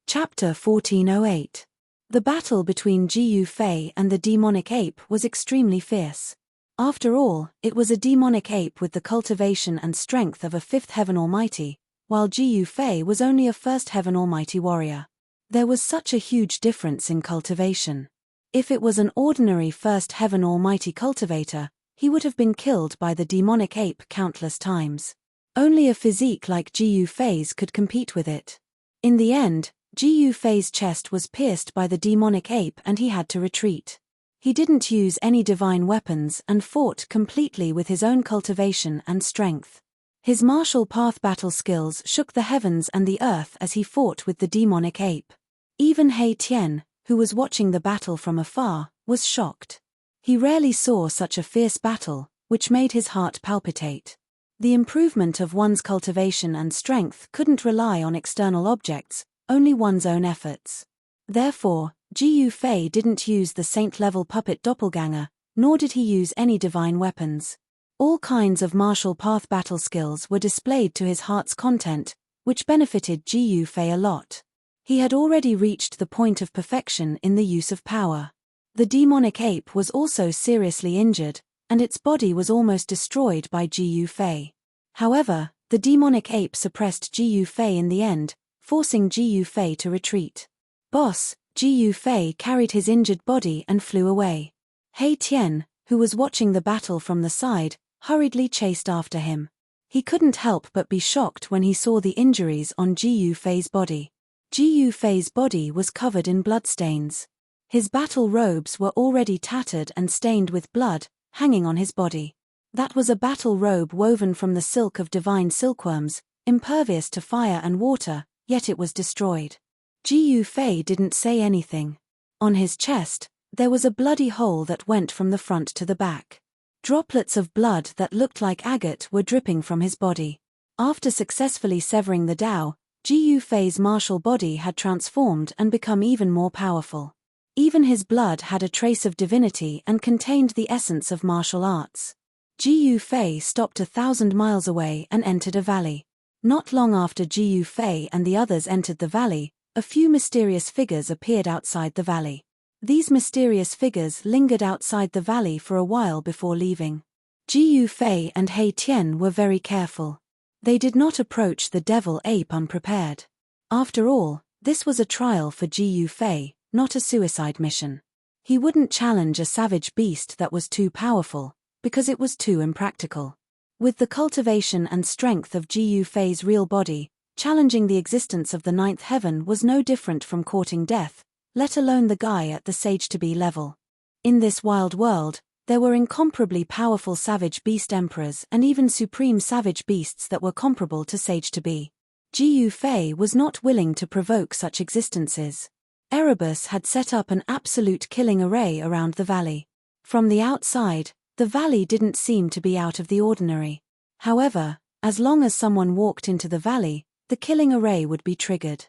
Chapter 1408. The battle between Jiyu Fei and the demonic ape was extremely fierce. After all, it was a demonic ape with the cultivation and strength of a fifth heaven almighty, while Jiyu Fei was only a first heaven almighty warrior. There was such a huge difference in cultivation. If it was an ordinary first heaven almighty cultivator, he would have been killed by the demonic ape countless times. Only a physique like Jiyu Fei's could compete with it. In the end, Jiyu Fei's chest was pierced by the demonic ape and he had to retreat. He didn't use any divine weapons and fought completely with his own cultivation and strength. His martial path battle skills shook the heavens and the earth as he fought with the demonic ape. Even He Tian, who was watching the battle from afar, was shocked. He rarely saw such a fierce battle, which made his heart palpitate. The improvement of one's cultivation and strength couldn't rely on external objects, only one's own efforts. Therefore, Jiyu Fei didn't use the saint-level puppet doppelganger, nor did he use any divine weapons. All kinds of martial path battle skills were displayed to his heart's content, which benefited Jiyu Fei a lot. He had already reached the point of perfection in the use of power. The demonic ape was also seriously injured, and its body was almost destroyed by Jiyu Fei. However, the demonic ape suppressed Jiyu Fei in the end, forcing Jiyu Fei to retreat. Boss, Jiyu Fei carried his injured body and flew away. He Tian, who was watching the battle from the side, hurriedly chased after him. He couldn't help but be shocked when he saw the injuries on Jiyu Fei's body. Jiyu Fei's body was covered in bloodstains. His battle robes were already tattered and stained with blood, hanging on his body. That was a battle robe woven from the silk of divine silkworms, impervious to fire and water, yet it was destroyed. Jiyu Fei didn't say anything. On his chest, there was a bloody hole that went from the front to the back. Droplets of blood that looked like agate were dripping from his body. After successfully severing the Tao, Jiyu Fei's martial body had transformed and become even more powerful. Even his blood had a trace of divinity and contained the essence of martial arts. Jiyu Fei stopped 1,000 miles away and entered a valley. Not long after Jiyu Fei and the others entered the valley, a few mysterious figures appeared outside the valley. These mysterious figures lingered outside the valley for a while before leaving. Jiyu Fei and He Tian were very careful. They did not approach the devil ape unprepared. After all, this was a trial for Jiyu Fei, not a suicide mission. He wouldn't challenge a savage beast that was too powerful, because it was too impractical. With the cultivation and strength of Jiyu Fei's real body, challenging the existence of the ninth heaven was no different from courting death, let alone the guy at the sage-to-be level. In this wild world, there were incomparably powerful savage beast emperors and even supreme savage beasts that were comparable to sage-to-be. Jiyu Fei was not willing to provoke such existences. Erebus had set up an absolute killing array around the valley. From the outside, the valley didn't seem to be out of the ordinary. However, as long as someone walked into the valley, the killing array would be triggered.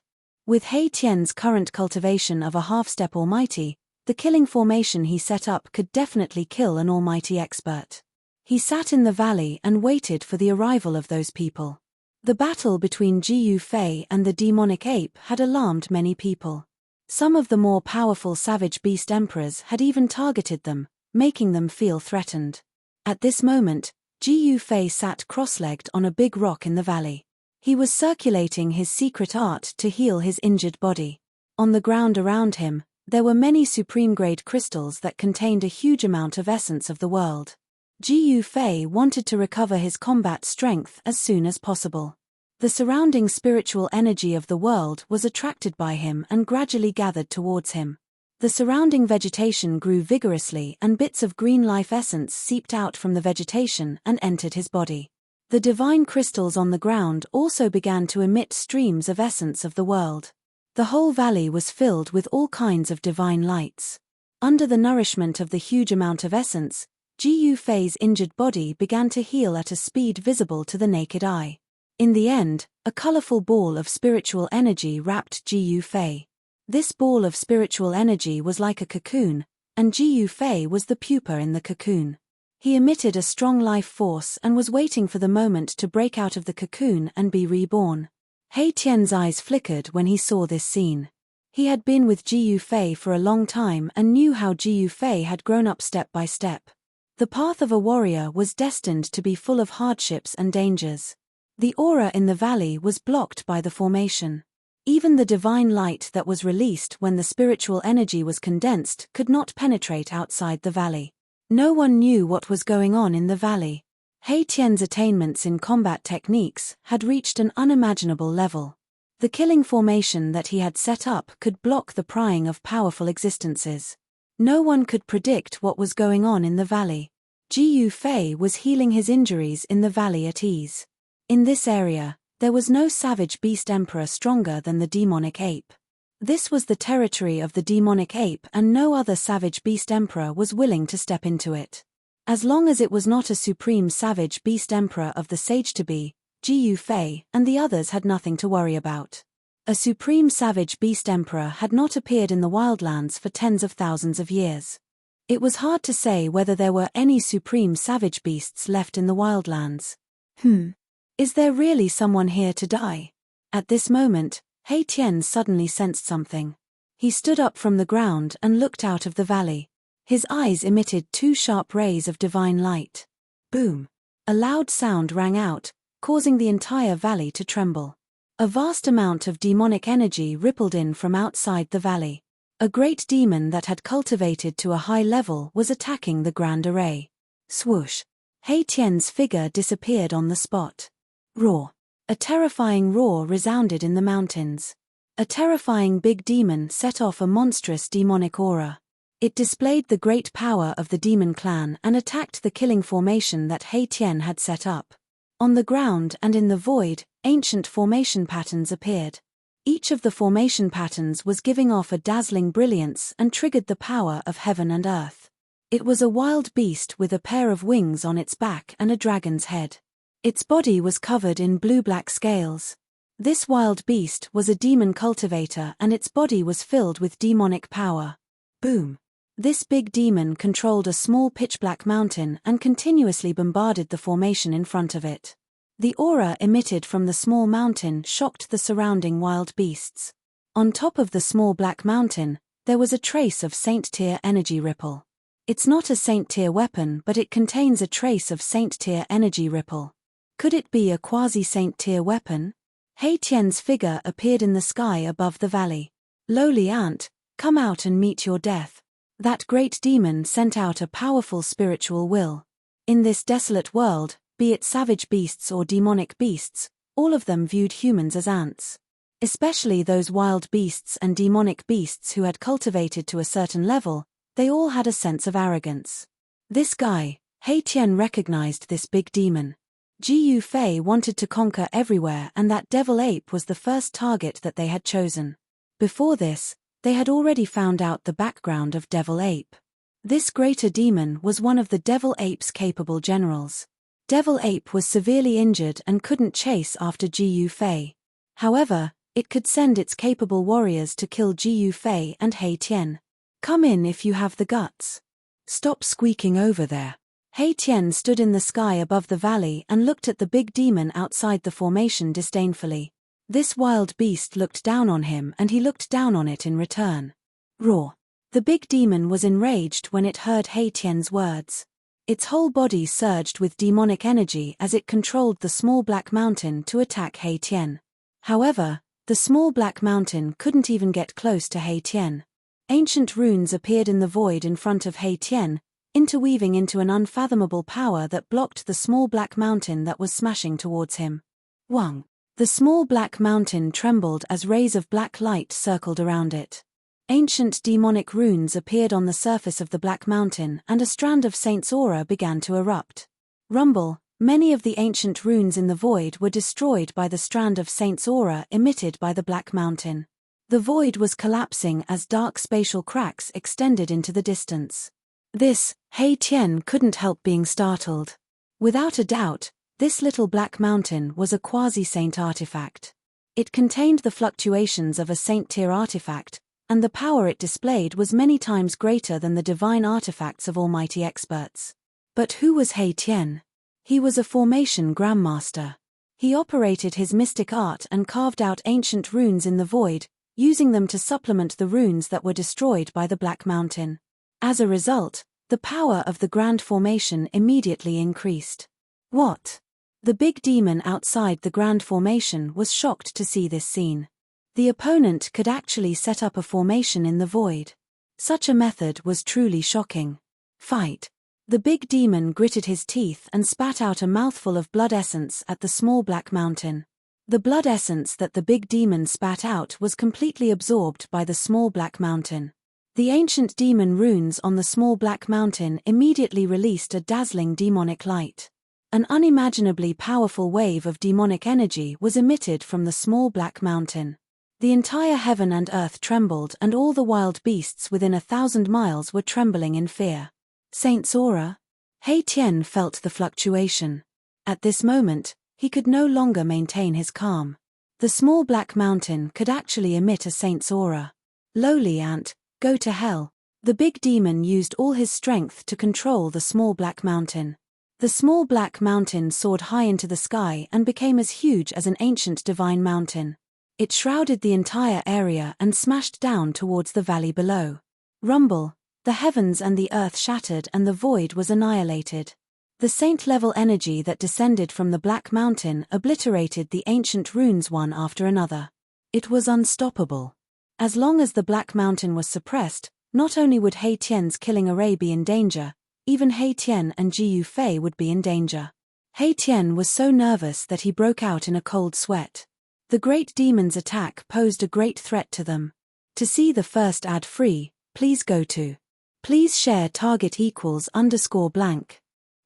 With He Tian's current cultivation of a half-step almighty, the killing formation he set up could definitely kill an almighty expert. He sat in the valley and waited for the arrival of those people. The battle between Jiyu Fei and the demonic ape had alarmed many people. Some of the more powerful savage beast emperors had even targeted them, making them feel threatened. At this moment, Jiyu Fei sat cross-legged on a big rock in the valley. He was circulating his secret art to heal his injured body. On the ground around him, there were many supreme-grade crystals that contained a huge amount of essence of the world. Jiyu Fei wanted to recover his combat strength as soon as possible. The surrounding spiritual energy of the world was attracted by him and gradually gathered towards him. The surrounding vegetation grew vigorously and bits of green life essence seeped out from the vegetation and entered his body. The divine crystals on the ground also began to emit streams of essence of the world. The whole valley was filled with all kinds of divine lights. Under the nourishment of the huge amount of essence, Jiyu Fei's injured body began to heal at a speed visible to the naked eye. In the end, a colorful ball of spiritual energy wrapped Jiyu Fei. This ball of spiritual energy was like a cocoon, and Jiyu Fei was the pupa in the cocoon. He emitted a strong life force and was waiting for the moment to break out of the cocoon and be reborn. He Tian's eyes flickered when he saw this scene. He had been with Ji Yufei for a long time and knew how Ji Yufei had grown up step by step. The path of a warrior was destined to be full of hardships and dangers. The aura in the valley was blocked by the formation. Even the divine light that was released when the spiritual energy was condensed could not penetrate outside the valley. No one knew what was going on in the valley. He Tian's attainments in combat techniques had reached an unimaginable level. The killing formation that he had set up could block the prying of powerful existences. No one could predict what was going on in the valley. Ji Yufei was healing his injuries in the valley at ease. In this area, there was no savage beast emperor stronger than the demonic ape. This was the territory of the demonic ape and no other savage beast emperor was willing to step into it. As long as it was not a supreme savage beast emperor of the sage-to-be, Ji Yufei and the others had nothing to worry about. A supreme savage beast emperor had not appeared in the wildlands for tens of thousands of years. It was hard to say whether there were any supreme savage beasts left in the wildlands. Is there really someone here to die? At this moment, He Tian suddenly sensed something. He stood up from the ground and looked out of the valley. His eyes emitted two sharp rays of divine light. Boom! A loud sound rang out, causing the entire valley to tremble. A vast amount of demonic energy rippled in from outside the valley. A great demon that had cultivated to a high level was attacking the grand array. Swoosh! He Tian's figure disappeared on the spot. Roar! A terrifying roar resounded in the mountains. A terrifying big demon set off a monstrous demonic aura. It displayed the great power of the demon clan and attacked the killing formation that He Tian had set up. On the ground and in the void, ancient formation patterns appeared. Each of the formation patterns was giving off a dazzling brilliance and triggered the power of heaven and earth. It was a wild beast with a pair of wings on its back and a dragon's head. Its body was covered in blue-black scales. This wild beast was a demon cultivator and its body was filled with demonic power. Boom! This big demon controlled a small pitch-black mountain and continuously bombarded the formation in front of it. The aura emitted from the small mountain shocked the surrounding wild beasts. On top of the small black mountain, there was a trace of Saint-tier energy ripple. It's not a Saint-tier weapon but it contains a trace of Saint-tier energy ripple. Could it be a quasi-Saint-tier weapon? He Tian's figure appeared in the sky above the valley. Lowly ant, come out and meet your death. That great demon sent out a powerful spiritual will. In this desolate world, be it savage beasts or demonic beasts, all of them viewed humans as ants. Especially those wild beasts and demonic beasts who had cultivated to a certain level, they all had a sense of arrogance. This guy, He Tian recognized this big demon. Ji Yufei wanted to conquer everywhere and that devil ape was the first target that they had chosen. Before this, they had already found out the background of Devil Ape. This greater demon was one of the Devil Ape's capable generals. Devil Ape was severely injured and couldn't chase after Ji Yufei. However, it could send its capable warriors to kill Ji Yufei and He Tian. Come in if you have the guts. Stop squeaking over there. He Tian stood in the sky above the valley and looked at the big demon outside the formation disdainfully. This wild beast looked down on him and he looked down on it in return. Roar! The big demon was enraged when it heard He Tian's words. Its whole body surged with demonic energy as it controlled the small black mountain to attack He Tian. However, the small black mountain couldn't even get close to He Tian. Ancient runes appeared in the void in front of He Tian, interweaving into an unfathomable power that blocked the small black mountain that was smashing towards him. Wang! The small black mountain trembled as rays of black light circled around it. Ancient demonic runes appeared on the surface of the black mountain and a strand of Saint's aura began to erupt. Rumble! Many of the ancient runes in the void were destroyed by the strand of Saint's aura emitted by the black mountain. The void was collapsing as dark spatial cracks extended into the distance. This, He Tian couldn't help being startled. Without a doubt, this little black mountain was a quasi-saint artifact. It contained the fluctuations of a saint-tier artifact, and the power it displayed was many times greater than the divine artifacts of almighty experts. But who was He Tian? He was a formation grandmaster. He operated his mystic art and carved out ancient runes in the void, using them to supplement the runes that were destroyed by the Black Mountain. As a result, the power of the Grand Formation immediately increased. What? The big demon outside the Grand Formation was shocked to see this scene. The opponent could actually set up a formation in the void. Such a method was truly shocking. Fight. The big demon gritted his teeth and spat out a mouthful of blood essence at the small Black Mountain. The blood essence that the big demon spat out was completely absorbed by the small Black Mountain. The ancient demon runes on the small Black Mountain immediately released a dazzling demonic light. An unimaginably powerful wave of demonic energy was emitted from the small Black Mountain. The entire heaven and earth trembled, and all the wild beasts within 1,000 miles were trembling in fear. Saint's aura? He Tian felt the fluctuation. At this moment, he could no longer maintain his calm. The small Black Mountain could actually emit a saint's aura. Lowly ant, go to hell. The big demon used all his strength to control the small Black Mountain. The small Black Mountain soared high into the sky and became as huge as an ancient divine mountain. It shrouded the entire area and smashed down towards the valley below. Rumble, the heavens and the earth shattered and the void was annihilated. The saint-level energy that descended from the Black Mountain obliterated the ancient runes one after another. It was unstoppable. As long as the Black Mountain was suppressed, not only would He Tian's killing array be in danger, even He Tian and Ji Yufei would be in danger. He Tian was so nervous that he broke out in a cold sweat. The great demon's attack posed a great threat to them. To see the first ad free, please go to. Please share target =_blank.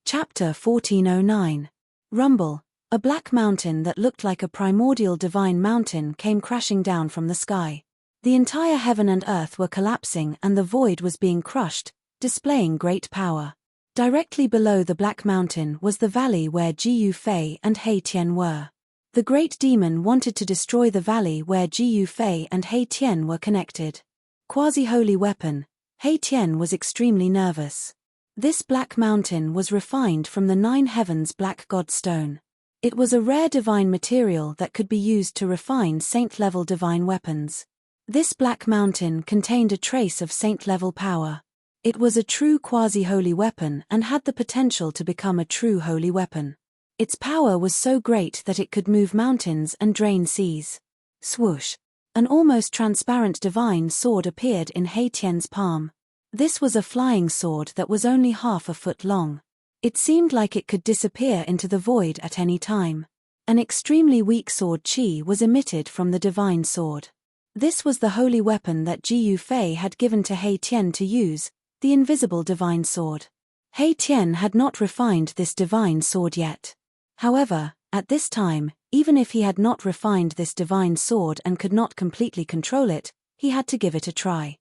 Chapter 1409. Rumble, a black mountain that looked like a primordial divine mountain came crashing down from the sky. The entire heaven and earth were collapsing and the void was being crushed, displaying great power. Directly below the Black Mountain was the valley where Ji Yufei and He Tian were. The great demon wanted to destroy the valley where Ji Yufei and He Tian were connected. Quasi-holy weapon, He Tian was extremely nervous. This Black Mountain was refined from the 9 heavens Black God Stone. It was a rare divine material that could be used to refine saint-level divine weapons. This Black Mountain contained a trace of saint-level power. It was a true quasi-holy weapon and had the potential to become a true holy weapon. Its power was so great that it could move mountains and drain seas. Swoosh! An almost transparent divine sword appeared in He Tian's palm. This was a flying sword that was only half a foot long. It seemed like it could disappear into the void at any time. An extremely weak sword qi was emitted from the divine sword. This was the holy weapon that Ji Yufei had given to He Tian to use, the invisible divine sword. He Tian had not refined this divine sword yet. However, at this time, even if he had not refined this divine sword and could not completely control it, he had to give it a try.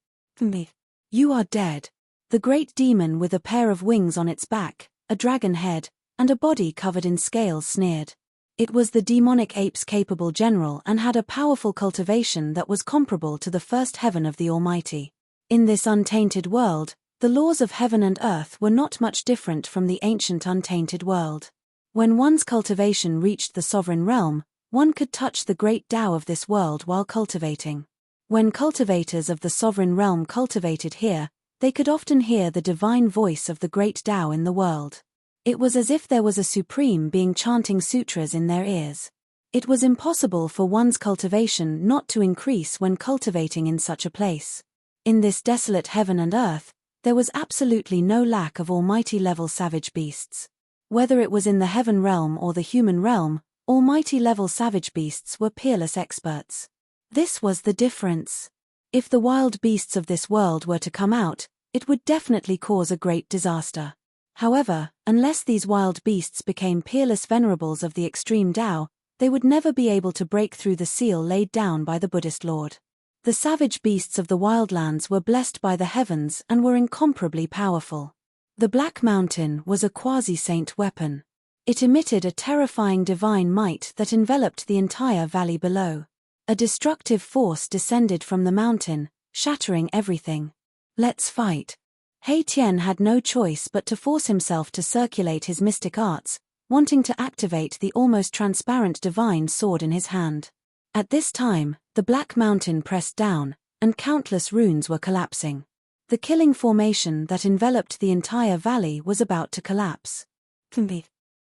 You are dead. The great demon with a pair of wings on its back, a dragon head, and a body covered in scales sneered. It was the demonic ape's capable general and had a powerful cultivation that was comparable to the first heaven of the Almighty. In this untainted world, the laws of heaven and earth were not much different from the ancient untainted world. When one's cultivation reached the sovereign realm, one could touch the great Tao of this world while cultivating. When cultivators of the sovereign realm cultivated here, they could often hear the divine voice of the great Tao in the world. It was as if there was a supreme being chanting sutras in their ears. It was impossible for one's cultivation not to increase when cultivating in such a place. In this desolate heaven and earth, there was absolutely no lack of almighty-level savage beasts. Whether it was in the heaven realm or the human realm, almighty-level savage beasts were peerless experts. This was the difference. If the wild beasts of this world were to come out, it would definitely cause a great disaster. However, unless these wild beasts became peerless venerables of the extreme Tao, they would never be able to break through the seal laid down by the Buddhist Lord. The savage beasts of the wildlands were blessed by the heavens and were incomparably powerful. The Black Mountain was a quasi-saint weapon. It emitted a terrifying divine might that enveloped the entire valley below. A destructive force descended from the mountain, shattering everything. Let's fight. He Tian had no choice but to force himself to circulate his mystic arts, wanting to activate the almost transparent divine sword in his hand. At this time, the Black Mountain pressed down, and countless runes were collapsing. The killing formation that enveloped the entire valley was about to collapse.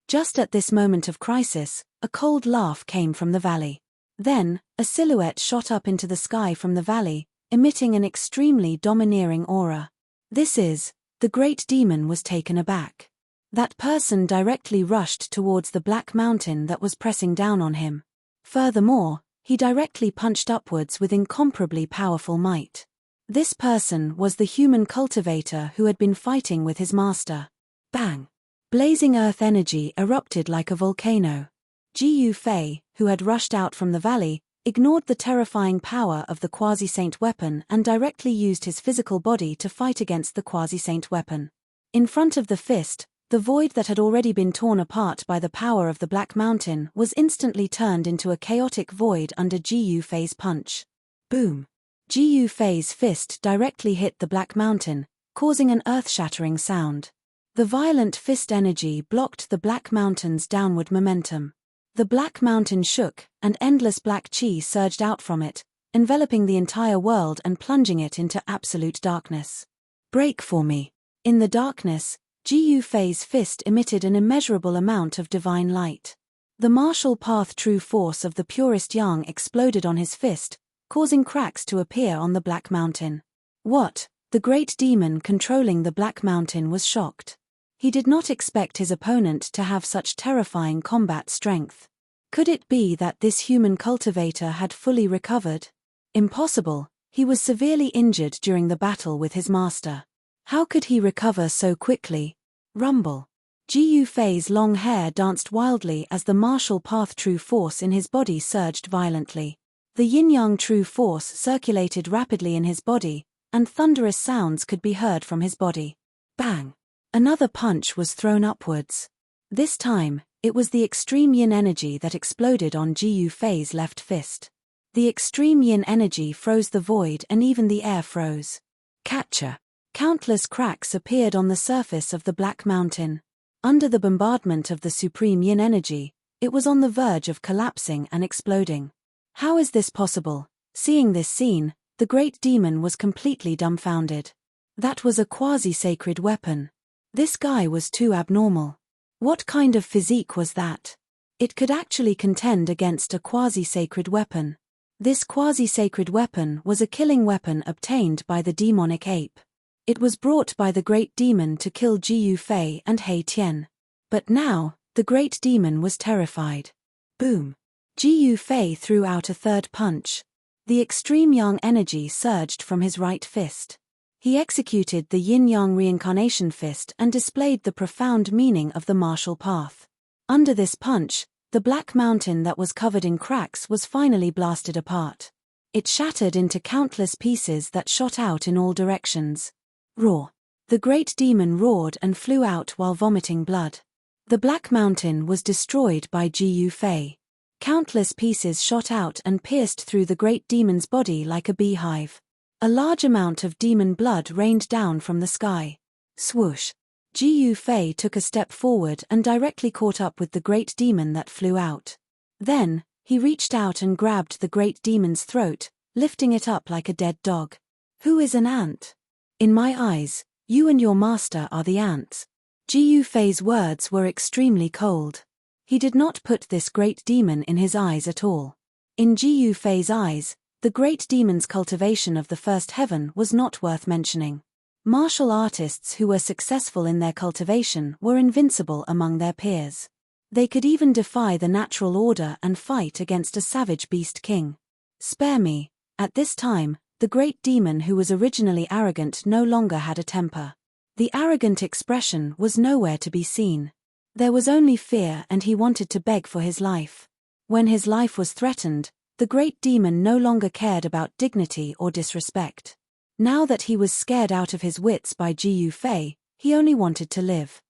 Just at this moment of crisis, a cold laugh came from the valley. Then, a silhouette shot up into the sky from the valley, emitting an extremely domineering aura. The great demon was taken aback. That person directly rushed towards the Black Mountain that was pressing down on him. Furthermore, he directly punched upwards with incomparably powerful might. This person was the human cultivator who had been fighting with his master. Bang! Blazing earth energy erupted like a volcano. Jiyu Fei, who had rushed out from the valley, ignored the terrifying power of the quasi-saint weapon and directly used his physical body to fight against the quasi-saint weapon. In front of the fist, the void that had already been torn apart by the power of the Black Mountain was instantly turned into a chaotic void under Jiyu Fei's punch. Boom! Jiyu Fei's fist directly hit the Black Mountain, causing an earth-shattering sound. The violent fist energy blocked the Black Mountain's downward momentum. The Black Mountain shook, and endless black chi surged out from it, enveloping the entire world and plunging it into absolute darkness. Break for me. In the darkness, Jiyu Fei's fist emitted an immeasurable amount of divine light. The martial path true force of the purest yang exploded on his fist, causing cracks to appear on the Black Mountain. What? The great demon controlling the Black Mountain was shocked. He did not expect his opponent to have such terrifying combat strength. Could it be that this human cultivator had fully recovered? Impossible, he was severely injured during the battle with his master. How could he recover so quickly? Rumble. Jiyu Fei's long hair danced wildly as the martial path true force in his body surged violently. The yin-yang true force circulated rapidly in his body, and thunderous sounds could be heard from his body. Bang! Another punch was thrown upwards. This time, it was the extreme yin energy that exploded on Jiyu Fei's left fist. The extreme yin energy froze the void and even the air froze. Catcher! Countless cracks appeared on the surface of the Black Mountain. Under the bombardment of the supreme yin energy, it was on the verge of collapsing and exploding. How is this possible? Seeing this scene, the great demon was completely dumbfounded. That was a quasi-sacred weapon. This guy was too abnormal. What kind of physique was that? It could actually contend against a quasi-sacred weapon. This quasi-sacred weapon was a killing weapon obtained by the demonic ape. It was brought by the great demon to kill Jiyu Fei and He Tian. But now, the great demon was terrified. Boom! Jiyu Fei threw out a third punch. The extreme yang energy surged from his right fist. He executed the yin-yang reincarnation fist and displayed the profound meaning of the martial path. Under this punch, the Black Mountain that was covered in cracks was finally blasted apart. It shattered into countless pieces that shot out in all directions. Roar! The great demon roared and flew out while vomiting blood. The Black Mountain was destroyed by Jiyu Fei. Countless pieces shot out and pierced through the great demon's body like a beehive. A large amount of demon blood rained down from the sky. Swoosh! Jiyu Fei took a step forward and directly caught up with the great demon that flew out. Then, he reached out and grabbed the great demon's throat, lifting it up like a dead dog. Who is an ant? In my eyes, you and your master are the ants. Jiyu Fei's words were extremely cold. He did not put this great demon in his eyes at all. In Jiyu Fei's eyes, the great demon's cultivation of the first heaven was not worth mentioning. Martial artists who were successful in their cultivation were invincible among their peers. They could even defy the natural order and fight against a savage beast king. Spare me. At this time, the great demon who was originally arrogant no longer had a temper. The arrogant expression was nowhere to be seen. There was only fear, and he wanted to beg for his life. When his life was threatened, the great demon no longer cared about dignity or disrespect. Now that he was scared out of his wits by Jiyu Fei, he only wanted to live.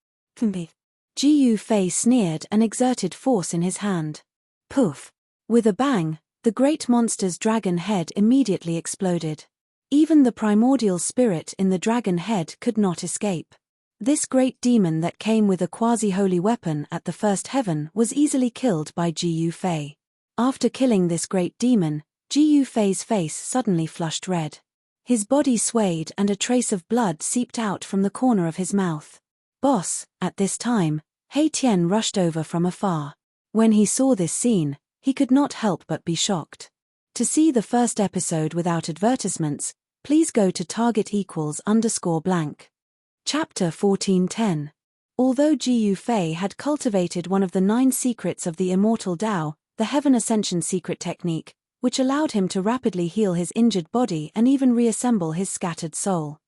Jiyu Fei sneered and exerted force in his hand. Poof! With a bang, the great monster's dragon head immediately exploded. Even the primordial spirit in the dragon head could not escape. This great demon that came with a quasi-holy weapon at the first heaven was easily killed by Jiyu Fei. After killing this great demon, Jiyu Fei's face suddenly flushed red. His body swayed and a trace of blood seeped out from the corner of his mouth. Boss, at this time, He Tian rushed over from afar. When he saw this scene, he could not help but be shocked. To see the first episode without advertisements, please go to target=_blank. Chapter 1410. Although Jiyu Fei had cultivated one of the 9 secrets of the immortal Tao, the Heaven Ascension secret technique, which allowed him to rapidly heal his injured body and even reassemble his scattered soul.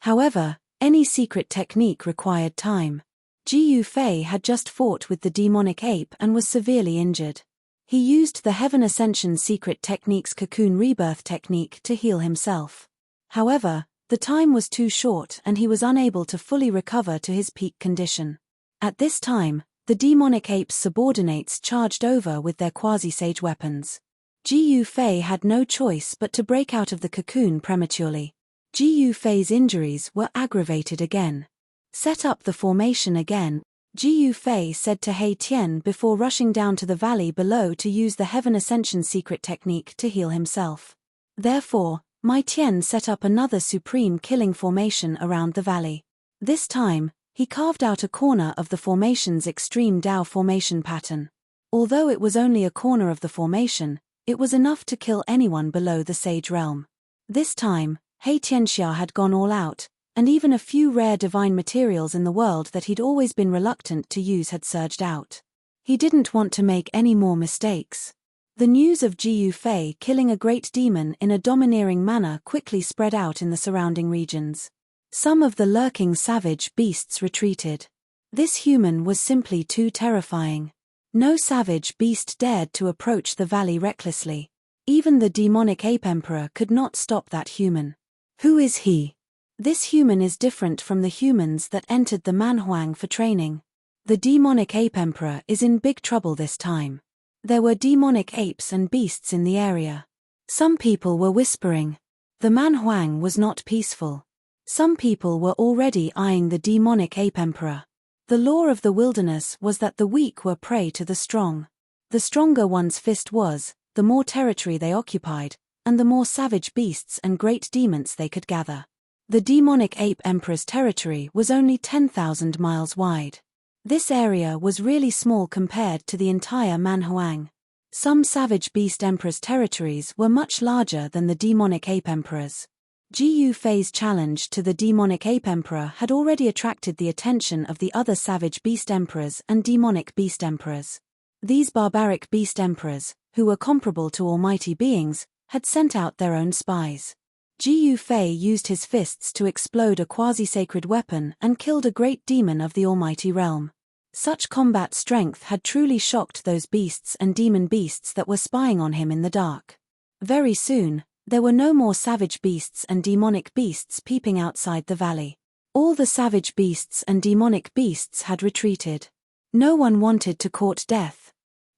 However, any secret technique required time. Jiyu Fei had just fought with the demonic ape and was severely injured. He used the Heaven Ascension secret technique's cocoon rebirth technique to heal himself. However, the time was too short and he was unable to fully recover to his peak condition. At this time, the demonic ape's subordinates charged over with their quasi-sage weapons. Jiyu Fei had no choice but to break out of the cocoon prematurely. Jiyu Fei's injuries were aggravated again. Set up the formation again, Jiyu Fei said to He Tian before rushing down to the valley below to use the Heaven Ascension secret technique to heal himself. Therefore, Mai Tian set up another supreme killing formation around the valley. This time, he carved out a corner of the formation's extreme Tao formation pattern. Although it was only a corner of the formation, it was enough to kill anyone below the sage realm. This time, He Tianxia had gone all out, and even a few rare divine materials in the world that he'd always been reluctant to use had surged out. He didn't want to make any more mistakes. The news of Jiyu Fei killing a great demon in a domineering manner quickly spread out in the surrounding regions. Some of the lurking savage beasts retreated. This human was simply too terrifying. No savage beast dared to approach the valley recklessly. Even the demonic ape emperor could not stop that human. Who is he? This human is different from the humans that entered the Manhuang for training. The demonic ape emperor is in big trouble this time. There were demonic apes and beasts in the area. Some people were whispering. The Manhuang was not peaceful. Some people were already eyeing the demonic ape emperor. The law of the wilderness was that the weak were prey to the strong. The stronger one's fist was, the more territory they occupied, and the more savage beasts and great demons they could gather. The demonic ape emperor's territory was only 10,000 miles wide. This area was really small compared to the entire Manhuang. Some savage beast emperor's territories were much larger than the demonic ape emperor's. Jiyu Fei's challenge to the demonic ape emperor had already attracted the attention of the other savage beast emperors and demonic beast emperors. These barbaric beast emperors, who were comparable to almighty beings, had sent out their own spies. Jiyu Fei used his fists to explode a quasi-sacred weapon and killed a great demon of the almighty realm. Such combat strength had truly shocked those beasts and demon beasts that were spying on him in the dark. Very soon, there were no more savage beasts and demonic beasts peeping outside the valley. All the savage beasts and demonic beasts had retreated. No one wanted to court death.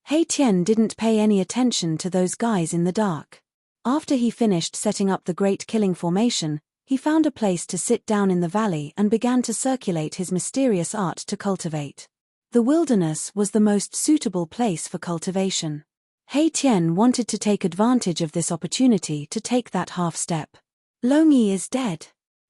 He Tian didn't pay any attention to those guys in the dark. After he finished setting up the great killing formation, he found a place to sit down in the valley and began to circulate his mysterious art to cultivate. The wilderness was the most suitable place for cultivation. He Tian wanted to take advantage of this opportunity to take that half step. Longyi is dead.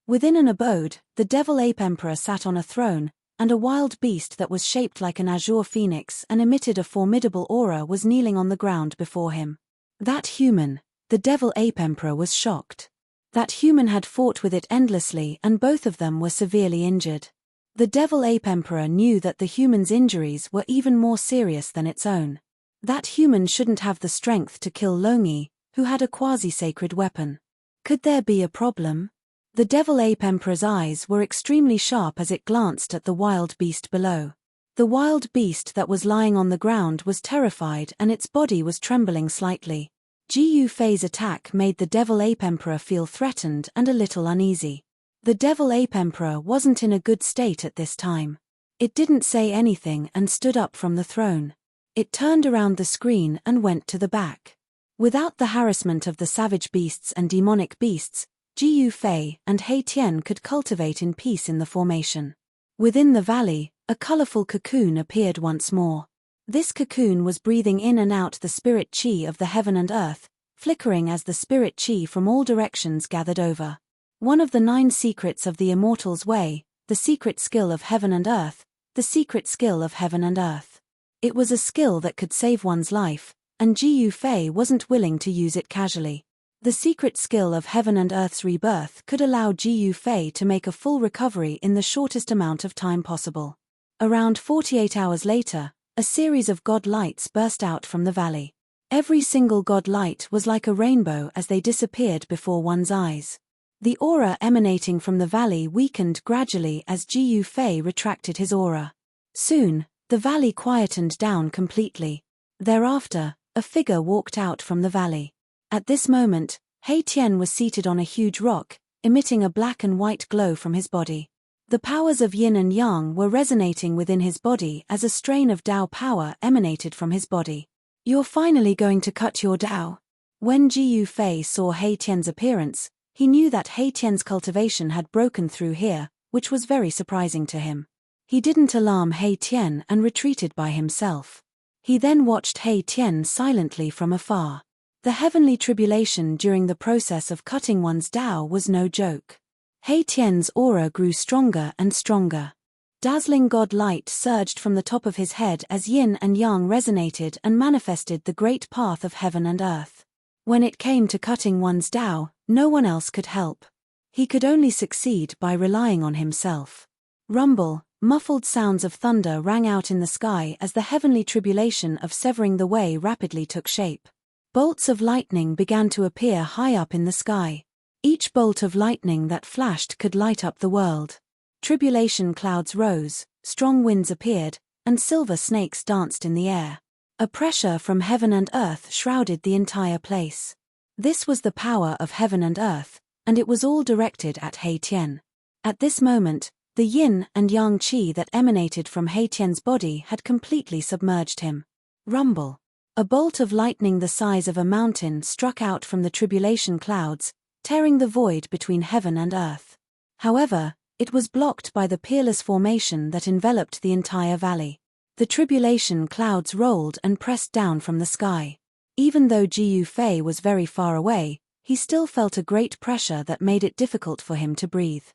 Within an abode, the devil ape emperor sat on a throne, and a wild beast that was shaped like an azure phoenix and emitted a formidable aura was kneeling on the ground before him. That human, the devil ape emperor, was shocked. That human had fought with it endlessly and both of them were severely injured. The devil ape emperor knew that the human's injuries were even more serious than its own. That human shouldn't have the strength to kill Longyi, who had a quasi-sacred weapon. Could there be a problem? The devil ape emperor's eyes were extremely sharp as it glanced at the wild beast below. The wild beast that was lying on the ground was terrified and its body was trembling slightly. Jiyu Fei's attack made the devil ape emperor feel threatened and a little uneasy. The devil ape emperor wasn't in a good state at this time. It didn't say anything and stood up from the throne. It turned around the screen and went to the back. Without the harassment of the savage beasts and demonic beasts, Jiyu Fei and He Tian could cultivate in peace in the formation. Within the valley, a colorful cocoon appeared once more. This cocoon was breathing in and out the spirit qi of the heaven and earth, flickering as the spirit qi from all directions gathered over. One of the 9 secrets of the immortal's way, the secret skill of heaven and earth, the secret skill of heaven and earth. It was a skill that could save one's life, and Jiyu Fei wasn't willing to use it casually. The secret skill of heaven and earth's rebirth could allow Jiyu Fei to make a full recovery in the shortest amount of time possible. Around 48 hours later, a series of god lights burst out from the valley. Every single god light was like a rainbow as they disappeared before one's eyes. The aura emanating from the valley weakened gradually as Jiyu Fei retracted his aura. Soon, the valley quietened down completely. Thereafter, a figure walked out from the valley. At this moment, He Tian was seated on a huge rock, emitting a black and white glow from his body. The powers of yin and yang were resonating within his body as a strain of Tao power emanated from his body. "You're finally going to cut your Tao." When Jiyu Fei saw He Tian's appearance, he knew that He Tian's cultivation had broken through here, which was very surprising to him. He didn't alarm He Tian and retreated by himself. He then watched He Tian silently from afar. The heavenly tribulation during the process of cutting one's Tao was no joke. He Tian's aura grew stronger and stronger. Dazzling god light surged from the top of his head as yin and yang resonated and manifested the great path of heaven and earth. When it came to cutting one's Tao, no one else could help. He could only succeed by relying on himself. Rumble, muffled sounds of thunder rang out in the sky as the heavenly tribulation of severing the way rapidly took shape. Bolts of lightning began to appear high up in the sky. Each bolt of lightning that flashed could light up the world. Tribulation clouds rose, strong winds appeared, and silver snakes danced in the air. A pressure from heaven and earth shrouded the entire place. This was the power of heaven and earth, and it was all directed at He Tian. At this moment, the yin and yang qi that emanated from He Tian's body had completely submerged him. Rumble. A bolt of lightning the size of a mountain struck out from the tribulation clouds, tearing the void between heaven and earth. However, it was blocked by the peerless formation that enveloped the entire valley. The tribulation clouds rolled and pressed down from the sky. Even though Jiyu Fei was very far away, he still felt a great pressure that made it difficult for him to breathe.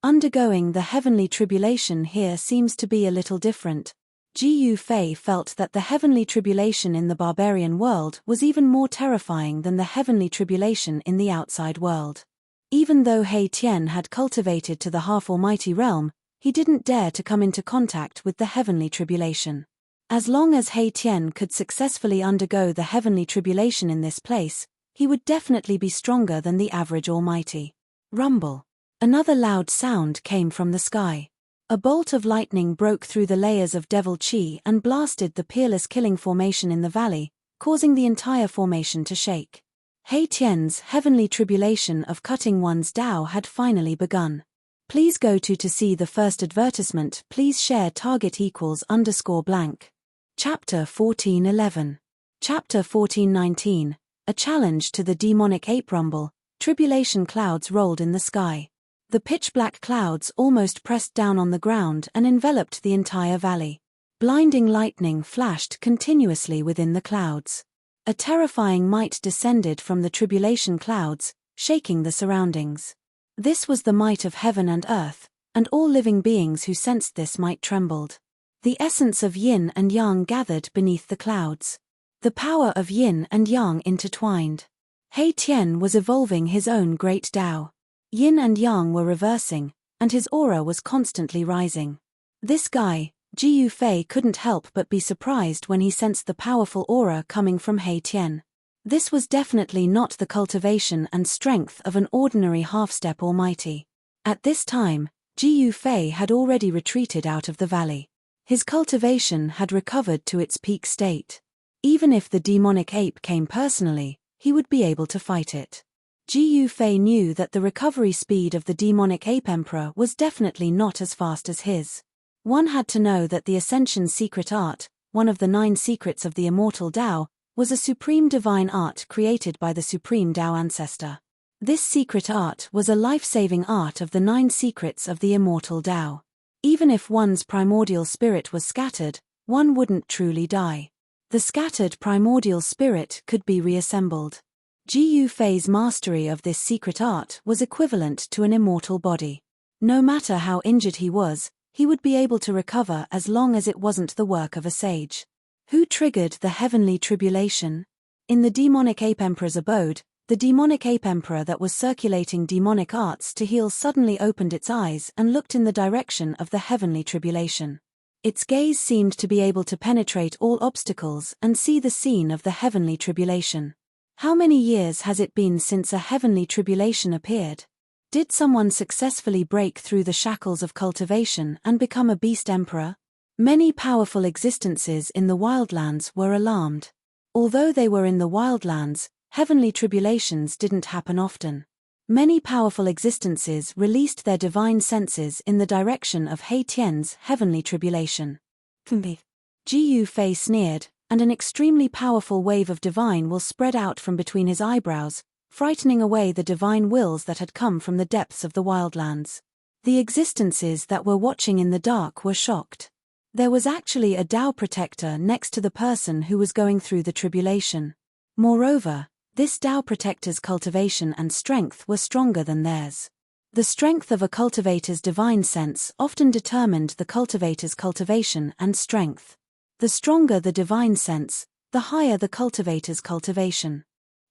Undergoing the heavenly tribulation here seems to be a little different. Jiyu Fei felt that the heavenly tribulation in the barbarian world was even more terrifying than the heavenly tribulation in the outside world. Even though He Tian had cultivated to the half-almighty realm, he didn't dare to come into contact with the heavenly tribulation. As long as He Tian could successfully undergo the heavenly tribulation in this place, he would definitely be stronger than the average almighty. Rumble. Another loud sound came from the sky. A bolt of lightning broke through the layers of devil qi and blasted the peerless killing formation in the valley, causing the entire formation to shake. He Tian's heavenly tribulation of cutting one's Tao had finally begun. Please go to see the first advertisement. Please share target =_blank. Chapter 14:11. Chapter 14:19. A challenge to the demonic ape. Rumble. Tribulation clouds rolled in the sky. The pitch-black clouds almost pressed down on the ground and enveloped the entire valley. Blinding lightning flashed continuously within the clouds. A terrifying might descended from the tribulation clouds, shaking the surroundings. This was the might of heaven and earth, and all living beings who sensed this might trembled. The essence of yin and yang gathered beneath the clouds. The power of yin and yang intertwined. He Tian was evolving his own great Tao. Yin and yang were reversing, and his aura was constantly rising. This guy, Jiyu Fei, couldn't help but be surprised when he sensed the powerful aura coming from He Tian. This was definitely not the cultivation and strength of an ordinary half-step almighty. At this time, Jiyu Fei had already retreated out of the valley. His cultivation had recovered to its peak state. Even if the demonic ape came personally, he would be able to fight it. Jiyu Fei knew that the recovery speed of the demonic ape emperor was definitely not as fast as his. One had to know that the Ascension's secret art, one of the 9 secrets of the immortal Tao, was a supreme divine art created by the supreme Tao ancestor. This secret art was a life-saving art of the 9 secrets of the immortal Tao. Even if one's primordial spirit was scattered, one wouldn't truly die. The scattered primordial spirit could be reassembled. Ji Yufei's mastery of this secret art was equivalent to an immortal body. No matter how injured he was, he would be able to recover as long as it wasn't the work of a sage. Who triggered the heavenly tribulation? In the demonic ape emperor's abode, the demonic ape emperor that was circulating demonic arts to heal suddenly opened its eyes and looked in the direction of the heavenly tribulation. Its gaze seemed to be able to penetrate all obstacles and see the scene of the heavenly tribulation. How many years has it been since a heavenly tribulation appeared? Did someone successfully break through the shackles of cultivation and become a beast emperor? Many powerful existences in the wildlands were alarmed. Although they were in the wildlands, heavenly tribulations didn't happen often. Many powerful existences released their divine senses in the direction of He Tian's heavenly tribulation. Ji Yufei sneered, and an extremely powerful wave of divine will spread out from between his eyebrows, frightening away the divine wills that had come from the depths of the wildlands. The existences that were watching in the dark were shocked. There was actually a Tao protector next to the person who was going through the tribulation. Moreover, this Tao protector's cultivation and strength were stronger than theirs. The strength of a cultivator's divine sense often determined the cultivator's cultivation and strength. The stronger the divine sense, the higher the cultivator's cultivation.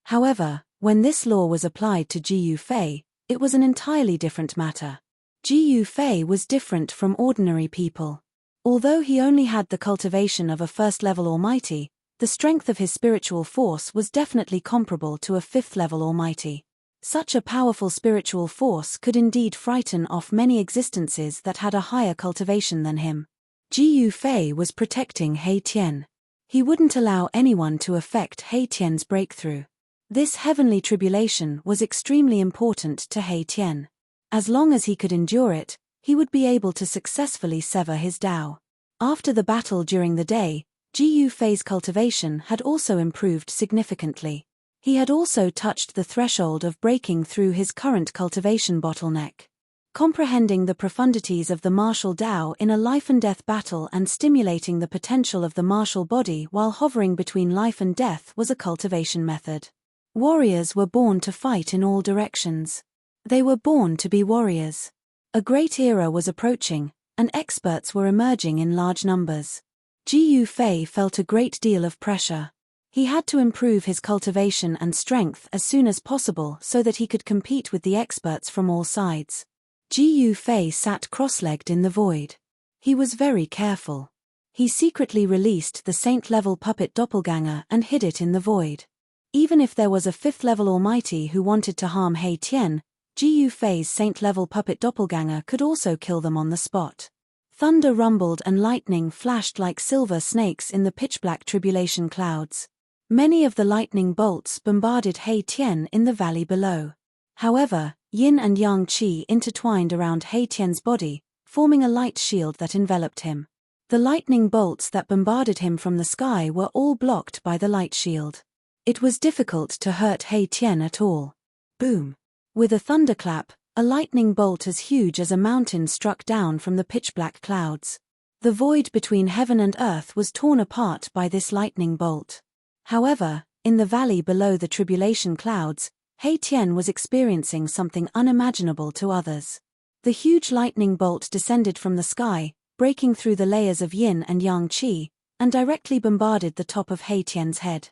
However, when this law was applied to Ji Yufei, it was an entirely different matter. Ji Yufei was different from ordinary people. Although he only had the cultivation of a first-level Almighty, the strength of his spiritual force was definitely comparable to a fifth-level Almighty. Such a powerful spiritual force could indeed frighten off many existences that had a higher cultivation than him. Ji Yufei was protecting He Tian. He wouldn't allow anyone to affect He Tian's breakthrough. This heavenly tribulation was extremely important to He Tian. As long as he could endure it, he would be able to successfully sever his Tao. After the battle during the day, Ji Yufei's cultivation had also improved significantly. He had also touched the threshold of breaking through his current cultivation bottleneck. Comprehending the profundities of the martial Tao in a life-and-death battle and stimulating the potential of the martial body while hovering between life and death was a cultivation method. Warriors were born to fight in all directions. They were born to be warriors. A great era was approaching, and experts were emerging in large numbers. Ji Yufei felt a great deal of pressure. He had to improve his cultivation and strength as soon as possible so that he could compete with the experts from all sides. Ji Yufei sat cross-legged in the void. He was very careful. He secretly released the saint-level puppet doppelganger and hid it in the void. Even if there was a fifth-level Almighty who wanted to harm He Tian, Ji Yufei's saint-level puppet doppelganger could also kill them on the spot. Thunder rumbled and lightning flashed like silver snakes in the pitch-black tribulation clouds. Many of the lightning bolts bombarded He Tian in the valley below. However, yin and yang qi intertwined around He Tian's body, forming a light shield that enveloped him. The lightning bolts that bombarded him from the sky were all blocked by the light shield. It was difficult to hurt He Tian at all. Boom! With a thunderclap, a lightning bolt as huge as a mountain struck down from the pitch-black clouds. The void between heaven and earth was torn apart by this lightning bolt. However, in the valley below the tribulation clouds, He Tian was experiencing something unimaginable to others. The huge lightning bolt descended from the sky, breaking through the layers of yin and yang qi, and directly bombarded the top of He Tian's head.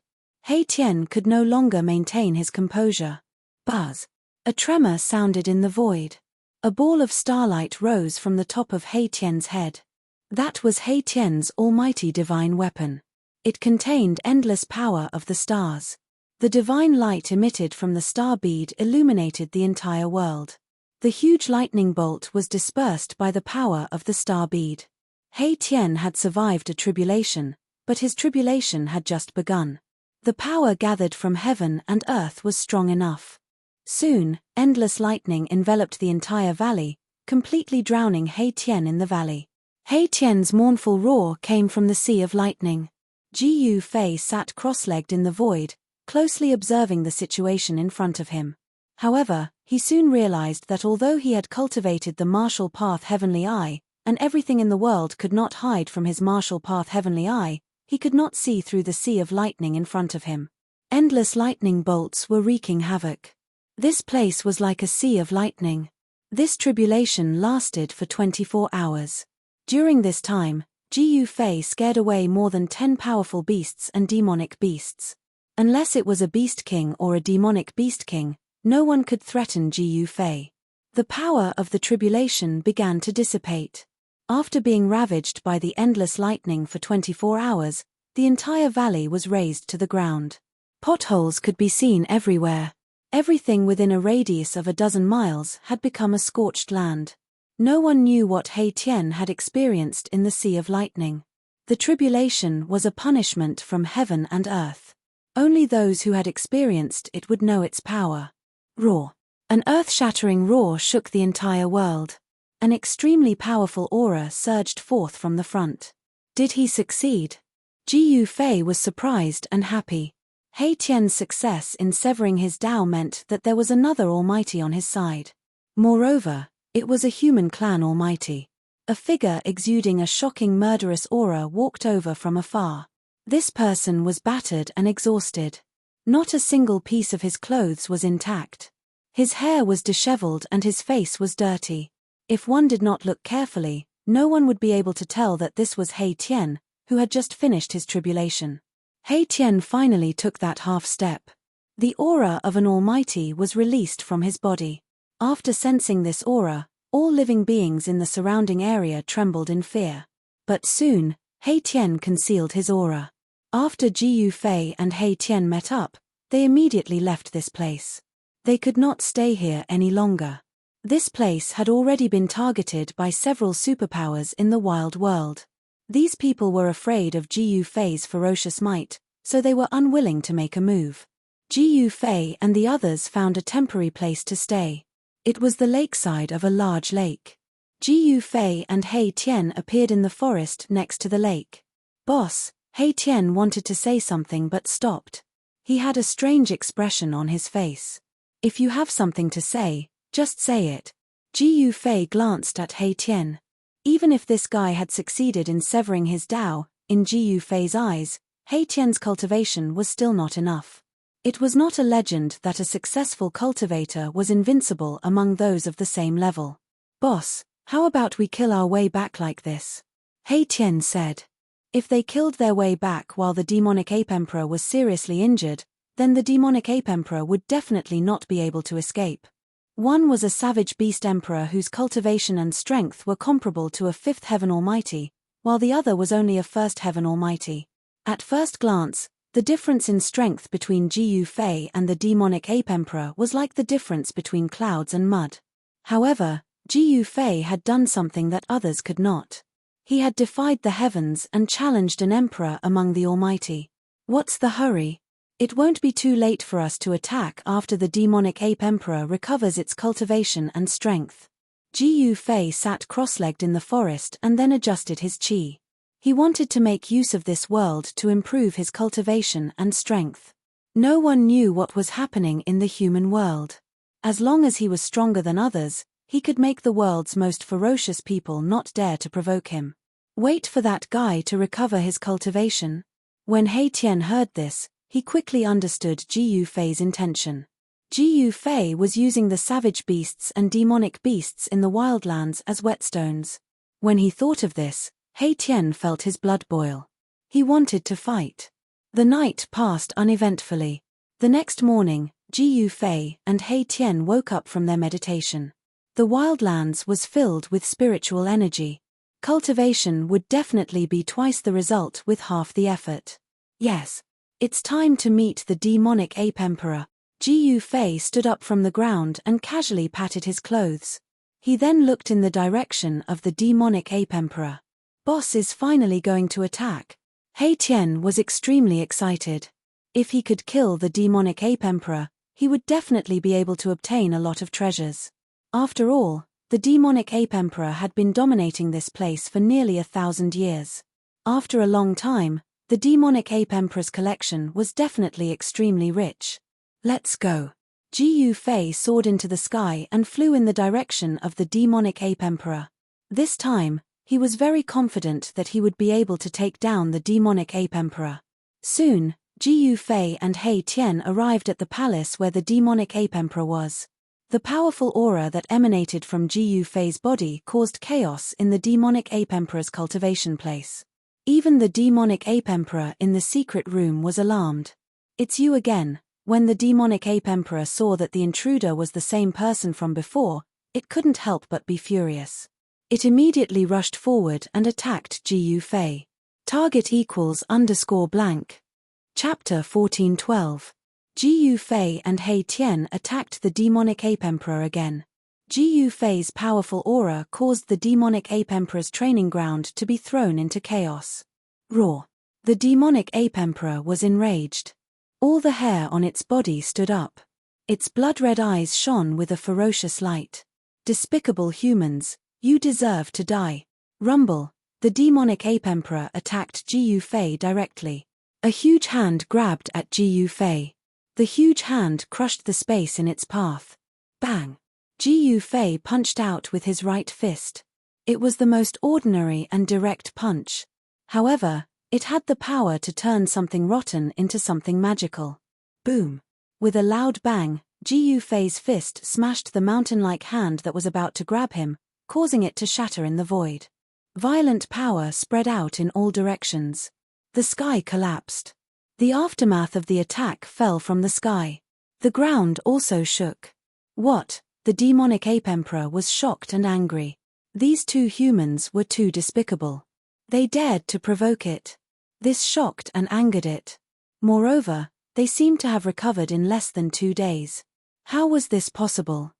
He Tian could no longer maintain his composure. Buzz! A tremor sounded in the void. A ball of starlight rose from the top of He Tian's head. That was He Tian's almighty divine weapon. It contained endless power of the stars. The divine light emitted from the star bead illuminated the entire world. The huge lightning bolt was dispersed by the power of the star bead. He Tian had survived a tribulation, but his tribulation had just begun. The power gathered from heaven and earth was strong enough. Soon, endless lightning enveloped the entire valley, completely drowning He Tian in the valley. He Tian's mournful roar came from the sea of lightning. Ji Yufei sat cross-legged in the void, closely observing the situation in front of him. However, he soon realized that although he had cultivated the martial path Heavenly Eye, and everything in the world could not hide from his martial path Heavenly Eye, he could not see through the sea of lightning in front of him. Endless lightning bolts were wreaking havoc. This place was like a sea of lightning. This tribulation lasted for 24 hours. During this time, Jiyu Fei scared away more than 10 powerful beasts and demonic beasts. Unless it was a beast king or a demonic beast king, no one could threaten Jiyu Fei. The power of the tribulation began to dissipate. After being ravaged by the endless lightning for 24 hours, the entire valley was razed to the ground. Potholes could be seen everywhere. Everything within a radius of a dozen miles had become a scorched land. No one knew what He Tian had experienced in the sea of lightning. The tribulation was a punishment from heaven and earth. Only those who had experienced it would know its power. Roar. An earth-shattering roar shook the entire world. An extremely powerful aura surged forth from the front. Did he succeed? Jiyu Fei was surprised and happy. He Tian's success in severing his Tao meant that there was another Almighty on his side. Moreover, it was a human clan Almighty. A figure exuding a shocking murderous aura walked over from afar. This person was battered and exhausted. Not a single piece of his clothes was intact. His hair was disheveled and his face was dirty. If one did not look carefully, no one would be able to tell that this was He Tian, who had just finished his tribulation. He Tian finally took that half step. The aura of an Almighty was released from his body. After sensing this aura, all living beings in the surrounding area trembled in fear. But soon, He Tian concealed his aura. After Jiyu Fei and He Tian met up, they immediately left this place. They could not stay here any longer. This place had already been targeted by several superpowers in the wild world. These people were afraid of Jiyu Fei's ferocious might, so they were unwilling to make a move. Jiyu Fei and the others found a temporary place to stay. It was the lakeside of a large lake. Jiyu Fei and He Tian appeared in the forest next to the lake. Boss, He Tian wanted to say something but stopped. He had a strange expression on his face. If you have something to say, just say it. Jiyu Fei glanced at He Tian. Even if this guy had succeeded in severing his Tao, in Jiyu Fei's eyes, He Tian's cultivation was still not enough. It was not a legend that a successful cultivator was invincible among those of the same level. Boss, how about we kill our way back like this? He Tian said. If they killed their way back while the demonic ape emperor was seriously injured, then the demonic ape emperor would definitely not be able to escape. One was a savage beast emperor whose cultivation and strength were comparable to a fifth heaven almighty, while the other was only a first heaven almighty. At first glance, the difference in strength between Jiyu Fei and the demonic ape emperor was like the difference between clouds and mud. However, Jiyu Fei had done something that others could not. He had defied the heavens and challenged an emperor among the almighty. What's the hurry? It won't be too late for us to attack after the demonic ape emperor recovers its cultivation and strength. Jiyu Fei sat cross-legged in the forest and then adjusted his qi. He wanted to make use of this world to improve his cultivation and strength. No one knew what was happening in the human world. As long as he was stronger than others, he could make the world's most ferocious people not dare to provoke him. Wait for that guy to recover his cultivation. When He Tian heard this, he quickly understood Jiyu Fei's intention. Jiyu Fei was using the savage beasts and demonic beasts in the wildlands as whetstones. When he thought of this, He Tian felt his blood boil. He wanted to fight. The night passed uneventfully. The next morning, Jiyu Fei and He Tian woke up from their meditation. The wildlands was filled with spiritual energy. Cultivation would definitely be twice the result with half the effort. Yes. It's time to meet the demonic ape emperor. Jiyu Fei stood up from the ground and casually patted his clothes. He then looked in the direction of the demonic ape emperor. Boss is finally going to attack. He Tian was extremely excited. If he could kill the demonic ape emperor, he would definitely be able to obtain a lot of treasures. After all, the demonic ape emperor had been dominating this place for nearly 1,000 years. After a long time, the demonic ape emperor's collection was definitely extremely rich. Let's go. Ji Fei soared into the sky and flew in the direction of the demonic ape emperor. This time, he was very confident that he would be able to take down the demonic ape emperor. Soon, Ji Fei and He Tian arrived at the palace where the demonic ape emperor was. The powerful aura that emanated from Ji Fei's body caused chaos in the demonic ape emperor's cultivation place. Even the demonic ape emperor in the secret room was alarmed. "It's you again." When the demonic ape emperor saw that the intruder was the same person from before, it couldn't help but be furious. It immediately rushed forward and attacked Ji Fei. Target =_. Chapter 14:12. Ji Fei and He Tian attacked the demonic ape emperor again. Ji Fei's powerful aura caused the demonic ape emperor's training ground to be thrown into chaos. Roar! The demonic ape emperor was enraged. All the hair on its body stood up. Its blood-red eyes shone with a ferocious light. "Despicable humans, you deserve to die." Rumble! The demonic ape emperor attacked Ji Fei directly. A huge hand grabbed at Ji Fei. The huge hand crushed the space in its path. Bang! Ji Fei punched out with his right fist. It was the most ordinary and direct punch. However, it had the power to turn something rotten into something magical. Boom! With a loud bang, Ji Fei's fist smashed the mountain-like hand that was about to grab him, causing it to shatter in the void. Violent power spread out in all directions. The sky collapsed. The aftermath of the attack fell from the sky. The ground also shook. What? The demonic ape emperor was shocked and angry. These two humans were too despicable. They dared to provoke it. This shocked and angered it. Moreover, they seemed to have recovered in less than 2 days. How was this possible?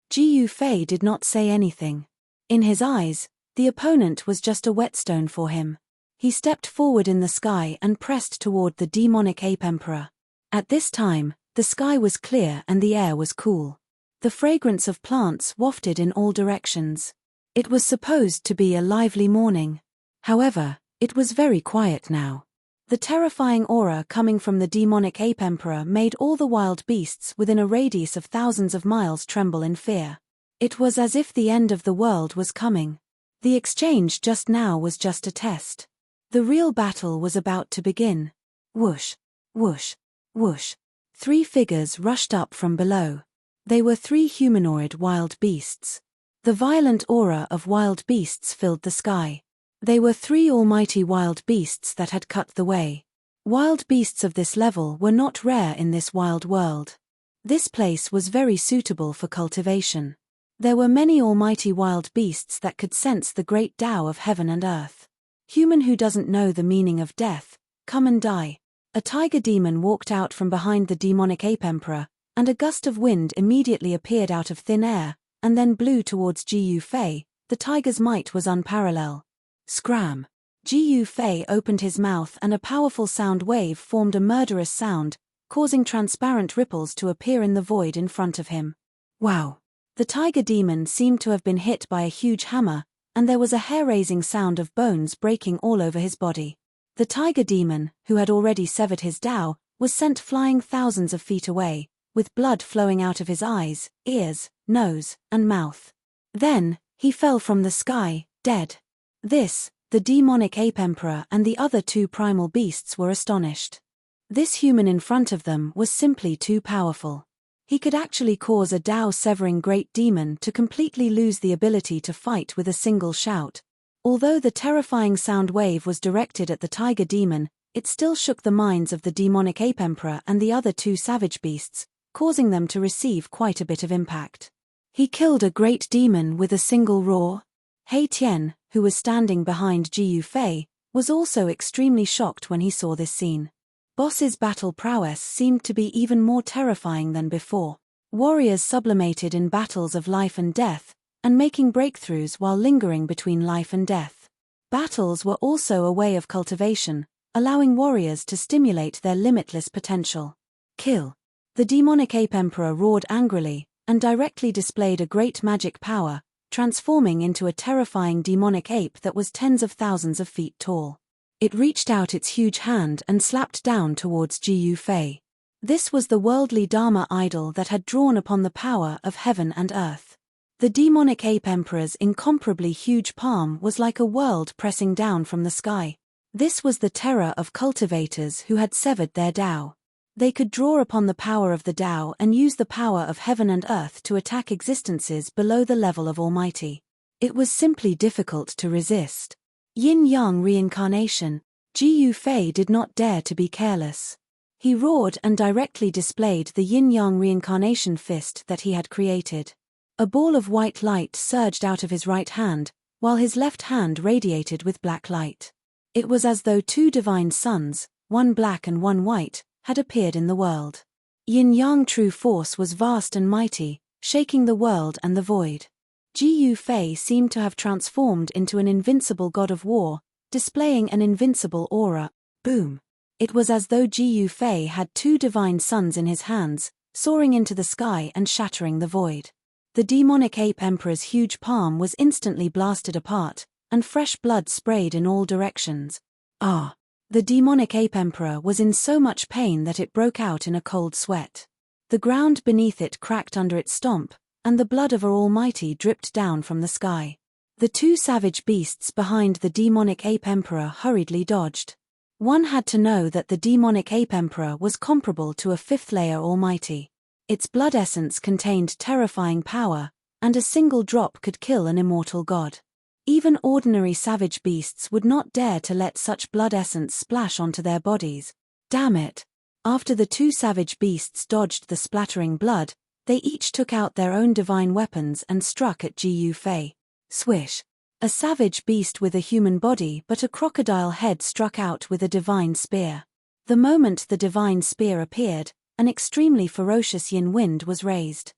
Ji Fei did not say anything. In his eyes, the opponent was just a whetstone for him. He stepped forward in the sky and pressed toward the demonic ape emperor. At this time, the sky was clear and the air was cool. The fragrance of plants wafted in all directions. It was supposed to be a lively morning. However, it was very quiet now. The terrifying aura coming from the demonic ape emperor made all the wild beasts within a radius of thousands of miles tremble in fear. It was as if the end of the world was coming. The exchange just now was just a test. The real battle was about to begin. Whoosh, whoosh, whoosh. 3 figures rushed up from below. They were 3 humanoid wild beasts. The violent aura of wild beasts filled the sky. They were 3 almighty wild beasts that had cut the way. Wild beasts of this level were not rare in this wild world. This place was very suitable for cultivation. There were many almighty wild beasts that could sense the great Tao of heaven and earth. Human who doesn't know the meaning of death, come and die. A tiger demon walked out from behind the demonic ape emperor, and a gust of wind immediately appeared out of thin air, and then blew towards Ji Fei. The tiger's might was unparalleled. Scram! Ji Fei opened his mouth and a powerful sound wave formed a murderous sound, causing transparent ripples to appear in the void in front of him. Wow! The tiger demon seemed to have been hit by a huge hammer, and there was a hair-raising sound of bones breaking all over his body. The tiger demon, who had already severed his Tao, was sent flying thousands of feet away, with blood flowing out of his eyes, ears, nose, and mouth. Then, he fell from the sky, dead. The demonic ape emperor and the other 2 primal beasts were astonished. This human in front of them was simply too powerful. He could actually cause a Tao-severing great demon to completely lose the ability to fight with a single shout. Although the terrifying sound wave was directed at the tiger demon, it still shook the minds of the demonic ape emperor and the other 2 savage beasts, causing them to receive quite a bit of impact. He killed a great demon with a single roar? He Tian, who was standing behind Ji Fei, was also extremely shocked when he saw this scene. Boss's battle prowess seemed to be even more terrifying than before. Warriors sublimated in battles of life and death, and making breakthroughs while lingering between life and death. Battles were also a way of cultivation, allowing warriors to stimulate their limitless potential. Kill! The demonic ape emperor roared angrily, and directly displayed a great magic power, transforming into a terrifying demonic ape that was tens of thousands of feet tall. It reached out its huge hand and slapped down towards Ji Fei. This was the worldly Dharma idol that had drawn upon the power of heaven and earth. The demonic ape emperor's incomparably huge palm was like a world pressing down from the sky. This was the terror of cultivators who had severed their Tao. They could draw upon the power of the Tao and use the power of heaven and earth to attack existences below the level of Almighty. It was simply difficult to resist. Yin-Yang reincarnation. Ji Fei did not dare to be careless. He roared and directly displayed the Yin-Yang reincarnation fist that he had created. A ball of white light surged out of his right hand, while his left hand radiated with black light. It was as though two divine suns, one black and one white, had appeared in the world. Yin-Yang true force was vast and mighty, shaking the world and the void. Ji Fei seemed to have transformed into an invincible god of war, displaying an invincible aura. Boom! It was as though Ji Fei had two divine suns in his hands, soaring into the sky and shattering the void. The demonic ape emperor's huge palm was instantly blasted apart, and fresh blood sprayed in all directions. Ah! The demonic ape emperor was in so much pain that it broke out in a cold sweat. The ground beneath it cracked under its stomp, and the blood of our Almighty dripped down from the sky. The two savage beasts behind the demonic ape emperor hurriedly dodged. One had to know that the demonic ape emperor was comparable to a fifth-layer Almighty. Its blood essence contained terrifying power, and a single drop could kill an immortal god. Even ordinary savage beasts would not dare to let such blood essence splash onto their bodies. Damn it! After the two savage beasts dodged the splattering blood, they each took out their own divine weapons and struck at Ji Fei. Swish! A savage beast with a human body but a crocodile head struck out with a divine spear. The moment the divine spear appeared, an extremely ferocious yin wind was raised.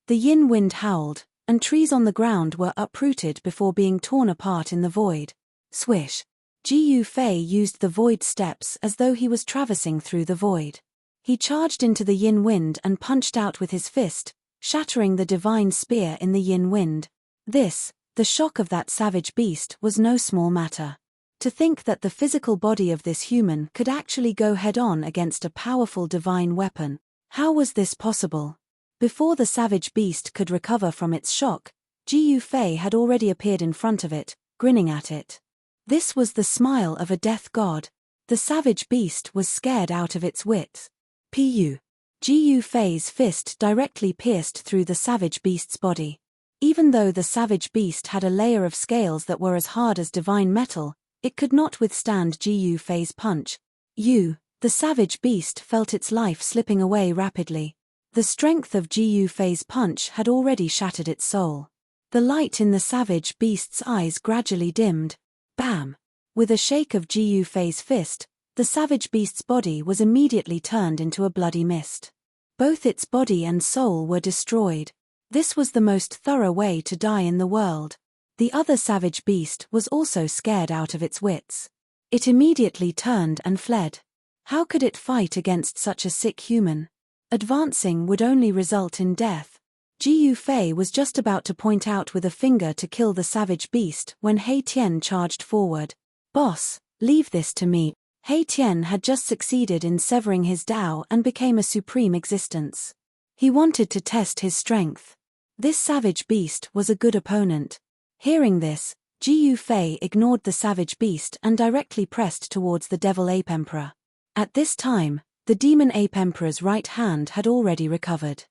The yin wind howled, and trees on the ground were uprooted before being torn apart in the void. Swish! Ji Fei used the void steps as though he was traversing through the void. He charged into the yin wind and punched out with his fist, shattering the divine spear in the yin wind. The shock of that savage beast was no small matter. To think that the physical body of this human could actually go head-on against a powerful divine weapon. How was this possible? Before the savage beast could recover from its shock, Ji Fei had already appeared in front of it, grinning at it. This was the smile of a death god. The savage beast was scared out of its wits. Ji Fei's fist directly pierced through the savage beast's body. Even though the savage beast had a layer of scales that were as hard as divine metal, it could not withstand Ji Fei's punch. The savage beast felt its life slipping away rapidly. The strength of Ji Fei's punch had already shattered its soul. The light in the savage beast's eyes gradually dimmed. Bam! With a shake of Ji Fei's fist, the savage beast's body was immediately turned into a bloody mist. Both its body and soul were destroyed. This was the most thorough way to die in the world. The other savage beast was also scared out of its wits. It immediately turned and fled. How could it fight against such a sick human? Advancing would only result in death. Ji Fei was just about to point out with a finger to kill the savage beast when He Tian charged forward. "Boss, leave this to me." He Tian had just succeeded in severing his Tao and became a supreme existence. He wanted to test his strength. This savage beast was a good opponent. Hearing this, Ji Fei ignored the savage beast and directly pressed towards the devil ape emperor. At this time, the demon ape emperor's right hand had already recovered.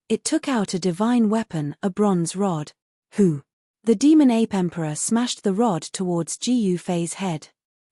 It took out a divine weapon, a bronze rod. The demon ape emperor smashed the rod towards Ji Fei's head.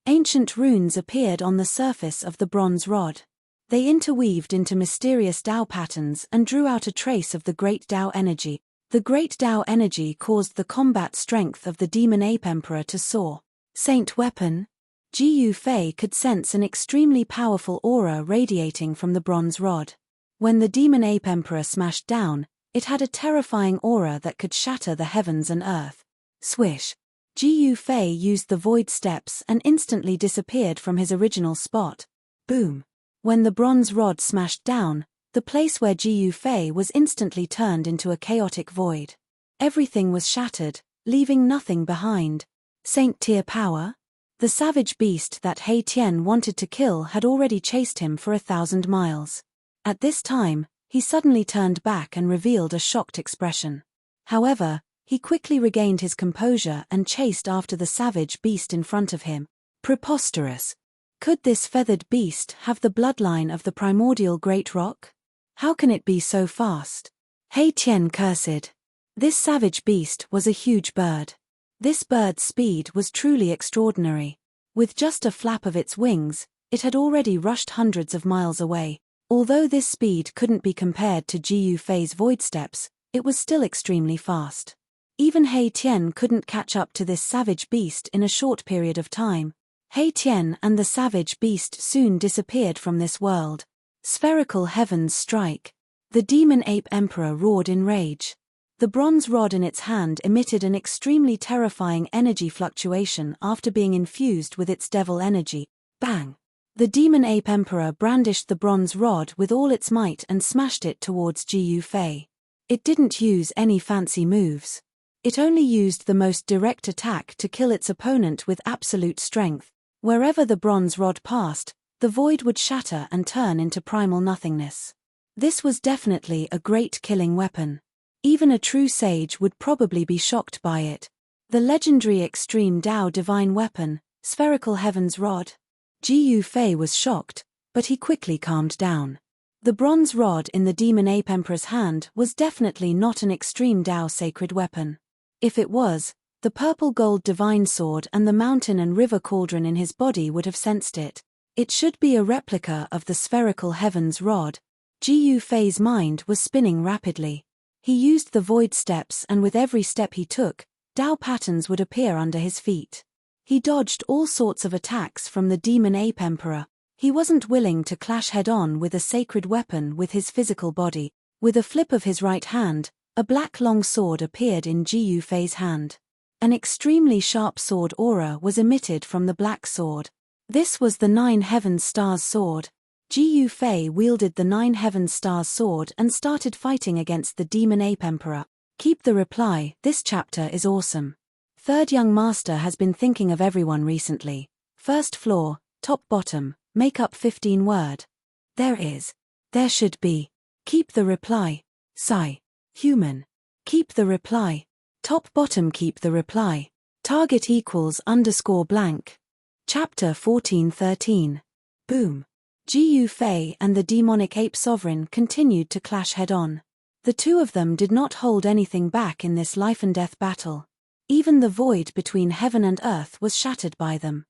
Ancient runes appeared on the surface of the bronze rod. They interweaved into mysterious Tao patterns and drew out a trace of the great Tao energy. The great Tao energy caused the combat strength of the demon ape emperor to soar. Saint weapon? Ji Fei could sense an extremely powerful aura radiating from the bronze rod. When the demon ape emperor smashed down, it had a terrifying aura that could shatter the heavens and earth. Swish! Ji Fei used the void steps and instantly disappeared from his original spot. Boom! When the bronze rod smashed down, the place where Ji Fei was instantly turned into a chaotic void. Everything was shattered, leaving nothing behind. Saint tier power? The savage beast that He Tian wanted to kill had already chased him for 1,000 miles. At this time, he suddenly turned back and revealed a shocked expression. However, he quickly regained his composure and chased after the savage beast in front of him. Preposterous! Could this feathered beast have the bloodline of the primordial great rock? How can it be so fast? Hei Tian cursed. This savage beast was a huge bird. This bird's speed was truly extraordinary. With just a flap of its wings, it had already rushed hundreds of miles away. Although this speed couldn't be compared to Jiyu Fei's void steps, it was still extremely fast. Even Hei Tian couldn't catch up to this savage beast in a short period of time. Hei Tian and the savage beast soon disappeared from this world. Spherical heavens strike. The demon ape emperor roared in rage. The bronze rod in its hand emitted an extremely terrifying energy fluctuation after being infused with its devil energy. Bang! The demon ape emperor brandished the bronze rod with all its might and smashed it towards Jiyu Fei. It didn't use any fancy moves. It only used the most direct attack to kill its opponent with absolute strength. Wherever the bronze rod passed, the void would shatter and turn into primal nothingness. This was definitely a great killing weapon. Even a true sage would probably be shocked by it. The legendary Extreme Dao divine weapon, Spherical Heaven's Rod. Jiyu Fei was shocked, but he quickly calmed down. The bronze rod in the demon ape emperor's hand was definitely not an Extreme Dao sacred weapon. If it was, the purple gold divine sword and the mountain and river cauldron in his body would have sensed it. It should be a replica of the Spherical Heaven's Rod. Jiyu Fei's mind was spinning rapidly. He used the void steps, and with every step he took, Dao patterns would appear under his feet. He dodged all sorts of attacks from the demon ape emperor. He wasn't willing to clash head-on with a sacred weapon with his physical body. With a flip of his right hand, a black long sword appeared in Jiyu Fei's hand. An extremely sharp sword aura was emitted from the black sword. This was the Nine Heavens Stars sword. Jiyu Fei wielded the Nine Heavens Stars sword and started fighting against the demon ape emperor. Keep the reply, this chapter is awesome. Third young master has been thinking of everyone recently. First floor, top bottom, make up 15 word. There should be. Keep the reply. Sigh. Human. Keep the reply. Top bottom keep the reply. Target equals _blank. Chapter 14:13. Boom. Jiyu Fei and the demonic ape sovereign continued to clash head-on. The two of them did not hold anything back in this life-and-death battle. Even the void between heaven and earth was shattered by them.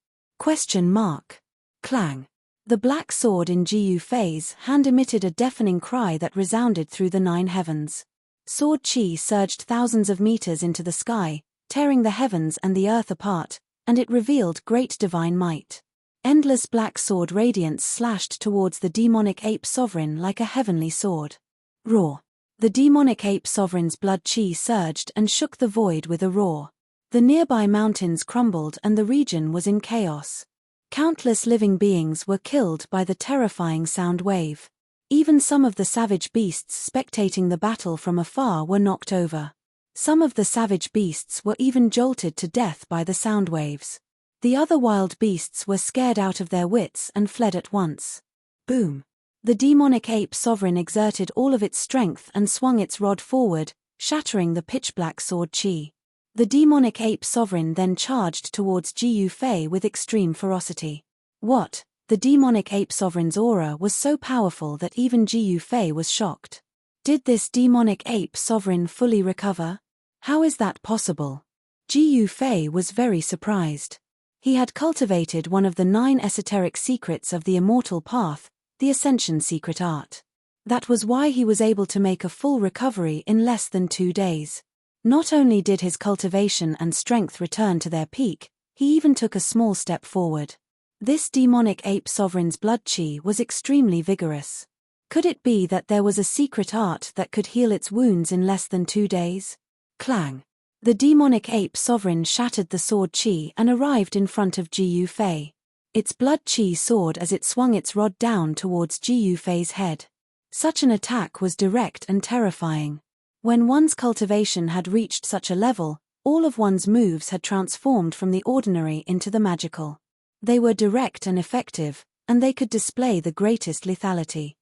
Clang. The black sword in Jiyu Fei's hand emitted a deafening cry that resounded through the 9 heavens. Sword chi surged thousands of meters into the sky, tearing the heavens and the earth apart, and it revealed great divine might. Endless black sword radiance slashed towards the demonic ape sovereign like a heavenly sword. Roar. The demonic ape sovereign's blood chi surged and shook the void with a roar. The nearby mountains crumbled and the region was in chaos. Countless living beings were killed by the terrifying sound wave. Even some of the savage beasts spectating the battle from afar were knocked over. Some of the savage beasts were even jolted to death by the sound waves. The other wild beasts were scared out of their wits and fled at once. Boom. The demonic ape sovereign exerted all of its strength and swung its rod forward, shattering the pitch-black sword chi. The demonic ape sovereign then charged towards Jiyu Fei with extreme ferocity. What? The demonic ape sovereign's aura was so powerful that even Jiyu Fei was shocked. Did this demonic ape sovereign fully recover? How is that possible? Jiyu Fei was very surprised. He had cultivated one of the 9 esoteric secrets of the immortal path, the Ascension secret art. That was why he was able to make a full recovery in less than 2 days. Not only did his cultivation and strength return to their peak, he even took a small step forward. This demonic ape sovereign's blood chi was extremely vigorous. Could it be that there was a secret art that could heal its wounds in less than 2 days? Clang. The demonic ape sovereign shattered the sword chi and arrived in front of Jiyu Fei. Its blood chi soared as it swung its rod down towards Jiyu Fei's head. Such an attack was direct and terrifying. When one's cultivation had reached such a level, all of one's moves had transformed from the ordinary into the magical. They were direct and effective, and they could display the greatest lethality.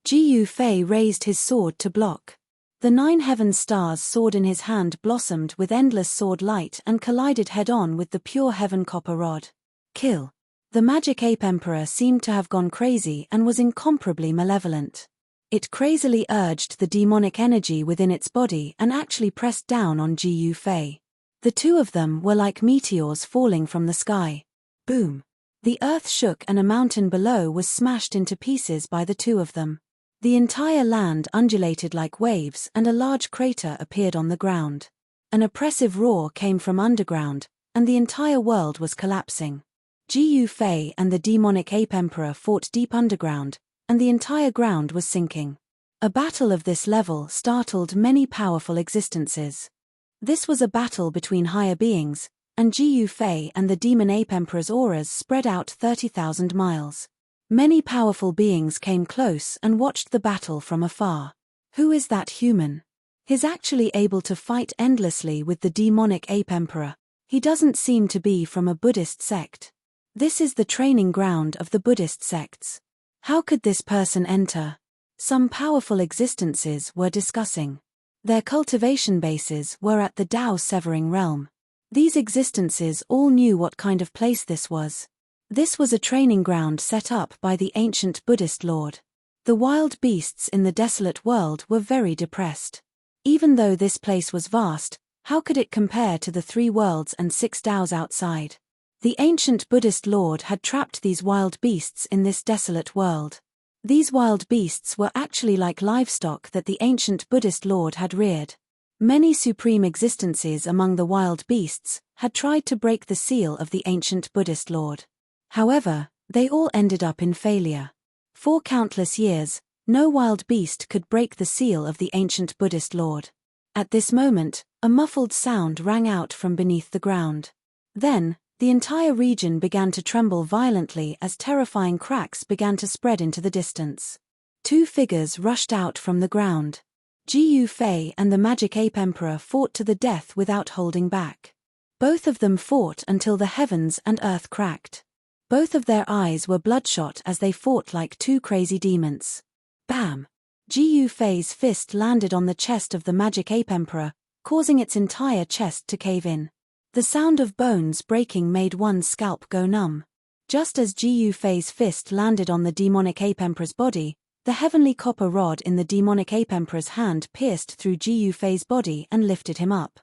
Ji Fei raised his sword to block. The 9 heaven stars sword in his hand blossomed with endless sword light and collided head-on with the pure heaven copper rod. Kill. The Magic Ape Emperor seemed to have gone crazy and was incomparably malevolent. It crazily urged the demonic energy within its body and actually pressed down on Ji Fei. The two of them were like meteors falling from the sky. Boom. The earth shook and a mountain below was smashed into pieces by the two of them. The entire land undulated like waves and a large crater appeared on the ground. An oppressive roar came from underground, and the entire world was collapsing. Ji Fei and the demonic ape emperor fought deep underground, and the entire ground was sinking. A battle of this level startled many powerful existences. This was a battle between higher beings, and Ji Fei and the demon ape emperor's auras spread out 30,000 miles. Many powerful beings came close and watched the battle from afar. Who is that human? He's actually able to fight endlessly with the demonic ape emperor. He doesn't seem to be from a Buddhist sect. This is the training ground of the Buddhist sects. How could this person enter? Some powerful existences were discussing. Their cultivation bases were at the Tao Severing realm. These existences all knew what kind of place this was. This was a training ground set up by the ancient Buddhist lord. The wild beasts in the desolate world were very depressed. Even though this place was vast, how could it compare to the 3 worlds and 6 Taos outside? The ancient Buddhist lord had trapped these wild beasts in this desolate world. These wild beasts were actually like livestock that the ancient Buddhist lord had reared. Many supreme existences among the wild beasts had tried to break the seal of the ancient Buddhist lord. However, they all ended up in failure. For countless years, no wild beast could break the seal of the ancient Buddhist lord. At this moment, a muffled sound rang out from beneath the ground. Then, the entire region began to tremble violently as terrifying cracks began to spread into the distance. 2 figures rushed out from the ground. Ji Fei and the Magic Ape Emperor fought to the death without holding back. Both of them fought until the heavens and earth cracked. Both of their eyes were bloodshot as they fought like 2 crazy demons. Bam! Ji Fei's fist landed on the chest of the Magic Ape Emperor, causing its entire chest to cave in. The sound of bones breaking made one's scalp go numb. Just as Ji Fei's fist landed on the demonic ape emperor's body, the heavenly copper rod in the demonic ape emperor's hand pierced through Ji Fei's body and lifted him up.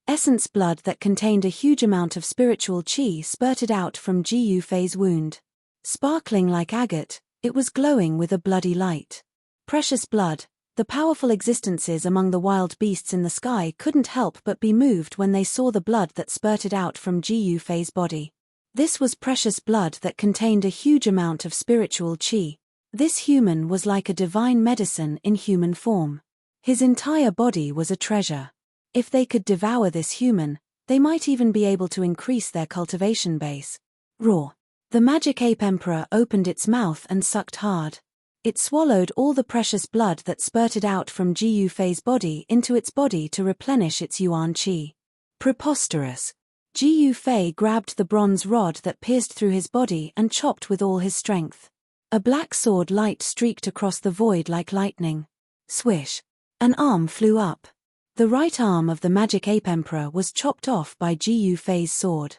Essence blood that contained a huge amount of spiritual qi spurted out from Ji Fei's wound. Sparkling like agate, it was glowing with a bloody light. Precious blood. The powerful existences among the wild beasts in the sky couldn't help but be moved when they saw the blood that spurted out from Ji Fei's body. This was precious blood that contained a huge amount of spiritual qi. This human was like a divine medicine in human form. His entire body was a treasure. If they could devour this human, they might even be able to increase their cultivation base. Roar. The Magic Ape Emperor opened its mouth and sucked hard. It swallowed all the precious blood that spurted out from Ji Fei's body into its body to replenish its yuan qi. Preposterous. Ji Fei grabbed the bronze rod that pierced through his body and chopped with all his strength. A black sword light streaked across the void like lightning. Swish. An arm flew up. The right arm of the Magic Ape Emperor was chopped off by Ji Fei's sword.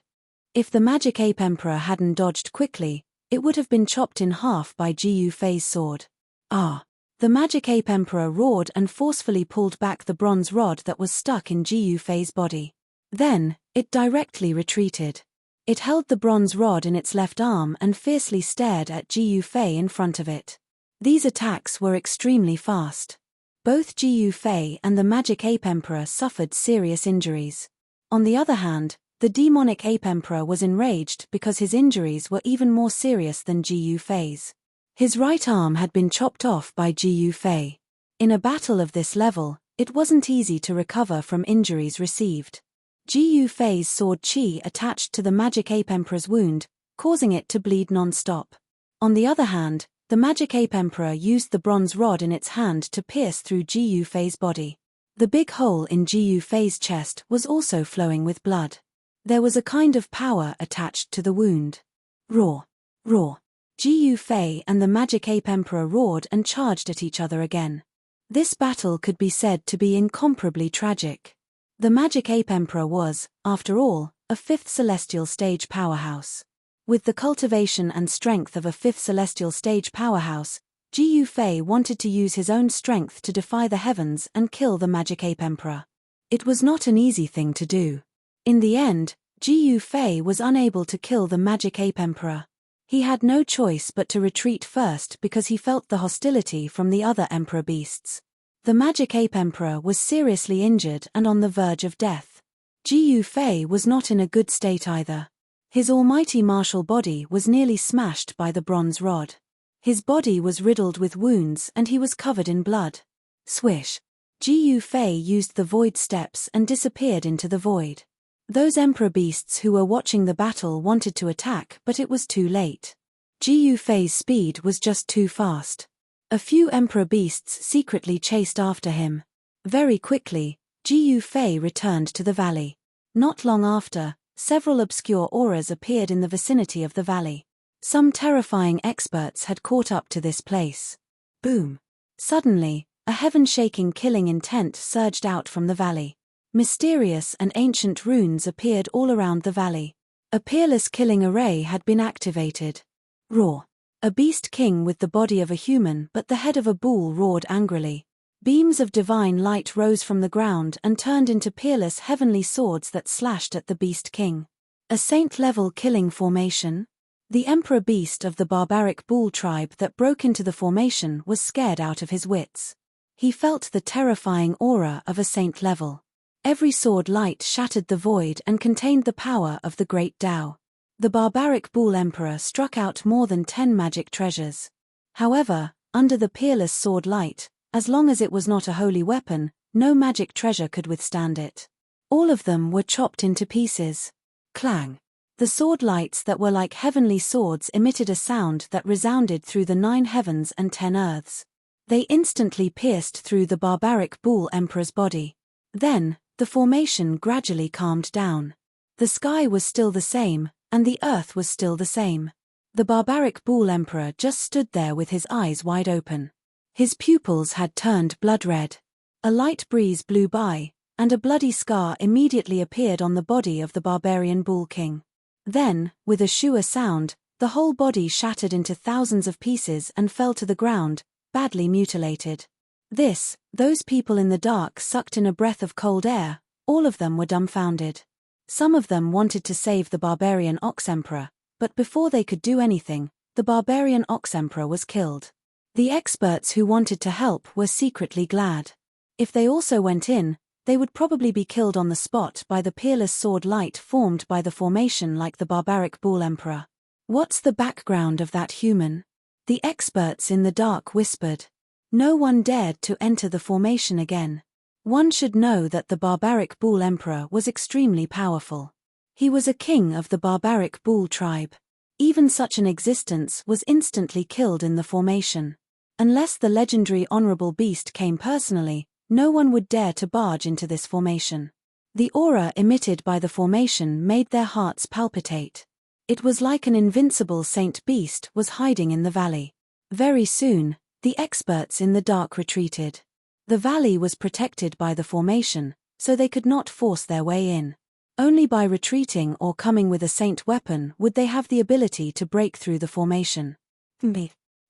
If the Magic Ape Emperor hadn't dodged quickly, it would have been chopped in half by Ji Fei's sword. Ah! The Magic Ape Emperor roared and forcefully pulled back the bronze rod that was stuck in Ji Fei's body. Then, it directly retreated. It held the bronze rod in its left arm and fiercely stared at Ji Fei in front of it. These attacks were extremely fast. Both Ji Fei and the Magic Ape Emperor suffered serious injuries. On the other hand, the demonic ape emperor was enraged because his injuries were even more serious than Ji Fei's. His right arm had been chopped off by Ji Fei. In a battle of this level, it wasn't easy to recover from injuries received. Ji Fei's sword qi attached to the Magic Ape Emperor's wound, causing it to bleed non-stop. On the other hand, the Magic Ape Emperor used the bronze rod in its hand to pierce through Ji Fei's body. The big hole in Ji Fei's chest was also flowing with blood. There was a kind of power attached to the wound. Roar. Roar. Jiyu Fei and the Magic Ape Emperor roared and charged at each other again. This battle could be said to be incomparably tragic. The Magic Ape Emperor was, after all, a fifth celestial stage powerhouse. With the cultivation and strength of a fifth celestial stage powerhouse, Jiyu Fei wanted to use his own strength to defy the heavens and kill the Magic Ape Emperor. It was not an easy thing to do. In the end, Jiyu Fei was unable to kill the Magic Ape Emperor. He had no choice but to retreat first because he felt the hostility from the other Emperor beasts. The Magic Ape Emperor was seriously injured and on the verge of death. Jiyu Fei was not in a good state either. His almighty martial body was nearly smashed by the bronze rod. His body was riddled with wounds and he was covered in blood. Swish! Jiyu Fei used the void steps and disappeared into the void. Those Emperor beasts who were watching the battle wanted to attack, but it was too late. Jiyu Fei's speed was just too fast. A few Emperor beasts secretly chased after him. Very quickly, Jiyu Fei returned to the valley. Not long after, several obscure auras appeared in the vicinity of the valley. Some terrifying experts had caught up to this place. Boom! Suddenly, a heaven-shaking killing intent surged out from the valley. Mysterious and ancient runes appeared all around the valley. A peerless killing array had been activated. Roar! A beast king with the body of a human but the head of a bull roared angrily. Beams of divine light rose from the ground and turned into peerless heavenly swords that slashed at the beast king. A saint-level killing formation? The emperor beast of the barbaric bull tribe that broke into the formation was scared out of his wits. He felt the terrifying aura of a saint level. Every sword light shattered the void and contained the power of the great Tao. The barbaric bull emperor struck out more than 10 magic treasures. However, under the peerless sword light, as long as it was not a holy weapon, no magic treasure could withstand it. All of them were chopped into pieces. Clang! The sword lights that were like heavenly swords emitted a sound that resounded through the 9 heavens and 10 earths. They instantly pierced through the barbaric bull emperor's body. Then, the formation gradually calmed down. The sky was still the same, and the earth was still the same. The barbaric bull emperor just stood there with his eyes wide open. His pupils had turned blood red. A light breeze blew by, and a bloody scar immediately appeared on the body of the barbarian bull king. Then, with a shua sound, the whole body shattered into thousands of pieces and fell to the ground, badly mutilated. Those people in the dark sucked in a breath of cold air. All of them were dumbfounded. Some of them wanted to save the barbarian ox emperor, but before they could do anything, the barbarian ox emperor was killed. The experts who wanted to help were secretly glad. If they also went in, they would probably be killed on the spot by the peerless sword light formed by the formation like the barbaric bull emperor. What's the background of that human? The experts in the dark whispered. No one dared to enter the formation again. One should know that the barbaric bull emperor was extremely powerful. He was a king of the barbaric bull tribe. Even such an existence was instantly killed in the formation. Unless the legendary honorable beast came personally, no one would dare to barge into this formation. The aura emitted by the formation made their hearts palpitate. It was like an invincible saint beast was hiding in the valley. Very soon, the experts in the dark retreated. The valley was protected by the formation, so they could not force their way in. Only by retreating or coming with a saint weapon would they have the ability to break through the formation.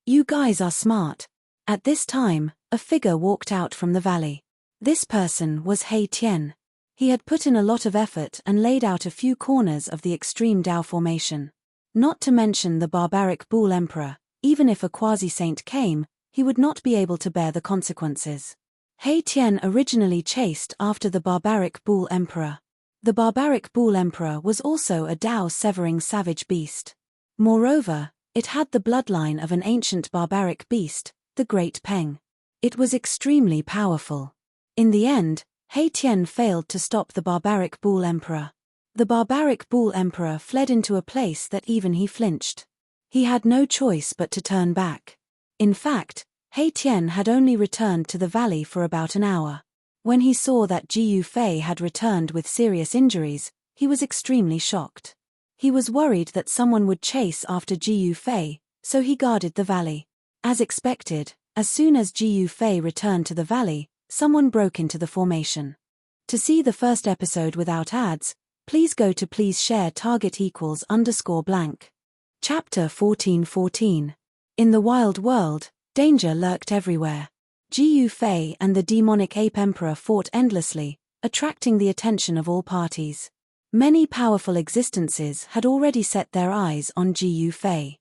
You guys are smart. At this time, a figure walked out from the valley. This person was He Tian. He had put in a lot of effort and laid out a few corners of the extreme Tao formation. Not to mention the barbaric bull emperor, even if a quasi-saint came, he would not be able to bear the consequences. He Tian originally chased after the barbaric bull emperor. The barbaric bull emperor was also a Tao-severing savage beast. Moreover, it had the bloodline of an ancient barbaric beast, the Great Peng. It was extremely powerful. In the end, He Tian failed to stop the barbaric bull emperor. The barbaric bull emperor fled into a place that even he flinched. He had no choice but to turn back. In fact, He Tian had only returned to the valley for about an hour. When he saw that Jiyu Fei had returned with serious injuries, he was extremely shocked. He was worried that someone would chase after Jiyu Fei, so he guarded the valley. As expected, as soon as Jiyu Fei returned to the valley, someone broke into the formation. To see the first episode without ads, please go to please share target=_blank. Chapter 1414. In the wild world, danger lurked everywhere. Jiyu Fei and the demonic ape emperor fought endlessly, attracting the attention of all parties. Many powerful existences had already set their eyes on Jiyu Fei.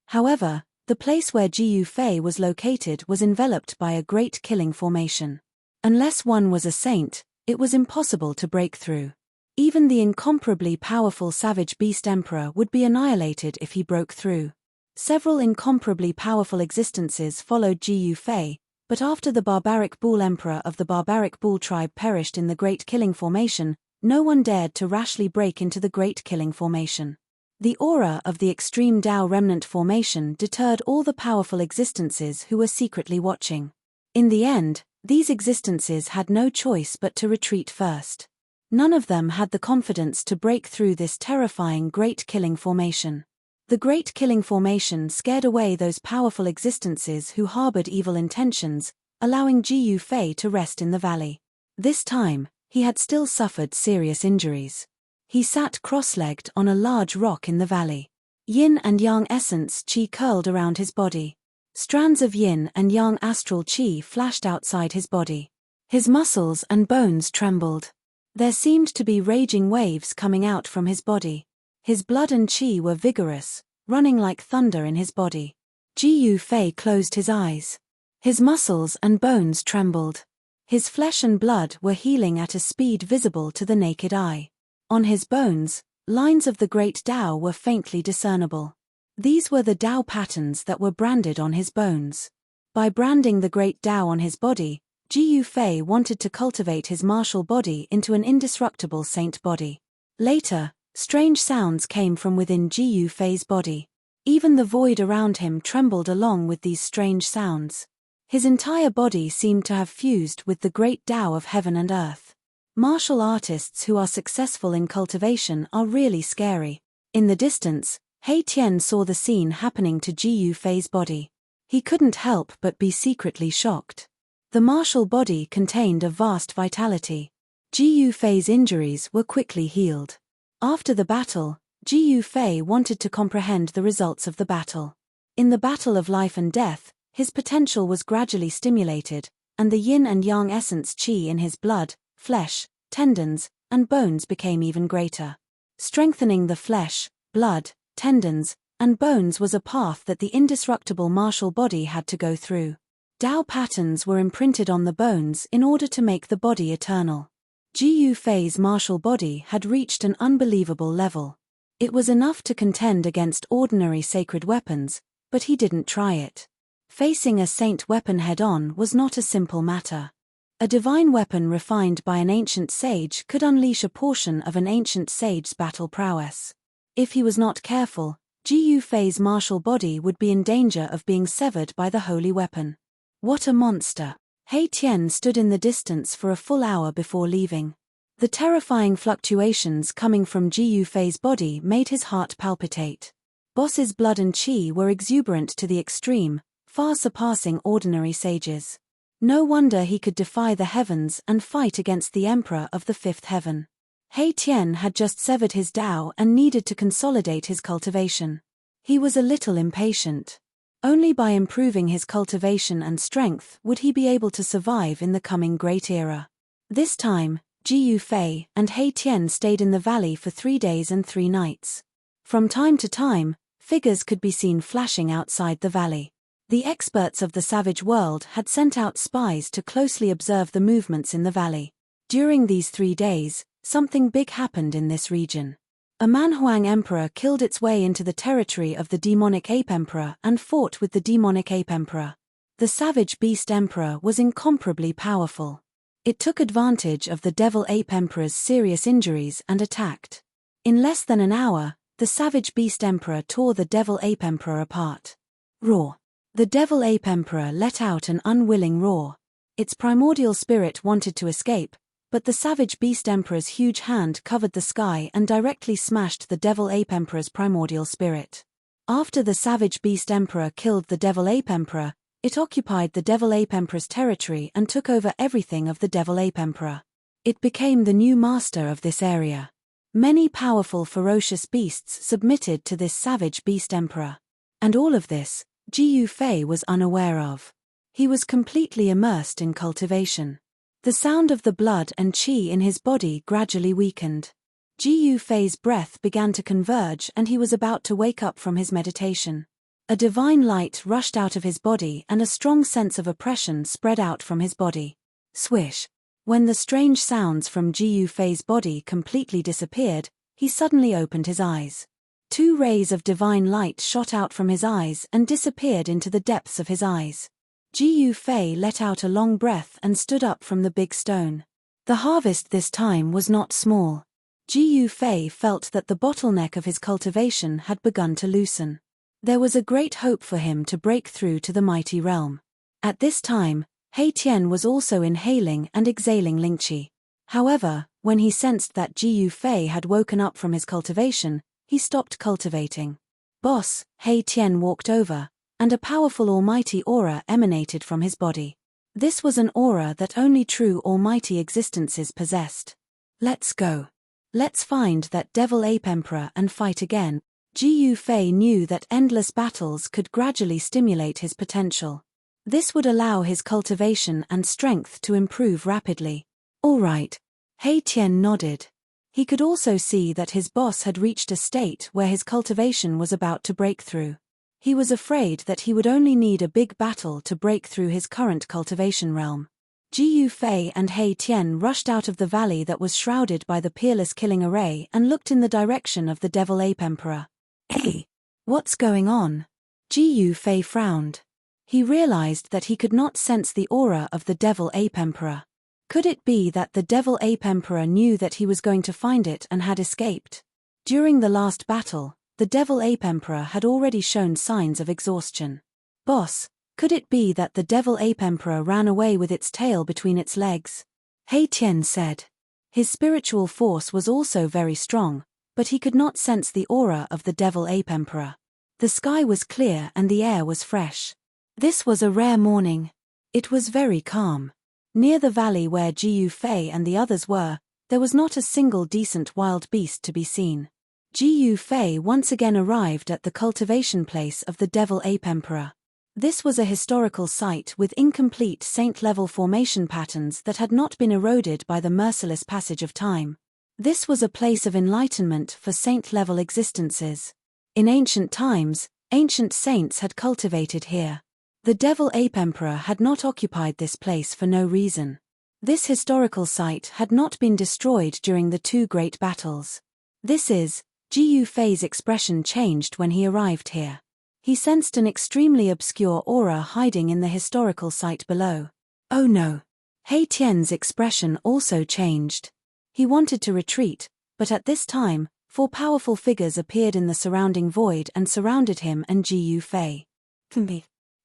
However, the place where Jiyu Fei was located was enveloped by a great killing formation. Unless one was a saint, it was impossible to break through. Even the incomparably powerful savage beast emperor would be annihilated if he broke through. Several incomparably powerful existences followed Jiyu Fei, but after the barbaric bull emperor of the barbaric bull tribe perished in the Great Killing Formation, no one dared to rashly break into the Great Killing Formation. The aura of the extreme Tao remnant formation deterred all the powerful existences who were secretly watching. In the end, these existences had no choice but to retreat first. None of them had the confidence to break through this terrifying Great Killing Formation. The Great Killing Formation scared away those powerful existences who harbored evil intentions, allowing Jiyu Fei to rest in the valley. This time, he had still suffered serious injuries. He sat cross-legged on a large rock in the valley. Yin and Yang essence qi curled around his body. Strands of yin and yang astral qi flashed outside his body. His muscles and bones trembled. There seemed to be raging waves coming out from his body. His blood and qi were vigorous, running like thunder in his body. Jiyu Fei closed his eyes. His muscles and bones trembled. His flesh and blood were healing at a speed visible to the naked eye. On his bones, lines of the great Tao were faintly discernible. These were the Tao patterns that were branded on his bones. By branding the great Tao on his body, Jiyu Fei wanted to cultivate his martial body into an indestructible saint body. Later, strange sounds came from within Jiyu Fei's body. Even the void around him trembled along with these strange sounds. His entire body seemed to have fused with the great Tao of heaven and earth. Martial artists who are successful in cultivation are really scary. In the distance, He Tian saw the scene happening to Jiyu Fei's body. He couldn't help but be secretly shocked. The martial body contained a vast vitality. Jiyu Fei's injuries were quickly healed. After the battle, Jiyu Fei wanted to comprehend the results of the battle. In the battle of life and death, his potential was gradually stimulated, and the yin and yang essence qi in his blood, flesh, tendons, and bones became even greater. Strengthening the flesh, blood, tendons, and bones was a path that the indestructible martial body had to go through. Tao patterns were imprinted on the bones in order to make the body eternal. Jiyu Fei's martial body had reached an unbelievable level. It was enough to contend against ordinary sacred weapons, but he didn't try it. Facing a saint weapon head-on was not a simple matter. A divine weapon refined by an ancient sage could unleash a portion of an ancient sage's battle prowess. If he was not careful, Jiyu Fei's martial body would be in danger of being severed by the holy weapon. What a monster! He Tian stood in the distance for a full hour before leaving. The terrifying fluctuations coming from Jiyu Fei's body made his heart palpitate. Boss's blood and qi were exuberant to the extreme, far surpassing ordinary sages. No wonder he could defy the heavens and fight against the emperor of the fifth heaven. He Tian had just severed his Tao and needed to consolidate his cultivation. He was a little impatient. Only by improving his cultivation and strength would he be able to survive in the coming great era. This time, Jiyu Fei and He Tian stayed in the valley for 3 days and 3 nights. From time to time, figures could be seen flashing outside the valley. The experts of the savage world had sent out spies to closely observe the movements in the valley. During these 3 days, something big happened in this region. A Manhuang emperor killed its way into the territory of the demonic ape emperor and fought with the demonic ape emperor. The savage beast emperor was incomparably powerful. It took advantage of the devil ape emperor's serious injuries and attacked. In less than an hour, the savage beast emperor tore the devil ape emperor apart. Roar! The devil ape emperor let out an unwilling roar. Its primordial spirit wanted to escape, but the savage beast emperor's huge hand covered the sky and directly smashed the devil ape emperor's primordial spirit. After the Savage Beast Emperor killed the Devil Ape Emperor, it occupied the Devil Ape Emperor's territory and took over everything of the Devil Ape Emperor. It became the new master of this area. Many powerful ferocious beasts submitted to this Savage Beast Emperor. And all of this, Jiyu Fei was unaware of. He was completely immersed in cultivation. The sound of the blood and qi in his body gradually weakened. Jiyu Fei's breath began to converge and he was about to wake up from his meditation. A divine light rushed out of his body and a strong sense of oppression spread out from his body. Swish. When the strange sounds from Jiyu Fei's body completely disappeared, he suddenly opened his eyes. 2 rays of divine light shot out from his eyes and disappeared into the depths of his eyes. Jiyu Fei let out a long breath and stood up from the big stone. The harvest this time was not small. Jiyu Fei felt that the bottleneck of his cultivation had begun to loosen. There was a great hope for him to break through to the mighty realm. At this time, He Tian was also inhaling and exhaling Lingqi. However, when he sensed that Jiyu Fei had woken up from his cultivation, he stopped cultivating. Boss, He Tian walked over, and a powerful almighty aura emanated from his body. This was an aura that only true almighty existences possessed. Let's go. Let's find that Devil Ape Emperor and fight again. Jiyu Fei knew that endless battles could gradually stimulate his potential. This would allow his cultivation and strength to improve rapidly. All right. He Tian nodded. He could also see that his boss had reached a state where his cultivation was about to break through. He was afraid that he would only need a big battle to break through his current cultivation realm. Jiyu Fei and He Tian rushed out of the valley that was shrouded by the peerless killing array and looked in the direction of the Devil Ape Emperor. Hey! What's going on? Jiyu Fei frowned. He realized that he could not sense the aura of the Devil Ape Emperor. Could it be that the Devil Ape Emperor knew that he was going to find it and had escaped? During the last battle, the Devil Ape Emperor had already shown signs of exhaustion. Boss, could it be that the Devil Ape Emperor ran away with its tail between its legs? He Tian said. His spiritual force was also very strong, but he could not sense the aura of the Devil Ape Emperor. The sky was clear and the air was fresh. This was a rare morning. It was very calm. Near the valley where Jiyu Fei and the others were, there was not a single decent wild beast to be seen. Jiyu Fei once again arrived at the cultivation place of the Devil Ape Emperor. This was a historical site with incomplete saint-level formation patterns that had not been eroded by the merciless passage of time. This was a place of enlightenment for saint-level existences. In ancient times, ancient saints had cultivated here. The Devil Ape Emperor had not occupied this place for no reason. This historical site had not been destroyed during the 2 great battles. Jiyu Fei's expression changed when he arrived here. He sensed an extremely obscure aura hiding in the historical site below. Oh no! He Tian's expression also changed. He wanted to retreat, but at this time, 4 powerful figures appeared in the surrounding void and surrounded him and Jiyu Fei.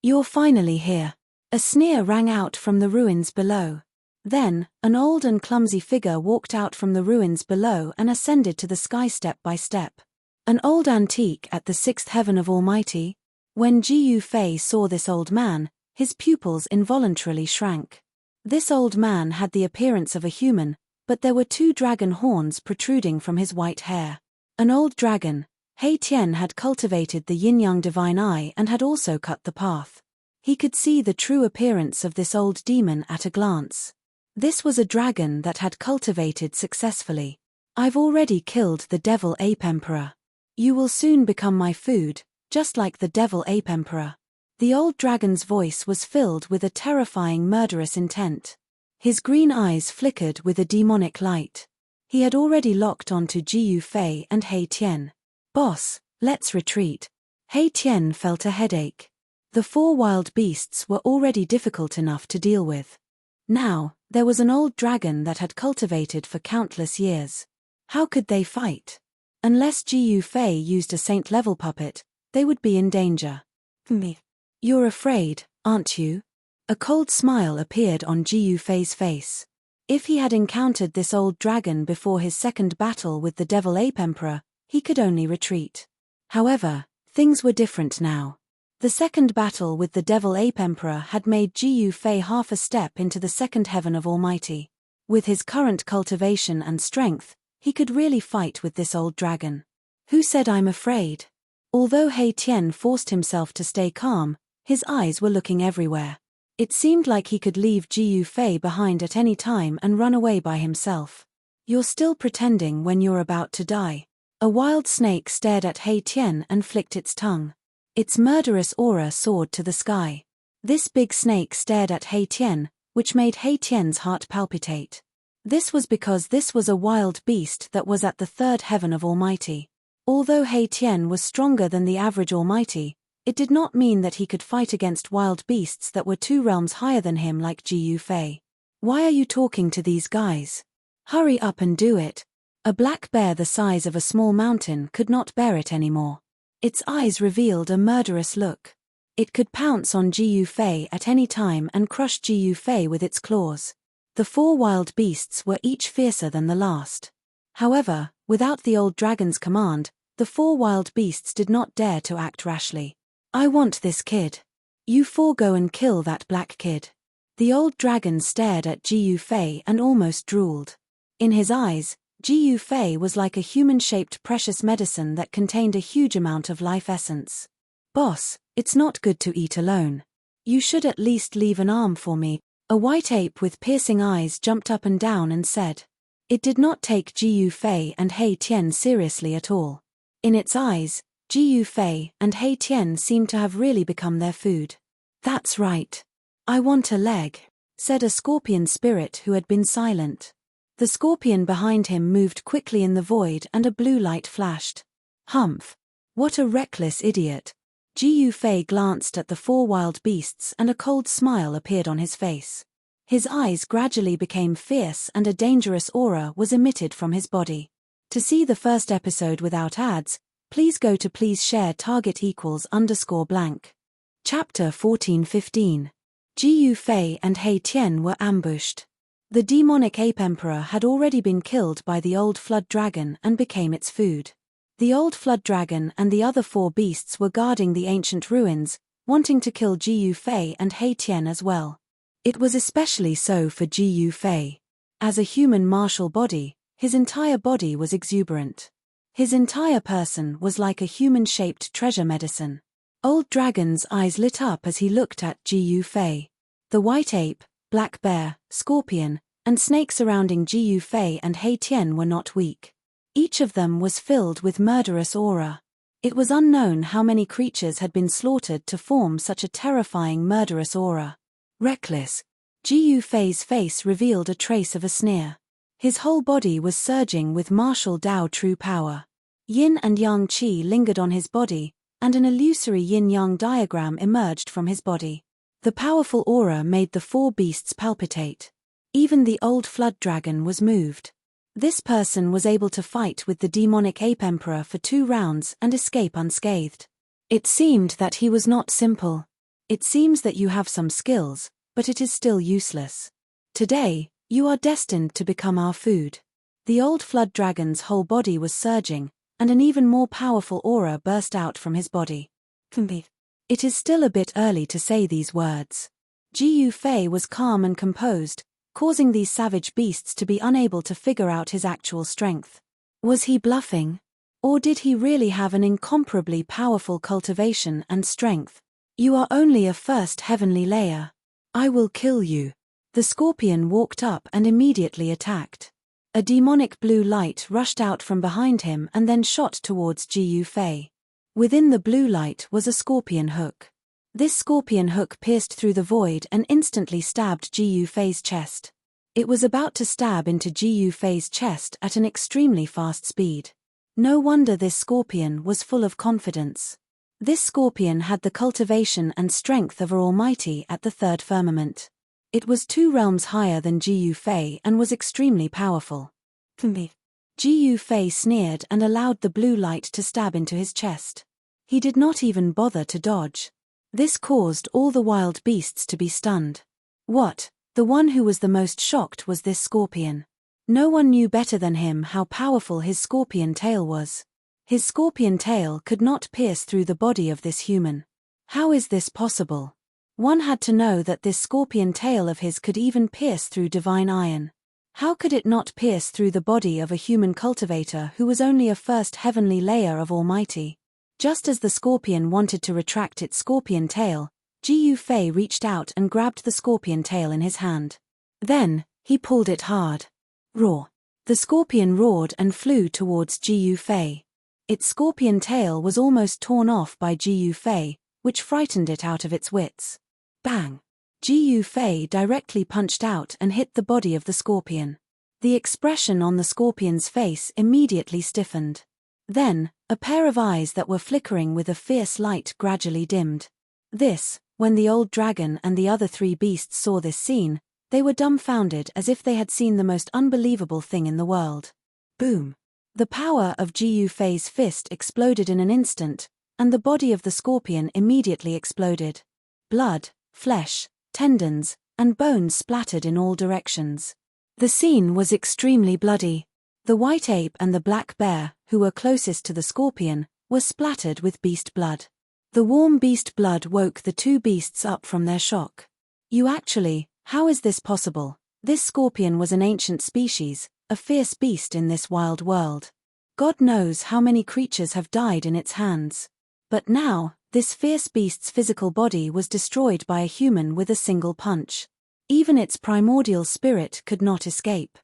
You're finally here. A sneer rang out from the ruins below. Then, an old and clumsy figure walked out from the ruins below and ascended to the sky step by step. An old antique at the 6th heaven of Almighty. When Jiyu Fei saw this old man, his pupils involuntarily shrank. This old man had the appearance of a human, but there were 2 dragon horns protruding from his white hair. An old dragon, He Tian had cultivated the yin-yang divine eye and had also cut the path. He could see the true appearance of this old demon at a glance. This was a dragon that had cultivated successfully. I've already killed the Devil Ape Emperor. You will soon become my food, just like the Devil Ape Emperor. The old dragon's voice was filled with a terrifying murderous intent. His green eyes flickered with a demonic light. He had already locked onto Jiyu Fei and He Tian. Boss, let's retreat. He Tian felt a headache. The 4 wild beasts were already difficult enough to deal with. Now, there was an old dragon that had cultivated for countless years. How could they fight? Unless Jiyu Fei used a saint-level puppet, they would be in danger. You're afraid, aren't you? A cold smile appeared on Jiyu Fei's face. If he had encountered this old dragon before his second battle with the Devil Ape Emperor, he could only retreat. However, Things were different now. The second battle with the Devil Ape Emperor had made Jiyu Fei half a step into the second heaven of Almighty. With his current cultivation and strength, he could really fight with this old dragon. Who said I'm afraid? Although He Tian forced himself to stay calm, his eyes were looking everywhere. It seemed like he could leave Jiyu Fei behind at any time and run away by himself. You're still pretending when you're about to die. A wild snake stared at He Tian and flicked its tongue. Its murderous aura soared to the sky. This big snake stared at He Tian, which made He Tian's heart palpitate. This was because this was a wild beast that was at the third heaven of Almighty. Although He Tian was stronger than the average Almighty, it did not mean that he could fight against wild beasts that were 2 realms higher than him like Jiyu Fei. Why are you talking to these guys? Hurry up and do it. A black bear the size of a small mountain could not bear it anymore. Its eyes revealed a murderous look. It could pounce on Jiyu Fei at any time and crush Jiyu Fei with its claws. The 4 wild beasts were each fiercer than the last. However, without the old dragon's command, the 4 wild beasts did not dare to act rashly. I want this kid. You 4 go and kill that black kid. The old dragon stared at Jiyu Fei and almost drooled. In his eyes, Jiyu Fei was like a human-shaped precious medicine that contained a huge amount of life essence. Boss, it's not good to eat alone. You should at least leave an arm for me. A white ape with piercing eyes jumped up and down and said. It did not take Jiyu Fei and He Tian seriously at all. In its eyes, Jiyu Fei and He Tian seemed to have really become their food. That's right. I want a leg, said a scorpion spirit who had been silent. The scorpion behind him moved quickly in the void and a blue light flashed. Humph! What a reckless idiot! Jiyu Fei glanced at the 4 wild beasts and a cold smile appeared on his face. His eyes gradually became fierce and a dangerous aura was emitted from his body. To see the first episode without ads, please go to please share target =_blank. Chapter 14-15. Jiyu Fei and He Tian were ambushed. The demonic ape emperor had already been killed by the old flood dragon and became its food. The old flood dragon and the other 4 beasts were guarding the ancient ruins, wanting to kill Jiyu Fei and He Tian as well. It was especially so for Jiyu Fei. As a human martial body, his entire body was exuberant. His entire person was like a human-shaped treasure medicine. Old Dragon's eyes lit up as he looked at Jiyu Fei. The white ape, black bear, scorpion, and snake surrounding Jiyu Fei and He Tian were not weak. Each of them was filled with murderous aura. It was unknown how many creatures had been slaughtered to form such a terrifying murderous aura. Reckless. Jiyu Fei's face revealed a trace of a sneer. His whole body was surging with martial Dao true power. Yin and Yang Qi lingered on his body, and an illusory yin-yang diagram emerged from his body. The powerful aura made the 4 beasts palpitate. Even the old flood dragon was moved. This person was able to fight with the demonic ape emperor for 2 rounds and escape unscathed. It seemed that he was not simple. It seems that you have some skills, but it is still useless. Today, you are destined to become our food. The old flood dragon's whole body was surging, and an even more powerful aura burst out from his body. It is still a bit early to say these words. Jiyu Fei was calm and composed, causing these savage beasts to be unable to figure out his actual strength. Was he bluffing? Or did he really have an incomparably powerful cultivation and strength? You are only a first heavenly layer. I will kill you. The scorpion walked up and immediately attacked. A demonic blue light rushed out from behind him and then shot towards Jiyu Fei. Within the blue light was a scorpion hook. This scorpion hook pierced through the void and instantly stabbed Jiyu Fei's chest. It was about to stab into Jiyu Fei's chest at an extremely fast speed. No wonder this scorpion was full of confidence. This scorpion had the cultivation and strength of an almighty at the 3rd firmament. It was 2 realms higher than Jiyu Fei and was extremely powerful. Jiyu Fei sneered and allowed the blue light to stab into his chest. He did not even bother to dodge. This caused all the wild beasts to be stunned. What? The one who was the most shocked was this scorpion. No one knew better than him how powerful his scorpion tail was. His scorpion tail could not pierce through the body of this human. How is this possible? One had to know that this scorpion tail of his could even pierce through divine iron. How could it not pierce through the body of a human cultivator who was only a first heavenly layer of Almighty? Just as the scorpion wanted to retract its scorpion tail, Jiu Fei reached out and grabbed the scorpion tail in his hand. Then, he pulled it hard. Roar! The scorpion roared and flew towards Jiu Fei. Its scorpion tail was almost torn off by Jiu Fei, which frightened it out of its wits. Bang! Jiu Fei directly punched out and hit the body of the scorpion. The expression on the scorpion's face immediately stiffened. Then, a pair of eyes that were flickering with a fierce light gradually dimmed. When the old dragon and the other three beasts saw this scene, they were dumbfounded as if they had seen the most unbelievable thing in the world. Boom! The power of Jiu Fei's fist exploded in an instant, and the body of the scorpion immediately exploded. Blood, flesh, tendons, and bones splattered in all directions. The scene was extremely bloody. The white ape and the black bear, who were closest to the scorpion, were splattered with beast blood. The warm beast blood woke the two beasts up from their shock. How is this possible? This scorpion was an ancient species, a fierce beast in this wild world. God knows how many creatures have died in its hands. But now, this fierce beast's physical body was destroyed by a human with a single punch. Even its primordial spirit could not escape.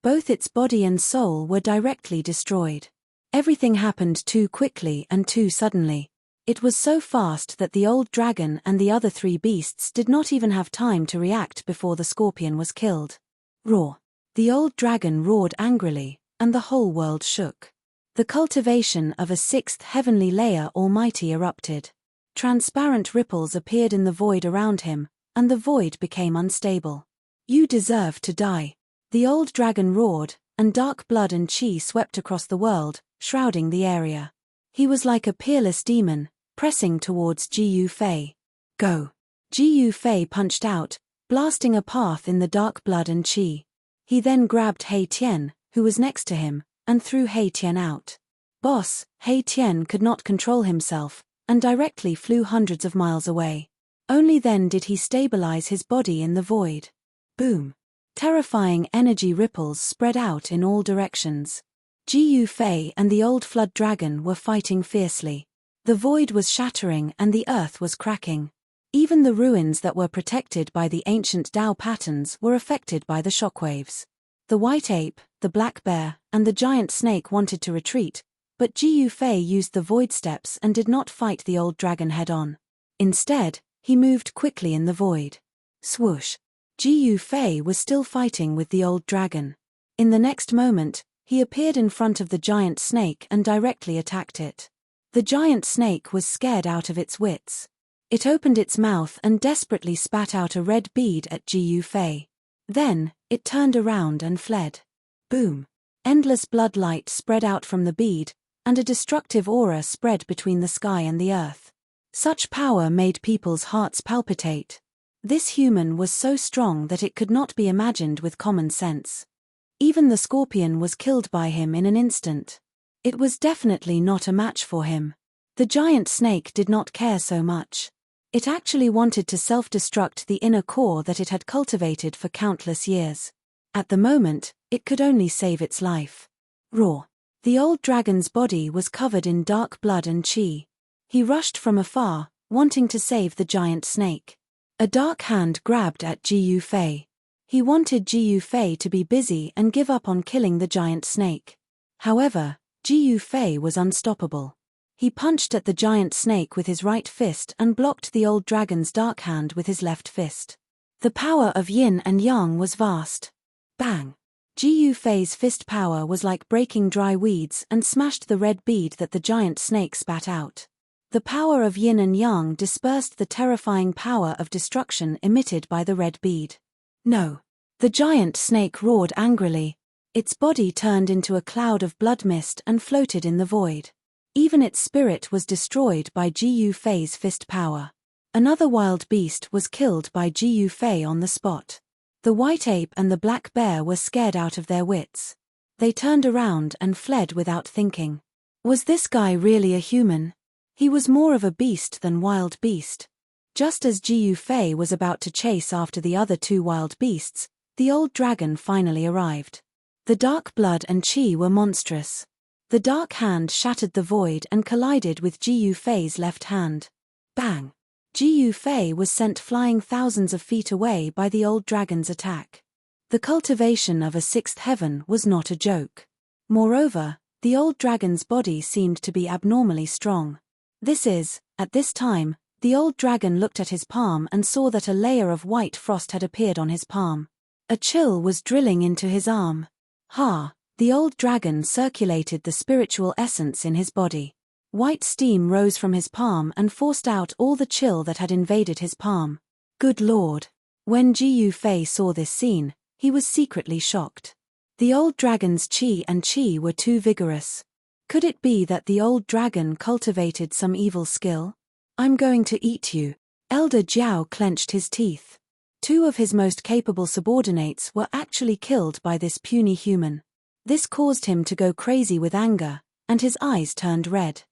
Both its body and soul were directly destroyed. Everything happened too quickly and too suddenly. It was so fast that the old dragon and the other three beasts did not even have time to react before the scorpion was killed. Roar! The old dragon roared angrily, and the whole world shook. The cultivation of a sixth heavenly layer Almighty erupted. Transparent ripples appeared in the void around him, and the void became unstable. You deserve to die. The old dragon roared, and dark blood and chi swept across the world, shrouding the area. He was like a peerless demon, pressing towards Jiu Fei. Go! Jiu Fei punched out, blasting a path in the dark blood and chi. He then grabbed Hei Tian, who was next to him, and threw Hei Tian out. Boss, Hei Tian could not control himself, and directly flew hundreds of miles away. Only then did he stabilize his body in the void. Boom! Terrifying energy ripples spread out in all directions. Jiu Fei and the old flood dragon were fighting fiercely. The void was shattering and the earth was cracking. Even the ruins that were protected by the ancient Dao patterns were affected by the shockwaves. The white ape, the black bear, and the giant snake wanted to retreat, but Jiu Fei used the void steps and did not fight the old dragon head-on. Instead, he moved quickly in the void. Swoosh! Jiu Fei was still fighting with the old dragon. In the next moment, he appeared in front of the giant snake and directly attacked it. The giant snake was scared out of its wits. It opened its mouth and desperately spat out a red bead at Jiu Fei. Then, it turned around and fled. Boom! Endless blood light spread out from the bead, and a destructive aura spread between the sky and the earth. Such power made people's hearts palpitate. This human was so strong that it could not be imagined with common sense. Even the scorpion was killed by him in an instant. It was definitely not a match for him. The giant snake did not care so much. It actually wanted to self-destruct the inner core that it had cultivated for countless years. At the moment, it could only save its life. Roar! The old dragon's body was covered in dark blood and chi. He rushed from afar, wanting to save the giant snake. A dark hand grabbed at Jiu Fei. He wanted Jiu Fei to be busy and give up on killing the giant snake. However, Jiu Fei was unstoppable. He punched at the giant snake with his right fist and blocked the old dragon's dark hand with his left fist. The power of yin and yang was vast. Bang! Jiu Fei's fist power was like breaking dry weeds and smashed the red bead that the giant snake spat out. The power of yin and yang dispersed the terrifying power of destruction emitted by the red bead. No! The giant snake roared angrily. Its body turned into a cloud of blood mist and floated in the void. Even its spirit was destroyed by Jiu Fei's fist power. Another wild beast was killed by Jiu Fei on the spot. The white ape and the black bear were scared out of their wits. They turned around and fled without thinking. Was this guy really a human? He was more of a beast than wild beast. Just as Jiyu Fei was about to chase after the other two wild beasts, the old dragon finally arrived. The dark blood and qi were monstrous. The dark hand shattered the void and collided with Jiyu Fei's left hand. Bang! Jiyu Fei was sent flying thousands of feet away by the old dragon's attack. The cultivation of a sixth heaven was not a joke. Moreover, the old dragon's body seemed to be abnormally strong. At this time, the old dragon looked at his palm and saw that a layer of white frost had appeared on his palm. A chill was drilling into his arm. The old dragon circulated the spiritual essence in his body. White steam rose from his palm and forced out all the chill that had invaded his palm. Good Lord! When Jiyu Fei saw this scene, he was secretly shocked. The old dragon's qi were too vigorous. Could it be that the old dragon cultivated some evil skill? I'm going to eat you. Elder Jiao clenched his teeth. Two of his most capable subordinates were actually killed by this puny human. This caused him to go crazy with anger, and his eyes turned red.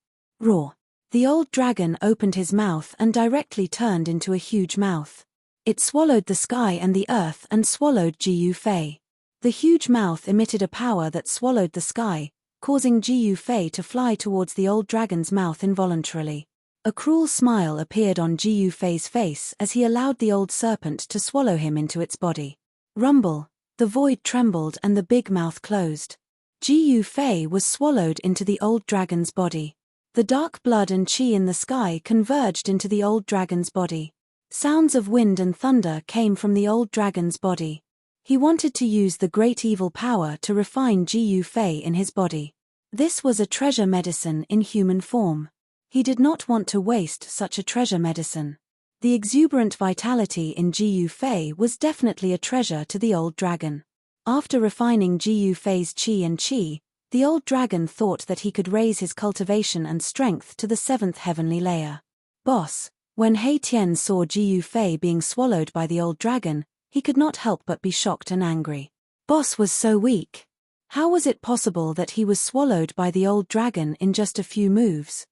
Roar! The old dragon opened his mouth and directly turned into a huge mouth. It swallowed the sky and the earth and swallowed Jiyu Fei. The huge mouth emitted a power that swallowed the sky, causing Jiyu Fei to fly towards the old dragon's mouth involuntarily. A cruel smile appeared on Jiyu Fei's face as he allowed the old serpent to swallow him into its body. Rumble! The void trembled and the big mouth closed. Jiyu Fei was swallowed into the old dragon's body. The dark blood and qi in the sky converged into the old dragon's body. Sounds of wind and thunder came from the old dragon's body. He wanted to use the great evil power to refine Jiyu Fei in his body. This was a treasure medicine in human form. He did not want to waste such a treasure medicine. The exuberant vitality in Jiyu Fei was definitely a treasure to the old dragon. After refining Jiyu Fei's qi, the old dragon thought that he could raise his cultivation and strength to the seventh heavenly layer. Boss! When He Tian saw Jiyu Fei being swallowed by the old dragon, he could not help but be shocked and angry. Boss was so weak. How was it possible that he was swallowed by the old dragon in just a few moves?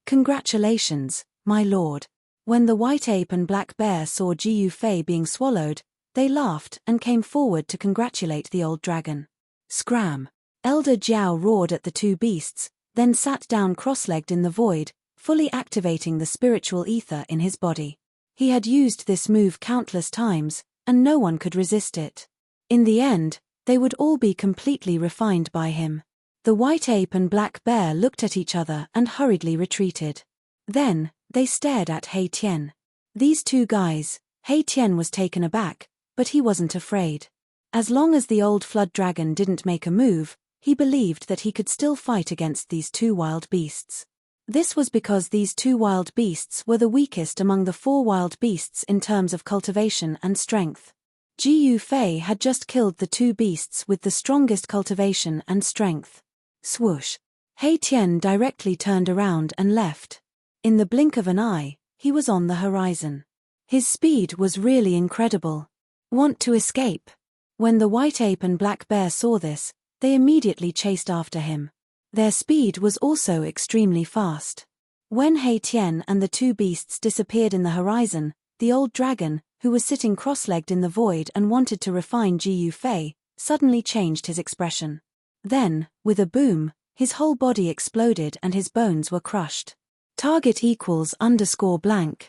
Congratulations, my lord. When the white ape and black bear saw Jiyu Fei being swallowed, they laughed and came forward to congratulate the old dragon. Scram! Elder Jiao roared at the two beasts, then sat down cross-legged in the void, fully activating the spiritual ether in his body. He had used this move countless times, and no one could resist it. In the end, they would all be completely refined by him. The white ape and black bear looked at each other and hurriedly retreated. Then, they stared at He Tian. These two guys, He Tian was taken aback, but he wasn't afraid. As long as the old flood dragon didn't make a move, he believed that he could still fight against these two wild beasts. This was because these two wild beasts were the weakest among the four wild beasts in terms of cultivation and strength. Jiyu Fei had just killed the two beasts with the strongest cultivation and strength. Swoosh! He Tian directly turned around and left. In the blink of an eye, he was on the horizon. His speed was really incredible. Want to escape? When the white ape and black bear saw this, they immediately chased after him. Their speed was also extremely fast. When He Tian and the two beasts disappeared in the horizon, the old dragon, who was sitting cross-legged in the void and wanted to refine Jiyu Fei, suddenly changed his expression. Then, with a boom, his whole body exploded and his bones were crushed. Target =_blank.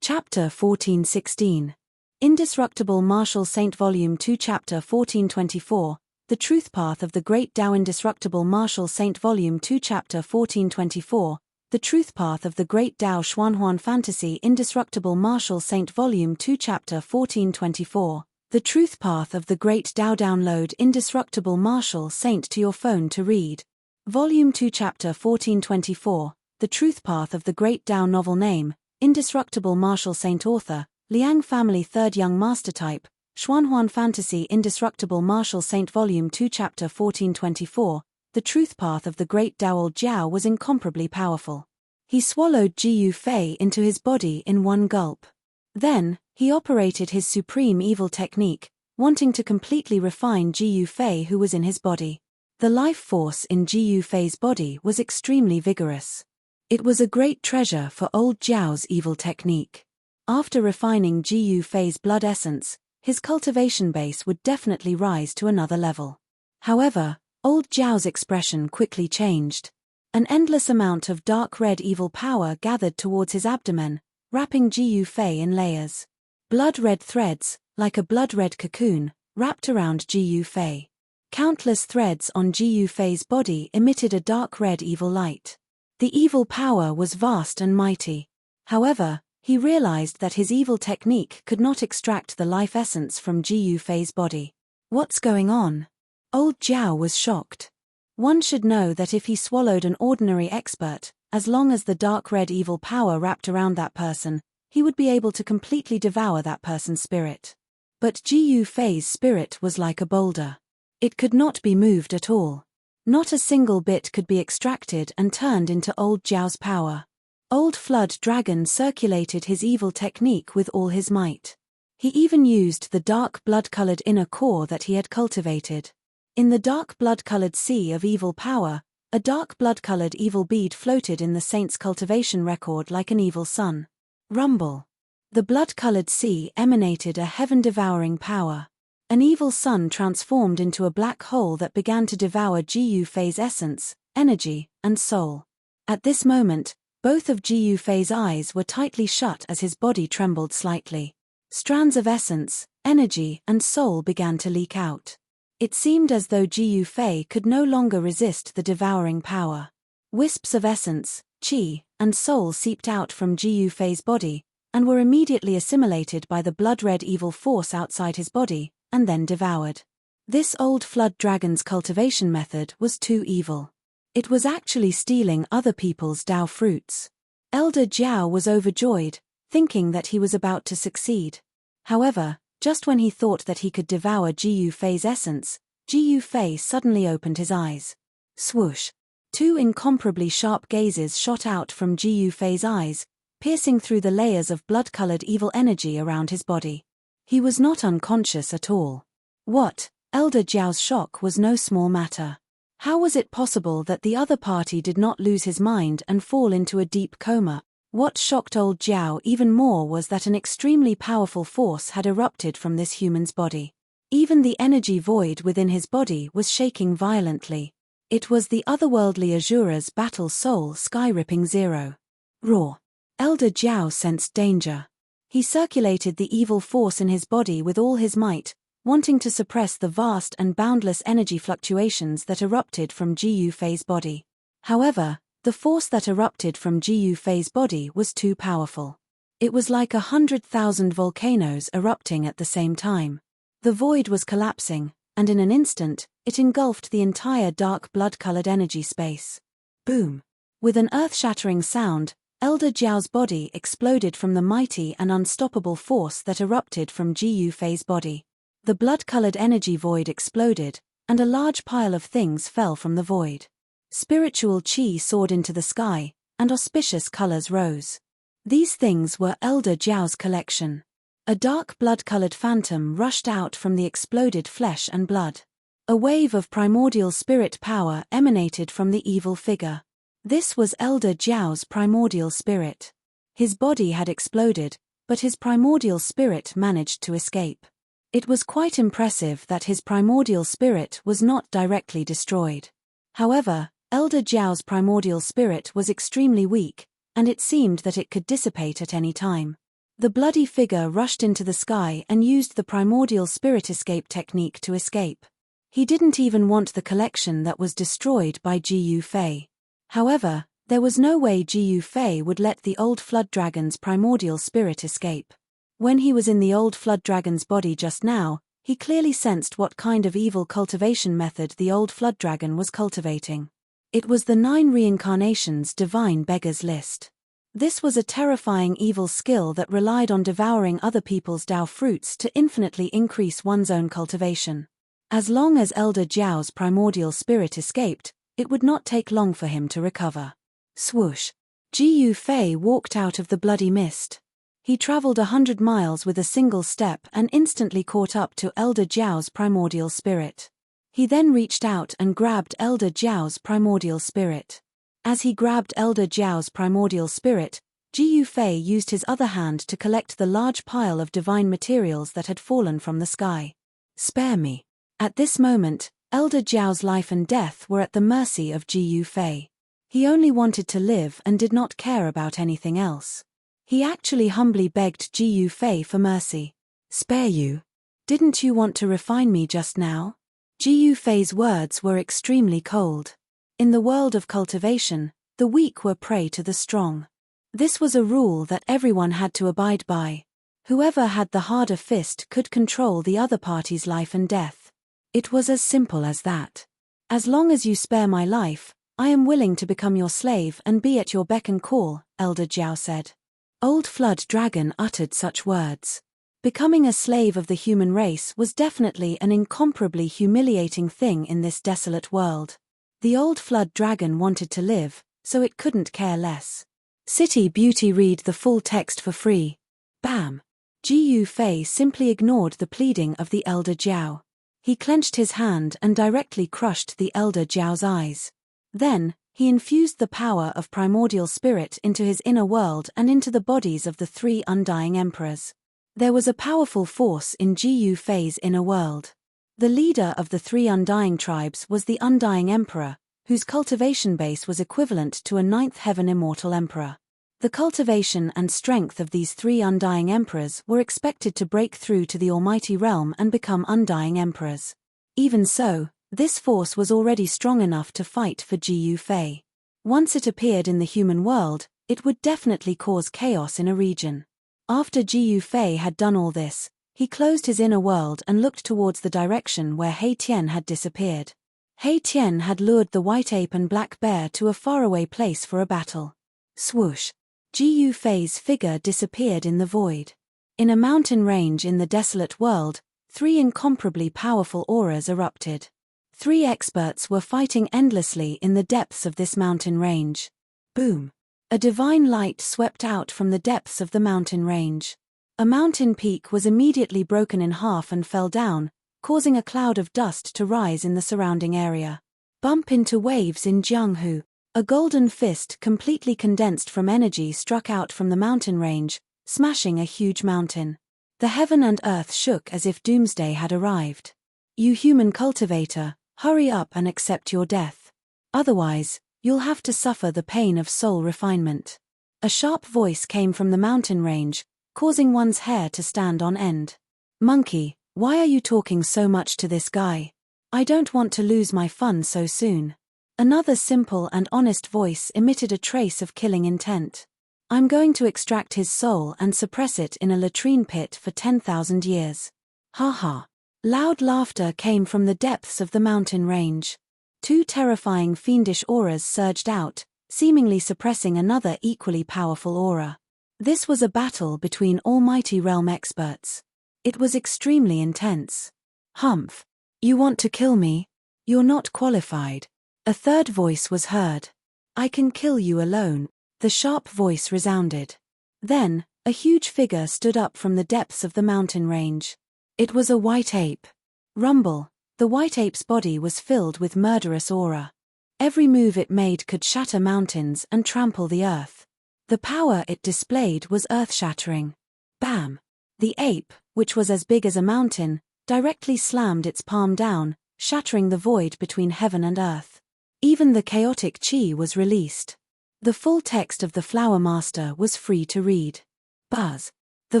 Chapter 1416. Indestructible Martial Saint Volume 2 Chapter 1424. The Truth Path of the Great Tao. Indestructible Martial Saint Volume 2 Chapter 1424. The Truth Path of the Great Tao. Xuanhuan Fantasy. Indestructible Martial Saint Volume 2 Chapter 1424. The Truth Path of the Great Tao. Download Indestructible Martial Saint to your phone to read. Volume 2 Chapter 1424. The Truth Path of the Great Tao. Novel name, Indestructible Martial Saint. Author, Liang Family. Third Young Master Type, Xuanhuan Fantasy. Indestructible Martial Saint Volume 2 Chapter 1424. The Truth Path of the Great Tao. Old Jiao was incomparably powerful. He swallowed Jiyu Fei into his body in one gulp. Then, he operated his supreme evil technique, wanting to completely refine Jiyu Fei who was in his body. The life force in Ji Yufei's body was extremely vigorous. It was a great treasure for old Jiao's evil technique. After refining Ji Yufei's blood essence, his cultivation base would definitely rise to another level. However, old Jiao's expression quickly changed. An endless amount of dark red evil power gathered towards his abdomen, wrapping Ji Yufei in layers. Blood-red threads, like a blood-red cocoon, wrapped around Ji Yufei. Countless threads on Ji Yufei's body emitted a dark red evil light. The evil power was vast and mighty. However, he realized that his evil technique could not extract the life essence from Ji Yufei's body. What's going on? Old Jiao was shocked. One should know that if he swallowed an ordinary expert, as long as the dark red evil power wrapped around that person, he would be able to completely devour that person's spirit. But Ji Yufei's spirit was like a boulder. It could not be moved at all. Not a single bit could be extracted and turned into old Jiao's power. Old Flood Dragon circulated his evil technique with all his might. He even used the dark blood-colored inner core that he had cultivated. In the dark blood-colored sea of evil power, a dark blood-colored evil bead floated in the saint's cultivation record like an evil sun. Rumble. The blood-colored sea emanated a heaven-devouring power. An evil sun transformed into a black hole that began to devour Ji Yufei's essence, energy, and soul. At this moment, both of Ji Yufei's eyes were tightly shut as his body trembled slightly. Strands of essence, energy, and soul began to leak out. It seemed as though Ji Yufei could no longer resist the devouring power. Wisps of essence, qi, and soul seeped out from Ji Yufei's body, and were immediately assimilated by the blood-red evil force outside his body, and then devoured. This old flood dragon's cultivation method was too evil. It was actually stealing other people's Dao fruits. Elder Jiao was overjoyed, thinking that he was about to succeed. However, just when he thought that he could devour Ji Yufei's essence, Ji Yufei suddenly opened his eyes. Swoosh! Two incomparably sharp gazes shot out from Ji Yufei's eyes, piercing through the layers of blood-colored evil energy around his body. He was not unconscious at all. What? Elder Jiao's shock was no small matter. How was it possible that the other party did not lose his mind and fall into a deep coma? What shocked old Jiao even more was that an extremely powerful force had erupted from this human's body. Even the energy void within his body was shaking violently. It was the otherworldly Azura's battle soul sky-ripping zero. Roar! Elder Jiao sensed danger. He circulated the evil force in his body with all his might, wanting to suppress the vast and boundless energy fluctuations that erupted from Ji Yufei's body. However, the force that erupted from Ji Yufei's body was too powerful. It was like 100,000 volcanoes erupting at the same time. The void was collapsing, and in an instant, it engulfed the entire dark blood-colored energy space. Boom! With an earth-shattering sound, Elder Jiao's body exploded from the mighty and unstoppable force that erupted from Ji Yufei's body. The blood-colored energy void exploded, and a large pile of things fell from the void. Spiritual qi soared into the sky, and auspicious colors rose. These things were Elder Jiao's collection. A dark blood-colored phantom rushed out from the exploded flesh and blood. A wave of primordial spirit power emanated from the evil figure. This was Elder Jiao's primordial spirit. His body had exploded, but his primordial spirit managed to escape. It was quite impressive that his primordial spirit was not directly destroyed. However, Elder Jiao's primordial spirit was extremely weak, and it seemed that it could dissipate at any time. The bloody figure rushed into the sky and used the primordial spirit escape technique to escape. He didn't even want the collection that was destroyed by Ji Yufei. However, there was no way Ji Yufei would let the old flood dragon's primordial spirit escape. When he was in the old flood dragon's body just now, he clearly sensed what kind of evil cultivation method the old flood dragon was cultivating. It was the 9 reincarnations divine beggar's list. This was a terrifying evil skill that relied on devouring other people's Dao fruits to infinitely increase one's own cultivation. As long as Elder Jiao's primordial spirit escaped, it would not take long for him to recover. Swoosh! Ji Yufei walked out of the bloody mist. He traveled 100 miles with a single step and instantly caught up to Elder Jiao's primordial spirit. He then reached out and grabbed Elder Jiao's primordial spirit. As he grabbed Elder Jiao's primordial spirit, Ji Yufei used his other hand to collect the large pile of divine materials that had fallen from the sky. Spare me. At this moment, Elder Jiao's life and death were at the mercy of Ji Yufei. He only wanted to live and did not care about anything else. He actually humbly begged Ji Yufei for mercy. Spare you? Didn't you want to refine me just now? Ji Yufei's words were extremely cold. In the world of cultivation, the weak were prey to the strong. This was a rule that everyone had to abide by. Whoever had the harder fist could control the other party's life and death. It was as simple as that. As long as you spare my life, I am willing to become your slave and be at your beck and call, Elder Jiao said. Old Flood Dragon uttered such words. Becoming a slave of the human race was definitely an incomparably humiliating thing in this desolate world. The Old Flood Dragon wanted to live, so it couldn't care less. City Beauty, read the full text for free. Bam! Ji Yufei simply ignored the pleading of the Elder Jiao. He clenched his hand and directly crushed the Elder Jiao's eyes. Then, he infused the power of primordial spirit into his inner world and into the bodies of the three undying emperors. There was a powerful force in Ji Yufei's inner world. The leader of the three undying tribes was the Undying Emperor, whose cultivation base was equivalent to a ninth heaven immortal emperor. The cultivation and strength of these three undying emperors were expected to break through to the almighty realm and become undying emperors. Even so, this force was already strong enough to fight for Ji Yufei. Once it appeared in the human world, it would definitely cause chaos in a region. After Ji Yufei had done all this, he closed his inner world and looked towards the direction where He Tian had disappeared. He Tian had lured the white ape and black bear to a faraway place for a battle. Swoosh! Ji Yufei's figure disappeared in the void. In a mountain range in the desolate world, three incomparably powerful auras erupted. Three experts were fighting endlessly in the depths of this mountain range. Boom! A divine light swept out from the depths of the mountain range. A mountain peak was immediately broken in half and fell down, causing a cloud of dust to rise in the surrounding area. Bump into waves in Jianghu. A golden fist completely condensed from energy struck out from the mountain range, smashing a huge mountain. The heaven and earth shook as if doomsday had arrived. You human cultivator, hurry up and accept your death. Otherwise, you'll have to suffer the pain of soul refinement. A sharp voice came from the mountain range, causing one's hair to stand on end. Monkey, why are you talking so much to this guy? I don't want to lose my fun so soon. Another simple and honest voice emitted a trace of killing intent. I'm going to extract his soul and suppress it in a latrine pit for 10,000 years. Ha ha. Loud laughter came from the depths of the mountain range. Two terrifying fiendish auras surged out, seemingly suppressing another equally powerful aura. This was a battle between almighty realm experts. It was extremely intense. Humph. You want to kill me? You're not qualified. A third voice was heard. I can kill you alone. The sharp voice resounded. Then, a huge figure stood up from the depths of the mountain range. It was a white ape. Rumble. The white ape's body was filled with murderous aura. Every move it made could shatter mountains and trample the earth. The power it displayed was earth-shattering. Bam! The ape, which was as big as a mountain, directly slammed its palm down, shattering the void between heaven and earth. Even the chaotic chi was released. The full text of the Flower Master was free to read. Buzz. The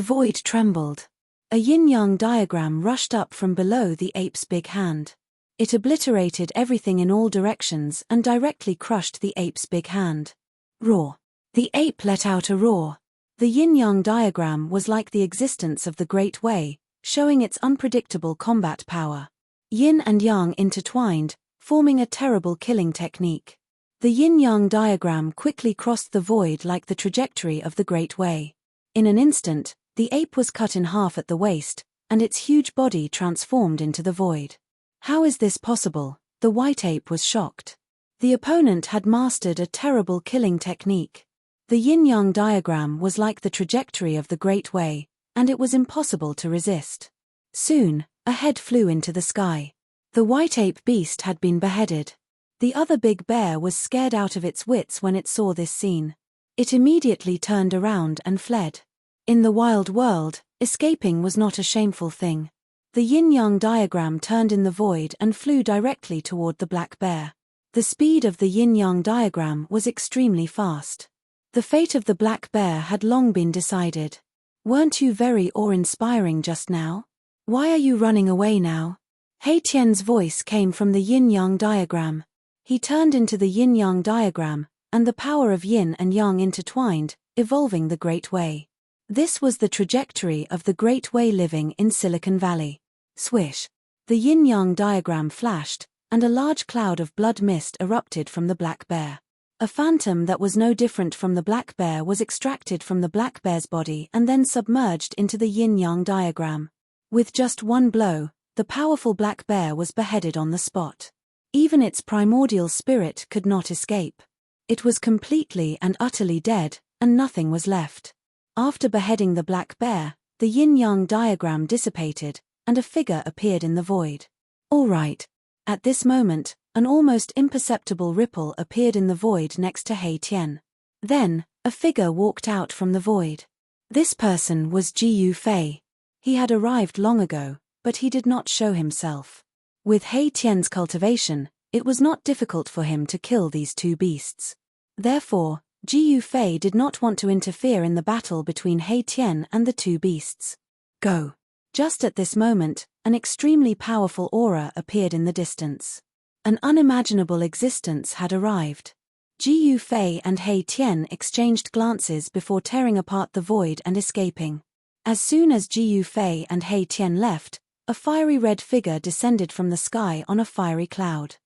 void trembled. A yin-yang diagram rushed up from below the ape's big hand. It obliterated everything in all directions and directly crushed the ape's big hand. Roar. The ape let out a roar. The yin-yang diagram was like the existence of the Great Way, showing its unpredictable combat power. Yin and yang intertwined, forming a terrible killing technique. The yin-yang diagram quickly crossed the void like the trajectory of the Great Way. In an instant, the ape was cut in half at the waist, and its huge body transformed into the void. How is this possible? The white ape was shocked. The opponent had mastered a terrible killing technique. The yin-yang diagram was like the trajectory of the Great Way, and it was impossible to resist. Soon, a head flew into the sky. The white ape beast had been beheaded. The other big bear was scared out of its wits when it saw this scene. It immediately turned around and fled. In the wild world, escaping was not a shameful thing. The yin-yang diagram turned in the void and flew directly toward the black bear. The speed of the yin-yang diagram was extremely fast. The fate of the black bear had long been decided. Weren't you very awe-inspiring just now? Why are you running away now? He Tian's voice came from the yin-yang diagram. He turned into the yin-yang diagram, and the power of yin and yang intertwined, evolving the Great Way. This was the trajectory of the Great Way living in Silicon Valley. Swish! The yin-yang diagram flashed, and a large cloud of blood mist erupted from the black bear. A phantom that was no different from the black bear was extracted from the black bear's body and then submerged into the yin-yang diagram. With just one blow, the powerful black bear was beheaded on the spot. Even its primordial spirit could not escape. It was completely and utterly dead, and nothing was left. After beheading the black bear, the yin-yang diagram dissipated, and a figure appeared in the void. All right. At this moment, an almost imperceptible ripple appeared in the void next to He Tian. Then, a figure walked out from the void. This person was Ji Yufei. He had arrived long ago, but he did not show himself. With He Tian's cultivation, it was not difficult for him to kill these two beasts. Therefore, Ji Yufei did not want to interfere in the battle between He Tian and the two beasts. Go! Just at this moment, an extremely powerful aura appeared in the distance. An unimaginable existence had arrived. Ji Yufei and He Tian exchanged glances before tearing apart the void and escaping. As soon as Ji Yufei and He Tian left, a fiery red figure descended from the sky on a fiery cloud.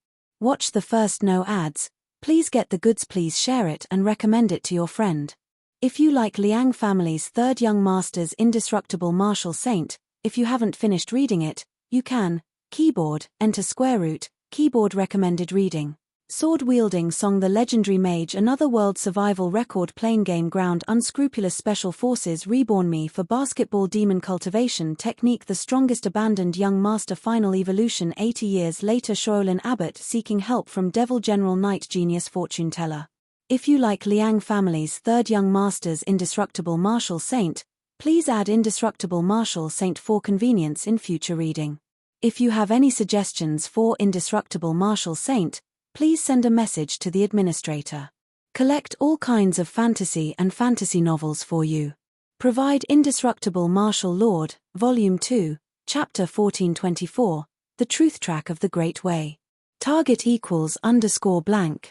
Watch the first no ads. Please get the goods, please share it and recommend it to your friend. If you like Liang family's third Young Master's Indestructible Martial Saint, if you haven't finished reading it, you can. Keyboard, enter square root, keyboard recommended reading. Sword-wielding song. The legendary mage. Another world survival record. Playing game ground. Unscrupulous special forces. Reborn me for basketball. Demon cultivation technique. The strongest abandoned young master. Final evolution. 80 years later. Shaolin abbot seeking help from devil. General knight. Genius fortune teller. If you like Liang family's third Young Master's Indestructible Martial Saint, please add Indestructible Martial Saint for convenience in future reading. If you have any suggestions for Indestructible Martial Saint, please send a message to the administrator. Collect all kinds of fantasy and fantasy novels for you. Provide Indestructible Martial Lord, Volume 2, Chapter 1424, The Truth Track of the Great Way. Target equals _blank.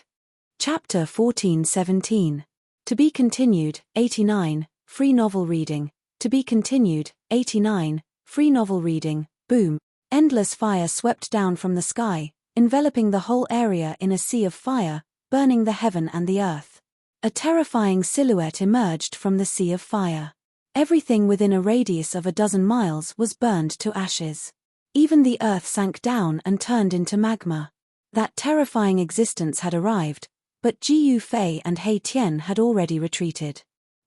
Chapter 1417. To be continued, 89, free novel reading. To be continued, 89, free novel reading. Boom. Endless fire swept down from the sky, enveloping the whole area in a sea of fire, burning the heaven and the earth. A terrifying silhouette emerged from the sea of fire. Everything within a radius of 12 miles was burned to ashes. Even the earth sank down and turned into magma. That terrifying existence had arrived, but Ji Yufei and He Tian had already retreated.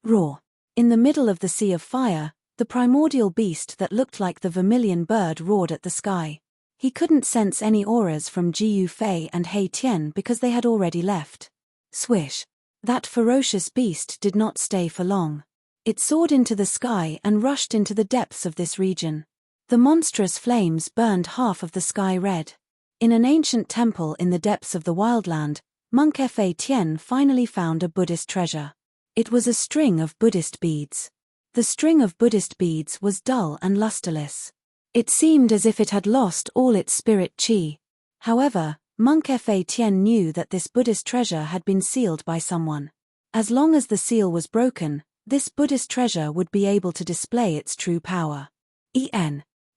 Roar! In the middle of the sea of fire, the primordial beast that looked like the vermilion bird roared at the sky. He couldn't sense any auras from Ji Yufei and He Tian because they had already left. Swish! That ferocious beast did not stay for long. It soared into the sky and rushed into the depths of this region. The monstrous flames burned half of the sky red. In an ancient temple in the depths of the wildland, monk He Tian finally found a Buddhist treasure. It was a string of Buddhist beads. The string of Buddhist beads was dull and lusterless. It seemed as if it had lost all its spirit chi. However, monk He Tian knew that this Buddhist treasure had been sealed by someone. As long as the seal was broken, this Buddhist treasure would be able to display its true power.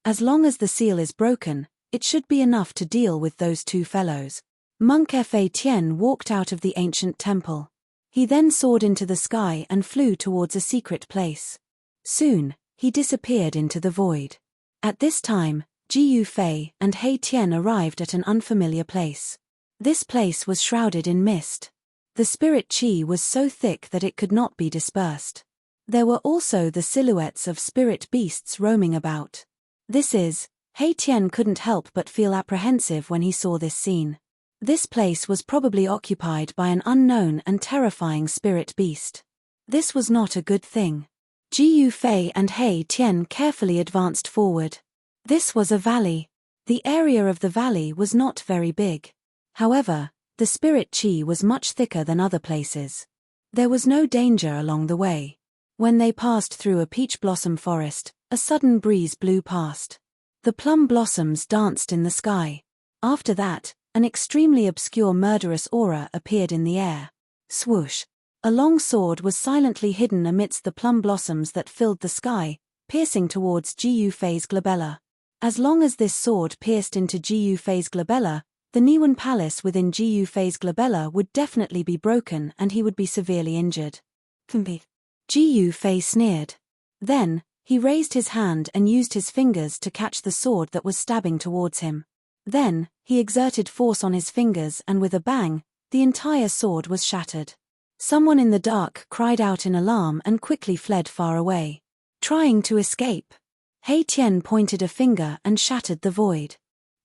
As long as the seal is broken, it should be enough to deal with those two fellows. Monk He Tian walked out of the ancient temple. He then soared into the sky and flew towards a secret place. Soon, he disappeared into the void. At this time, Ji Yufei and He Tian arrived at an unfamiliar place. This place was shrouded in mist. The spirit chi was so thick that it could not be dispersed. There were also the silhouettes of spirit beasts roaming about. This is, He Tian couldn't help but feel apprehensive when he saw this scene. This place was probably occupied by an unknown and terrifying spirit beast. This was not a good thing. Ji Yufei and He Tian carefully advanced forward. This was a valley. The area of the valley was not very big. However, the spirit chi was much thicker than other places. There was no danger along the way. When they passed through a peach blossom forest, a sudden breeze blew past. The plum blossoms danced in the sky. After that, an extremely obscure murderous aura appeared in the air. Swoosh! A long sword was silently hidden amidst the plum blossoms that filled the sky, piercing towards Ji Yufei's glabella. As long as this sword pierced into Ji Yufei's glabella, the Niwen palace within Ji Yufei's glabella would definitely be broken and he would be severely injured. Ji Yufei sneered. Then, he raised his hand and used his fingers to catch the sword that was stabbing towards him. Then, he exerted force on his fingers and with a bang, the entire sword was shattered. Someone in the dark cried out in alarm and quickly fled far away. Trying to escape, He Tian pointed a finger and shattered the void.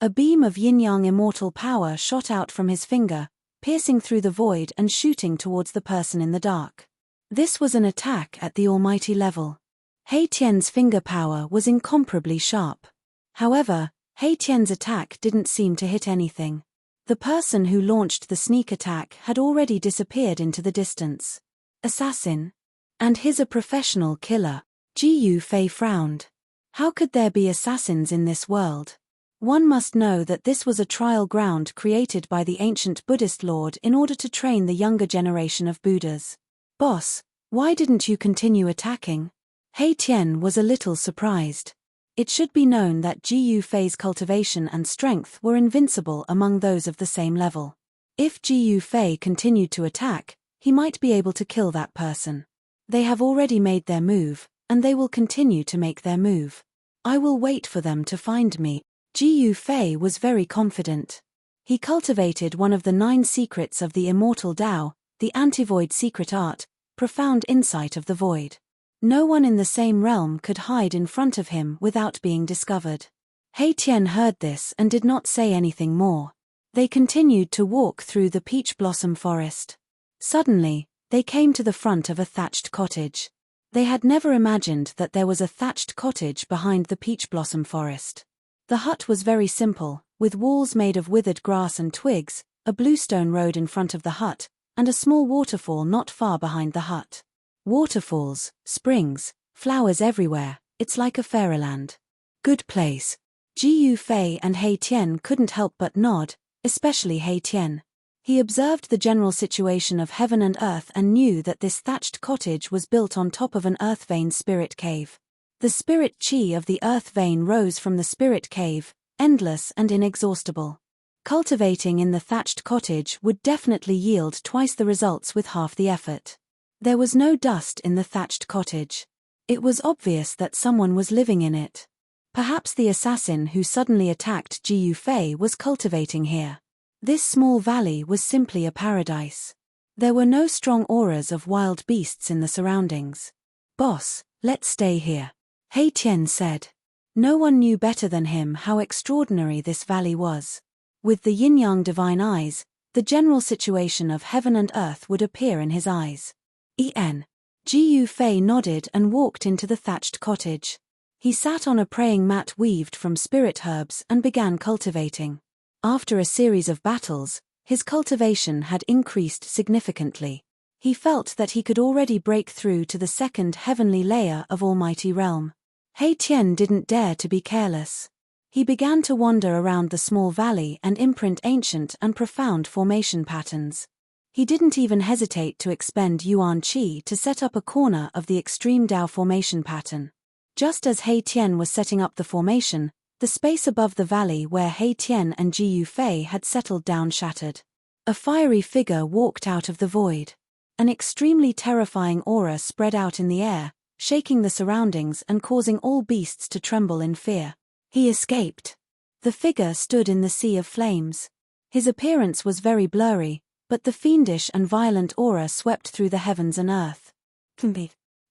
A beam of yin-yang immortal power shot out from his finger, piercing through the void and shooting towards the person in the dark. This was an attack at the almighty level. He Tian's finger power was incomparably sharp. However, He Tian's attack didn't seem to hit anything. The person who launched the sneak attack had already disappeared into the distance. Assassin? And he's a professional killer. Ji Yufei frowned. How could there be assassins in this world? One must know that this was a trial ground created by the ancient Buddhist lord in order to train the younger generation of Buddhas. Boss, why didn't you continue attacking? He Tian was a little surprised. It should be known that Ji Yufei's cultivation and strength were invincible among those of the same level. If Ji Yufei continued to attack, he might be able to kill that person. They have already made their move, and they will continue to make their move. I will wait for them to find me. Ji Yufei was very confident. He cultivated one of the 9 secrets of the immortal Tao, the anti-void secret art, profound insight of the void. No one in the same realm could hide in front of him without being discovered. He Tian heard this and did not say anything more. They continued to walk through the peach blossom forest. Suddenly, they came to the front of a thatched cottage. They had never imagined that there was a thatched cottage behind the peach blossom forest. The hut was very simple, with walls made of withered grass and twigs, a bluestone road in front of the hut, and a small waterfall not far behind the hut. Waterfalls, springs, flowers everywhere, it's like a fairyland. Good place. Ji Yufei and He Tian couldn't help but nod, especially He Tian. He observed the general situation of heaven and earth and knew that this thatched cottage was built on top of an earth vein spirit cave. The spirit chi of the earth vein rose from the spirit cave, endless and inexhaustible. Cultivating in the thatched cottage would definitely yield twice the results with half the effort. There was no dust in the thatched cottage. It was obvious that someone was living in it. Perhaps the assassin who suddenly attacked Ji Yufei was cultivating here. This small valley was simply a paradise. There were no strong auras of wild beasts in the surroundings. Boss, let's stay here, He Tian said. No one knew better than him how extraordinary this valley was. With the yin-yang divine eyes, the general situation of heaven and earth would appear in his eyes. Ji Yufei nodded and walked into the thatched cottage. He sat on a praying mat weaved from spirit herbs and began cultivating. After a series of battles, his cultivation had increased significantly. He felt that he could already break through to the second heavenly layer of Almighty Realm. He Tian didn't dare to be careless. He began to wander around the small valley and imprint ancient and profound formation patterns. He didn't even hesitate to expend Yuan Qi to set up a corner of the extreme Tao formation pattern. Just as He Tian was setting up the formation, the space above the valley where He Tian and Ji Yufei had settled down shattered. A fiery figure walked out of the void. An extremely terrifying aura spread out in the air, shaking the surroundings and causing all beasts to tremble in fear. He escaped. The figure stood in the sea of flames. His appearance was very blurry, but the fiendish and violent aura swept through the heavens and earth.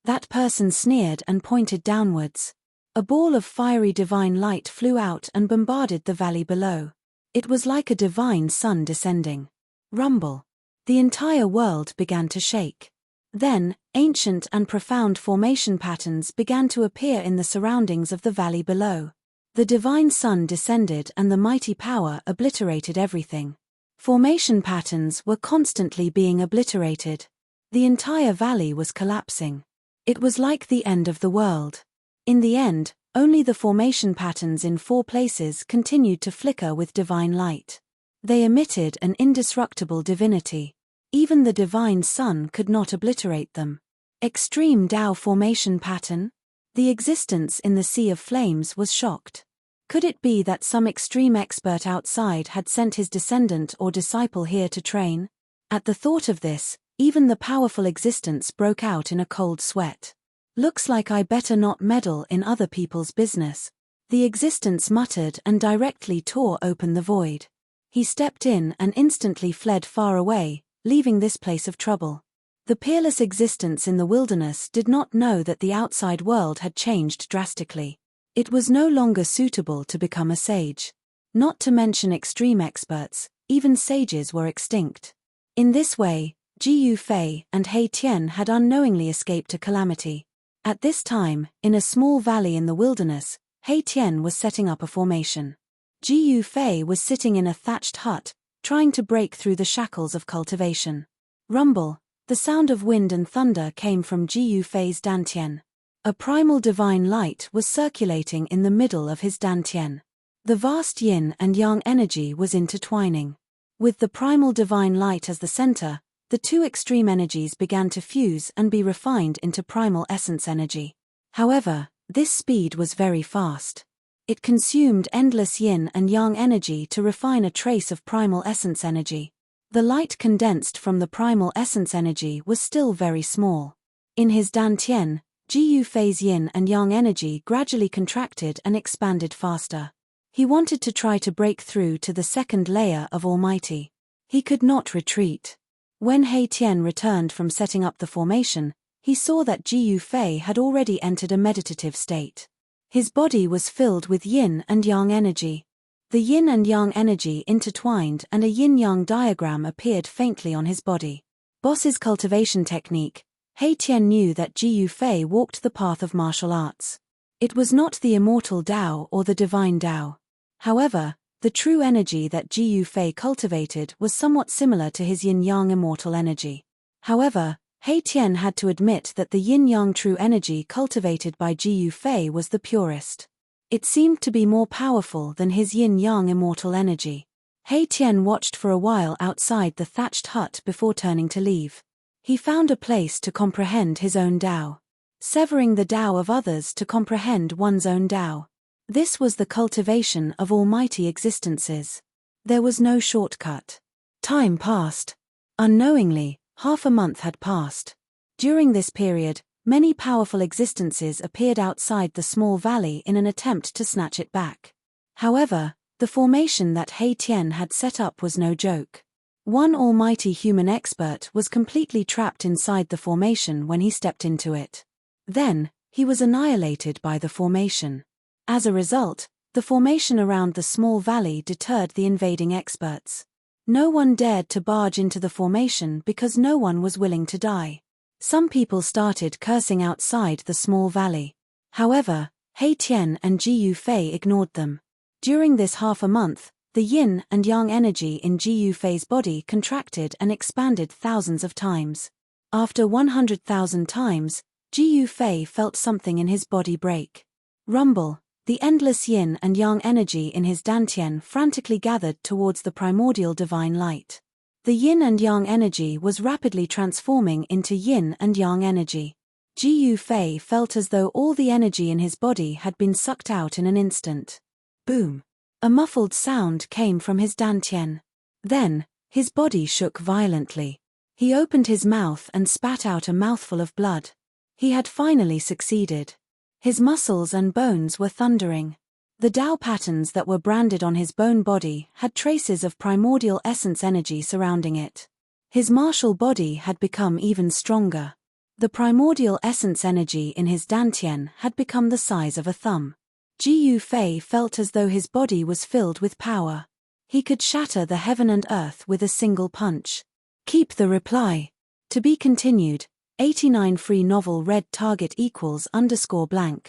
That person sneered and pointed downwards. A ball of fiery divine light flew out and bombarded the valley below. It was like a divine sun descending. Rumble. The entire world began to shake. Then, ancient and profound formation patterns began to appear in the surroundings of the valley below. The divine sun descended and the mighty power obliterated everything. Formation patterns were constantly being obliterated. The entire valley was collapsing. It was like the end of the world. In the end, only the formation patterns in 4 places continued to flicker with divine light. They emitted an indestructible divinity. Even the divine sun could not obliterate them. Extreme Tao formation pattern? The existence in the sea of flames was shocked. Could it be that some extreme expert outside had sent his descendant or disciple here to train? At the thought of this, even the powerful existence broke out in a cold sweat. Looks like I better not meddle in other people's business. The existence muttered and directly tore open the void. He stepped in and instantly fled far away, leaving this place of trouble. The peerless existence in the wilderness did not know that the outside world had changed drastically. It was no longer suitable to become a sage. Not to mention extreme experts, even sages were extinct. In this way, Jiyu Fei and He Tian had unknowingly escaped a calamity. At this time, in a small valley in the wilderness, He Tian was setting up a formation. Jiyu Fei was sitting in a thatched hut, trying to break through the shackles of cultivation. Rumble. The sound of wind and thunder came from Jiyu Fei's dantian. A primal divine light was circulating in the middle of his dantian. The vast yin and yang energy was intertwining. With the primal divine light as the center, the 2 extreme energies began to fuse and be refined into primal essence energy. However, this speed was very fast. It consumed endless yin and yang energy to refine a trace of primal essence energy. The light condensed from the primal essence energy was still very small. In his dantian, Jiyu Fei's yin and yang energy gradually contracted and expanded faster. He wanted to try to break through to the second layer of Almighty. He could not retreat. When He Tian returned from setting up the formation, he saw that Jiyu Fei had already entered a meditative state. His body was filled with yin and yang energy. The yin and yang energy intertwined and a yin-yang diagram appeared faintly on his body. Boss's cultivation technique. He Tian knew that Jiyu Fei walked the path of martial arts. It was not the immortal Tao or the divine Tao. However, the true energy that Jiyu Fei cultivated was somewhat similar to his yin-yang immortal energy. However, He Tian had to admit that the yin-yang true energy cultivated by Jiyu Fei was the purest. It seemed to be more powerful than his yin-yang immortal energy. He Tian watched for a while outside the thatched hut before turning to leave. He found a place to comprehend his own Tao. Severing the Tao of others to comprehend one's own Tao. This was the cultivation of almighty existences. There was no shortcut. Time passed. Unknowingly, half a month had passed. During this period, many powerful existences appeared outside the small valley in an attempt to snatch it back. However, the formation that He Tian had set up was no joke. One almighty human expert was completely trapped inside the formation when he stepped into it. Then, he was annihilated by the formation. As a result, the formation around the small valley deterred the invading experts. No one dared to barge into the formation because no one was willing to die. Some people started cursing outside the small valley. However, He Tian and Jiyu Fei ignored them. During this half a month, the yin and yang energy in Jiyu Fei's body contracted and expanded thousands of times. After 100,000 times, Jiyu Fei felt something in his body break. Rumble. The endless yin and yang energy in his dantian frantically gathered towards the primordial divine light. The yin and yang energy was rapidly transforming into yin and yang energy. Jiyu Fei felt as though all the energy in his body had been sucked out in an instant. Boom. A muffled sound came from his dantian. Then, his body shook violently. He opened his mouth and spat out a mouthful of blood. He had finally succeeded. His muscles and bones were thundering. The Tao patterns that were branded on his bone body had traces of primordial essence energy surrounding it. His martial body had become even stronger. The primordial essence energy in his dantian had become the size of a thumb. Jiyu Fei felt as though his body was filled with power. He could shatter the heaven and earth with a single punch. Keep the reply. To be continued. 89 Free novel red target =_blank.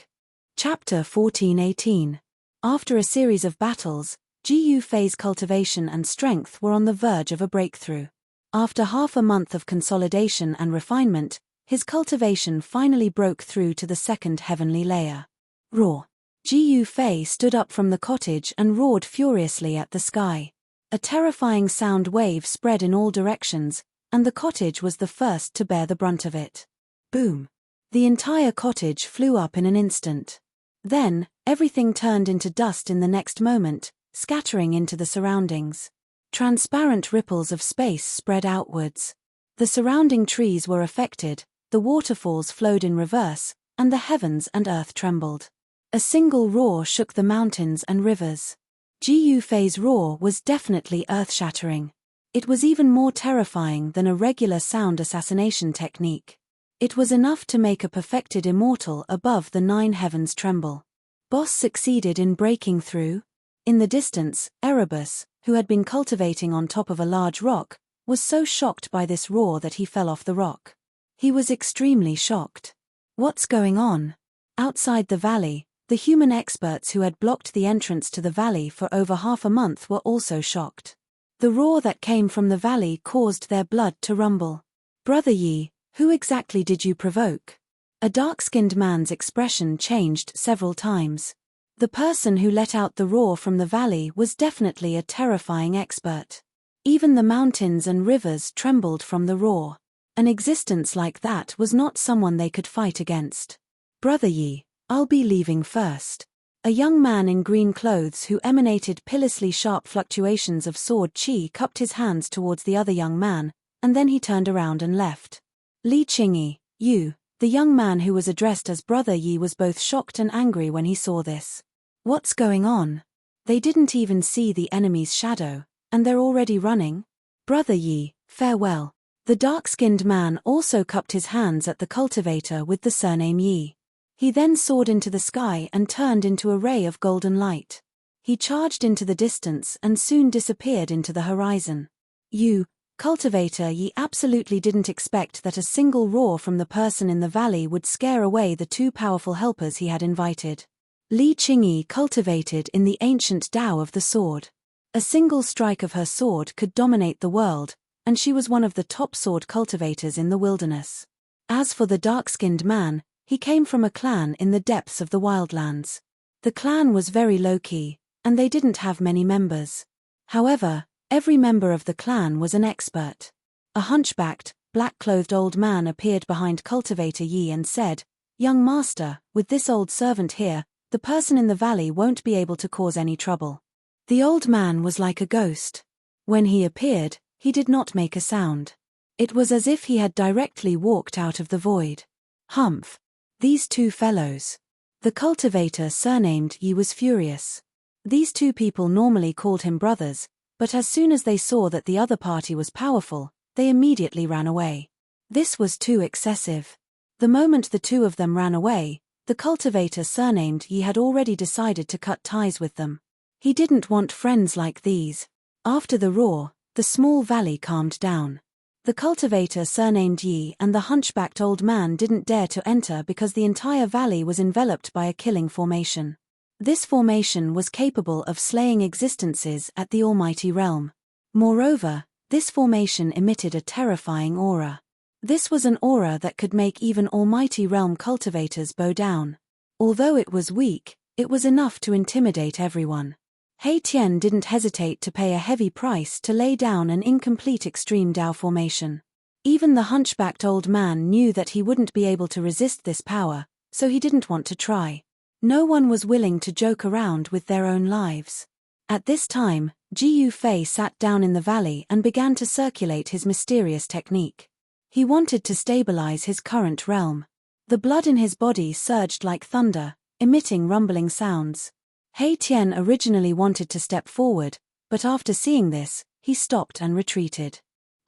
Chapter 1418. After a series of battles, Jiyu Fei's cultivation and strength were on the verge of a breakthrough. After half a month of consolidation and refinement, his cultivation finally broke through to the second heavenly layer. Roar. Jiyu Fei stood up from the cottage and roared furiously at the sky. A terrifying sound wave spread in all directions, and the cottage was the first to bear the brunt of it. Boom. The entire cottage flew up in an instant. Then, everything turned into dust in the next moment, scattering into the surroundings. Transparent ripples of space spread outwards. The surrounding trees were affected, the waterfalls flowed in reverse, and the heavens and earth trembled. A single roar shook the mountains and rivers. Jiyu Fei's roar was definitely earth-shattering. It was even more terrifying than a regular sound assassination technique. It was enough to make a perfected immortal above the 9 heavens tremble. Boss succeeded in breaking through. In the distance, Erebus, who had been cultivating on top of a large rock, was so shocked by this roar that he fell off the rock. He was extremely shocked. What's going on? Outside the valley, the human experts who had blocked the entrance to the valley for over half a month were also shocked. The roar that came from the valley caused their blood to rumble. Brother Yi, who exactly did you provoke? A dark-skinned man's expression changed several times. The person who let out the roar from the valley was definitely a terrifying expert. Even the mountains and rivers trembled from the roar. An existence like that was not someone they could fight against. Brother Yi, I'll be leaving first. A young man in green clothes who emanated pitilessly sharp fluctuations of sword chi cupped his hands towards the other young man, and then he turned around and left. Li Qingyi, you. The young man who was addressed as Brother Yi was both shocked and angry when he saw this. What's going on? They didn't even see the enemy's shadow, and they're already running? Brother Yi, farewell. The dark-skinned man also cupped his hands at the cultivator with the surname Yi. He then soared into the sky and turned into a ray of golden light. He charged into the distance and soon disappeared into the horizon. You, cultivator Yi, absolutely didn't expect that a single roar from the person in the valley would scare away the 2 powerful helpers he had invited. Li Qingyi cultivated in the ancient Tao of the sword. A single strike of her sword could dominate the world, and she was one of the top sword cultivators in the wilderness. As for the dark-skinned man, he came from a clan in the depths of the wildlands. The clan was very low-key, and they didn't have many members. However, every member of the clan was an expert. A hunchbacked, black-clothed old man appeared behind Cultivator Yi and said, "Young master, with this old servant here, the person in the valley won't be able to cause any trouble." The old man was like a ghost. When he appeared, he did not make a sound. It was as if he had directly walked out of the void. Humph. These 2 fellows. The cultivator surnamed Yi was furious. These 2 people normally called him brothers, but as soon as they saw that the other party was powerful, they immediately ran away. This was too excessive. The moment the 2 of them ran away, the cultivator surnamed Yi had already decided to cut ties with them. He didn't want friends like these. After the roar, the small valley calmed down. The cultivator surnamed Yi and the hunchbacked old man didn't dare to enter because the entire valley was enveloped by a killing formation. This formation was capable of slaying existences at the almighty realm. Moreover, this formation emitted a terrifying aura. This was an aura that could make even almighty realm cultivators bow down. Although it was weak, it was enough to intimidate everyone. Hei Tian didn't hesitate to pay a heavy price to lay down an incomplete extreme Dao formation. Even the hunchbacked old man knew that he wouldn't be able to resist this power, so he didn't want to try. No one was willing to joke around with their own lives. At this time, Jiyu Fei sat down in the valley and began to circulate his mysterious technique. He wanted to stabilize his current realm. The blood in his body surged like thunder, emitting rumbling sounds. Hei Tian originally wanted to step forward, but after seeing this, he stopped and retreated.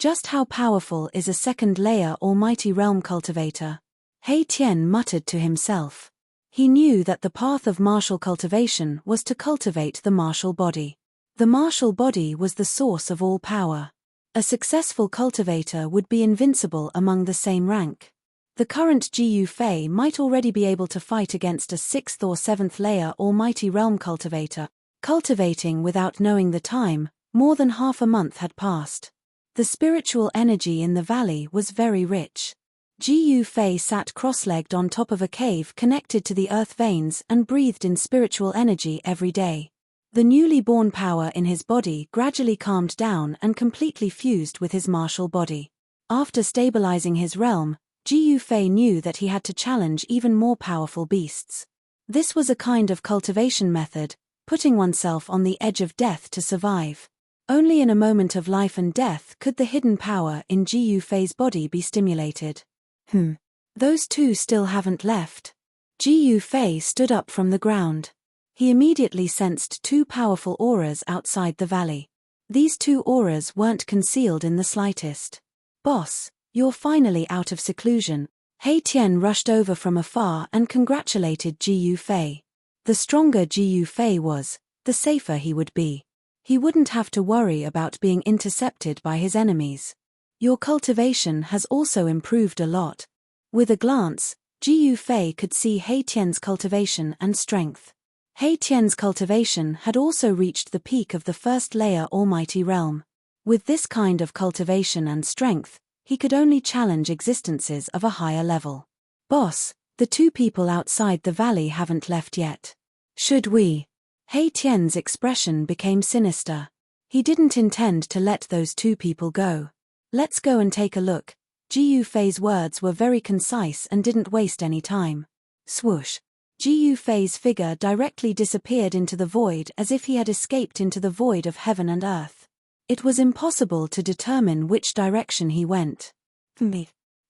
Just how powerful is a second-layer Almighty Realm cultivator? He Tian muttered to himself. He knew that the path of martial cultivation was to cultivate the martial body. The martial body was the source of all power. A successful cultivator would be invincible among the same rank. The current Jiyu Fei might already be able to fight against a 6th or 7th layer Almighty Realm cultivator. Cultivating without knowing the time, more than half a month had passed. The spiritual energy in the valley was very rich. Jiyu Fei sat cross-legged on top of a cave connected to the earth veins and breathed in spiritual energy every day. The newly born power in his body gradually calmed down and completely fused with his martial body. After stabilizing his realm, Jiyu Fei knew that he had to challenge even more powerful beasts. This was a kind of cultivation method, putting oneself on the edge of death to survive. Only in a moment of life and death could the hidden power in Jiyu Fei's body be stimulated. Those two still haven't left. Jiyu Fei stood up from the ground. He immediately sensed two powerful auras outside the valley. These two auras weren't concealed in the slightest. "Boss, you're finally out of seclusion." He Tian rushed over from afar and congratulated Jiyu Fei. The stronger Jiyu Fei was, the safer he would be. He wouldn't have to worry about being intercepted by his enemies. "Your cultivation has also improved a lot." With a glance, Jiyu Fei could see He Tian's cultivation and strength. He Tian's cultivation had also reached the peak of the 1st layer Almighty Realm. With this kind of cultivation and strength, he could only challenge existences of a higher level. "Boss, the two people outside the valley haven't left yet. Should we?" He Tian's expression became sinister. He didn't intend to let those two people go. "Let's go and take a look." Jiyu Fei's words were very concise and didn't waste any time. Swoosh! Jiyu Fei's figure directly disappeared into the void as if he had escaped into the void of heaven and earth. It was impossible to determine which direction he went.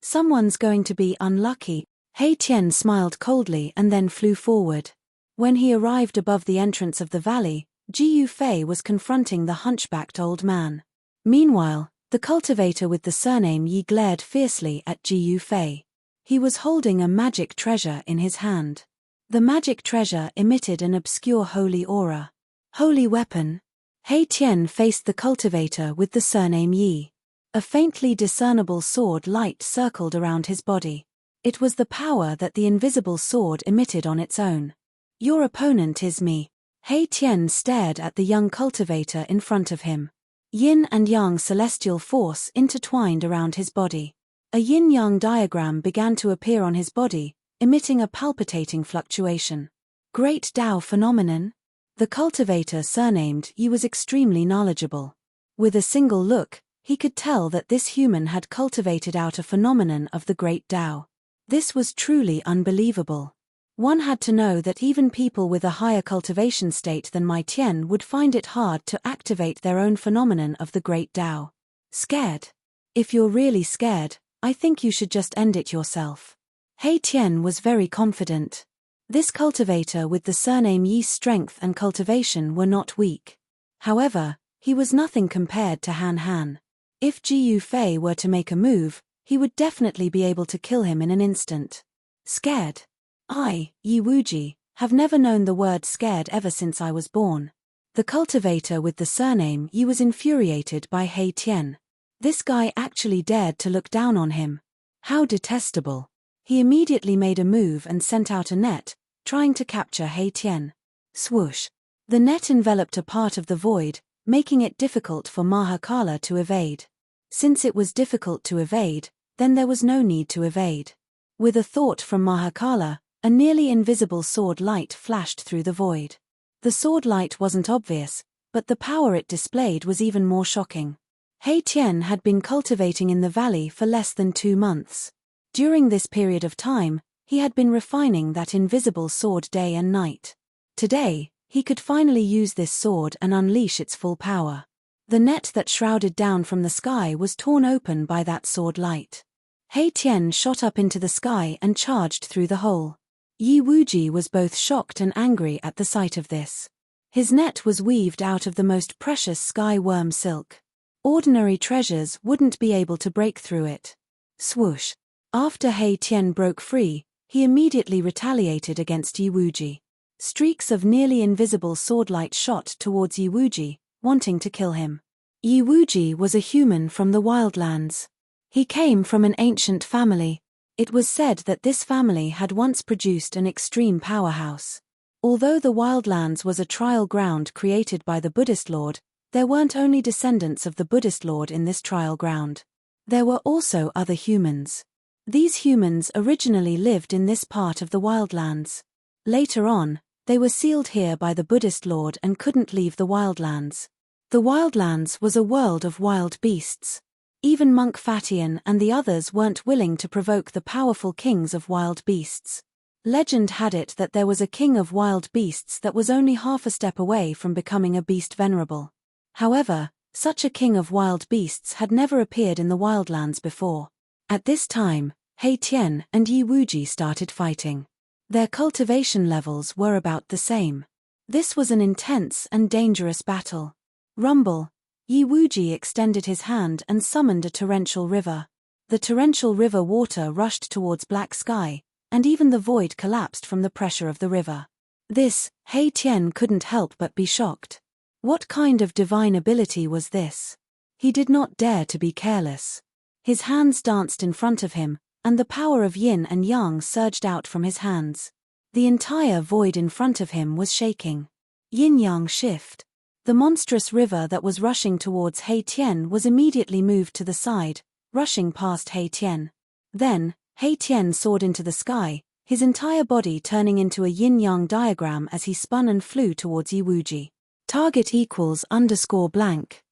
Someone's going to be unlucky. He Tian smiled coldly and then flew forward. When he arrived above the entrance of the valley, Jiyu Fei was confronting the hunchbacked old man. Meanwhile, the cultivator with the surname Yi glared fiercely at Jiyu Fei. He was holding a magic treasure in his hand. The magic treasure emitted an obscure holy aura. Holy weapon? He Tian faced the cultivator with the surname Yi. A faintly discernible sword light circled around his body. It was the power that the invisible sword emitted on its own. "Your opponent is me." He Tian stared at the young cultivator in front of him. Yin and yang celestial force intertwined around his body. A yin-yang diagram began to appear on his body, emitting a palpitating fluctuation. Great Tao phenomenon? The cultivator surnamed Yi was extremely knowledgeable. With a single look, he could tell that this human had cultivated out a phenomenon of the Great Tao. This was truly unbelievable. One had to know that even people with a higher cultivation state than Mai Tian would find it hard to activate their own phenomenon of the Great Tao. Scared? If you're really scared, I think you should just end it yourself. He Tian was very confident. This cultivator with the surname Yi's strength and cultivation were not weak. However, he was nothing compared to Han Han. If Jiyu Fei were to make a move, he would definitely be able to kill him in an instant. Scared? I, Yi Wuji, have never known the word scared ever since I was born. The cultivator with the surname Yi was infuriated by He Tian. This guy actually dared to look down on him. How detestable. He immediately made a move and sent out a net, trying to capture He Tian. Swoosh. The net enveloped a part of the void, making it difficult for Mahakala to evade. Since it was difficult to evade, then there was no need to evade. With a thought from Mahakala, a nearly invisible sword light flashed through the void. The sword light wasn't obvious, but the power it displayed was even more shocking. He Tian had been cultivating in the valley for less than 2 months. During this period of time, he had been refining that invisible sword day and night. Today, he could finally use this sword and unleash its full power. The net that shrouded down from the sky was torn open by that sword light. He Tian shot up into the sky and charged through the hole. Yi Wuji was both shocked and angry at the sight of this. His net was weaved out of the most precious sky worm silk. Ordinary treasures wouldn't be able to break through it. Swoosh. After He Tian broke free, he immediately retaliated against Yi Wuji. Streaks of nearly invisible swordlight shot towards Yi Wuji, wanting to kill him. Yi Wuji was a human from the wildlands. He came from an ancient family. It was said that this family had once produced an extreme powerhouse. Although the wildlands was a trial ground created by the Buddhist Lord, there weren't only descendants of the Buddhist Lord in this trial ground. There were also other humans. These humans originally lived in this part of the wildlands. Later on, they were sealed here by the Buddhist Lord and couldn't leave the wildlands. The wildlands was a world of wild beasts. Even Monk Fatian and the others weren't willing to provoke the powerful kings of wild beasts. Legend had it that there was a king of wild beasts that was only half a step away from becoming a beast venerable. However, such a king of wild beasts had never appeared in the wildlands before. At this time, He Tian and Yi Wuji started fighting. Their cultivation levels were about the same. This was an intense and dangerous battle. Rumble. Yi Wuji extended his hand and summoned a torrential river. The torrential river water rushed towards black sky, and even the void collapsed from the pressure of the river. This, He Tian couldn't help but be shocked. What kind of divine ability was this? He did not dare to be careless. His hands danced in front of him, and the power of yin and yang surged out from his hands. The entire void in front of him was shaking. Yin-yang shift. The monstrous river that was rushing towards He Tian was immediately moved to the side, rushing past He Tian. Then, He Tian soared into the sky, his entire body turning into a yin-yang diagram as he spun and flew towards Yi Wuji. Target =_ blank.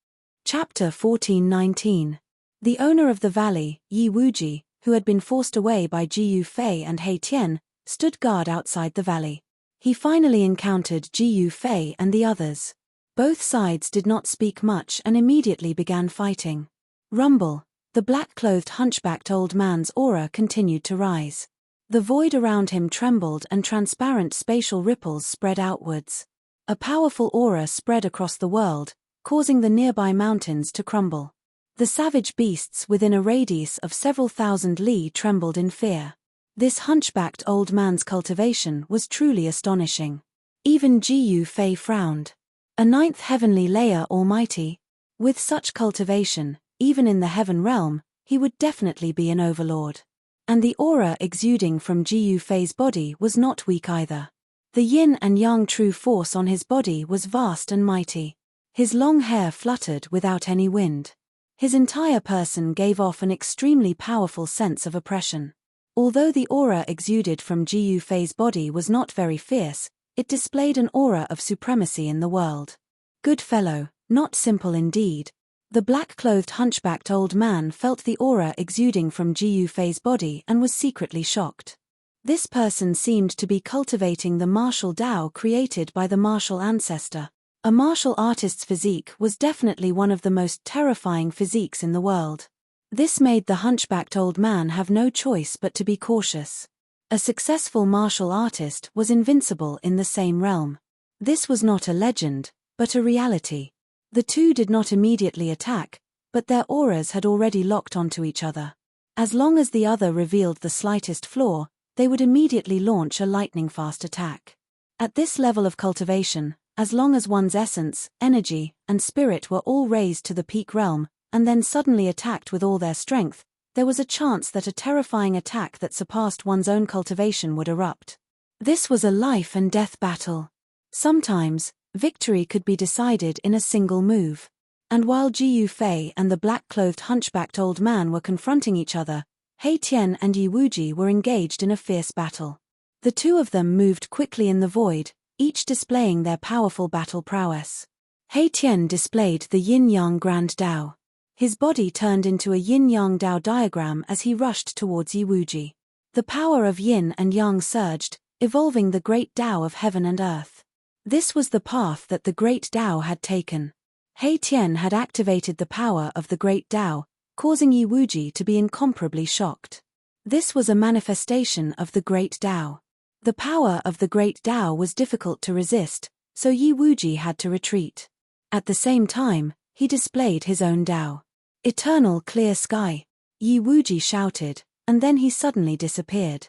Chapter 14:19. The owner of the valley, Yi Wuji, who had been forced away by Jiyu Fei and He Tian, stood guard outside the valley. He finally encountered Jiyu Fei and the others. Both sides did not speak much and immediately began fighting. Rumble. The black-clothed hunchbacked old man's aura continued to rise. The void around him trembled and transparent spatial ripples spread outwards. A powerful aura spread across the world, causing the nearby mountains to crumble. The savage beasts within a radius of several thousand li trembled in fear. This hunchbacked old man's cultivation was truly astonishing. Even Jiyu Fei frowned. A ninth heavenly layer almighty? With such cultivation, even in the heaven realm, he would definitely be an overlord. And the aura exuding from Jiyu Fei's body was not weak either. The yin and yang true force on his body was vast and mighty. His long hair fluttered without any wind. His entire person gave off an extremely powerful sense of oppression. Although the aura exuded from Jiyu Fei's body was not very fierce, it displayed an aura of supremacy in the world. Good fellow, not simple indeed. The black-clothed hunchbacked old man felt the aura exuding from Jiyu Fei's body and was secretly shocked. This person seemed to be cultivating the martial Tao created by the martial ancestor. A martial artist's physique was definitely one of the most terrifying physiques in the world. This made the hunchbacked old man have no choice but to be cautious. A successful martial artist was invincible in the same realm. This was not a legend, but a reality. The two did not immediately attack, but their auras had already locked onto each other. As long as the other revealed the slightest flaw, they would immediately launch a lightning-fast attack. At this level of cultivation, as long as one's essence, energy, and spirit were all raised to the peak realm, and then suddenly attacked with all their strength, there was a chance that a terrifying attack that surpassed one's own cultivation would erupt. This was a life and death battle. Sometimes, victory could be decided in a single move. And while Jiyu Fei and the black-clothed hunchbacked old man were confronting each other, He Tian and Yi Wuji were engaged in a fierce battle. The two of them moved quickly in the void, each displaying their powerful battle prowess. He Tian displayed the yin-yang grand Tao. His body turned into a yin-yang Tao diagram as he rushed towards Yi Wuji. The power of yin and yang surged, evolving the great Tao of heaven and earth. This was the path that the great Tao had taken. He Tian had activated the power of the great Tao, causing Yi Wuji to be incomparably shocked. This was a manifestation of the great Tao. The power of the great Tao was difficult to resist, so Yi Wuji had to retreat. At the same time, he displayed his own Tao. Eternal clear sky, Yi Wuji shouted, and then he suddenly disappeared.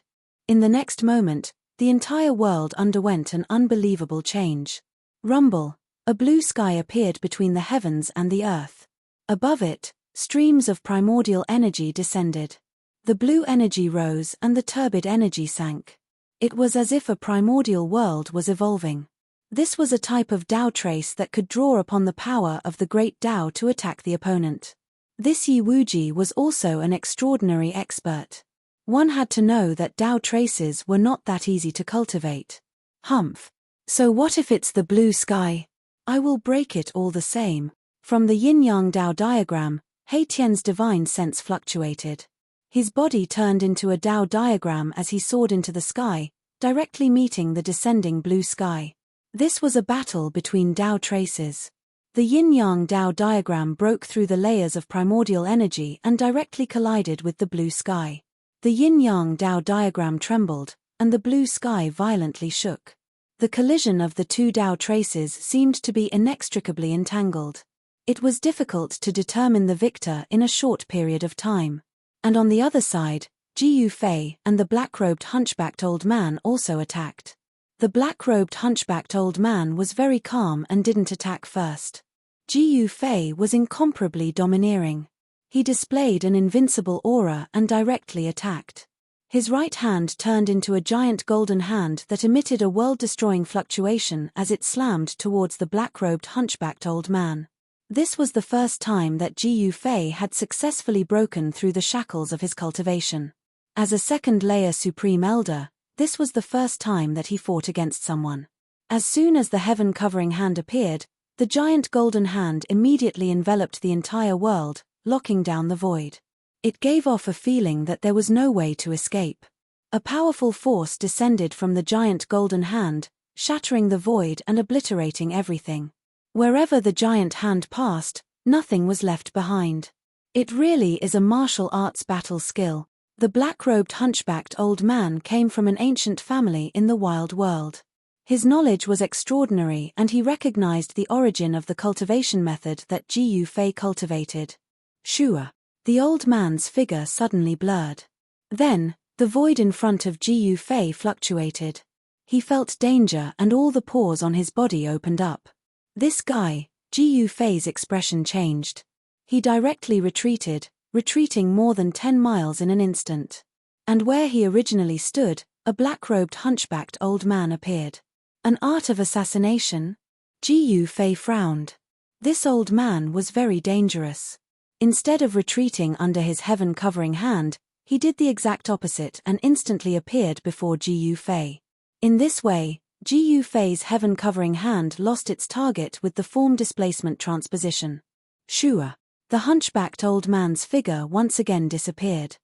In the next moment, the entire world underwent an unbelievable change. Rumble, a blue sky appeared between the heavens and the earth. Above it, streams of primordial energy descended. The blue energy rose and the turbid energy sank. It was as if a primordial world was evolving. This was a type of Tao trace that could draw upon the power of the great Tao to attack the opponent. This Yi Wuji was also an extraordinary expert. One had to know that Tao traces were not that easy to cultivate. Humph. So what if it's the blue sky? I will break it all the same. From the yin-yang Tao diagram, He Tian's divine sense fluctuated. His body turned into a Tao diagram as he soared into the sky, directly meeting the descending blue sky. This was a battle between Tao traces. The yin-yang Tao diagram broke through the layers of primordial energy and directly collided with the blue sky. The yin-yang Tao diagram trembled, and the blue sky violently shook. The collision of the two Tao traces seemed to be inextricably entangled. It was difficult to determine the victor in a short period of time. And on the other side, Ji Yufei and the black-robed hunchbacked old man also attacked. The black-robed hunchbacked old man was very calm and didn't attack first. Ji Yufei was incomparably domineering. He displayed an invincible aura and directly attacked. His right hand turned into a giant golden hand that emitted a world-destroying fluctuation as it slammed towards the black-robed hunchbacked old man. This was the first time that Ji Yufei had successfully broken through the shackles of his cultivation. As a second-layer Supreme Elder, this was the first time that he fought against someone. As soon as the heaven-covering hand appeared, the giant golden hand immediately enveloped the entire world, locking down the void. It gave off a feeling that there was no way to escape. A powerful force descended from the giant golden hand, shattering the void and obliterating everything. Wherever the giant hand passed, nothing was left behind. It really is a martial arts battle skill. The black-robed hunchbacked old man came from an ancient family in the wild world. His knowledge was extraordinary and he recognized the origin of the cultivation method that Ji Yufei cultivated. Shua. The old man's figure suddenly blurred. Then, the void in front of Ji Yufei fluctuated. He felt danger and all the pores on his body opened up. This guy, Ji Yufei's expression changed. He directly retreated, retreating more than 10 miles in an instant. And where he originally stood, a black-robed hunchbacked old man appeared. An art of assassination? Ji Yufei frowned. This old man was very dangerous. Instead of retreating under his heaven-covering hand, he did the exact opposite and instantly appeared before Ji Yufei. In this way, Ji Yufei's heaven-covering hand lost its target with the form displacement transposition. Shua. The hunchbacked old man's figure once again disappeared.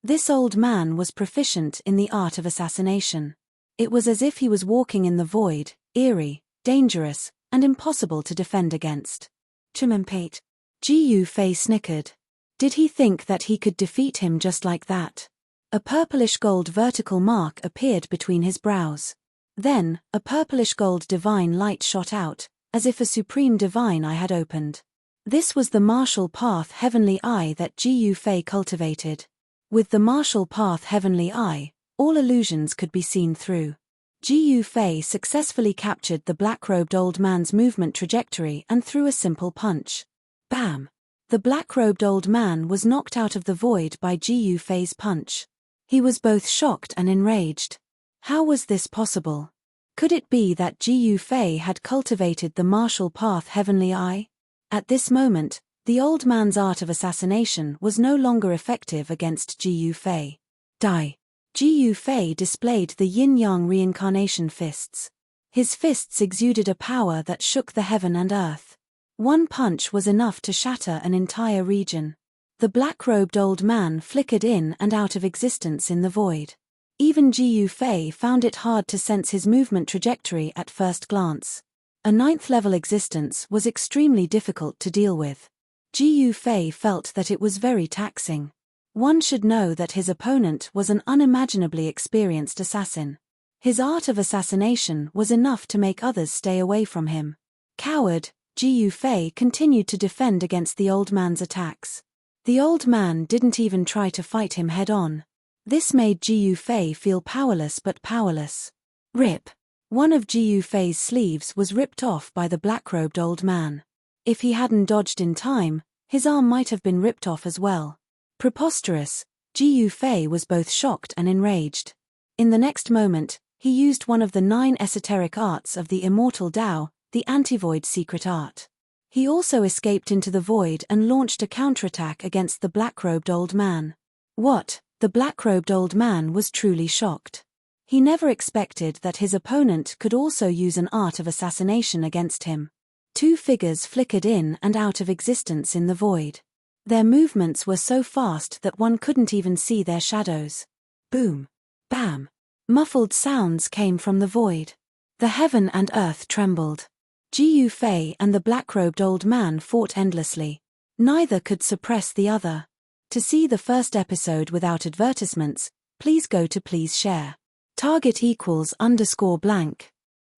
This old man was proficient in the art of assassination. It was as if he was walking in the void, eerie, dangerous, and impossible to defend against. Chimampate. Ji Yufei snickered. Did he think that he could defeat him just like that? A purplish-gold vertical mark appeared between his brows. Then, a purplish-gold divine light shot out, as if a supreme divine eye had opened. This was the martial path heavenly eye that Ji Yufei cultivated. With the martial path heavenly eye, all illusions could be seen through. Ji Yufei successfully captured the black-robed old man's movement trajectory and threw a simple punch. Bam! The black-robed old man was knocked out of the void by Ji Yufei's punch. He was both shocked and enraged. How was this possible? Could it be that Ji Yufei had cultivated the martial path heavenly eye? At this moment, the old man's art of assassination was no longer effective against Ji Yufei. Die. Ji Yufei displayed the yin-yang reincarnation fists. His fists exuded a power that shook the heaven and earth. One punch was enough to shatter an entire region. The black-robed old man flickered in and out of existence in the void. Even Ji Yufei found it hard to sense his movement trajectory at first glance. A 9th-level existence was extremely difficult to deal with. Ji Yufei felt that it was very taxing. One should know that his opponent was an unimaginably experienced assassin. His art of assassination was enough to make others stay away from him. Coward, Ji Yufei continued to defend against the old man's attacks. The old man didn't even try to fight him head-on. This made Ji Yufei feel powerless but powerless. Rip. One of Ji Yufei's sleeves was ripped off by the black-robed old man. If he hadn't dodged in time, his arm might have been ripped off as well. Preposterous, Ji Yufei was both shocked and enraged. In the next moment, he used one of the 9 esoteric arts of the immortal Tao, the anti-void secret art. He also escaped into the void and launched a counterattack against the black-robed old man. What? The black-robed old man was truly shocked. He never expected that his opponent could also use an art of assassination against him. 2 figures flickered in and out of existence in the void. Their movements were so fast that one couldn't even see their shadows. Boom. Bam. Muffled sounds came from the void. The heaven and earth trembled. Ji Yufei and the black-robed old man fought endlessly. Neither could suppress the other. To see the first episode without advertisements, please go to Please Share. Target =_blank.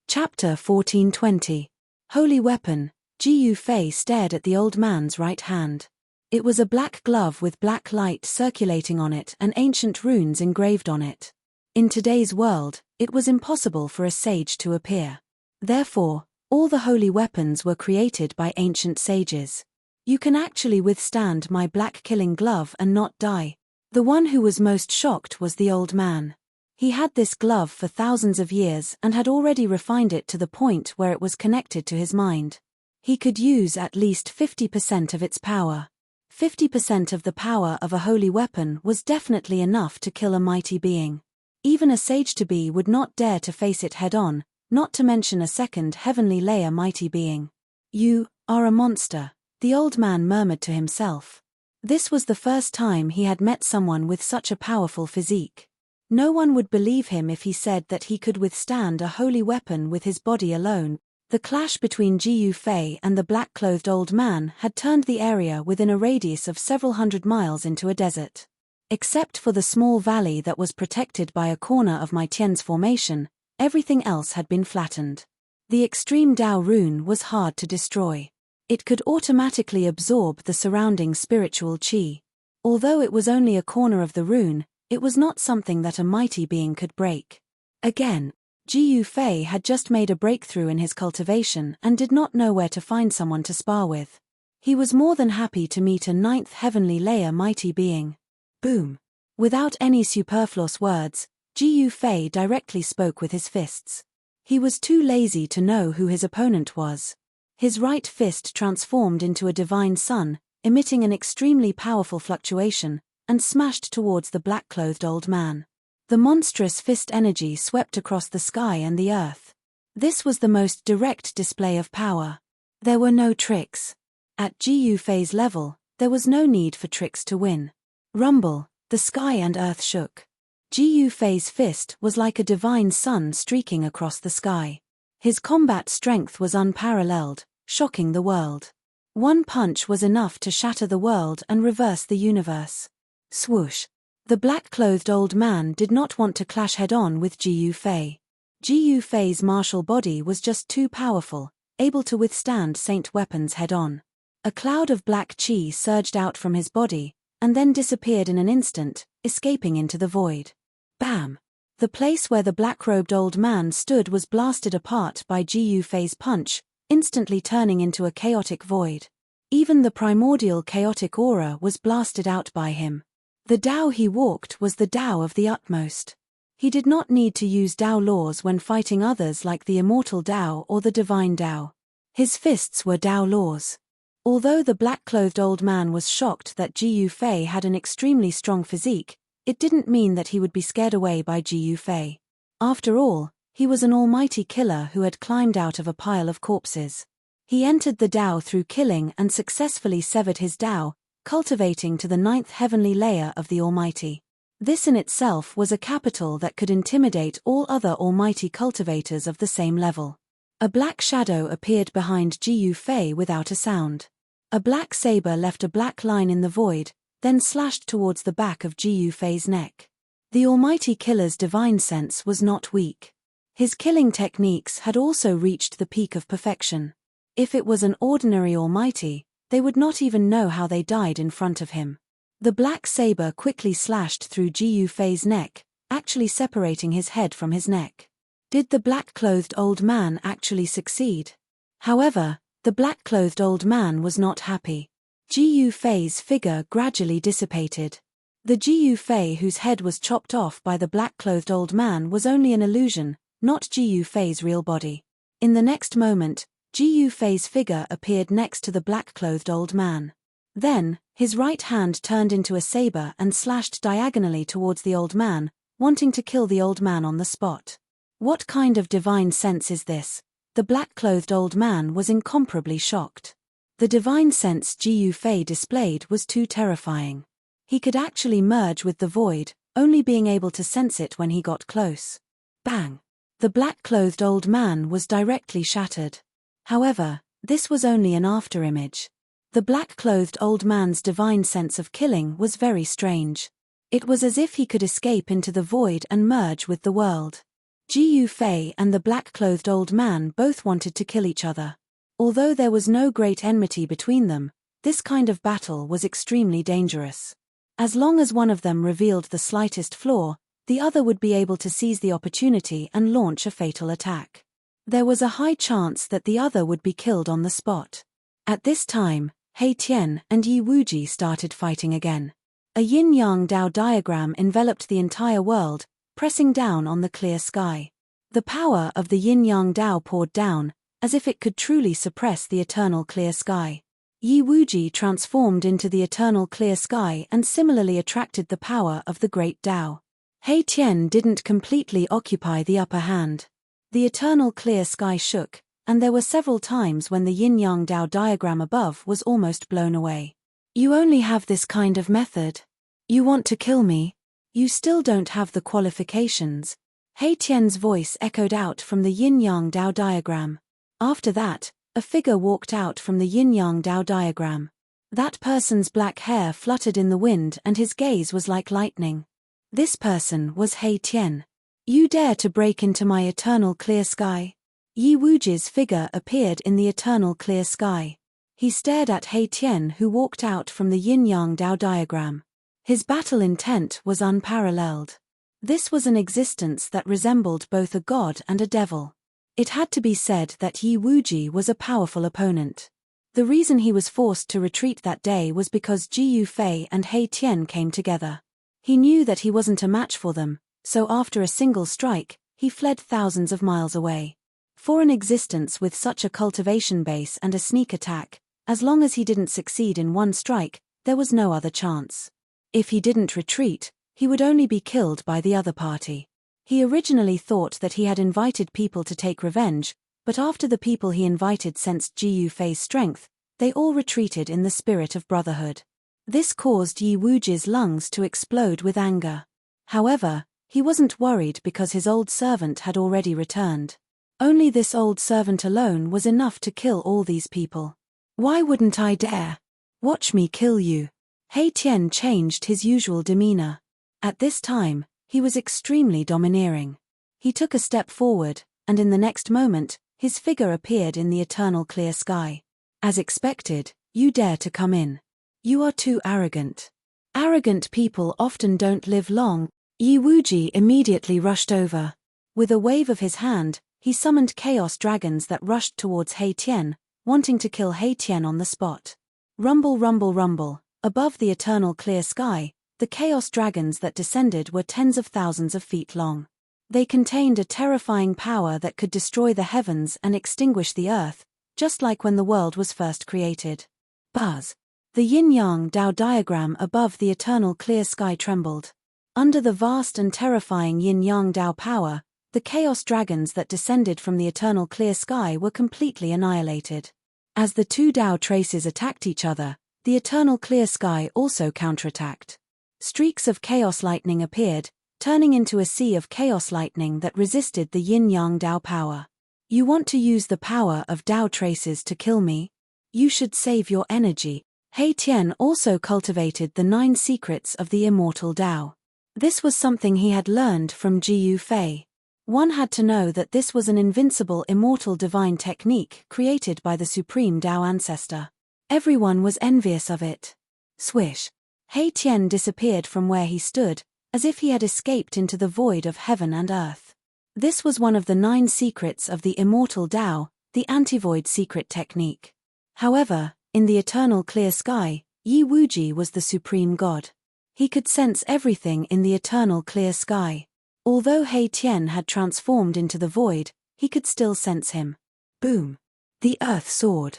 Chapter 1420. Holy Weapon. Ji Yufei stared at the old man's right hand. It was a black glove with black light circulating on it and ancient runes engraved on it. In today's world, it was impossible for a sage to appear. Therefore, all the holy weapons were created by ancient sages. You can actually withstand my black killing glove and not die. The one who was most shocked was the old man. He had this glove for thousands of years and had already refined it to the point where it was connected to his mind. He could use at least 50% of its power. 50% of the power of a holy weapon was definitely enough to kill a mighty being. Even a sage-to-be would not dare to face it head-on, not to mention a second heavenly layer mighty being. You are a monster, the old man murmured to himself. This was the first time he had met someone with such a powerful physique. No one would believe him if he said that he could withstand a holy weapon with his body alone. The clash between Ji Yufei and the black-clothed old man had turned the area within a radius of several hundred miles into a desert. Except for the small valley that was protected by a corner of Mai Tian's formation, everything else had been flattened. The extreme Dao rune was hard to destroy. It could automatically absorb the surrounding spiritual qi. Although it was only a corner of the rune, it was not something that a mighty being could break. Again, Ji Yufei had just made a breakthrough in his cultivation and did not know where to find someone to spar with. He was more than happy to meet a 9th heavenly layer mighty being. Boom. Without any superfluous words, Ji Yufei directly spoke with his fists. He was too lazy to know who his opponent was. His right fist transformed into a divine sun, emitting an extremely powerful fluctuation, and smashed towards the black-clothed old man. The monstrous fist energy swept across the sky and the earth. This was the most direct display of power. There were no tricks. At Ji Yufei's level, there was no need for tricks to win. Rumble, the sky and earth shook. Ji Yufei's fist was like a divine sun streaking across the sky. His combat strength was unparalleled, shocking the world. One punch was enough to shatter the world and reverse the universe. Swoosh. The black-clothed old man did not want to clash head-on with Ji Yufei. Ji Yufei's martial body was just too powerful, able to withstand saint weapons head-on. A cloud of black qi surged out from his body, and then disappeared in an instant, escaping into the void. Bam! The place where the black-robed old man stood was blasted apart by Ji Yufei's punch, instantly turning into a chaotic void. Even the primordial chaotic aura was blasted out by him. The Tao he walked was the Tao of the utmost. He did not need to use Tao laws when fighting others like the immortal Tao or the divine Tao. His fists were Tao laws. Although the black-clothed old man was shocked that Ji Yufei had an extremely strong physique, it didn't mean that he would be scared away by Ji Yufei. After all, he was an almighty killer who had climbed out of a pile of corpses. He entered the Tao through killing and successfully severed his Tao, cultivating to the 9th heavenly layer of the Almighty. This in itself was a capital that could intimidate all other almighty cultivators of the same level. A black shadow appeared behind Ji Yufei without a sound. A black saber left a black line in the void, then slashed towards the back of Ji Yufei's neck. The almighty killer's divine sense was not weak. His killing techniques had also reached the peak of perfection. If it was an ordinary almighty, they would not even know how they died in front of him. The black saber quickly slashed through Ji Yufei's neck, actually separating his head from his neck. Did the black-clothed old man actually succeed? However, the black-clothed old man was not happy. Ji Yufei's figure gradually dissipated. The Ji Yufei whose head was chopped off by the black-clothed old man was only an illusion, not Ji Yufei's real body. In the next moment, Ji Yufei's figure appeared next to the black-clothed old man. Then, his right hand turned into a saber and slashed diagonally towards the old man, wanting to kill the old man on the spot. What kind of divine sense is this? The black-clothed old man was incomparably shocked. The divine sense Ji Yufei displayed was too terrifying. He could actually merge with the void, only being able to sense it when he got close. Bang! The black-clothed old man was directly shattered. However, this was only an afterimage. The black-clothed old man's divine sense of killing was very strange. It was as if he could escape into the void and merge with the world. Ji Yufei and the black-clothed old man both wanted to kill each other. Although there was no great enmity between them, this kind of battle was extremely dangerous. As long as one of them revealed the slightest flaw, the other would be able to seize the opportunity and launch a fatal attack. There was a high chance that the other would be killed on the spot. At this time, He Tian and Yi Wuji started fighting again. A yin-yang Dao diagram enveloped the entire world, pressing down on the clear sky. The power of the yin-yang Dao poured down, as if it could truly suppress the eternal clear sky. Yi Wuji transformed into the eternal clear sky and similarly attracted the power of the great Dao. He Tian didn't completely occupy the upper hand. The eternal clear sky shook, and there were several times when the yin-yang Dao diagram above was almost blown away. You only have this kind of method. You want to kill me? You still don't have the qualifications. He Tian's voice echoed out from the yin-yang Dao diagram. After that, a figure walked out from the yin-yang Dao diagram. That person's black hair fluttered in the wind and his gaze was like lightning. This person was He Tian. You dare to break into my eternal clear sky? Yi Wuji's figure appeared in the eternal clear sky. He stared at He Tian who walked out from the yin-yang Dao diagram. His battle intent was unparalleled. This was an existence that resembled both a god and a devil. It had to be said that Yi Wuji was a powerful opponent. The reason he was forced to retreat that day was because Ji Yufei and He Tian came together. He knew that he wasn't a match for them, so after a single strike, he fled thousands of miles away. For an existence with such a cultivation base and a sneak attack, as long as he didn't succeed in one strike, there was no other chance. If he didn't retreat, he would only be killed by the other party. He originally thought that he had invited people to take revenge, but after the people he invited sensed Ji Yufei's strength, they all retreated in the spirit of brotherhood. This caused Yi Wuji's lungs to explode with anger. However, he wasn't worried because his old servant had already returned. Only this old servant alone was enough to kill all these people. Why wouldn't I dare? Watch me kill you. He Tian changed his usual demeanor. At this time, he was extremely domineering. He took a step forward, and in the next moment, his figure appeared in the eternal clear sky. As expected, you dare to come in. You are too arrogant. Arrogant people often don't live long. Yi Wuji immediately rushed over. With a wave of his hand, he summoned chaos dragons that rushed towards He Tian, wanting to kill He Tian on the spot. Rumble, rumble, rumble. Above the eternal clear sky, the chaos dragons that descended were tens of thousands of feet long. They contained a terrifying power that could destroy the heavens and extinguish the earth, just like when the world was first created. Buzz! The yin-yang Dao diagram above the eternal clear sky trembled. Under the vast and terrifying yin-yang Dao power, the chaos dragons that descended from the eternal clear sky were completely annihilated. As the two Dao traces attacked each other, the eternal clear sky also counterattacked. Streaks of chaos lightning appeared, turning into a sea of chaos lightning that resisted the yin-yang Dao power. You want to use the power of Dao traces to kill me? You should save your energy. He Tian also cultivated the 9 secrets of the immortal Dao. This was something he had learned from Ji Yufei. One had to know that this was an invincible immortal divine technique created by the supreme Tao ancestor. Everyone was envious of it. Swish. He Tian disappeared from where he stood, as if he had escaped into the void of heaven and earth. This was one of the 9 secrets of the immortal Tao, the antivoid secret technique. However, in the eternal clear sky, Yi Wuji was the supreme god. He could sense everything in the eternal clear sky. Although He Tian had transformed into the void, he could still sense him. Boom! The earth soared.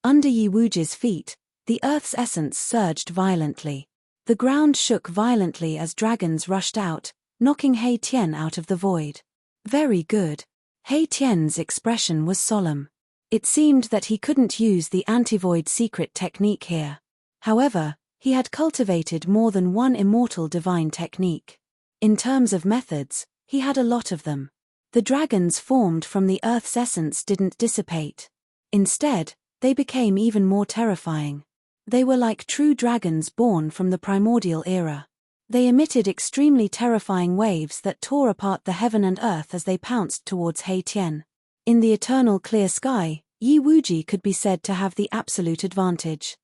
Under Yi Wuji's feet, the earth's essence surged violently. The ground shook violently as dragons rushed out, knocking He Tian out of the void. Very good. He Tian's expression was solemn. It seemed that he couldn't use the antivoid secret technique here. However, he had cultivated more than one immortal divine technique. In terms of methods, he had a lot of them. The dragons formed from the earth's essence didn't dissipate. Instead, they became even more terrifying. They were like true dragons born from the primordial era. They emitted extremely terrifying waves that tore apart the heaven and earth as they pounced towards He Tian. In the eternal clear sky, Yi Wuji could be said to have the absolute advantage.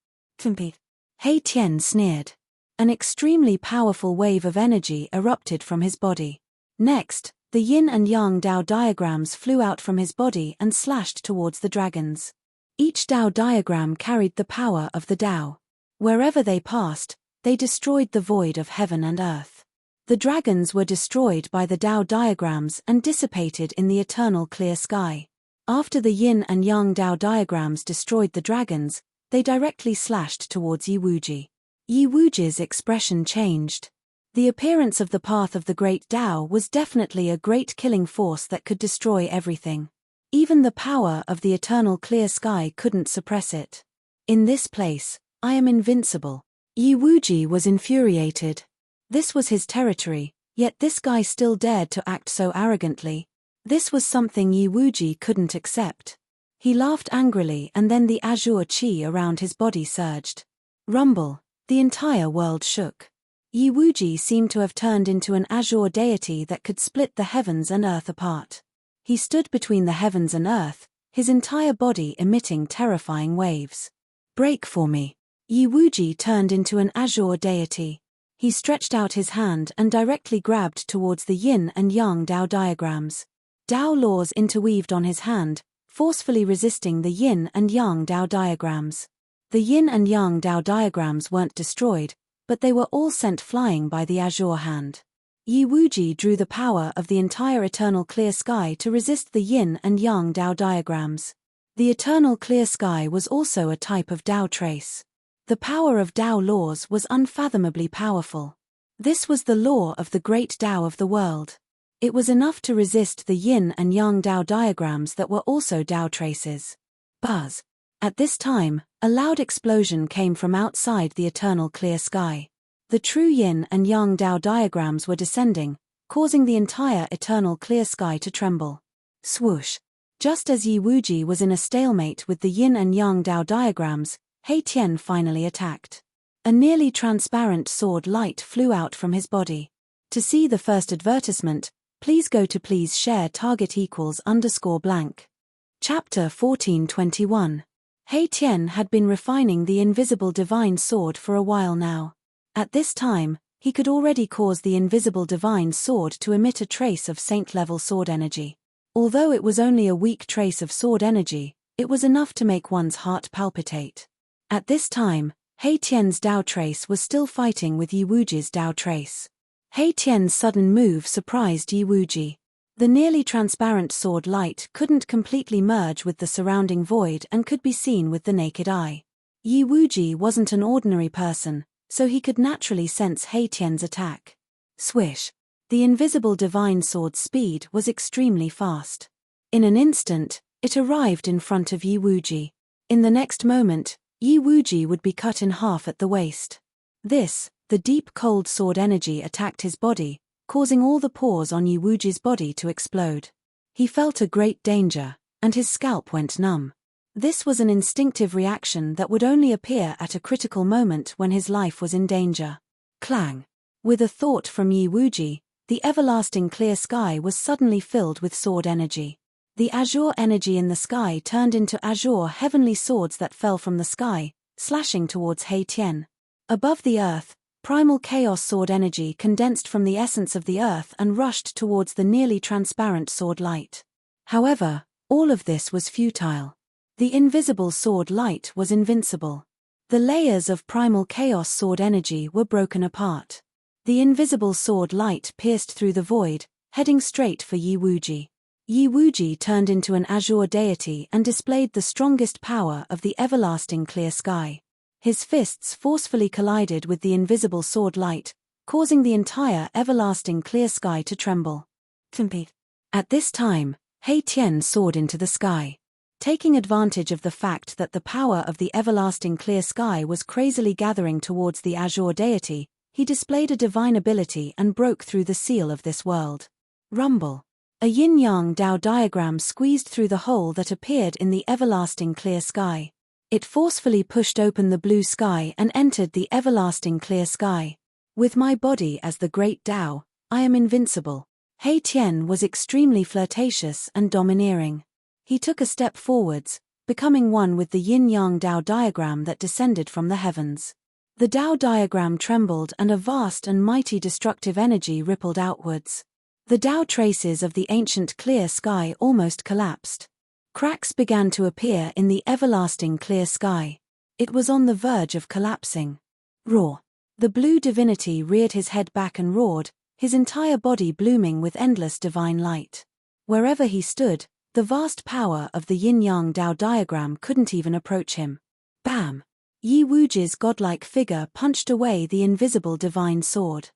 He Tian sneered. An extremely powerful wave of energy erupted from his body. Next, the yin and yang Tao diagrams flew out from his body and slashed towards the dragons. Each Tao diagram carried the power of the Tao. Wherever they passed, they destroyed the void of heaven and earth. The dragons were destroyed by the Tao diagrams and dissipated in the eternal clear sky. After the yin and yang Tao diagrams destroyed the dragons, they directly slashed towards Yi Wuji. Yi Wuji's expression changed. The appearance of the path of the great Tao was definitely a great killing force that could destroy everything. Even the power of the eternal clear sky couldn't suppress it. In this place, I am invincible. Yi Wuji was infuriated. This was his territory, yet this guy still dared to act so arrogantly. This was something Yi Wuji couldn't accept. He laughed angrily and then the azure qi around his body surged. Rumble. The entire world shook. Yi Wuji seemed to have turned into an azure deity that could split the heavens and earth apart. He stood between the heavens and earth, his entire body emitting terrifying waves. Break for me. Yi Wuji turned into an azure deity. He stretched out his hand and directly grabbed towards the yin and yang Tao diagrams. Tao laws interweaved on his hand, forcefully resisting the yin and yang Tao diagrams. The yin and yang Tao diagrams weren't destroyed, but they were all sent flying by the azure hand. Yi Wuji drew the power of the entire eternal clear sky to resist the yin and yang Tao diagrams. The eternal clear sky was also a type of Tao trace. The power of Tao laws was unfathomably powerful. This was the law of the great Tao of the world. It was enough to resist the yin and yang Tao diagrams that were also Tao traces. Buzz. At this time, a loud explosion came from outside the eternal clear sky. The true yin and yang Tao diagrams were descending, causing the entire eternal clear sky to tremble. Swoosh. Just as Yi Wuji was in a stalemate with the yin and yang Tao diagrams, He Tian finally attacked. A nearly transparent sword light flew out from his body. To see the first advertisement, please go to please share target =_blank. Chapter 1421. He Tian had been refining the invisible divine sword for a while now. At this time, he could already cause the invisible divine sword to emit a trace of saint-level sword energy. Although it was only a weak trace of sword energy, it was enough to make one's heart palpitate. At this time, He Tian's Tao trace was still fighting with Yi Wuji's Tao trace. He Tian's sudden move surprised Yi Wuji. The nearly transparent sword light couldn't completely merge with the surrounding void and could be seen with the naked eye. Yi Wuji wasn't an ordinary person, so he could naturally sense He Tian's attack. Swish. The invisible divine sword's speed was extremely fast. In an instant, it arrived in front of Yi Wuji. In the next moment, Yi Wuji would be cut in half at the waist. The deep cold sword energy attacked his body, causing all the pores on Yi Wuji's body to explode. He felt a great danger, and his scalp went numb. This was an instinctive reaction that would only appear at a critical moment when his life was in danger. Clang! With a thought from Yi Wuji, the everlasting clear sky was suddenly filled with sword energy. The azure energy in the sky turned into azure heavenly swords that fell from the sky, slashing towards Haitian. Above the earth, primal chaos sword energy condensed from the essence of the earth and rushed towards the nearly transparent sword light. However, all of this was futile. The invisible sword light was invincible. The layers of primal chaos sword energy were broken apart. The invisible sword light pierced through the void, heading straight for Yi Wuji. Yi Wuji turned into an azure deity and displayed the strongest power of the everlasting clear sky. His fists forcefully collided with the invisible sword light, causing the entire everlasting clear sky to tremble. At this time, Haitian soared into the sky. Taking advantage of the fact that the power of the everlasting clear sky was crazily gathering towards the azure deity, he displayed a divine ability and broke through the seal of this world. Rumble. A yin-yang Dao diagram squeezed through the hole that appeared in the everlasting clear sky. It forcefully pushed open the blue sky and entered the everlasting clear sky. With my body as the great Dao, I am invincible. Haitian was extremely flirtatious and domineering. He took a step forwards, becoming one with the yin-yang Dao diagram that descended from the heavens. The Dao diagram trembled and a vast and mighty destructive energy rippled outwards. The Dao traces of the ancient clear sky almost collapsed. Cracks began to appear in the everlasting clear sky. It was on the verge of collapsing. Roar. The blue divinity reared his head back and roared, his entire body blooming with endless divine light. Wherever he stood, the vast power of the yin-yang Dao diagram couldn't even approach him. Bam! Yi Wuji's godlike figure punched away the invisible divine sword.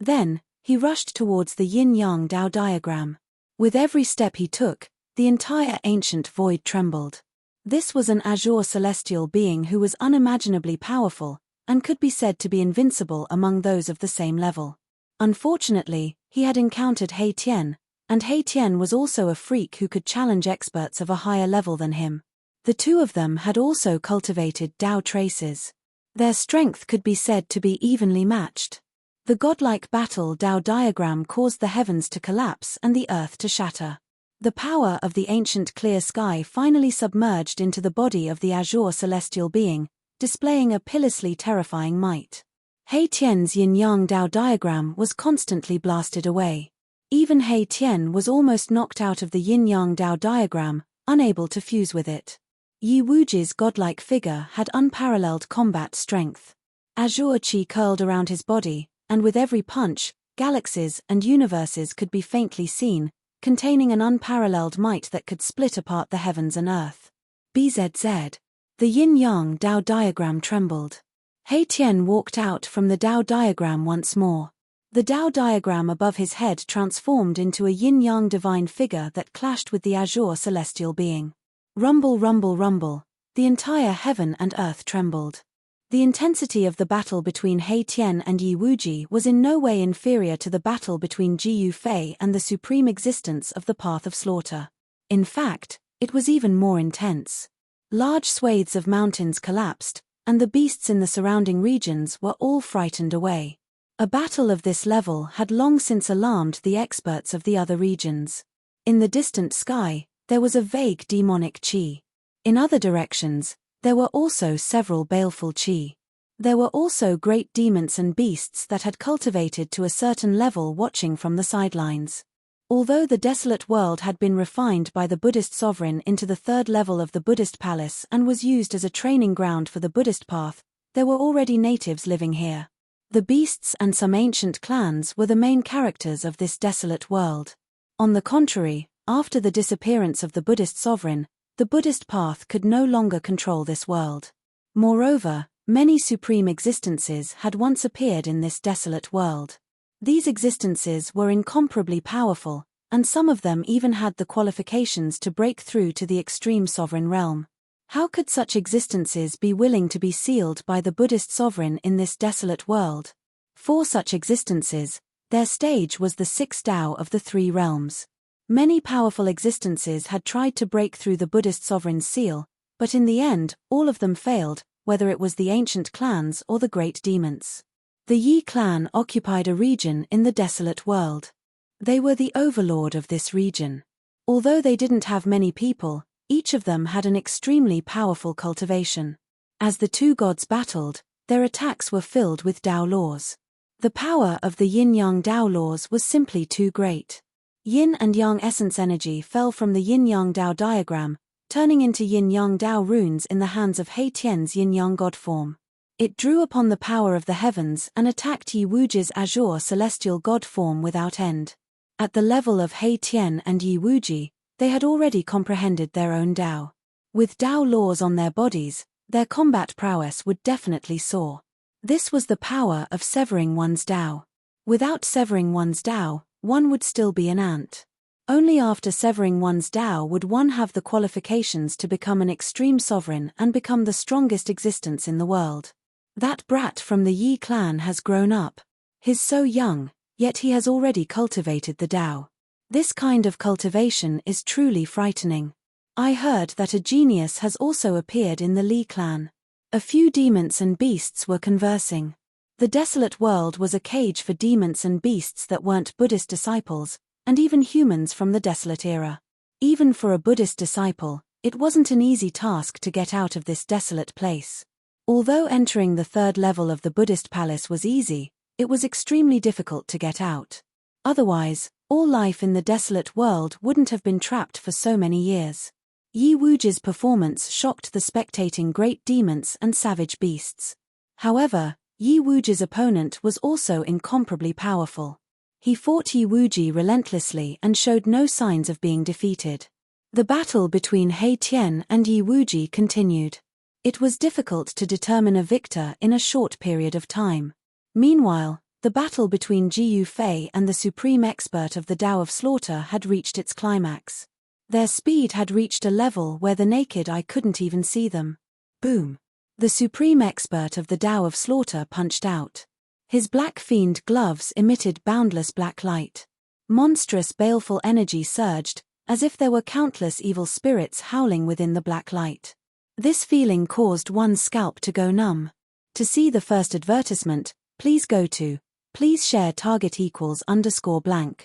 Then, he rushed towards the yin-yang Dao diagram. With every step he took, the entire ancient void trembled. This was an azure celestial being who was unimaginably powerful, and could be said to be invincible among those of the same level. Unfortunately, he had encountered Haitian, and Haitian was also a freak who could challenge experts of a higher level than him. The two of them had also cultivated Dao traces. Their strength could be said to be evenly matched. The godlike battle Dao diagram caused the heavens to collapse and the earth to shatter. The power of the ancient clear sky finally submerged into the body of the azure celestial being, displaying a pitilessly terrifying might. Haitian's yin-yang Dao diagram was constantly blasted away. Even Haitian was almost knocked out of the yin-yang Dao diagram, unable to fuse with it. Yi Wuji's godlike figure had unparalleled combat strength. Azure chi curled around his body, and with every punch, galaxies and universes could be faintly seen, containing an unparalleled might that could split apart the heavens and earth. BZZ. The yin-yang Dao diagram trembled. Haitian walked out from the Dao diagram once more. The Dao diagram above his head transformed into a yin-yang divine figure that clashed with the azure celestial being. Rumble, rumble, rumble. The entire heaven and earth trembled. The intensity of the battle between Haitian and Yi Wuji was in no way inferior to the battle between Jiyu Fei and the supreme existence of the Path of Slaughter. In fact, it was even more intense. Large swathes of mountains collapsed, and the beasts in the surrounding regions were all frightened away. A battle of this level had long since alarmed the experts of the other regions. In the distant sky, there was a vague demonic chi. In other directions, there were also several baleful chi. There were also great demons and beasts that had cultivated to a certain level watching from the sidelines. Although the desolate world had been refined by the Buddhist sovereign into the third level of the Buddhist palace and was used as a training ground for the Buddhist path, there were already natives living here. The beasts and some ancient clans were the main characters of this desolate world. On the contrary, after the disappearance of the Buddhist sovereign, the Buddhist path could no longer control this world. Moreover, many supreme existences had once appeared in this desolate world. These existences were incomparably powerful, and some of them even had the qualifications to break through to the extreme sovereign realm. How could such existences be willing to be sealed by the Buddhist sovereign in this desolate world? For such existences, their stage was the sixth Tao of the three realms. Many powerful existences had tried to break through the Buddhist sovereign's seal, but in the end, all of them failed, whether it was the ancient clans or the great demons. The Yi clan occupied a region in the desolate world. They were the overlord of this region. Although they didn't have many people, each of them had an extremely powerful cultivation. As the two gods battled, their attacks were filled with Dao laws. The power of the yin-yang Dao laws was simply too great. Yin and yang essence energy fell from the yin-yang Dao diagram, turning into yin-yang Dao runes in the hands of He Tian's yin-yang god form. It drew upon the power of the heavens and attacked Yi Wuji's azure celestial god form without end. At the level of He Tian and Yi Wuji, they had already comprehended their own Dao. With Dao laws on their bodies, their combat prowess would definitely soar. This was the power of severing one's Dao. Without severing one's Dao, one would still be an ant. Only after severing one's Dao would one have the qualifications to become an extreme sovereign and become the strongest existence in the world. That brat from the Yi clan has grown up. He's so young, yet he has already cultivated the Dao. This kind of cultivation is truly frightening. I heard that a genius has also appeared in the Li clan. A few demons and beasts were conversing. The desolate world was a cage for demons and beasts that weren't Buddhist disciples, and even humans from the desolate era. Even for a Buddhist disciple, it wasn't an easy task to get out of this desolate place. Although entering the third level of the Buddhist palace was easy, it was extremely difficult to get out. Otherwise, all life in the desolate world wouldn't have been trapped for so many years. Yi Wuji's performance shocked the spectating great demons and savage beasts. However, Yi Wuji's opponent was also incomparably powerful. He fought Yi Wuji relentlessly and showed no signs of being defeated. The battle between He Tian and Yi Wuji continued. It was difficult to determine a victor in a short period of time. Meanwhile, the battle between Ji Yufei and the supreme expert of the Tao of Slaughter had reached its climax. Their speed had reached a level where the naked eye couldn't even see them. Boom! The supreme expert of the Tao of Slaughter punched out. His black fiend gloves emitted boundless black light. Monstrous baleful energy surged, as if there were countless evil spirits howling within the black light. This feeling caused one's scalp to go numb. To see the first advertisement, please go to please share target =_blank.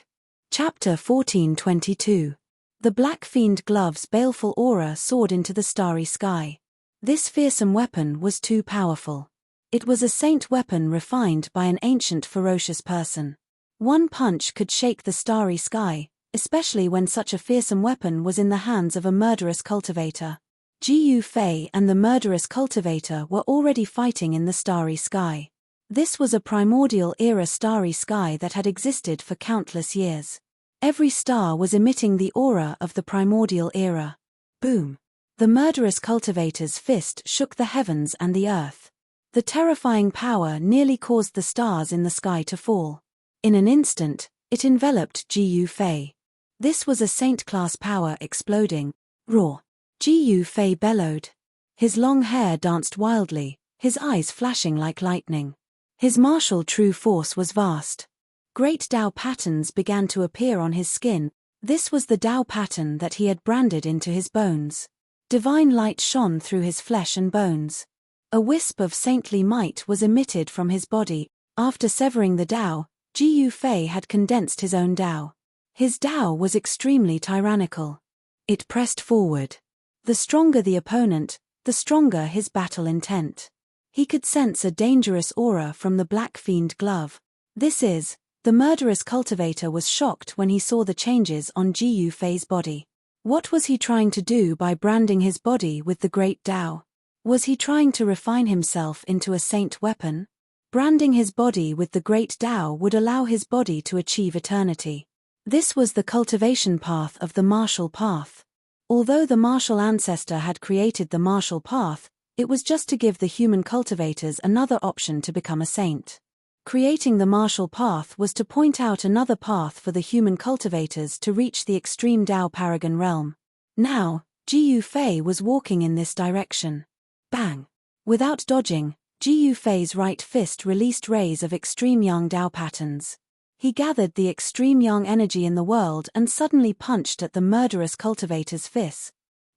Chapter 1422. The black fiend glove's baleful aura soared into the starry sky. This fearsome weapon was too powerful. It was a saint weapon refined by an ancient ferocious person. One punch could shake the starry sky, especially when such a fearsome weapon was in the hands of a murderous cultivator. Ji Yufei and the murderous cultivator were already fighting in the starry sky. This was a primordial era starry sky that had existed for countless years. Every star was emitting the aura of the primordial era. Boom! The murderous cultivator's fist shook the heavens and the earth. The terrifying power nearly caused the stars in the sky to fall. In an instant, it enveloped Ji Yufei. This was a saint-class power exploding. Roar! Ji Yufei bellowed. His long hair danced wildly, his eyes flashing like lightning. His martial true force was vast. Great Dao patterns began to appear on his skin. This was the Dao pattern that he had branded into his bones. Divine light shone through his flesh and bones. A wisp of saintly might was emitted from his body. After severing the Dao, Ji Yufei had condensed his own Dao. His Dao was extremely tyrannical. It pressed forward. The stronger the opponent, the stronger his battle intent. He could sense a dangerous aura from the black fiend glove. The murderous cultivator was shocked when he saw the changes on Ji Yufei's body. What was he trying to do by branding his body with the great Dao? Was he trying to refine himself into a saint weapon? Branding his body with the great Dao would allow his body to achieve eternity. This was the cultivation path of the martial path. Although the martial ancestor had created the martial path, it was just to give the human cultivators another option to become a saint. Creating the martial path was to point out another path for the human cultivators to reach the extreme Dao paragon realm. Now, Ji Yufei was walking in this direction. Bang! Without dodging, Ji Yufei's right fist released rays of extreme yang Dao patterns. He gathered the extreme yang energy in the world and suddenly punched at the murderous cultivator's fist.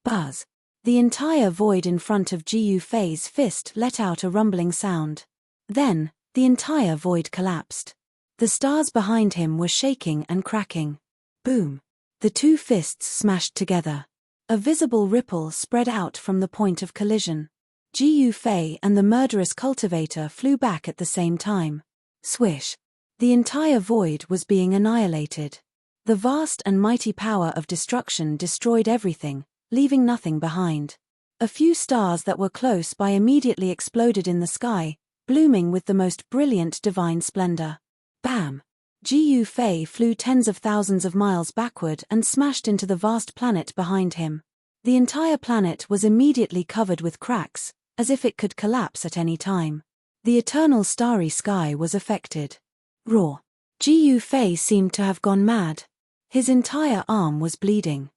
Buzz! The entire void in front of Ji Yufei's fist let out a rumbling sound. Then, the entire void collapsed. The stars behind him were shaking and cracking. Boom! The two fists smashed together. A visible ripple spread out from the point of collision. Ji Yufei and the murderous cultivator flew back at the same time. Swish! The entire void was being annihilated. The vast and mighty power of destruction destroyed everything, leaving nothing behind. A few stars that were close by immediately exploded in the sky, blooming with the most brilliant divine splendor. Bam! Ji Yufei flew tens of thousands of miles backward and smashed into the vast planet behind him. The entire planet was immediately covered with cracks, as if it could collapse at any time. The eternal starry sky was affected. Roar! Ji Yufei seemed to have gone mad. His entire arm was bleeding.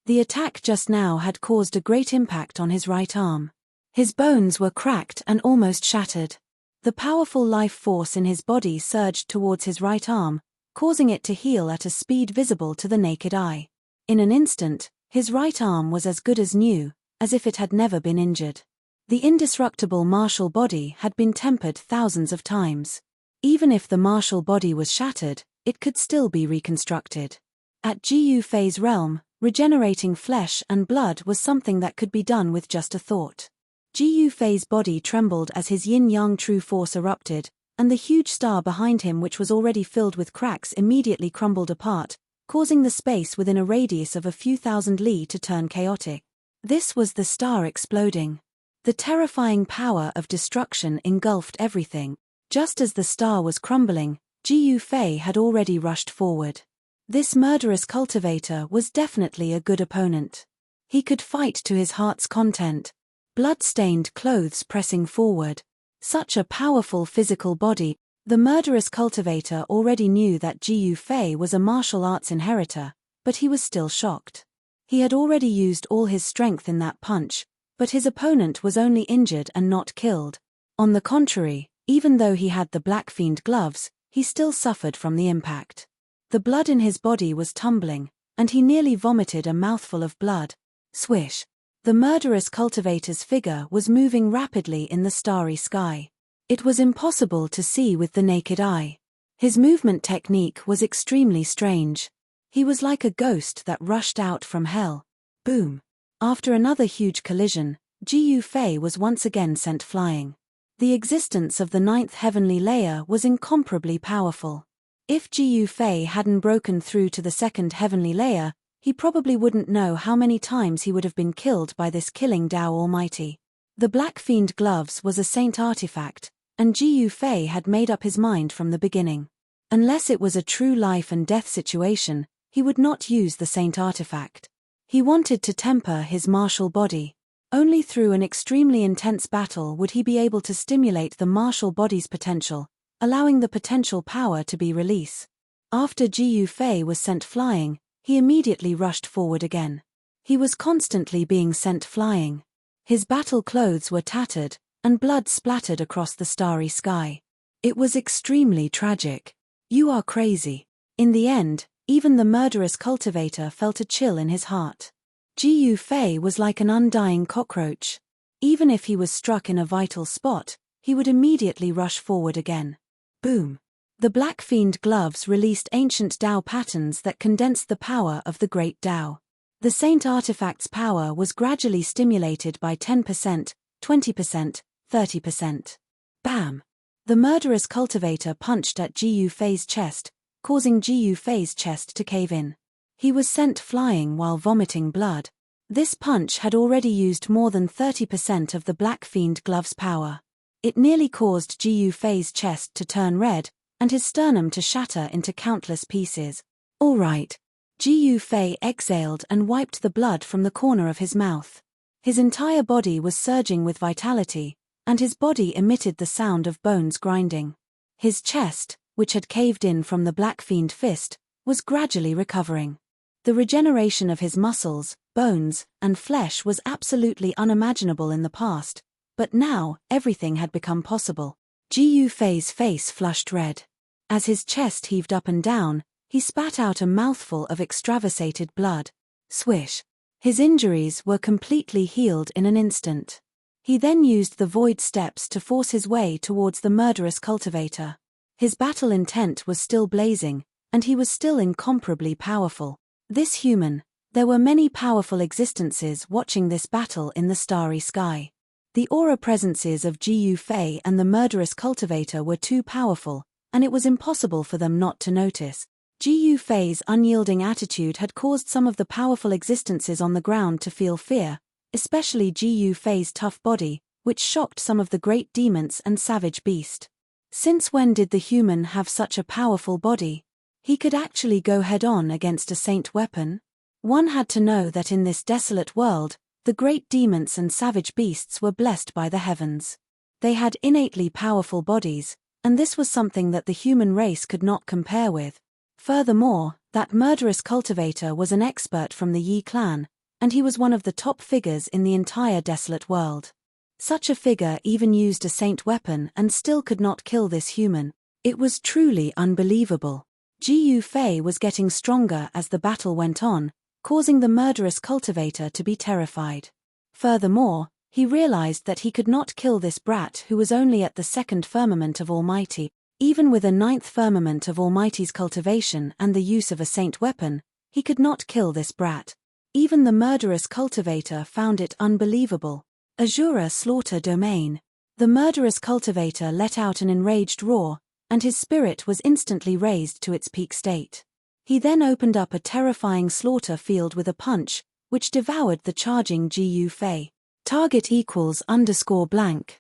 The attack just now had caused a great impact on his right arm. His bones were cracked and almost shattered. The powerful life force in his body surged towards his right arm, causing it to heal at a speed visible to the naked eye. In an instant, his right arm was as good as new, as if it had never been injured. The indestructible martial body had been tempered thousands of times. Even if the martial body was shattered, it could still be reconstructed. At Ji Yufei's realm, regenerating flesh and blood was something that could be done with just a thought. Ji Yufei's body trembled as his yin-yang true force erupted, and the huge star behind him, which was already filled with cracks, immediately crumbled apart, causing the space within a radius of a few thousand li to turn chaotic. This was the star exploding. The terrifying power of destruction engulfed everything. Just as the star was crumbling, Ji Yufei had already rushed forward. This murderous cultivator was definitely a good opponent. He could fight to his heart's content. Blood-stained clothes pressing forward. Such a powerful physical body. The murderous cultivator already knew that Ji Yufei was a martial arts inheritor, but he was still shocked. He had already used all his strength in that punch, but his opponent was only injured and not killed. On the contrary, even though he had the Black Fiend gloves, he still suffered from the impact. The blood in his body was tumbling, and he nearly vomited a mouthful of blood. Swish! The murderous cultivator's figure was moving rapidly in the starry sky. It was impossible to see with the naked eye. His movement technique was extremely strange. He was like a ghost that rushed out from hell. Boom! After another huge collision, Ji Yufei was once again sent flying. The existence of the ninth heavenly layer was incomparably powerful. If Ji Yufei hadn't broken through to the second heavenly layer, he probably wouldn't know how many times he would have been killed by this killing Tao Almighty. The Black Fiend gloves was a saint artifact, and Ji Yufei had made up his mind from the beginning. Unless it was a true life and death situation, he would not use the saint artifact. He wanted to temper his martial body. Only through an extremely intense battle would he be able to stimulate the martial body's potential, allowing the potential power to be released. After Ji Yufei was sent flying, he immediately rushed forward again. He was constantly being sent flying. His battle clothes were tattered, and blood splattered across the starry sky. It was extremely tragic. You are crazy. In the end, even the murderous cultivator felt a chill in his heart. Ji Yufei was like an undying cockroach. Even if he was struck in a vital spot, he would immediately rush forward again. Boom! The Black Fiend gloves released ancient Tao patterns that condensed the power of the great Tao. The Saint Artifact's power was gradually stimulated by 10%, 20%, 30%. Bam! The murderous cultivator punched at Ji Yufei's chest, causing Ji Yufei's chest to cave in. He was sent flying while vomiting blood. This punch had already used more than 30% of the Black Fiend glove's power. It nearly caused Ji Yufei's chest to turn red, and his sternum to shatter into countless pieces. All right. Ji Yufei exhaled and wiped the blood from the corner of his mouth. His entire body was surging with vitality, and his body emitted the sound of bones grinding. His chest, which had caved in from the Black Fiend fist, was gradually recovering. The regeneration of his muscles, bones, and flesh was absolutely unimaginable in the past, but now everything had become possible. Ji Yufei's face flushed red. As his chest heaved up and down, he spat out a mouthful of extravasated blood. Swish! His injuries were completely healed in an instant. He then used the void steps to force his way towards the murderous cultivator. His battle intent was still blazing, and he was still incomparably powerful. This human, there were many powerful existences watching this battle in the starry sky. The aura presences of Jiyu Fei and the murderous cultivator were too powerful, and it was impossible for them not to notice. Jiyu Fei's unyielding attitude had caused some of the powerful existences on the ground to feel fear, especially Jiyu Fei's tough body, which shocked some of the great demons and savage beast. Since when did the human have such a powerful body? He could actually go head-on against a saint weapon? One had to know that in this desolate world, the great demons and savage beasts were blessed by the heavens. They had innately powerful bodies, and this was something that the human race could not compare with. Furthermore, that murderous cultivator was an expert from the Yi clan, and he was one of the top figures in the entire desolate world. Such a figure even used a saint weapon and still could not kill this human. It was truly unbelievable. Jiyu Fei was getting stronger as the battle went on, causing the murderous cultivator to be terrified. Furthermore, he realized that he could not kill this brat who was only at the second firmament of Almighty. Even with a ninth firmament of Almighty's cultivation and the use of a saint weapon, he could not kill this brat. Even the murderous cultivator found it unbelievable. Azura slaughter domain. The murderous cultivator let out an enraged roar, and his spirit was instantly raised to its peak state. He then opened up a terrifying slaughter field with a punch, which devoured the charging Jiyu Fei. Target =_blank.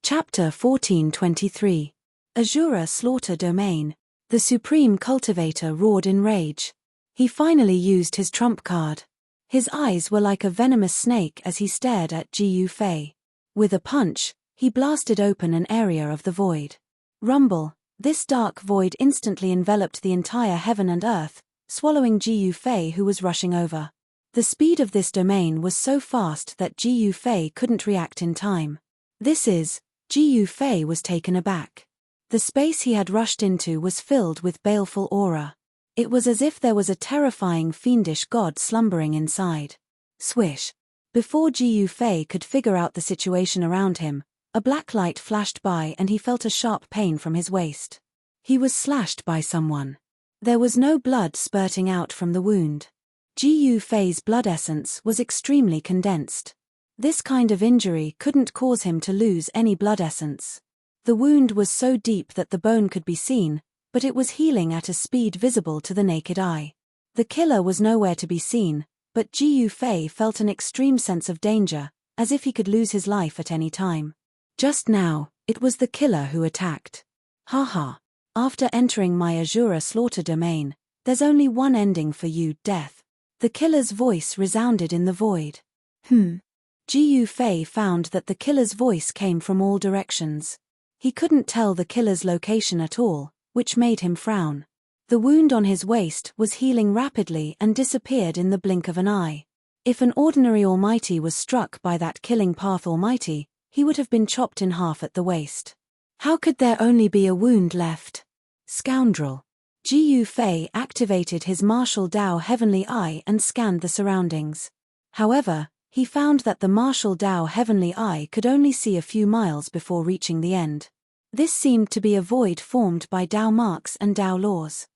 Chapter 1423. Azura slaughter domain. The supreme cultivator roared in rage. He finally used his trump card. His eyes were like a venomous snake as he stared at Jiyu Fei. With a punch, he blasted open an area of the void. Rumble. This dark void instantly enveloped the entire heaven and earth, swallowing Jiyu Fei who was rushing over. The speed of this domain was so fast that Jiyu Fei couldn't react in time. Jiyu Fei was taken aback. The space he had rushed into was filled with baleful aura. It was as if there was a terrifying fiendish god slumbering inside. Swish. Before Jiyu Fei could figure out the situation around him, a black light flashed by and he felt a sharp pain from his waist. He was slashed by someone. There was no blood spurting out from the wound. Jiyu Fei's blood essence was extremely condensed. This kind of injury couldn't cause him to lose any blood essence. The wound was so deep that the bone could be seen, but it was healing at a speed visible to the naked eye. The killer was nowhere to be seen, but Jiyu Fei felt an extreme sense of danger, as if he could lose his life at any time. Just now, it was the killer who attacked. Haha. After entering my Azura slaughter domain, there's only one ending for you, death. The killer's voice resounded in the void. Jiyu Fei found that the killer's voice came from all directions. He couldn't tell the killer's location at all, which made him frown. The wound on his waist was healing rapidly and disappeared in the blink of an eye. If an ordinary Almighty was struck by that killing path Almighty, he would have been chopped in half at the waist. How could there only be a wound left? Scoundrel. Jiyu Fei activated his martial Dao Heavenly Eye and scanned the surroundings. However, he found that the martial Dao Heavenly Eye could only see a few miles before reaching the end. This seemed to be a void formed by Dao marks and Dao laws.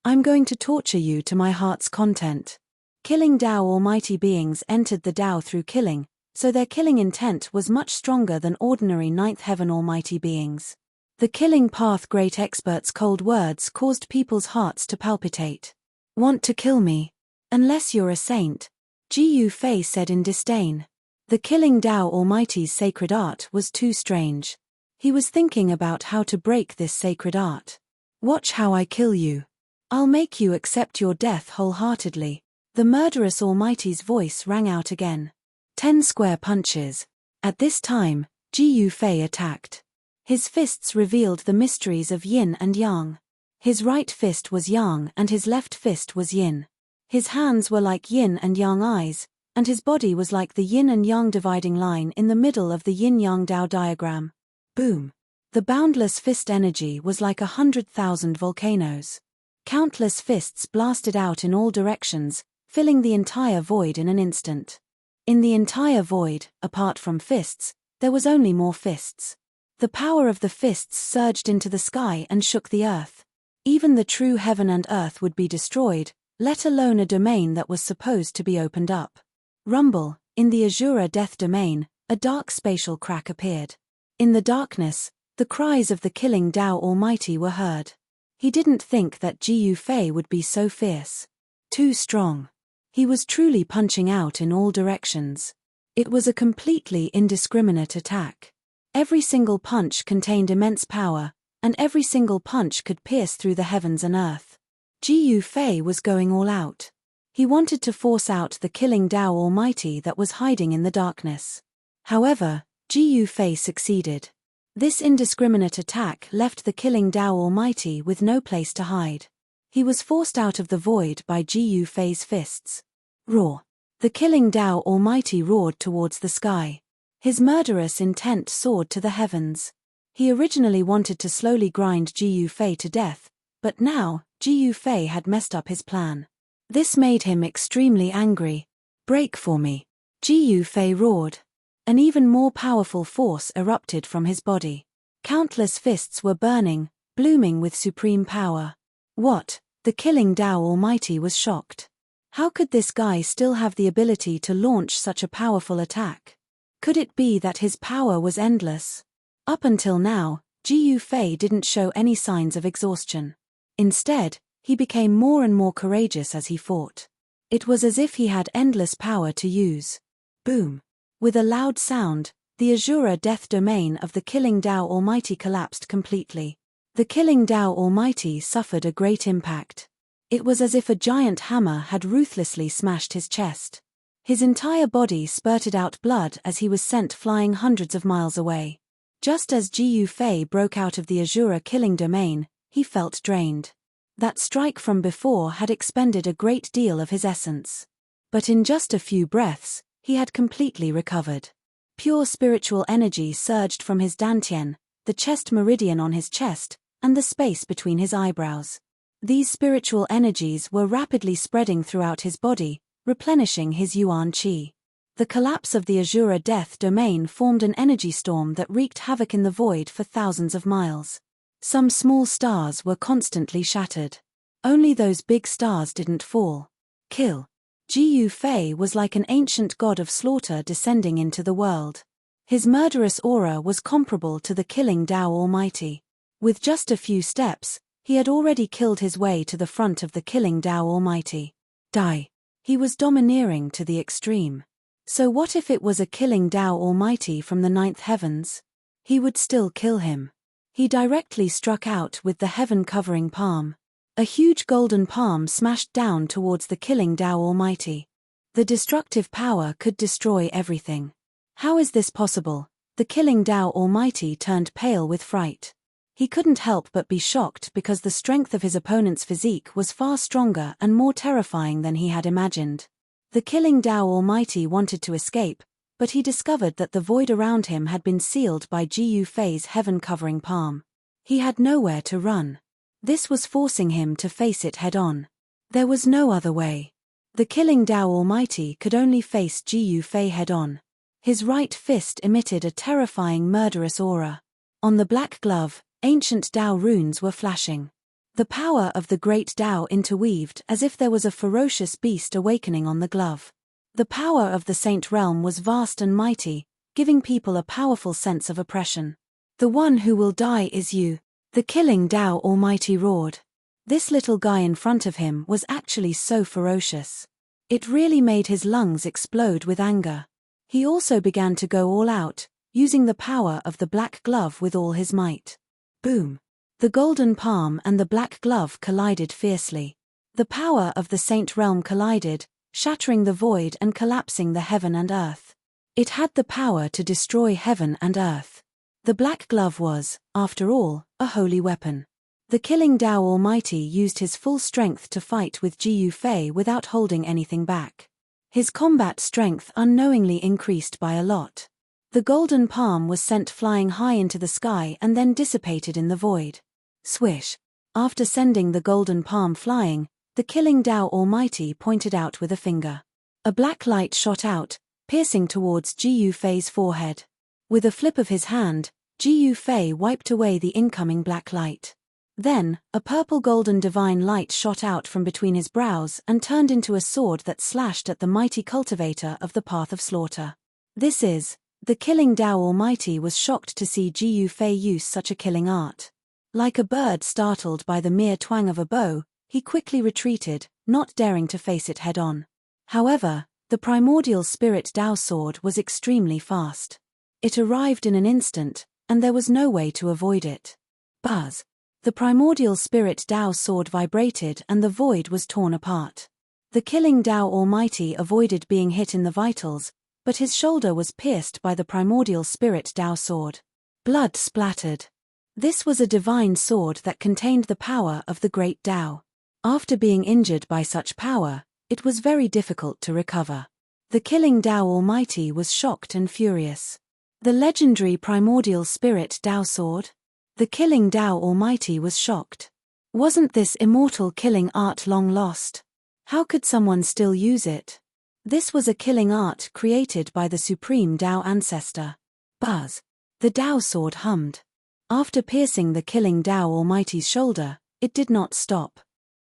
I'm going to torture you to my heart's content. Killing Dao Almighty beings entered the Dao through killing, so their killing intent was much stronger than ordinary Ninth Heaven Almighty beings. The killing path great expert's cold words caused people's hearts to palpitate. Want to kill me? Unless you're a saint, Jiyu Fei said in disdain. The killing Dao Almighty's sacred art was too strange. He was thinking about how to break this sacred art. Watch how I kill you. I'll make you accept your death wholeheartedly. The murderous Almighty's voice rang out again. 10 square punches. At this time, Jiyu Fei attacked. His fists revealed the mysteries of yin and yang. His right fist was yang and his left fist was yin. His hands were like yin and yang eyes, and his body was like the yin and yang dividing line in the middle of the yin-yang Dao diagram. Boom. The boundless fist energy was like 100,000 volcanoes. Countless fists blasted out in all directions, filling the entire void in an instant. In the entire void, apart from fists, there was only more fists. The power of the fists surged into the sky and shook the earth. Even the true heaven and earth would be destroyed, let alone a domain that was supposed to be opened up. Rumble, in the Azura death domain, a dark spatial crack appeared. In the darkness, the cries of the killing Tao Almighty were heard. He didn't think that Jiyu Fei would be so fierce. Too strong. He was truly punching out in all directions. It was a completely indiscriminate attack. Every single punch contained immense power, and every single punch could pierce through the heavens and earth. Jiyu Fei was going all out. He wanted to force out the killing Tao Almighty that was hiding in the darkness. However, Jiyu Fei succeeded. This indiscriminate attack left the killing Tao Almighty with no place to hide. He was forced out of the void by Jiyu Fei's fists. Roar. The killing Tao Almighty roared towards the sky. His murderous intent soared to the heavens. He originally wanted to slowly grind Jiyu Fei to death, but now, Jiyu Fei had messed up his plan. This made him extremely angry. Break for me. Jiyu Fei roared. An even more powerful force erupted from his body. Countless fists were burning, blooming with supreme power. What? The killing Tao Almighty was shocked. How could this guy still have the ability to launch such a powerful attack? Could it be that his power was endless? Up until now, Jiyu Fei didn't show any signs of exhaustion. Instead, he became more and more courageous as he fought. It was as if he had endless power to use. Boom. With a loud sound, the Azura death domain of the killing Tao Almighty collapsed completely. The killing Tao Almighty suffered a great impact. It was as if a giant hammer had ruthlessly smashed his chest. His entire body spurted out blood as he was sent flying hundreds of miles away. Just as Jiyu Fei broke out of the Azura killing domain, he felt drained. That strike from before had expended a great deal of his essence. But in just a few breaths, he had completely recovered. Pure spiritual energy surged from his dantian, the chest meridian on his chest, and the space between his eyebrows. These spiritual energies were rapidly spreading throughout his body, replenishing his yuan qi. The collapse of the Azura death domain formed an energy storm that wreaked havoc in the void for thousands of miles. Some small stars were constantly shattered. Only those big stars didn't fall. Kill. Jiyu Fei was like an ancient god of slaughter descending into the world. His murderous aura was comparable to the killing Tao Almighty. With just a few steps, he had already killed his way to the front of the killing Tao Almighty. Die. He was domineering to the extreme. So what if it was a killing Tao Almighty from the ninth heavens? He would still kill him. He directly struck out with the heaven-covering palm. A huge golden palm smashed down towards the killing Tao Almighty. The destructive power could destroy everything. How is this possible? The killing Tao Almighty turned pale with fright. He couldn't help but be shocked because the strength of his opponent's physique was far stronger and more terrifying than he had imagined. The killing Tao Almighty wanted to escape, but he discovered that the void around him had been sealed by Jiyu Fei's heaven-covering palm. He had nowhere to run. This was forcing him to face it head-on. There was no other way. The killing Tao Almighty could only face Jiyu Fei head-on. His right fist emitted a terrifying murderous aura. On the black glove, ancient Tao runes were flashing. The power of the great Tao interweaved as if there was a ferocious beast awakening on the glove. The power of the Saint Realm was vast and mighty, giving people a powerful sense of oppression. The one who will die is you. The killing Tao Almighty roared. This little guy in front of him was actually so ferocious. It really made his lungs explode with anger. He also began to go all out, using the power of the black glove with all his might. Boom. The golden palm and the black glove collided fiercely. The power of the Saint Realm collided, shattering the void and collapsing the heaven and earth. It had the power to destroy heaven and earth. The black glove was, after all, a holy weapon. The killing Tao Almighty used his full strength to fight with Jiyu Fei without holding anything back. His combat strength unknowingly increased by a lot. The golden palm was sent flying high into the sky and then dissipated in the void. Swish. After sending the golden palm flying, the killing Tao Almighty pointed out with a finger. A black light shot out, piercing towards Jiyu Fei's forehead. With a flip of his hand, Ji Fei wiped away the incoming black light. Then, a purple-golden divine light shot out from between his brows and turned into a sword that slashed at the mighty cultivator of the path of slaughter. This is, the killing Tao Almighty was shocked to see Ji Fei use such a killing art. Like a bird startled by the mere twang of a bow, he quickly retreated, not daring to face it head-on. However, the primordial spirit Tao sword was extremely fast. It arrived in an instant, and there was no way to avoid it. Buzz! The primordial spirit Tao sword vibrated and the void was torn apart. The killing Tao Almighty avoided being hit in the vitals, but his shoulder was pierced by the primordial spirit Tao sword. Blood splattered. This was a divine sword that contained the power of the great Tao. After being injured by such power, it was very difficult to recover. The killing Tao Almighty was shocked and furious. The legendary primordial spirit Tao sword? The killing Tao Almighty was shocked. Wasn't this immortal killing art long lost? How could someone still use it? This was a killing art created by the supreme Tao ancestor. Buzz! The Tao sword hummed. After piercing the killing Tao Almighty's shoulder, it did not stop.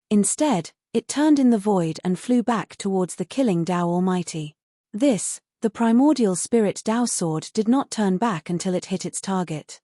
Instead, it turned in the void and flew back towards the killing Tao Almighty. This, the primordial spirit Tao sword, did not turn back until it hit its target.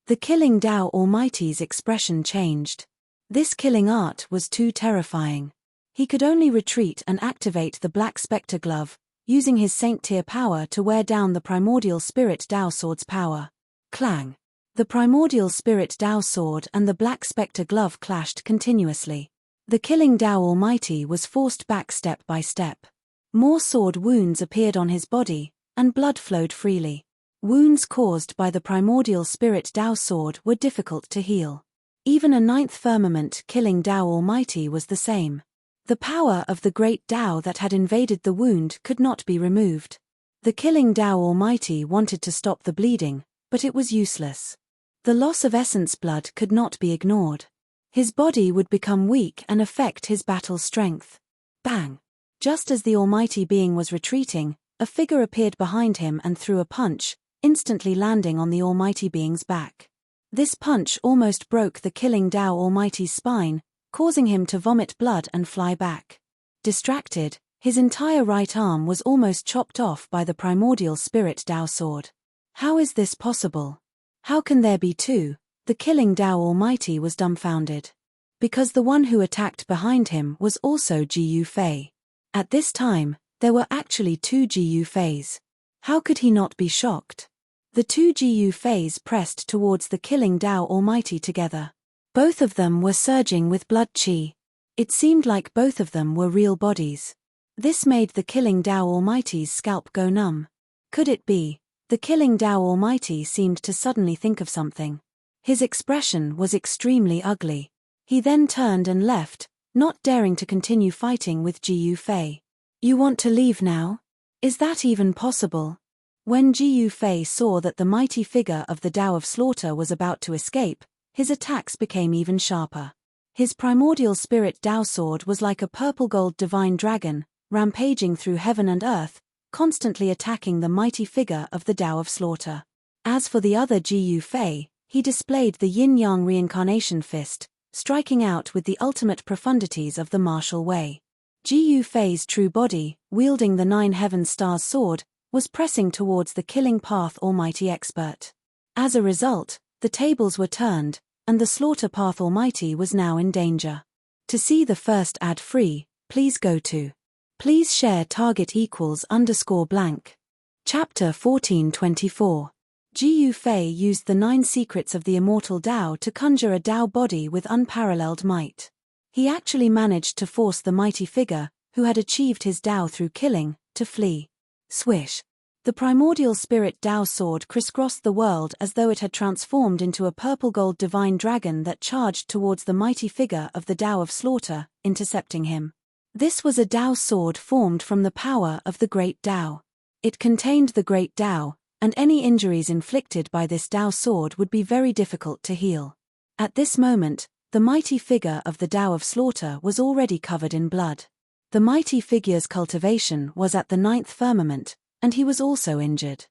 The killing Tao Almighty's expression changed. This killing art was too terrifying. He could only retreat and activate the Black Spectre Glove, using his Saint-tier power to wear down the primordial spirit Tao sword's power. Clang! The primordial spirit Tao sword and the Black Spectre Glove clashed continuously. The killing Tao Almighty was forced back step by step. More sword wounds appeared on his body, and blood flowed freely. Wounds caused by the primordial spirit Tao sword were difficult to heal. Even a ninth firmament killing Tao Almighty was the same. The power of the great Tao that had invaded the wound could not be removed. The killing Tao Almighty wanted to stop the bleeding, but it was useless. The loss of essence blood could not be ignored. His body would become weak and affect his battle strength. Bang! Just as the almighty being was retreating, a figure appeared behind him and threw a punch, instantly landing on the almighty being's back. This punch almost broke the killing Tao Almighty's spine, causing him to vomit blood and fly back. Distracted, his entire right arm was almost chopped off by the primordial spirit Tao sword. How is this possible? How can there be two? The killing Tao Almighty was dumbfounded. Because the one who attacked behind him was also Ji Fei. At this time, there were actually two Ji Feis. How could he not be shocked? The two Ji Feis pressed towards the killing Tao Almighty together. Both of them were surging with blood qi. It seemed like both of them were real bodies. This made the killing Tao Almighty's scalp go numb. Could it be? The killing Tao Almighty seemed to suddenly think of something. His expression was extremely ugly. He then turned and left, not daring to continue fighting with Ji Fei. You want to leave now? Is that even possible? When Ji Fei saw that the mighty figure of the Tao of Slaughter was about to escape, his attacks became even sharper. His primordial spirit Tao sword was like a purple-gold divine dragon, rampaging through heaven and earth, constantly attacking the mighty figure of the Tao of Slaughter. As for the other Ji Fei, he displayed the yin-yang reincarnation fist, striking out with the ultimate profundities of the martial way. Ji Fei's true body, wielding the 9 heaven stars sword, was pressing towards the killing path almighty expert. As a result, the tables were turned, and the slaughter path almighty was now in danger. To see the first ad free, please go to Please share target =_blank. Chapter 1424. Ji Fei used the 9 secrets of the immortal Tao to conjure a Tao body with unparalleled might. He actually managed to force the mighty figure, who had achieved his Tao through killing, to flee. Swish! The primordial spirit Tao sword crisscrossed the world as though it had transformed into a purple-gold divine dragon that charged towards the mighty figure of the Tao of Slaughter, intercepting him. This was a Tao sword formed from the power of the great Tao. It contained the great Tao, and any injuries inflicted by this Tao sword would be very difficult to heal. At this moment, the mighty figure of the Tao of Slaughter was already covered in blood. The mighty figure's cultivation was at the 9th firmament, and he was also injured.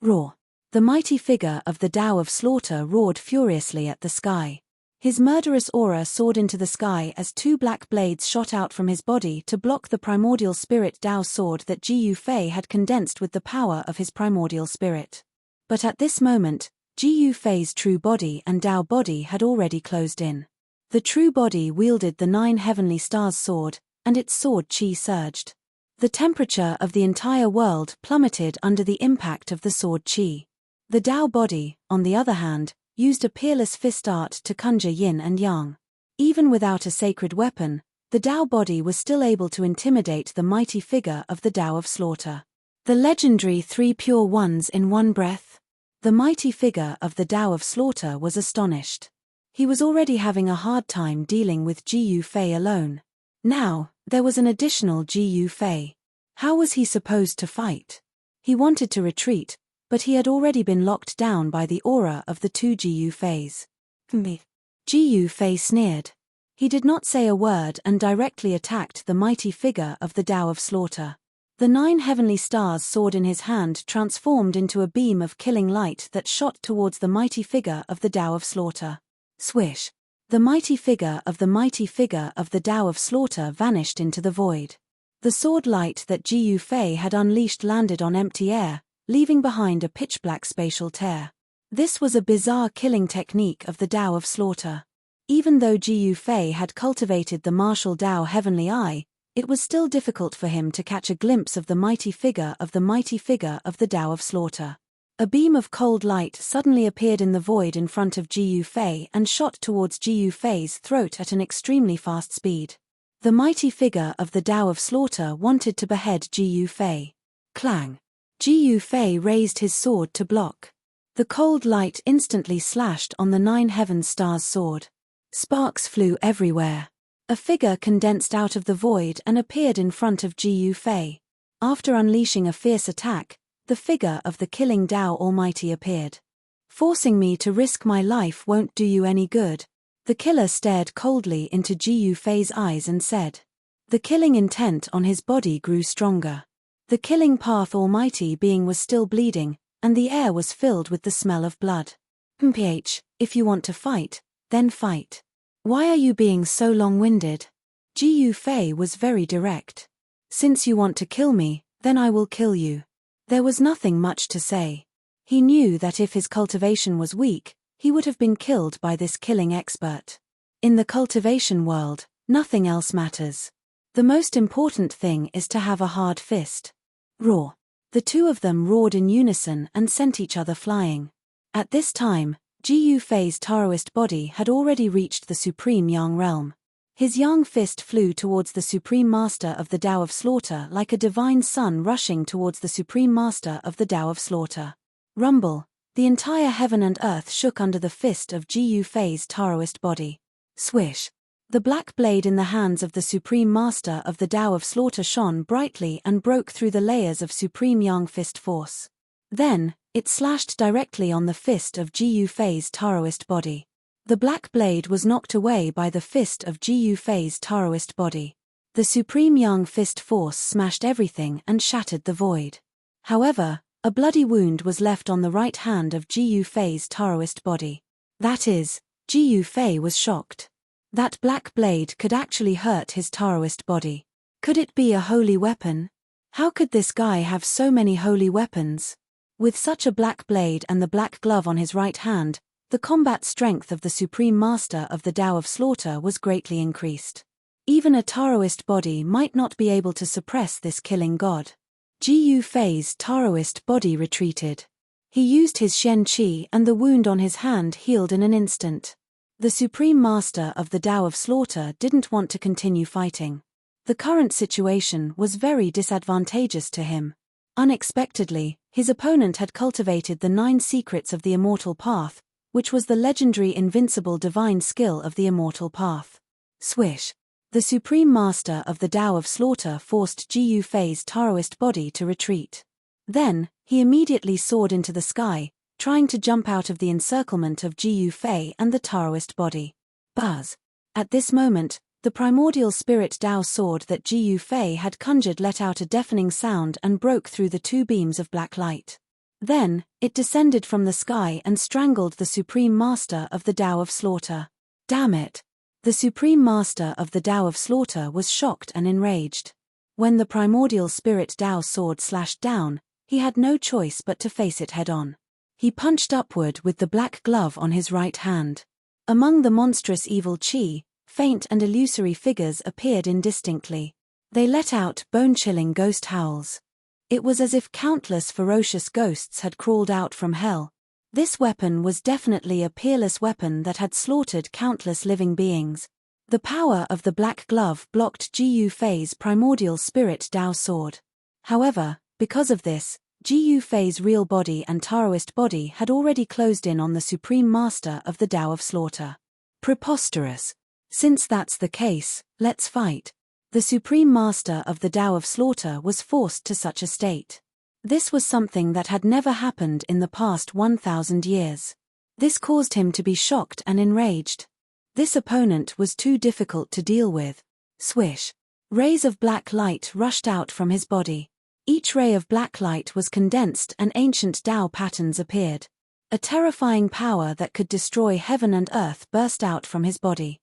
Raw! The mighty figure of the Tao of Slaughter roared furiously at the sky. His murderous aura soared into the sky as two black blades shot out from his body to block the primordial spirit Tao sword that Ji Yufei had condensed with the power of his primordial spirit. But at this moment, Ji Yufei's true body and Tao body had already closed in. The true body wielded the 9 heavenly stars sword, and its sword chi surged. The temperature of the entire world plummeted under the impact of the sword chi. The Tao body, on the other hand, used a peerless fist art to conjure yin and yang. Even without a sacred weapon, the Tao body was still able to intimidate the mighty figure of the Tao of Slaughter. The legendary 3 pure ones in one breath? The mighty figure of the Tao of Slaughter was astonished. He was already having a hard time dealing with Ji Yufei alone. Now, there was an additional Ji Yufei. How was he supposed to fight? He wanted to retreat, but he had already been locked down by the aura of the 2 Ji Yufeis. Ji Yufei sneered. He did not say a word and directly attacked the mighty figure of the Tao of Slaughter. The 9 heavenly stars sword in his hand transformed into a beam of killing light that shot towards the mighty figure of the Tao of Slaughter. Swish! The mighty figure of the Tao of Slaughter vanished into the void. The sword light that Ji Yufei had unleashed landed on empty air, leaving behind a pitch-black spatial tear. This was a bizarre killing technique of the Tao of Slaughter. Even though Ji Yufei had cultivated the martial Tao heavenly eye, it was still difficult for him to catch a glimpse of the mighty figure of the Tao of Slaughter. A beam of cold light suddenly appeared in the void in front of Ji Yufei and shot towards Ji Yufei's throat at an extremely fast speed. The mighty figure of the Tao of Slaughter wanted to behead Ji Yufei. Clang! Ji Yufei raised his sword to block. The cold light instantly slashed on the 9 heaven stars sword. Sparks flew everywhere. A figure condensed out of the void and appeared in front of Ji Yufei. After unleashing a fierce attack, the figure of the killing Tao Almighty appeared. Forcing me to risk my life won't do you any good. The killer stared coldly into Ji Yufei's eyes and said. The killing intent on his body grew stronger. The killing path Almighty being was still bleeding, and the air was filled with the smell of blood. If you want to fight, then fight. Why are you being so long-winded? Ji Yufei was very direct. Since you want to kill me, then I will kill you. There was nothing much to say. He knew that if his cultivation was weak, he would have been killed by this killing expert. In the cultivation world, nothing else matters. The most important thing is to have a hard fist. Roar. The two of them roared in unison and sent each other flying. At this time, Ji Yufei's Taoist body had already reached the supreme Yang realm. His Yang fist flew towards the supreme master of the Tao of Slaughter like a divine sun rushing towards the supreme master of the Tao of Slaughter. Rumble! The entire heaven and earth shook under the fist of Ji Yufei's Taoist body. Swish! The black blade in the hands of the supreme master of the Tao of Slaughter shone brightly and broke through the layers of supreme Yang fist force. Then, it slashed directly on the fist of Ji Yufei's Taoist body. The black blade was knocked away by the fist of Ji Yufei's Taoist body. The supreme Yang fist force smashed everything and shattered the void. However, a bloody wound was left on the right hand of Ji Yufei's Taoist body. That is, Ji Yufei was shocked. That black blade could actually hurt his Taoist body. Could it be a holy weapon? How could this guy have so many holy weapons? With such a black blade and the black glove on his right hand, the combat strength of the Supreme Master of the Tao of Slaughter was greatly increased. Even a Taoist body might not be able to suppress this killing god. Ji Yufei's Taoist body retreated. He used his Shen Qi and the wound on his hand healed in an instant. The Supreme Master of the Tao of Slaughter didn't want to continue fighting. The current situation was very disadvantageous to him. Unexpectedly, his opponent had cultivated the 9 secrets of the Immortal Path, which was the legendary invincible divine skill of the Immortal Path. Swish! The Supreme Master of the Tao of Slaughter forced Ji Yufei's Taoist body to retreat. Then, he immediately soared into the sky, trying to jump out of the encirclement of Ji Yufei and the Taoist body. Buzz! At this moment, the primordial spirit Tao sword that Ji Yufei had conjured let out a deafening sound and broke through the 2 beams of black light. Then, it descended from the sky and strangled the Supreme Master of the Tao of Slaughter. Damn it! The Supreme Master of the Tao of Slaughter was shocked and enraged. When the primordial spirit Tao sword slashed down, he had no choice but to face it head-on. He punched upward with the black glove on his right hand. Among the monstrous evil chi, faint and illusory figures appeared indistinctly. They let out bone-chilling ghost howls. It was as if countless ferocious ghosts had crawled out from hell. This weapon was definitely a peerless weapon that had slaughtered countless living beings. The power of the black glove blocked Ji Yu Fei's primordial spirit Tao sword. However, because of this, Ji Yu Fei's real body and Taoist body had already closed in on the Supreme Master of the Tao of Slaughter. Preposterous. Since that's the case, let's fight. The Supreme Master of the Tao of Slaughter was forced to such a state. This was something that had never happened in the past 1,000 years. This caused him to be shocked and enraged. This opponent was too difficult to deal with. Swish. Rays of black light rushed out from his body. Each ray of black light was condensed and ancient Tao patterns appeared. A terrifying power that could destroy heaven and earth burst out from his body.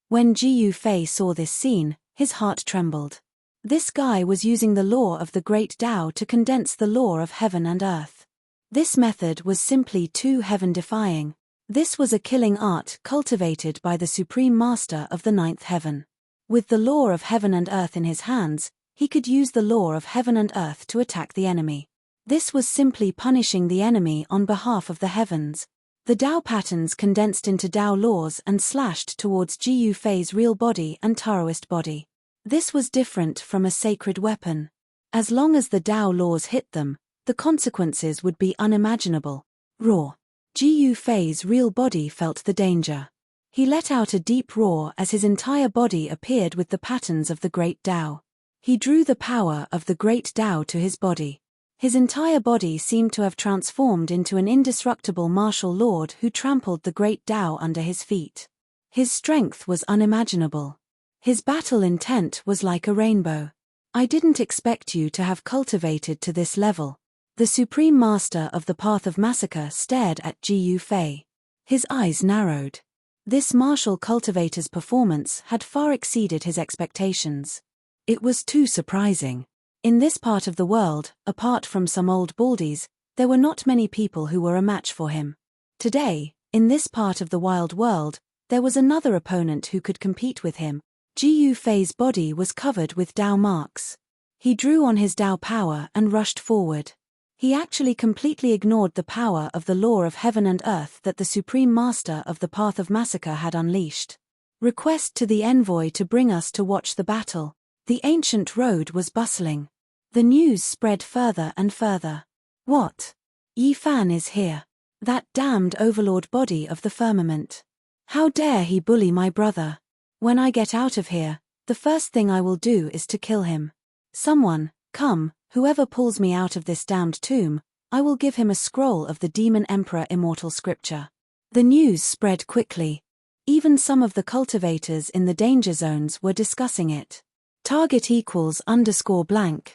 When Ji Yu Fei saw this scene, his heart trembled. This guy was using the law of the great Tao to condense the law of heaven and earth. This method was simply too heaven-defying. This was a killing art cultivated by the Supreme Master of the Ninth Heaven. With the law of heaven and earth in his hands, he could use the law of heaven and earth to attack the enemy. This was simply punishing the enemy on behalf of the heavens. The Tao patterns condensed into Tao laws and slashed towards Ji Yu Fei's real body and Taoist body. This was different from a sacred weapon. As long as the Tao laws hit them, the consequences would be unimaginable. Roar. Ji Yu Fei's real body felt the danger. He let out a deep roar as his entire body appeared with the patterns of the great Tao. He drew the power of the great Tao to his body. His entire body seemed to have transformed into an indestructible martial lord who trampled the great Tao under his feet. His strength was unimaginable. His battle intent was like a rainbow. I didn't expect you to have cultivated to this level. The Supreme Master of the Path of Massacre stared at Ji Yu Fei. His eyes narrowed. This martial cultivator's performance had far exceeded his expectations. It was too surprising. In this part of the world, apart from some old baldies, there were not many people who were a match for him. Today, in this part of the wild world, there was another opponent who could compete with him. Ji Yu Fei's body was covered with Tao marks. He drew on his Tao power and rushed forward. He actually completely ignored the power of the law of heaven and earth that the Supreme Master of the Path of Massacre had unleashed. Request to the envoy to bring us to watch the battle. The ancient road was bustling. The news spread further and further. What? Yi Fan is here. That damned overlord body of the firmament. How dare he bully my brother? When I get out of here, the first thing I will do is to kill him. Someone, come, whoever pulls me out of this damned tomb, I will give him a scroll of the Demon Emperor immortal scripture. The news spread quickly. Even some of the cultivators in the danger zones were discussing it. Target =_blank.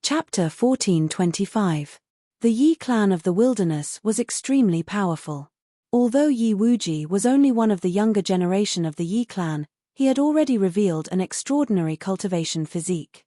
Chapter 1425. The Yi clan of the wilderness was extremely powerful. Although Yi Wuji was only one of the younger generation of the Yi clan, he had already revealed an extraordinary cultivation physique.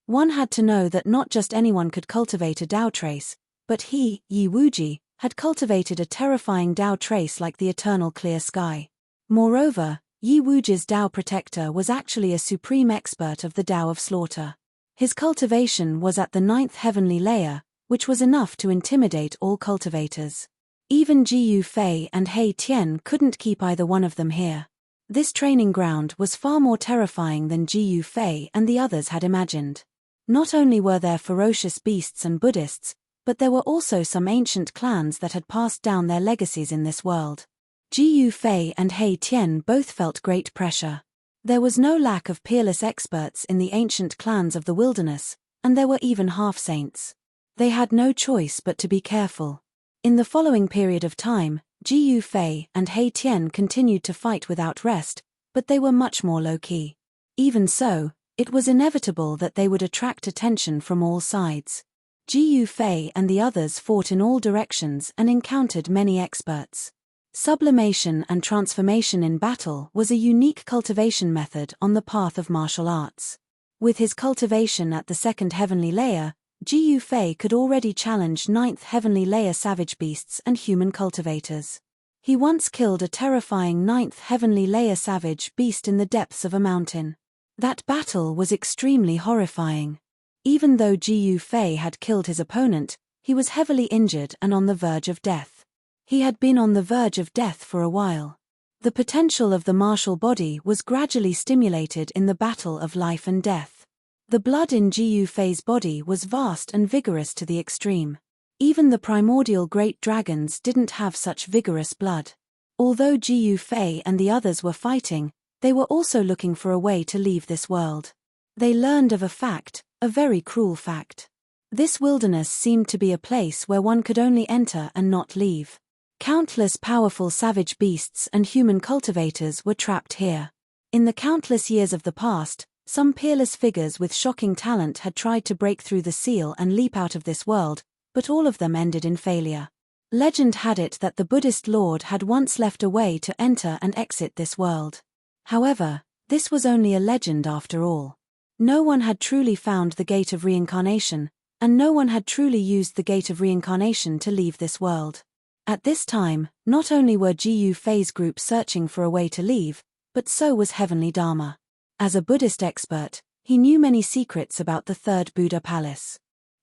One had to know that not just anyone could cultivate a Tao trace, but he, Yi Wuji, had cultivated a terrifying Tao trace like the eternal clear sky. Moreover, Yi Wuji's Tao protector was actually a supreme expert of the Tao of Slaughter. His cultivation was at the 9th heavenly layer, which was enough to intimidate all cultivators. Even Ji Yu Fei and He Tian couldn't keep either one of them here. This training ground was far more terrifying than Ji Yu Fei and the others had imagined. Not only were there ferocious beasts and Buddhists, but there were also some ancient clans that had passed down their legacies in this world. Ji Yu Fei and He Tian both felt great pressure. There was no lack of peerless experts in the ancient clans of the wilderness, and there were even half-saints. They had no choice but to be careful. In the following period of time, Ji Yu Fei and He Tian continued to fight without rest, but they were much more low-key. Even so, it was inevitable that they would attract attention from all sides. Ji Fei and the others fought in all directions and encountered many experts. Sublimation and transformation in battle was a unique cultivation method on the path of martial arts. With his cultivation at the second heavenly layer, Ji Fei could already challenge ninth heavenly layer savage beasts and human cultivators. He once killed a terrifying ninth heavenly layer savage beast in the depths of a mountain. That battle was extremely horrifying. Even though Ji Fei had killed his opponent, he was heavily injured and on the verge of death. He had been on the verge of death for a while. The potential of the martial body was gradually stimulated in the battle of life and death. The blood in Ji Fei's body was vast and vigorous to the extreme. Even the primordial great dragons didn't have such vigorous blood. Although Ji Fei and the others were fighting, they were also looking for a way to leave this world. They learned of a fact, a very cruel fact. This wilderness seemed to be a place where one could only enter and not leave. Countless powerful savage beasts and human cultivators were trapped here. In the countless years of the past, some peerless figures with shocking talent had tried to break through the seal and leap out of this world, but all of them ended in failure. Legend had it that the Buddhist Lord had once left a way to enter and exit this world. However, this was only a legend after all. No one had truly found the gate of reincarnation, and no one had truly used the gate of reincarnation to leave this world. At this time, not only were Ji Fei's group searching for a way to leave, but so was Heavenly Dharma. As a Buddhist expert, he knew many secrets about the third Buddha palace.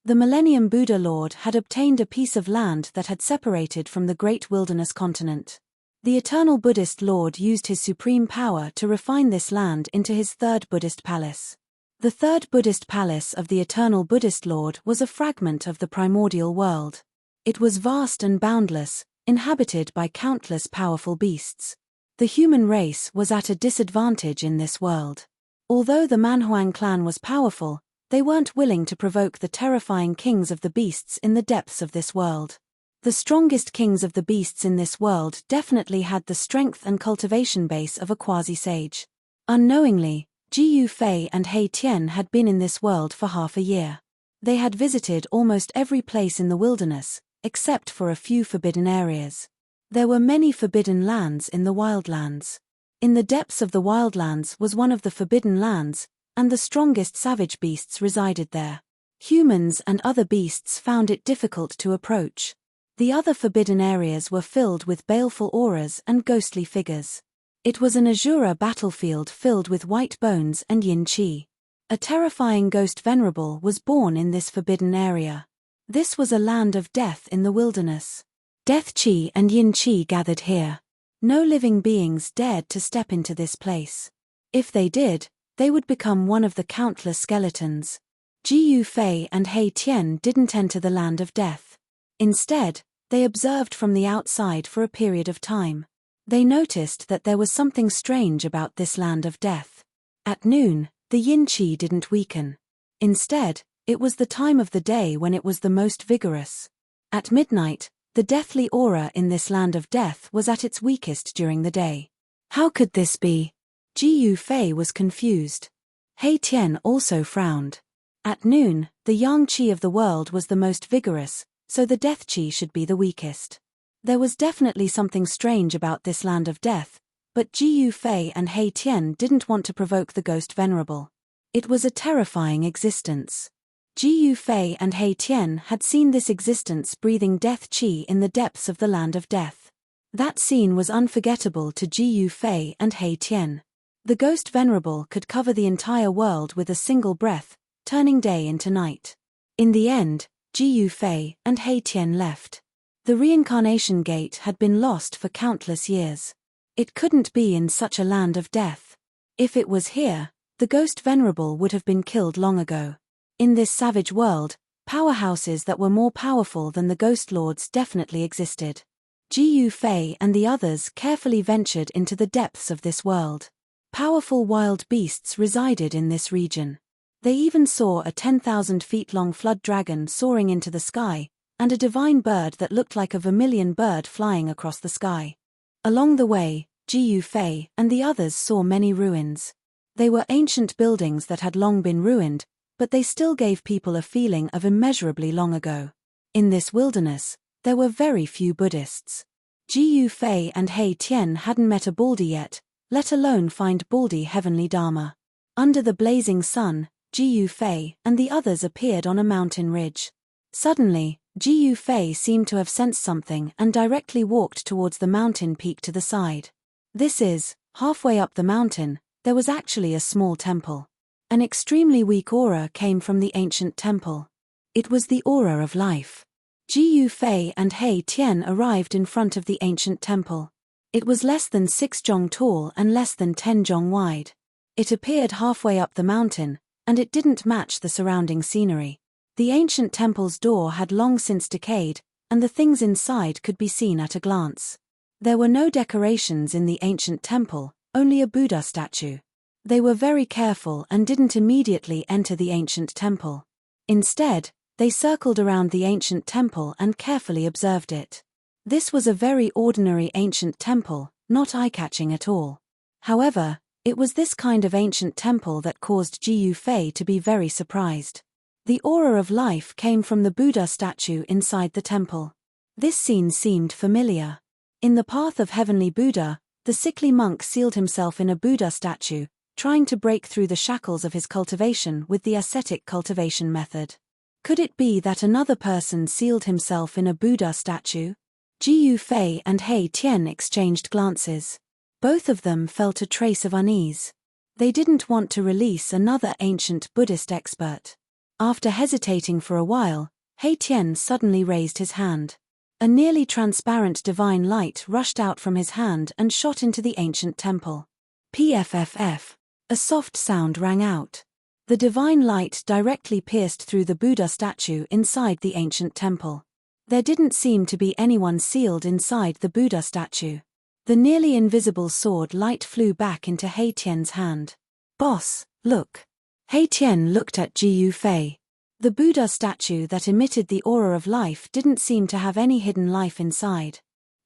The Millennium Buddha Lord had obtained a piece of land that had separated from the great wilderness continent. The Eternal Buddhist Lord used his supreme power to refine this land into his third Buddhist palace. The third Buddhist palace of the Eternal Buddhist Lord was a fragment of the primordial world. It was vast and boundless, inhabited by countless powerful beasts. The human race was at a disadvantage in this world. Although the Manhuang clan was powerful, they weren't willing to provoke the terrifying kings of the beasts in the depths of this world. The strongest kings of the beasts in this world definitely had the strength and cultivation base of a quasi-sage. Unknowingly, Ji Fei and He Tian had been in this world for half a year. They had visited almost every place in the wilderness, except for a few forbidden areas. There were many forbidden lands in the wildlands. In the depths of the wildlands was one of the forbidden lands, and the strongest savage beasts resided there. Humans and other beasts found it difficult to approach. The other forbidden areas were filled with baleful auras and ghostly figures. It was an Azura battlefield filled with white bones and yin qi. A terrifying ghost venerable was born in this forbidden area. This was a land of death in the wilderness. Death qi and yin qi gathered here. No living beings dared to step into this place. If they did, they would become one of the countless skeletons. Ji Fei and He Tian didn't enter the land of death. Instead, they observed from the outside for a period of time. They noticed that there was something strange about this land of death. At noon, the yin qi didn't weaken. Instead, it was the time of the day when it was the most vigorous. At midnight, the deathly aura in this land of death was at its weakest during the day. How could this be? Ji Fei was confused. He Tian also frowned. At noon, the yang qi of the world was the most vigorous, so the death qi should be the weakest. There was definitely something strange about this land of death, but Ji Fei and He Tian didn't want to provoke the ghost venerable. It was a terrifying existence. Ji Fei and He Tian had seen this existence breathing death qi in the depths of the land of death. That scene was unforgettable to Ji Fei and He Tian. The ghost venerable could cover the entire world with a single breath, turning day into night. In the end, Ji Fei and He Tian left. The reincarnation gate had been lost for countless years. It couldn't be in such a land of death. If it was here, the ghost venerable would have been killed long ago. In this savage world, powerhouses that were more powerful than the ghost lords definitely existed. Ji Fei and the others carefully ventured into the depths of this world. Powerful wild beasts resided in this region. They even saw a 10,000 feet long flood dragon soaring into the sky, and a divine bird that looked like a vermilion bird flying across the sky. Along the way, Ji Fei and the others saw many ruins. They were ancient buildings that had long been ruined, but they still gave people a feeling of immeasurably long ago. In this wilderness, there were very few Buddhists. Jiyu Fei and He Tian hadn't met a Baldy yet, let alone find Baldy heavenly Dharma. Under the blazing sun, Jiyu Fei and the others appeared on a mountain ridge. Suddenly, Jiyu Fei seemed to have sensed something and directly walked towards the mountain peak to the side. This is, halfway up the mountain, there was actually a small temple. An extremely weak aura came from the ancient temple. It was the aura of life. Jiyu Fei and He Tian arrived in front of the ancient temple. It was less than 6 zhong tall and less than 10 zhong wide. It appeared halfway up the mountain, and it didn't match the surrounding scenery. The ancient temple's door had long since decayed, and the things inside could be seen at a glance. There were no decorations in the ancient temple, only a Buddha statue. They were very careful and didn't immediately enter the ancient temple. Instead, they circled around the ancient temple and carefully observed it. This was a very ordinary ancient temple, not eye-catching at all. However, it was this kind of ancient temple that caused Jiyu Fei to be very surprised. The aura of life came from the Buddha statue inside the temple. This scene seemed familiar. In the path of heavenly Buddha, the sickly monk sealed himself in a Buddha statue, trying to break through the shackles of his cultivation with the ascetic cultivation method. Could it be that another person sealed himself in a Buddha statue? Jiyu Fei and He Tian exchanged glances. Both of them felt a trace of unease. They didn't want to release another ancient Buddhist expert. After hesitating for a while, He Tian suddenly raised his hand. A nearly transparent divine light rushed out from his hand and shot into the ancient temple. PFFF. A soft sound rang out. The divine light directly pierced through the Buddha statue inside the ancient temple. There didn't seem to be anyone sealed inside the Buddha statue. The nearly invisible sword light flew back into He Tian's hand. "Boss, look." He Tian looked at Jiyu Fei. The Buddha statue that emitted the aura of life didn't seem to have any hidden life inside.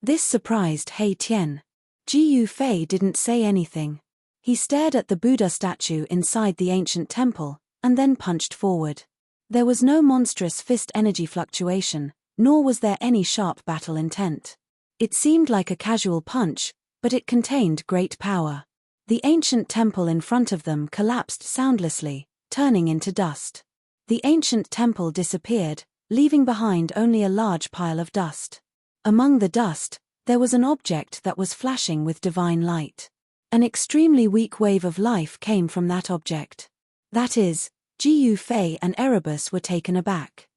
This surprised He Tian. Jiyu Fei didn't say anything. He stared at the Buddha statue inside the ancient temple, and then punched forward. There was no monstrous fist energy fluctuation, nor was there any sharp battle intent. It seemed like a casual punch, but it contained great power. The ancient temple in front of them collapsed soundlessly, turning into dust. The ancient temple disappeared, leaving behind only a large pile of dust. Among the dust, there was an object that was flashing with divine light. An extremely weak wave of life came from that object. That is, Jiyu Fei and Erebus were taken aback.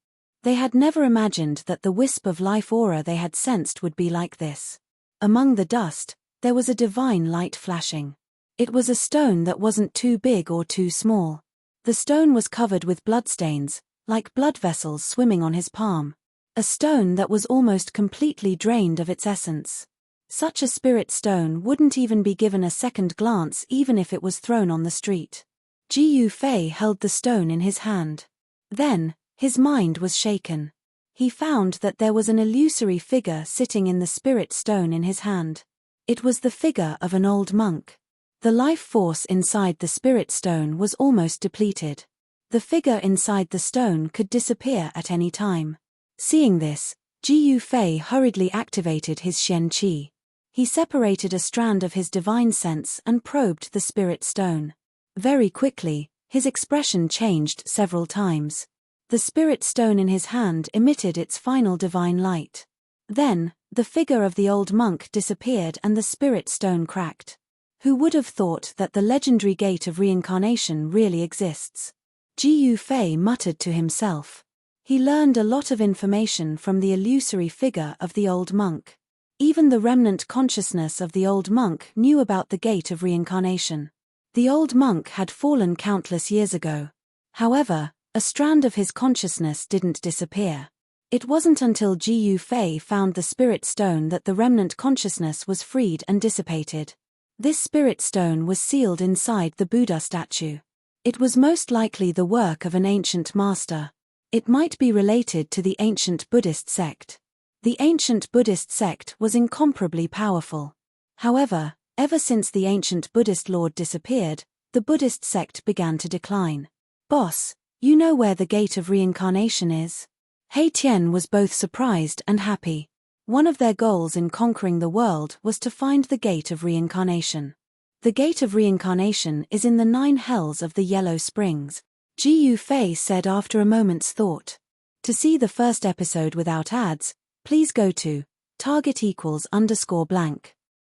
They had never imagined that the wisp of life aura they had sensed would be like this. Among the dust, there was a divine light flashing. It was a stone that wasn't too big or too small. The stone was covered with bloodstains, like blood vessels swimming on his palm. A stone that was almost completely drained of its essence. Such a spirit stone wouldn't even be given a second glance even if it was thrown on the street. Jiyu Fei held the stone in his hand. Then, his mind was shaken. He found that there was an illusory figure sitting in the spirit stone in his hand. It was the figure of an old monk. The life force inside the spirit stone was almost depleted. The figure inside the stone could disappear at any time. Seeing this, Jiyu Fei hurriedly activated his Shen Qi. He separated a strand of his divine sense and probed the spirit stone. Very quickly, his expression changed several times. The spirit stone in his hand emitted its final divine light. Then, the figure of the old monk disappeared and the spirit stone cracked. Who would have thought that the legendary gate of reincarnation really exists? Jiyu Fei muttered to himself. He learned a lot of information from the illusory figure of the old monk. Even the remnant consciousness of the old monk knew about the gate of reincarnation. The old monk had fallen countless years ago. However, a strand of his consciousness didn't disappear. It wasn't until Jiyu Fei found the spirit stone that the remnant consciousness was freed and dissipated. This spirit stone was sealed inside the Buddha statue. It was most likely the work of an ancient master. It might be related to the ancient Buddhist sect. The ancient Buddhist sect was incomparably powerful. However, ever since the ancient Buddhist lord disappeared, the Buddhist sect began to decline. "Boss, You know where the Gate of Reincarnation is? He Tian was both surprised and happy. One of their goals in conquering the world was to find the Gate of Reincarnation. The Gate of Reincarnation is in the 9 hells of the Yellow Springs, Ji Yufei said after a moment's thought. To see the first episode without ads, please go to target=_blank.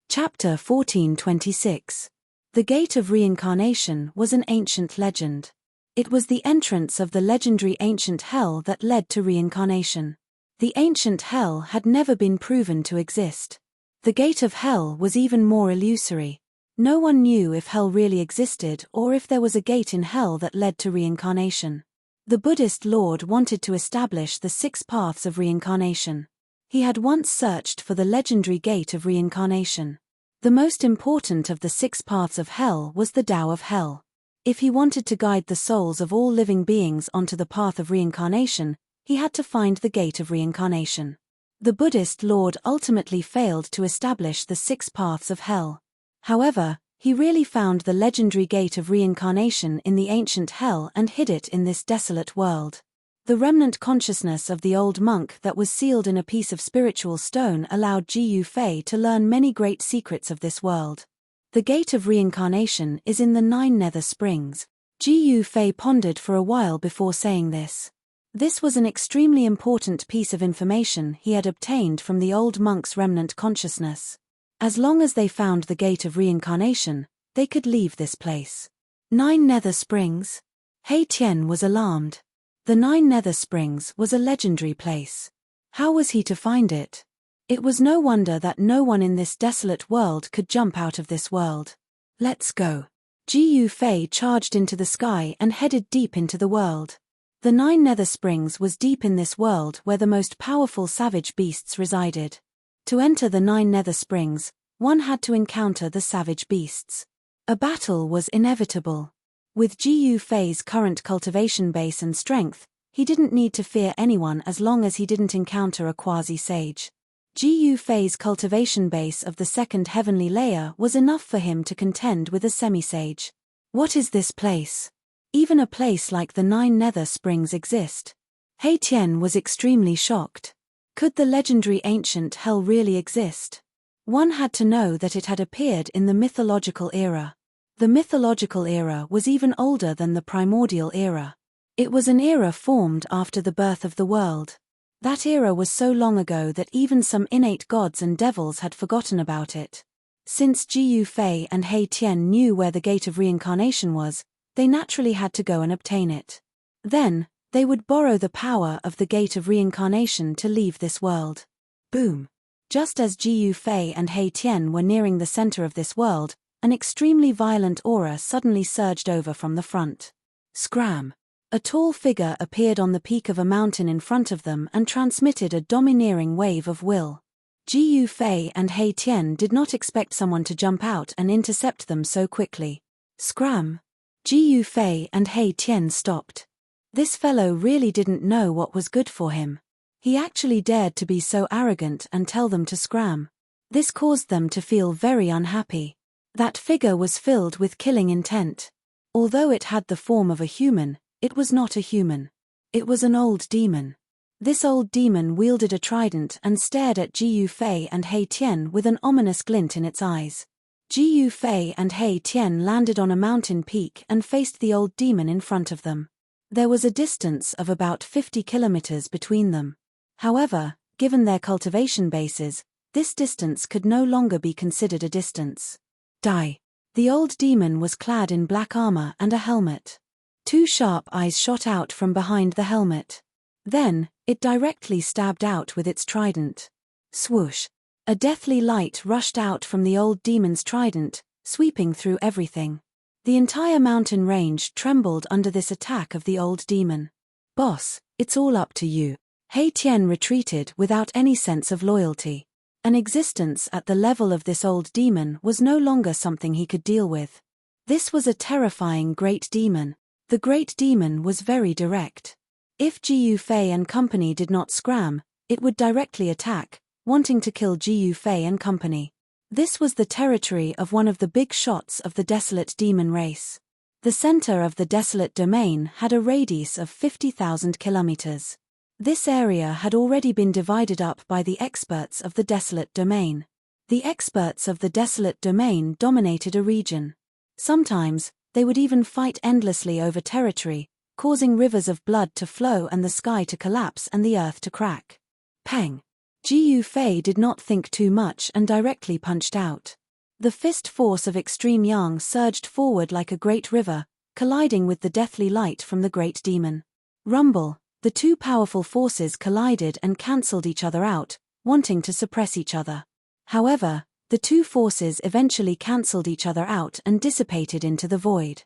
Chapter 1426. The Gate of Reincarnation was an ancient legend. It was the entrance of the legendary ancient hell that led to reincarnation. The ancient hell had never been proven to exist. The gate of hell was even more illusory. No one knew if hell really existed or if there was a gate in hell that led to reincarnation. The Buddhist Lord wanted to establish the 6 paths of reincarnation. He had once searched for the legendary gate of reincarnation. The most important of the 6 paths of hell was the Tao of Hell. If he wanted to guide the souls of all living beings onto the path of reincarnation, he had to find the gate of reincarnation. The Buddhist Lord ultimately failed to establish the 6 paths of hell. However, he really found the legendary gate of reincarnation in the ancient hell and hid it in this desolate world. The remnant consciousness of the old monk that was sealed in a piece of spiritual stone allowed Ji Yufei to learn many great secrets of this world. The gate of reincarnation is in the 9 nether springs. Ji Yufei pondered for a while before saying this. This was an extremely important piece of information he had obtained from the old monk's remnant consciousness. As long as they found the gate of reincarnation, they could leave this place. 9 nether springs? He Tian was alarmed. The 9 nether springs was a legendary place. How was he to find it? It was no wonder that no one in this desolate world could jump out of this world. Let's go. Ji Yufei charged into the sky and headed deep into the world. The 9 nether springs was deep in this world where the most powerful savage beasts resided. To enter the 9 nether springs, one had to encounter the savage beasts. A battle was inevitable. With Ji Yufei's current cultivation base and strength, he didn't need to fear anyone as long as he didn't encounter a quasi-sage. Ji Yufei's cultivation base of the 2nd heavenly layer was enough for him to contend with a semi-sage. What is this place? Even a place like the 9 nether springs exist. He Tian was extremely shocked. Could the legendary ancient hell really exist? One had to know that it had appeared in the mythological era. The mythological era was even older than the primordial era. It was an era formed after the birth of the world. That era was so long ago that even some innate gods and devils had forgotten about it. Since Ji Yufei and He Tian knew where the gate of reincarnation was, they naturally had to go and obtain it. Then, they would borrow the power of the gate of reincarnation to leave this world. Boom! Just as Ji Yufei and He Tian were nearing the center of this world, an extremely violent aura suddenly surged over from the front. Scram! A tall figure appeared on the peak of a mountain in front of them and transmitted a domineering wave of will. Ji Yufei and He Tian did not expect someone to jump out and intercept them so quickly. Scram! Ji Yufei and He Tian stopped. This fellow really didn't know what was good for him. He actually dared to be so arrogant and tell them to scram. This caused them to feel very unhappy. That figure was filled with killing intent. Although it had the form of a human, it was not a human. It was an old demon. This old demon wielded a trident and stared at Ji Yufei and He Tian with an ominous glint in its eyes. Ji Yufei and He Tian landed on a mountain peak and faced the old demon in front of them. There was a distance of about 50 kilometers between them. However, given their cultivation bases, this distance could no longer be considered a distance. Die. The old demon was clad in black armor and a helmet. 2 sharp eyes shot out from behind the helmet. Then, it directly stabbed out with its trident. Swoosh! A deathly light rushed out from the old demon's trident, sweeping through everything. The entire mountain range trembled under this attack of the old demon. Boss, it's all up to you. He Tian retreated without any sense of loyalty. An existence at the level of this old demon was no longer something he could deal with. This was a terrifying great demon. The great demon was very direct. If Ji Yufei and company did not scram, it would directly attack, wanting to kill Ji Yufei and company. This was the territory of one of the big shots of the desolate demon race. The center of the desolate domain had a radius of 50,000 kilometers. This area had already been divided up by the experts of the desolate domain. The experts of the desolate domain dominated a region. Sometimes, they would even fight endlessly over territory, causing rivers of blood to flow and the sky to collapse and the earth to crack. Pang! Jiyu Fei did not think too much and directly punched out. The fist force of extreme yang surged forward like a great river, colliding with the deathly light from the great demon. Rumble! The two powerful forces collided and cancelled each other out, wanting to suppress each other. However, the two forces eventually cancelled each other out and dissipated into the void.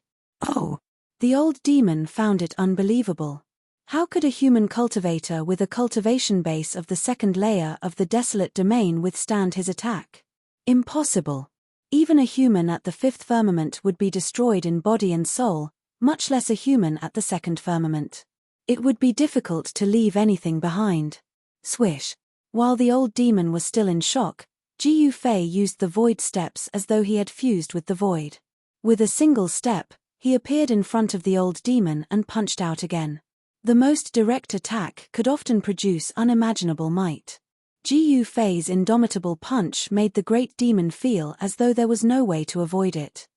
Oh! The old demon found it unbelievable. How could a human cultivator with a cultivation base of the second layer of the desolate domain withstand his attack? Impossible. Even a human at the fifth firmament would be destroyed in body and soul, much less a human at the second firmament. It would be difficult to leave anything behind. Swish! While the old demon was still in shock, Jiyu Fei used the void steps as though he had fused with the void. With a single step, he appeared in front of the old demon and punched out again. The most direct attack could often produce unimaginable might. Jiyu Fei's indomitable punch made the great demon feel as though there was no way to avoid it.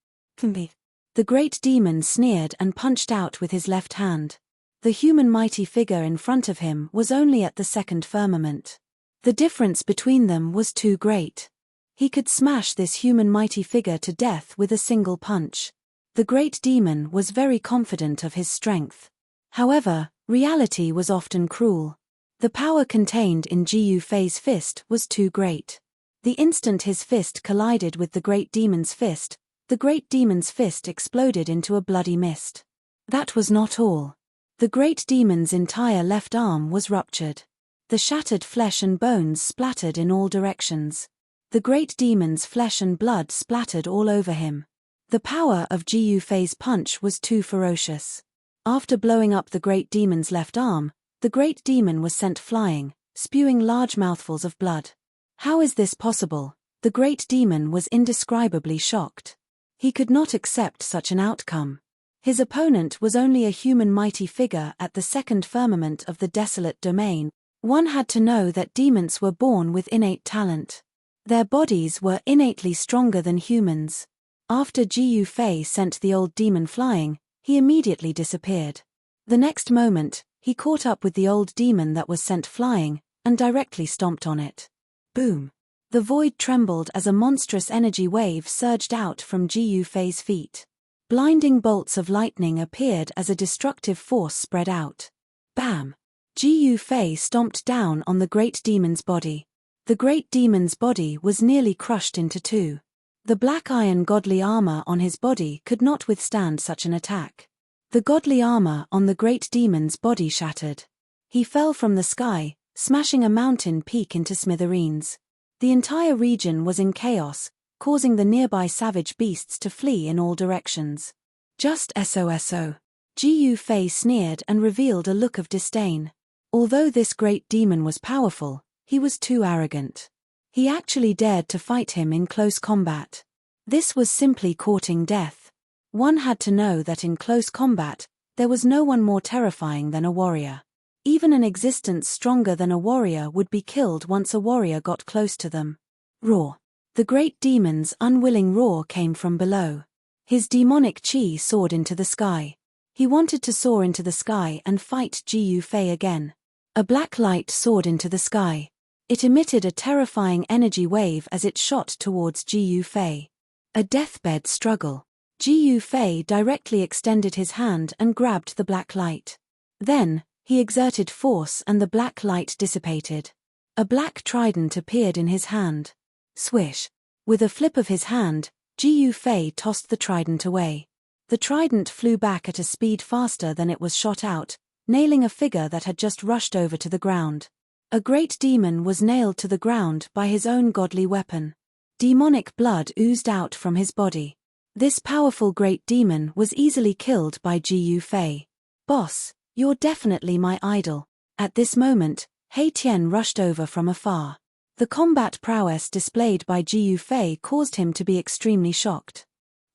The great demon sneered and punched out with his left hand. The human mighty figure in front of him was only at the second firmament. The difference between them was too great. He could smash this human mighty figure to death with a single punch. The great demon was very confident of his strength. However, reality was often cruel. The power contained in Jiyu Fei's fist was too great. The instant his fist collided with the great demon's fist, the great demon's fist exploded into a bloody mist. That was not all. The great demon's entire left arm was ruptured. The shattered flesh and bones splattered in all directions. The great demon's flesh and blood splattered all over him. The power of Jiyu Fei's punch was too ferocious. After blowing up the great demon's left arm, the great demon was sent flying, spewing large mouthfuls of blood. How is this possible? The great demon was indescribably shocked. He could not accept such an outcome. His opponent was only a human mighty figure at the second firmament of the desolate domain. One had to know that demons were born with innate talent. Their bodies were innately stronger than humans. After Jiyu Fei sent the old demon flying, he immediately disappeared. The next moment, he caught up with the old demon that was sent flying, and directly stomped on it. Boom! The void trembled as a monstrous energy wave surged out from Jiyu Fei's feet. Blinding bolts of lightning appeared as a destructive force spread out. Bam! Jiyu Fei stomped down on the great demon's body. The great demon's body was nearly crushed into two. The black iron godly armor on his body could not withstand such an attack. The godly armor on the great demon's body shattered. He fell from the sky, smashing a mountain peak into smithereens. The entire region was in chaos, causing the nearby savage beasts to flee in all directions. Just SOSO. Jiyu Fei sneered and revealed a look of disdain. Although this great demon was powerful, he was too arrogant. He actually dared to fight him in close combat. This was simply courting death. One had to know that in close combat, there was no one more terrifying than a warrior. Even an existence stronger than a warrior would be killed once a warrior got close to them. Roar! The great demon's unwilling roar came from below. His demonic chi soared into the sky. He wanted to soar into the sky and fight Jiyu Fei again. A black light soared into the sky. It emitted a terrifying energy wave as it shot towards Jiyu Fei. A deathbed struggle. Jiyu Fei directly extended his hand and grabbed the black light. Then, he exerted force and the black light dissipated. A black trident appeared in his hand. Swish! With a flip of his hand, Jiyu Fei tossed the trident away. The trident flew back at a speed faster than it was shot out, nailing a figure that had just rushed over to the ground. A great demon was nailed to the ground by his own godly weapon. Demonic blood oozed out from his body. This powerful great demon was easily killed by Jiyu Fei. Boss, you're definitely my idol. At this moment, Hei Tian rushed over from afar. The combat prowess displayed by Jiyu Fei caused him to be extremely shocked.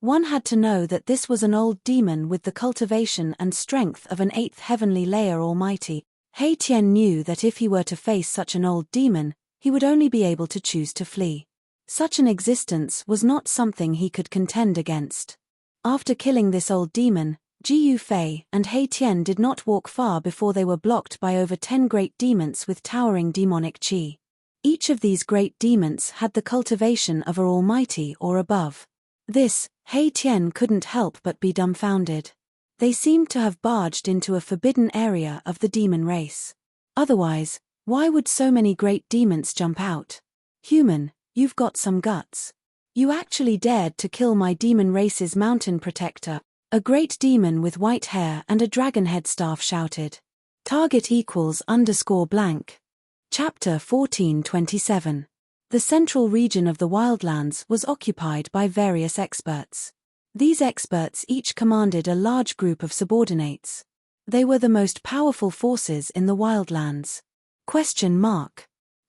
One had to know that this was an old demon with the cultivation and strength of an 8th heavenly layer almighty. He Tian knew that if he were to face such an old demon, he would only be able to choose to flee. Such an existence was not something he could contend against. After killing this old demon, Ji Yufei and He Tian did not walk far before they were blocked by over 10 great demons with towering demonic qi. Each of these great demons had the cultivation of an almighty or above. This, He Tian couldn't help but be dumbfounded. They seemed to have barged into a forbidden area of the demon race. Otherwise, why would so many great demons jump out? Human, you've got some guts. You actually dared to kill my demon race's mountain protector, a great demon with white hair and a dragon head staff shouted. Target =_blank. Chapter 1427. The central region of the wildlands was occupied by various experts. These experts each commanded a large group of subordinates. They were the most powerful forces in the wildlands.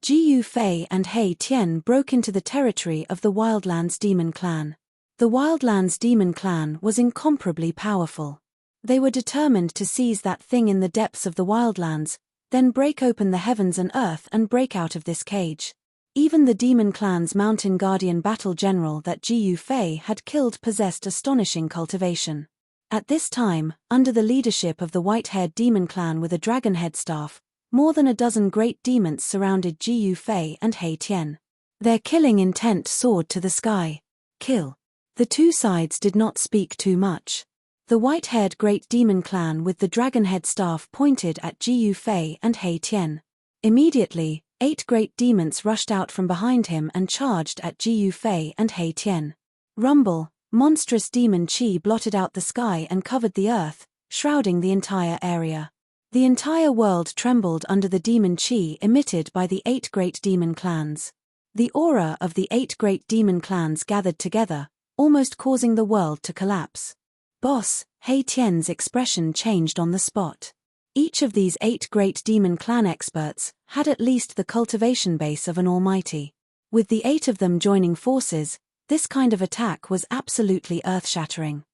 Ji Yufei and He Tian broke into the territory of the Wildlands Demon Clan. The Wildlands Demon Clan was incomparably powerful. They were determined to seize that thing in the depths of the wildlands, then break open the heavens and earth and break out of this cage. Even the Demon Clan's mountain guardian battle general that Ji Yufei had killed possessed astonishing cultivation. At this time, under the leadership of the white-haired Demon Clan with a dragon head staff, more than a dozen great demons surrounded Ji Yufei and He Tian. Their killing intent soared to the sky. Kill. The two sides did not speak too much. The white-haired great demon clan with the dragon head staff pointed at Ji Yufei and He Tian. Immediately, 8 great demons rushed out from behind him and charged at Ji Yufei and He Tian. Rumble, monstrous demon qi blotted out the sky and covered the earth, shrouding the entire area. The entire world trembled under the demon qi emitted by the 8 great demon clans. The aura of the 8 great demon clans gathered together, almost causing the world to collapse. Boss, He Tian's expression changed on the spot. Each of these 8 great demon clan experts had at least the cultivation base of an almighty. With the 8 of them joining forces, this kind of attack was absolutely earth-shattering.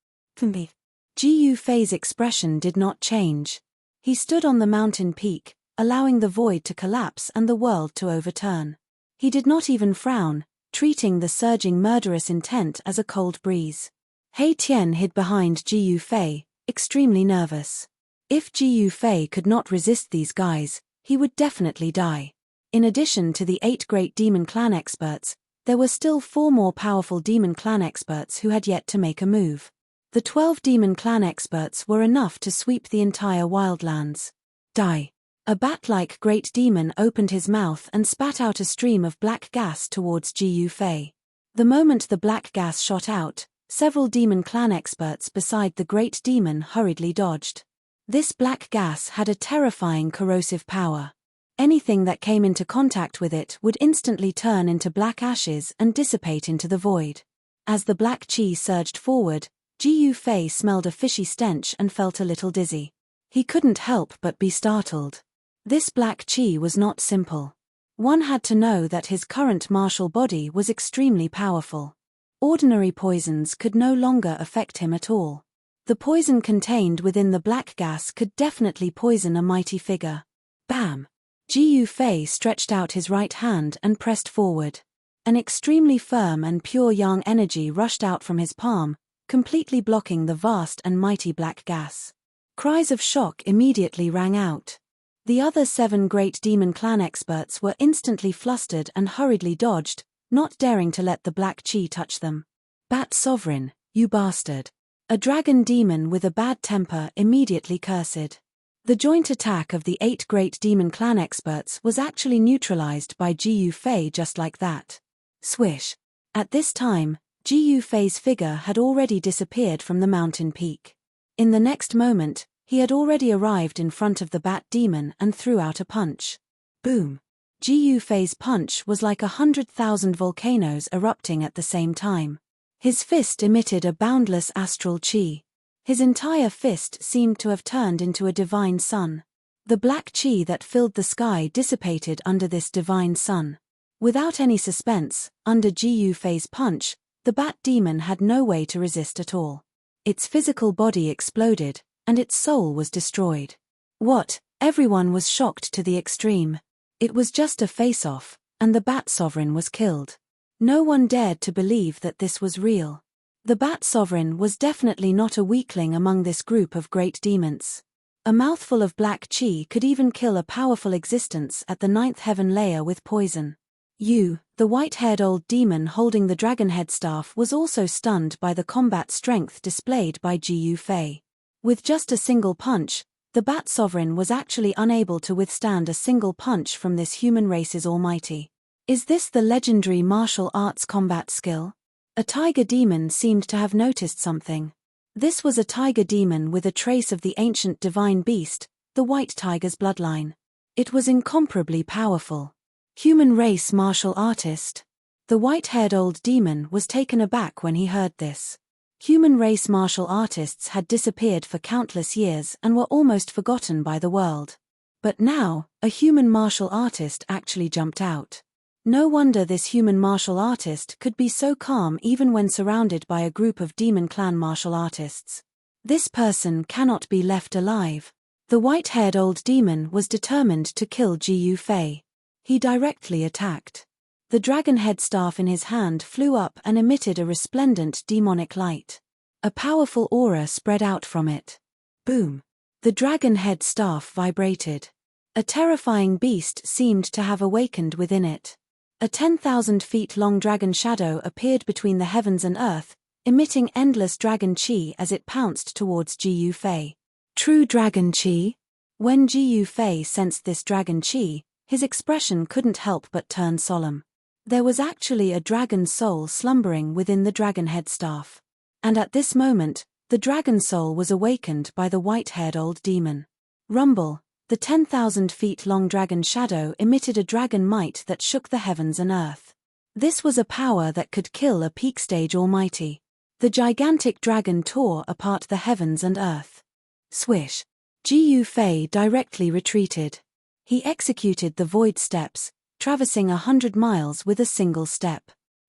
Ji Yufei's expression did not change. He stood on the mountain peak, allowing the void to collapse and the world to overturn. He did not even frown, treating the surging murderous intent as a cold breeze. He Tian hid behind Ji Yufei, extremely nervous. If Ji Yufei could not resist these guys, he would definitely die. In addition to the 8 great demon clan experts, there were still 4 more powerful demon clan experts who had yet to make a move. The 12 demon clan experts were enough to sweep the entire wildlands. Die. A bat-like great demon opened his mouth and spat out a stream of black gas towards Ji Yufei. The moment the black gas shot out, several demon clan experts beside the great demon hurriedly dodged. This black gas had a terrifying corrosive power. Anything that came into contact with it would instantly turn into black ashes and dissipate into the void. As the black qi surged forward, Ji Yufei smelled a fishy stench and felt a little dizzy. He couldn't help but be startled. This black qi was not simple. One had to know that his current martial body was extremely powerful. Ordinary poisons could no longer affect him at all. The poison contained within the black gas could definitely poison a mighty figure. Bam! Ji Yufei stretched out his right hand and pressed forward. An extremely firm and pure yang energy rushed out from his palm, completely blocking the vast and mighty black gas. Cries of shock immediately rang out. The other 7 great demon clan experts were instantly flustered and hurriedly dodged, not daring to let the black qi touch them. Bat Sovereign, you bastard. A dragon demon with a bad temper immediately cursed. The joint attack of the 8 great demon clan experts was actually neutralized by Ji Yufei just like that. Swish. At this time, Ji Yufei's figure had already disappeared from the mountain peak. In the next moment, he had already arrived in front of the bat demon and threw out a punch. Boom. Ji Yufei's punch was like 100,000 volcanoes erupting at the same time. His fist emitted a boundless astral qi. His entire fist seemed to have turned into a divine sun. The black qi that filled the sky dissipated under this divine sun. Without any suspense, under Ji Yufei's punch, the bat demon had no way to resist at all. Its physical body exploded, and its soul was destroyed. What? Everyone was shocked to the extreme. It was just a face-off, and the Bat Sovereign was killed. No one dared to believe that this was real. The Bat Sovereign was definitely not a weakling among this group of great demons. A mouthful of black chi could even kill a powerful existence at the 9th heaven layer with poison. The white-haired old demon holding the dragonhead staff was also stunned by the combat strength displayed by Ji Fei. With just a single punch, the Bat Sovereign was actually unable to withstand a single punch from this human race's almighty. Is this the legendary martial arts combat skill? A tiger demon seemed to have noticed something. This was a tiger demon with a trace of the ancient divine beast, the white tiger's bloodline. It was incomparably powerful. Human race martial artist? The white-haired old demon was taken aback when he heard this. Human race martial artists had disappeared for countless years and were almost forgotten by the world. But now, a human martial artist actually jumped out. No wonder this human martial artist could be so calm even when surrounded by a group of demon clan martial artists. This person cannot be left alive. The white-haired old demon was determined to kill Ji Fei. He directly attacked. The dragon head staff in his hand flew up and emitted a resplendent demonic light. A powerful aura spread out from it. Boom! The dragon head staff vibrated. A terrifying beast seemed to have awakened within it. A 10,000 feet long dragon shadow appeared between the heavens and earth, emitting endless dragon chi as it pounced towards Ji Fei. True dragon chi? When Ji Fei sensed this dragon chi, his expression couldn't help but turn solemn. There was actually a dragon soul slumbering within the dragon head staff. And at this moment, the dragon soul was awakened by the white-haired old demon. Rumble, the 10,000 feet long dragon shadow emitted a dragon might that shook the heavens and earth. This was a power that could kill a peak stage almighty. The gigantic dragon tore apart the heavens and earth. Swish! Ji Fei directly retreated. He executed the void steps, traversing 100 miles with a single step.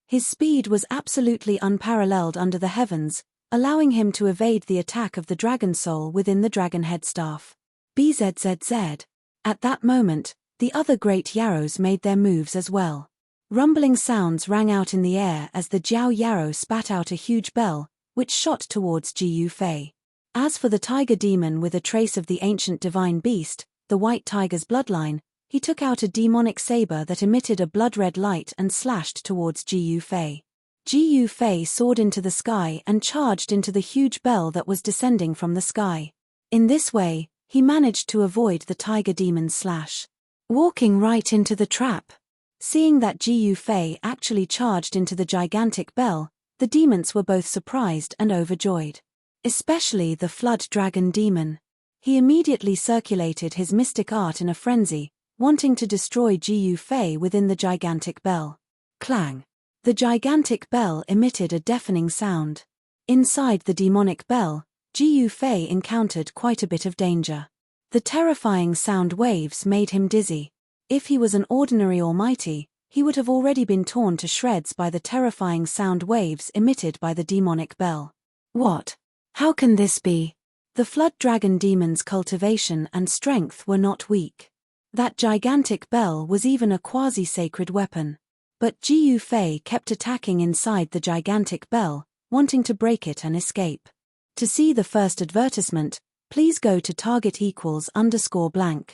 His speed was absolutely unparalleled under the heavens, allowing him to evade the attack of the dragon soul within the dragon head staff. BZZZ. At that moment, the other great Yarrows made their moves as well. Rumbling sounds rang out in the air as the Jiao Yarrow spat out a huge bell, which shot towards Ji Fei. As for the tiger demon with a trace of the ancient divine beast, the white tiger's bloodline, he took out a demonic saber that emitted a blood-red light and slashed towards Ji Fei. Ji Fei soared into the sky and charged into the huge bell that was descending from the sky. In this way, he managed to avoid the tiger demon's slash. Walking right into the trap. Seeing that Ji Fei actually charged into the gigantic bell, the demons were both surprised and overjoyed. Especially the flood dragon demon. He immediately circulated his mystic art in a frenzy, wanting to destroy Ji Fei within the gigantic bell. Clang! The gigantic bell emitted a deafening sound. Inside the demonic bell, Ji Fei encountered quite a bit of danger. The terrifying sound waves made him dizzy. If he was an ordinary almighty, he would have already been torn to shreds by the terrifying sound waves emitted by the demonic bell. What? How can this be? The flood dragon demon's cultivation and strength were not weak. That gigantic bell was even a quasi-sacred weapon. But Ji Fei kept attacking inside the gigantic bell, wanting to break it and escape. To see the first advertisement, please go to target=_blank.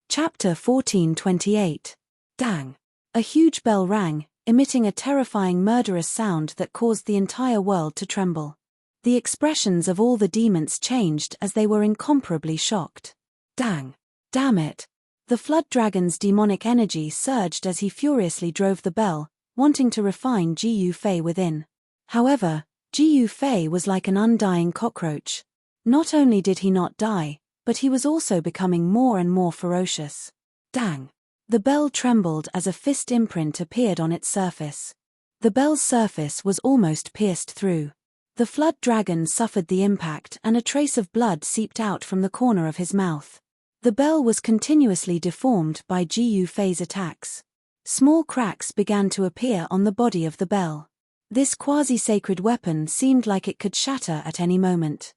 Chapter 1428. Dang! A huge bell rang, emitting a terrifying murderous sound that caused the entire world to tremble. The expressions of all the demons changed as they were incomparably shocked. Dang! Damn it! The flood dragon's demonic energy surged as he furiously drove the bell, wanting to refine Ji Fei within. However, Ji Fei was like an undying cockroach. Not only did he not die, but he was also becoming more and more ferocious. Dang! The bell trembled as a fist imprint appeared on its surface. The bell's surface was almost pierced through. The flood dragon suffered the impact and a trace of blood seeped out from the corner of his mouth. The bell was continuously deformed by Ji Fei's attacks. Small cracks began to appear on the body of the bell. This quasi-sacred weapon seemed like it could shatter at any moment.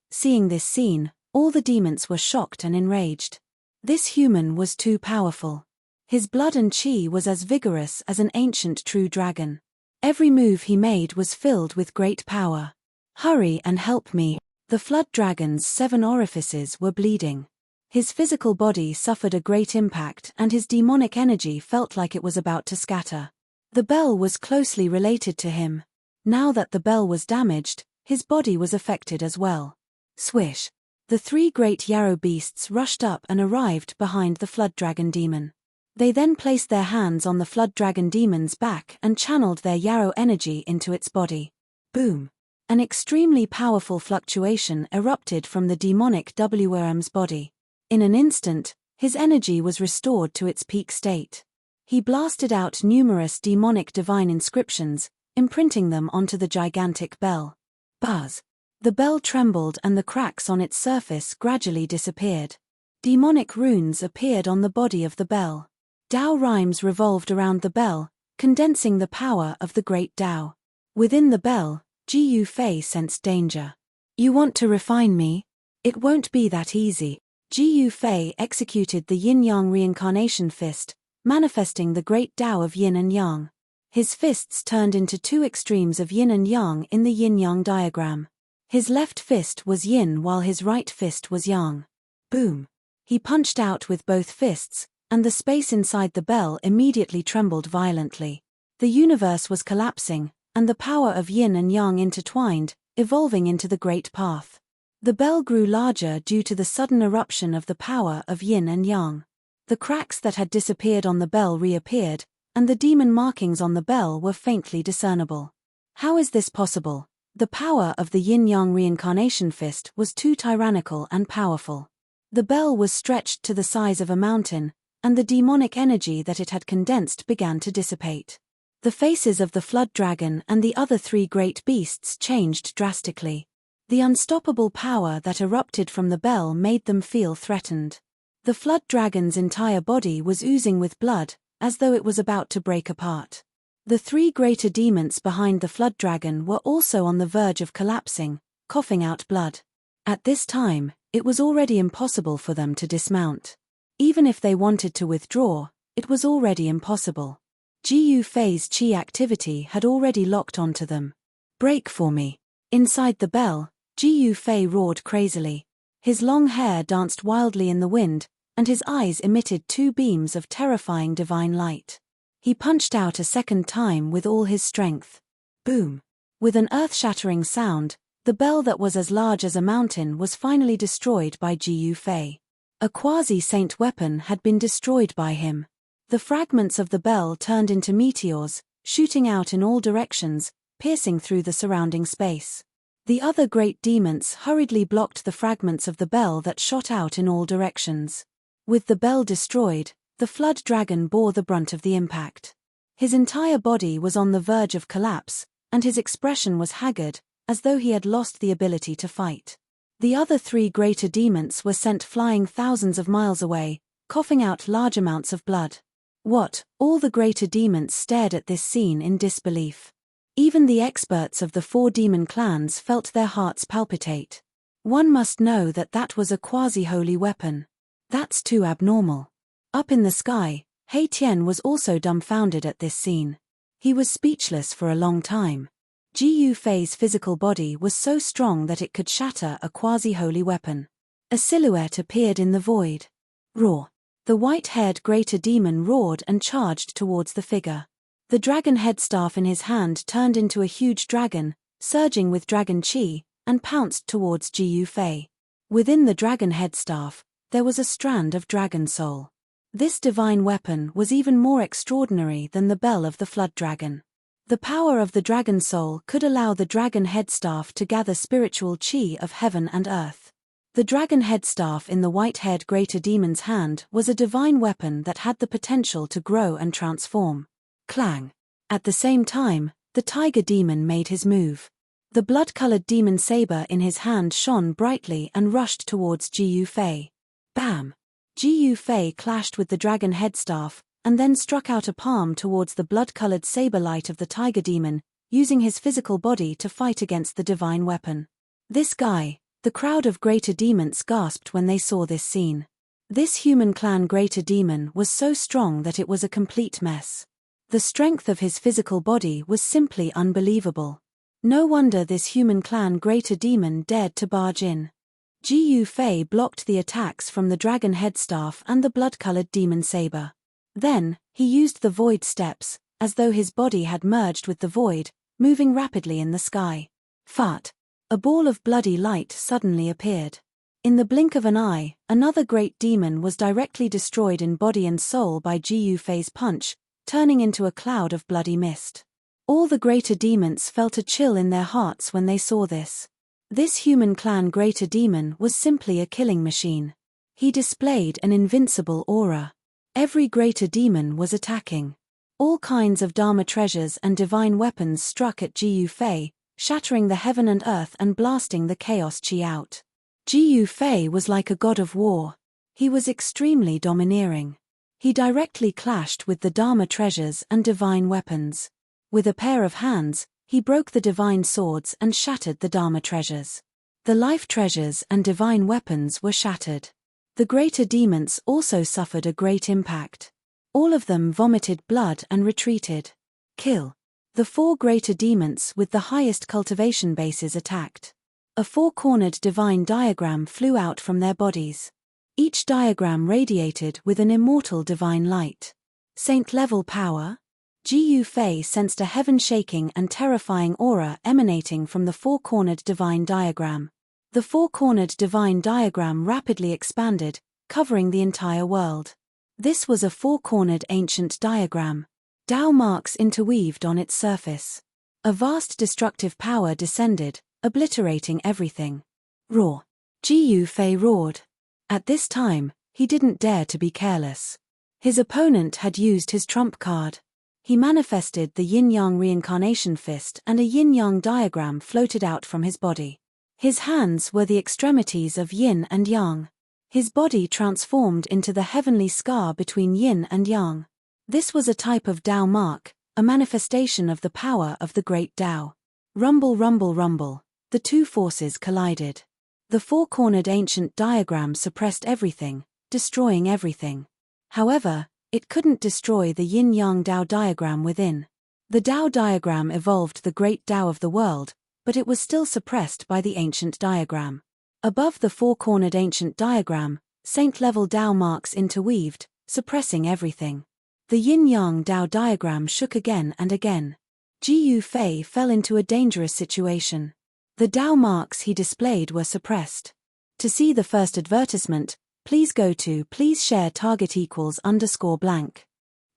Seeing this scene, all the demons were shocked and enraged. This human was too powerful. His blood and chi was as vigorous as an ancient true dragon. Every move he made was filled with great power. Hurry and help me. The flood dragon's 7 orifices were bleeding. His physical body suffered a great impact and his demonic energy felt like it was about to scatter. The bell was closely related to him. Now that the bell was damaged, his body was affected as well. Swish! The 3 great yarrow beasts rushed up and arrived behind the flood dragon demon. They then placed their hands on the flood dragon demon's back and channeled their yarrow energy into its body. Boom! An extremely powerful fluctuation erupted from the demonic WRM's body. In an instant, his energy was restored to its peak state. He blasted out numerous demonic divine inscriptions, imprinting them onto the gigantic bell. Buzz! The bell trembled and the cracks on its surface gradually disappeared. Demonic runes appeared on the body of the bell. Tao rhymes revolved around the bell, condensing the power of the great Tao. Within the bell, Jiyu Fei sensed danger. You want to refine me? It won't be that easy. Jiyu Fei executed the yin-yang reincarnation fist, manifesting the great Tao of yin and yang. His fists turned into 2 extremes of yin and yang in the yin-yang diagram. His left fist was yin while his right fist was yang. Boom! He punched out with both fists, and the space inside the bell immediately trembled violently. The universe was collapsing, and the power of yin and yang intertwined, evolving into the Great Path. The bell grew larger due to the sudden eruption of the power of yin and yang. The cracks that had disappeared on the bell reappeared, and the demon markings on the bell were faintly discernible. How is this possible? The power of the yin-yang reincarnation fist was too tyrannical and powerful. The bell was stretched to the size of a mountain, and the demonic energy that it had condensed began to dissipate. The faces of the flood dragon and the other 3 great beasts changed drastically. The unstoppable power that erupted from the bell made them feel threatened. The flood dragon's entire body was oozing with blood, as though it was about to break apart. The 3 greater demons behind the flood dragon were also on the verge of collapsing, coughing out blood. At this time, it was already impossible for them to dismount. Even if they wanted to withdraw, it was already impossible. Jiyu Fei's chi activity had already locked onto them. Break for me. Inside the bell, Jiyu Fei roared crazily. His long hair danced wildly in the wind, and his eyes emitted 2 beams of terrifying divine light. He punched out a second time with all his strength. Boom! With an earth-shattering sound, the bell that was as large as a mountain was finally destroyed by Jiyu Fei. A quasi-saint weapon had been destroyed by him. The fragments of the bell turned into meteors, shooting out in all directions, piercing through the surrounding space. The other great demons hurriedly blocked the fragments of the bell that shot out in all directions. With the bell destroyed, the flood dragon bore the brunt of the impact. His entire body was on the verge of collapse, and his expression was haggard, as though he had lost the ability to fight. The other 3 greater demons were sent flying thousands of miles away, coughing out large amounts of blood. What? All the greater demons stared at this scene in disbelief. Even the experts of the 4 demon clans felt their hearts palpitate. One must know that that was a quasi-holy weapon. That's too abnormal. Up in the sky, Hei Tian was also dumbfounded at this scene. He was speechless for a long time. Jiyu Fei's physical body was so strong that it could shatter a quasi-holy weapon. A silhouette appeared in the void. Roar! The white-haired greater demon roared and charged towards the figure. The dragon headstaff in his hand turned into a huge dragon, surging with dragon chi, and pounced towards Jiyu Fei. Within the dragon headstaff, there was a strand of dragon soul. This divine weapon was even more extraordinary than the bell of the flood dragon. The power of the dragon soul could allow the dragon headstaff to gather spiritual chi of heaven and earth. The dragon headstaff in the white-haired greater demon's hand was a divine weapon that had the potential to grow and transform. Clang! At the same time, the tiger demon made his move. The blood-colored demon saber in his hand shone brightly and rushed towards Jiyu Fei. Bam! Jiyu Fei clashed with the dragon headstaff, and then struck out a palm towards the blood-colored saber light of the tiger demon, using his physical body to fight against the divine weapon. This guy, the crowd of greater demons gasped when they saw this scene. This human clan greater demon was so strong that it was a complete mess. The strength of his physical body was simply unbelievable. No wonder this human clan greater demon dared to barge in. Jiyu Fei blocked the attacks from the dragon headstaff and the blood-colored demon saber. Then, he used the void steps, as though his body had merged with the void, moving rapidly in the sky. Fart! A ball of bloody light suddenly appeared. In the blink of an eye, another great demon was directly destroyed in body and soul by Jiyu Fei's punch, turning into a cloud of bloody mist. All the greater demons felt a chill in their hearts when they saw this. This human clan greater demon was simply a killing machine. He displayed an invincible aura. Every greater demon was attacking. All kinds of Dharma treasures and divine weapons struck at Jiyu Fei, shattering the heaven and earth and blasting the chaos chi out. Jiyu Fei was like a god of war. He was extremely domineering. He directly clashed with the Dharma treasures and divine weapons. With a pair of hands, he broke the divine swords and shattered the Dharma treasures. The life treasures and divine weapons were shattered. The greater demons also suffered a great impact. All of them vomited blood and retreated. Kill. The 4 greater demons with the highest cultivation bases attacked. A 4-cornered divine diagram flew out from their bodies. Each diagram radiated with an immortal divine light. Saint-level power? Jiyu Fei sensed a heaven-shaking and terrifying aura emanating from the 4-cornered divine diagram. The 4-cornered divine diagram rapidly expanded, covering the entire world. This was a 4-cornered ancient diagram. Tao marks interweaved on its surface. A vast destructive power descended, obliterating everything. Roar! Jiyu Fei roared. At this time, he didn't dare to be careless. His opponent had used his trump card. He manifested the yin-yang reincarnation fist and a yin-yang diagram floated out from his body. His hands were the extremities of yin and yang. His body transformed into the heavenly scar between yin and yang. This was a type of Tao mark, a manifestation of the power of the great Tao. Rumble, rumble, rumble. The two forces collided. The 4-cornered ancient diagram suppressed everything, destroying everything. However, it couldn't destroy the yin-yang Tao diagram within. The Tao diagram evolved the great Tao of the world, but it was still suppressed by the ancient diagram. Above the 4-cornered ancient diagram, saint-level Tao marks interweaved, suppressing everything. The yin-yang Tao diagram shook again and again. Jiyu Fei fell into a dangerous situation. The Tao marks he displayed were suppressed. To see the first advertisement, please go to please share target =_blank.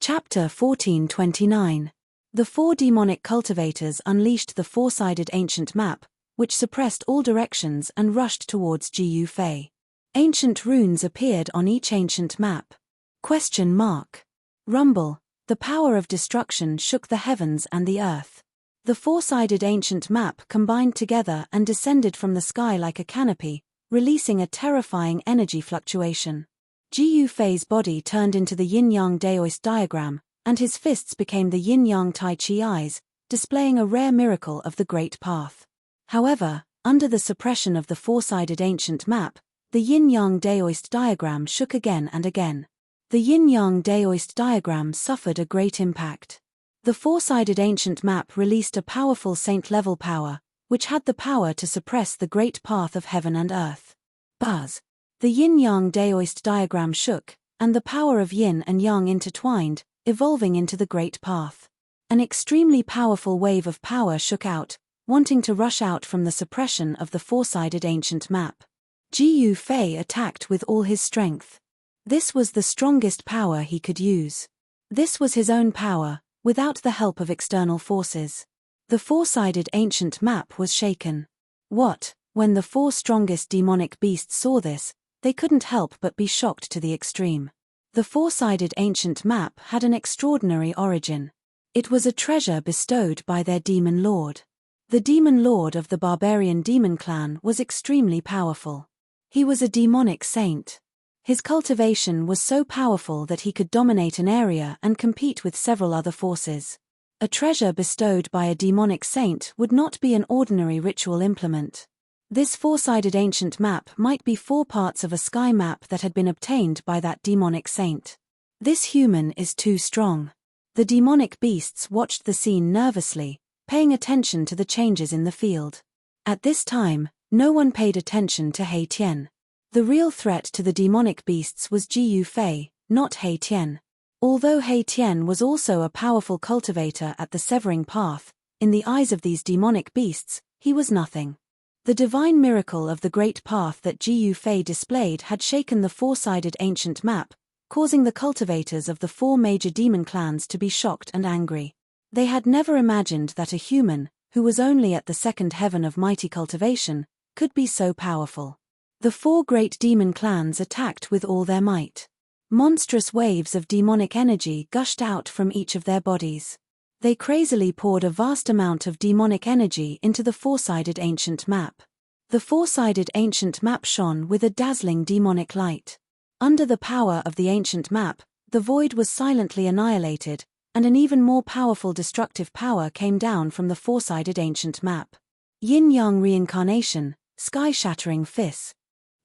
Chapter 1429. The 4 demonic cultivators unleashed the 4-sided ancient map, which suppressed all directions and rushed towards Jiyu Fei. Ancient runes appeared on each ancient map. Question mark. Rumble. The power of destruction shook the heavens and the earth. The 4-sided ancient map combined together and descended from the sky like a canopy, releasing a terrifying energy fluctuation. Jiyu Fei's body turned into the yin-yang Daoist diagram, and his fists became the yin-yang Tai Chi eyes, displaying a rare miracle of the Great Path. However, under the suppression of the 4-sided ancient map, the yin-yang Daoist diagram shook again and again. The yin-yang Daoist diagram suffered a great impact. The 4-sided ancient map released a powerful saint-level power, which had the power to suppress the great path of heaven and earth. Buzz. The yin-yang Daoist diagram shook, and the power of yin and yang intertwined, evolving into the great path. An extremely powerful wave of power shook out, wanting to rush out from the suppression of the 4-sided ancient map. Jiyu Fei attacked with all his strength. This was the strongest power he could use. This was his own power, without the help of external forces. The 4-sided ancient map was shaken. When the 4 strongest demonic beasts saw this, they couldn't help but be shocked to the extreme. The 4-sided ancient map had an extraordinary origin. It was a treasure bestowed by their demon lord. The demon lord of the barbarian demon clan was extremely powerful. He was a demonic saint. His cultivation was so powerful that he could dominate an area and compete with several other forces. A treasure bestowed by a demonic saint would not be an ordinary ritual implement. This four-sided ancient map might be 4 parts of a sky map that had been obtained by that demonic saint. This human is too strong. The demonic beasts watched the scene nervously, paying attention to the changes in the field. At this time, no one paid attention to He Tian. The real threat to the demonic beasts was Jiyu Fei, not He Tian. Although He Tian was also a powerful cultivator at the Severing Path, in the eyes of these demonic beasts, he was nothing. The divine miracle of the Great Path that Jiyu Fei displayed had shaken the four-sided ancient map, causing the cultivators of the 4 major demon clans to be shocked and angry. They had never imagined that a human, who was only at the 2nd heaven of mighty cultivation, could be so powerful. The 4 great demon clans attacked with all their might. Monstrous waves of demonic energy gushed out from each of their bodies. They crazily poured a vast amount of demonic energy into the four-sided ancient map. The four-sided ancient map shone with a dazzling demonic light. Under the power of the ancient map, the void was silently annihilated, and an even more powerful destructive power came down from the four-sided ancient map. Yin-Yang reincarnation, sky-shattering fists.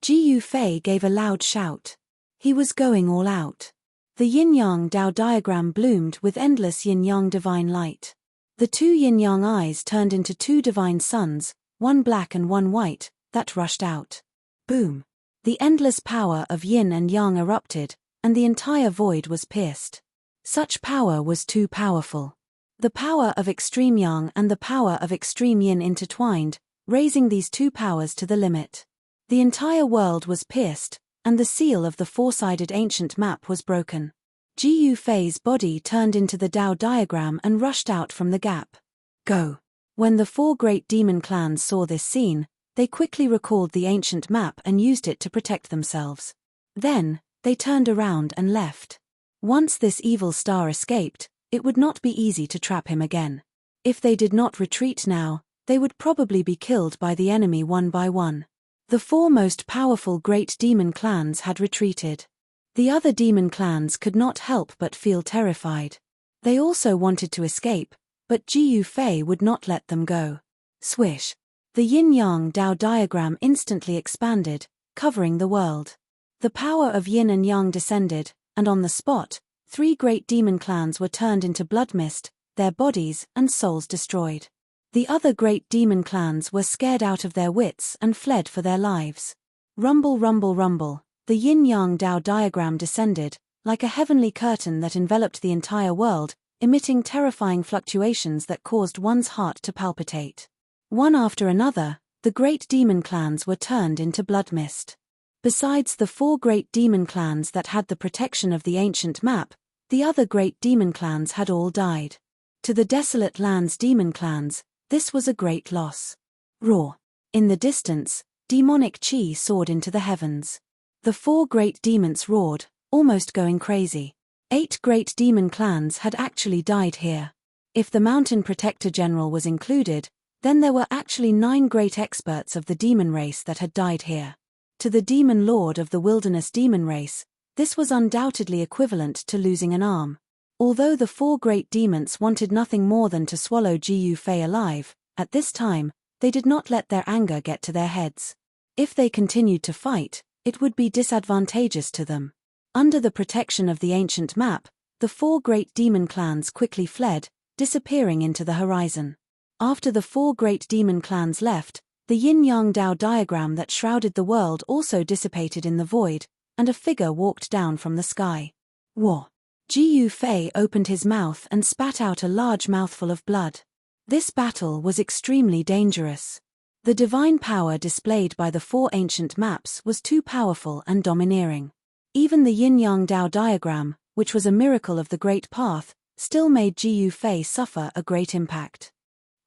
Jiyu Fei gave a loud shout. He was going all out. The yin-yang Tao diagram bloomed with endless yin-yang divine light. The 2 yin-yang eyes turned into 2 divine suns, one black and one white, that rushed out. Boom! The endless power of yin and yang erupted, and the entire void was pierced. Such power was too powerful. The power of extreme yang and the power of extreme yin intertwined, raising these 2 powers to the limit. The entire world was pierced, and the seal of the four-sided ancient map was broken. Jiyu Fei's body turned into the Tao diagram and rushed out from the gap. Go! When the 4 great demon clans saw this scene, they quickly recalled the ancient map and used it to protect themselves. Then, they turned around and left. Once this evil star escaped, it would not be easy to trap him again. If they did not retreat now, they would probably be killed by the enemy one by one. The 4 most powerful great demon clans had retreated. The other demon clans could not help but feel terrified. They also wanted to escape, but Jiyu Fei would not let them go. Swish! The yin-yang Tao diagram instantly expanded, covering the world. The power of yin and yang descended, and on the spot, 3 great demon clans were turned into blood mist, their bodies and souls destroyed. The other great demon clans were scared out of their wits and fled for their lives. Rumble, rumble, rumble, the yin-yang Tao diagram descended, like a heavenly curtain that enveloped the entire world, emitting terrifying fluctuations that caused one's heart to palpitate. One after another, the great demon clans were turned into blood mist. Besides the 4 great demon clans that had the protection of the ancient map, the other great demon clans had all died. To the Desolate Lands demon clans, this was a great loss. Roar! In the distance, demonic chi soared into the heavens. The 4 great demons roared, almost going crazy. 8 great demon clans had actually died here. If the Mountain Protector General was included, then there were actually 9 great experts of the demon race that had died here. To the demon lord of the wilderness demon race, this was undoubtedly equivalent to losing an arm. Although the 4 great demons wanted nothing more than to swallow Jiyu Fei alive, at this time, they did not let their anger get to their heads. If they continued to fight, it would be disadvantageous to them. Under the protection of the ancient map, the 4 great demon clans quickly fled, disappearing into the horizon. After the 4 great demon clans left, the yin-yang Tao diagram that shrouded the world also dissipated in the void, and a figure walked down from the sky. War! Jiyu Fei opened his mouth and spat out a large mouthful of blood. This battle was extremely dangerous. The divine power displayed by the 4 ancient maps was too powerful and domineering. Even the yin-yang Tao diagram, which was a miracle of the Great Path, still made Jiyu Fei suffer a great impact.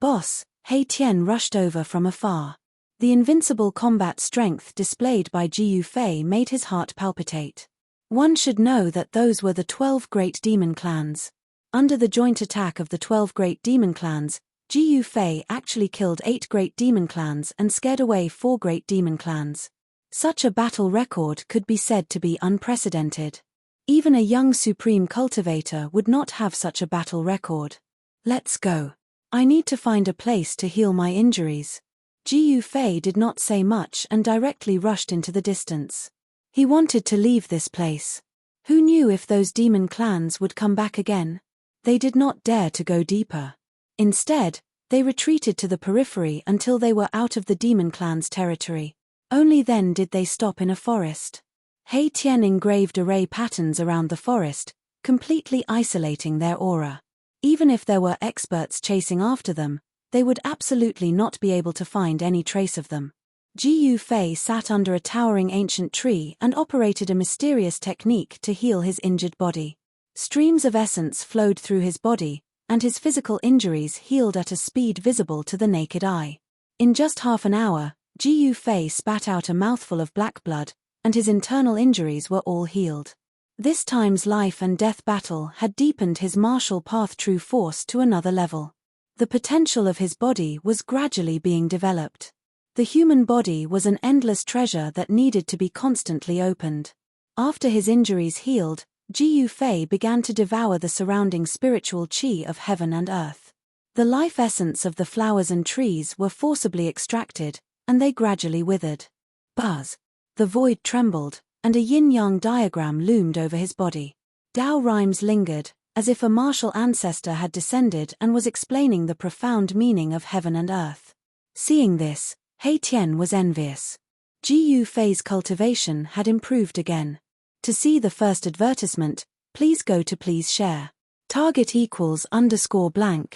Boss, He Tian rushed over from afar. The invincible combat strength displayed by Jiyu Fei made his heart palpitate. One should know that those were the 12 great demon clans. Under the joint attack of the 12 great demon clans, Jiyu Fei actually killed 8 great demon clans and scared away 4 great demon clans. Such a battle record could be said to be unprecedented. Even a young supreme cultivator would not have such a battle record. Let's go. I need to find a place to heal my injuries. Ji Yufei did not say much and directly rushed into the distance. He wanted to leave this place. Who knew if those demon clans would come back again? They did not dare to go deeper. Instead, they retreated to the periphery until they were out of the demon clan's territory. Only then did they stop in a forest. Hei Tian engraved array patterns around the forest, completely isolating their aura. Even if there were experts chasing after them, they would absolutely not be able to find any trace of them. Ji Yufei sat under a towering ancient tree and operated a mysterious technique to heal his injured body. Streams of essence flowed through his body, and his physical injuries healed at a speed visible to the naked eye. In just half an hour, Ji Yufei spat out a mouthful of black blood, and his internal injuries were all healed. This time's life and death battle had deepened his martial path true force to another level. The potential of his body was gradually being developed. The human body was an endless treasure that needed to be constantly opened. After his injuries healed, Ji Yufei began to devour the surrounding spiritual qi of heaven and earth. The life essence of the flowers and trees were forcibly extracted, and they gradually withered. Buzz! The void trembled, and a yin-yang diagram loomed over his body. Dao rhymes lingered, as if a martial ancestor had descended and was explaining the profound meaning of heaven and earth. Seeing this, Hei Tian was envious. Ji Yufei's cultivation had improved again. To see the first advertisement, please go to please share. Target =_blank.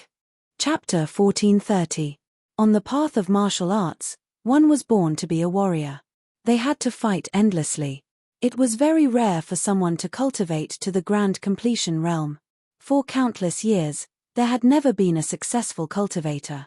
Chapter 1430. On the path of martial arts, one was born to be a warrior. They had to fight endlessly. It was very rare for someone to cultivate to the grand completion realm. For countless years, there had never been a successful cultivator.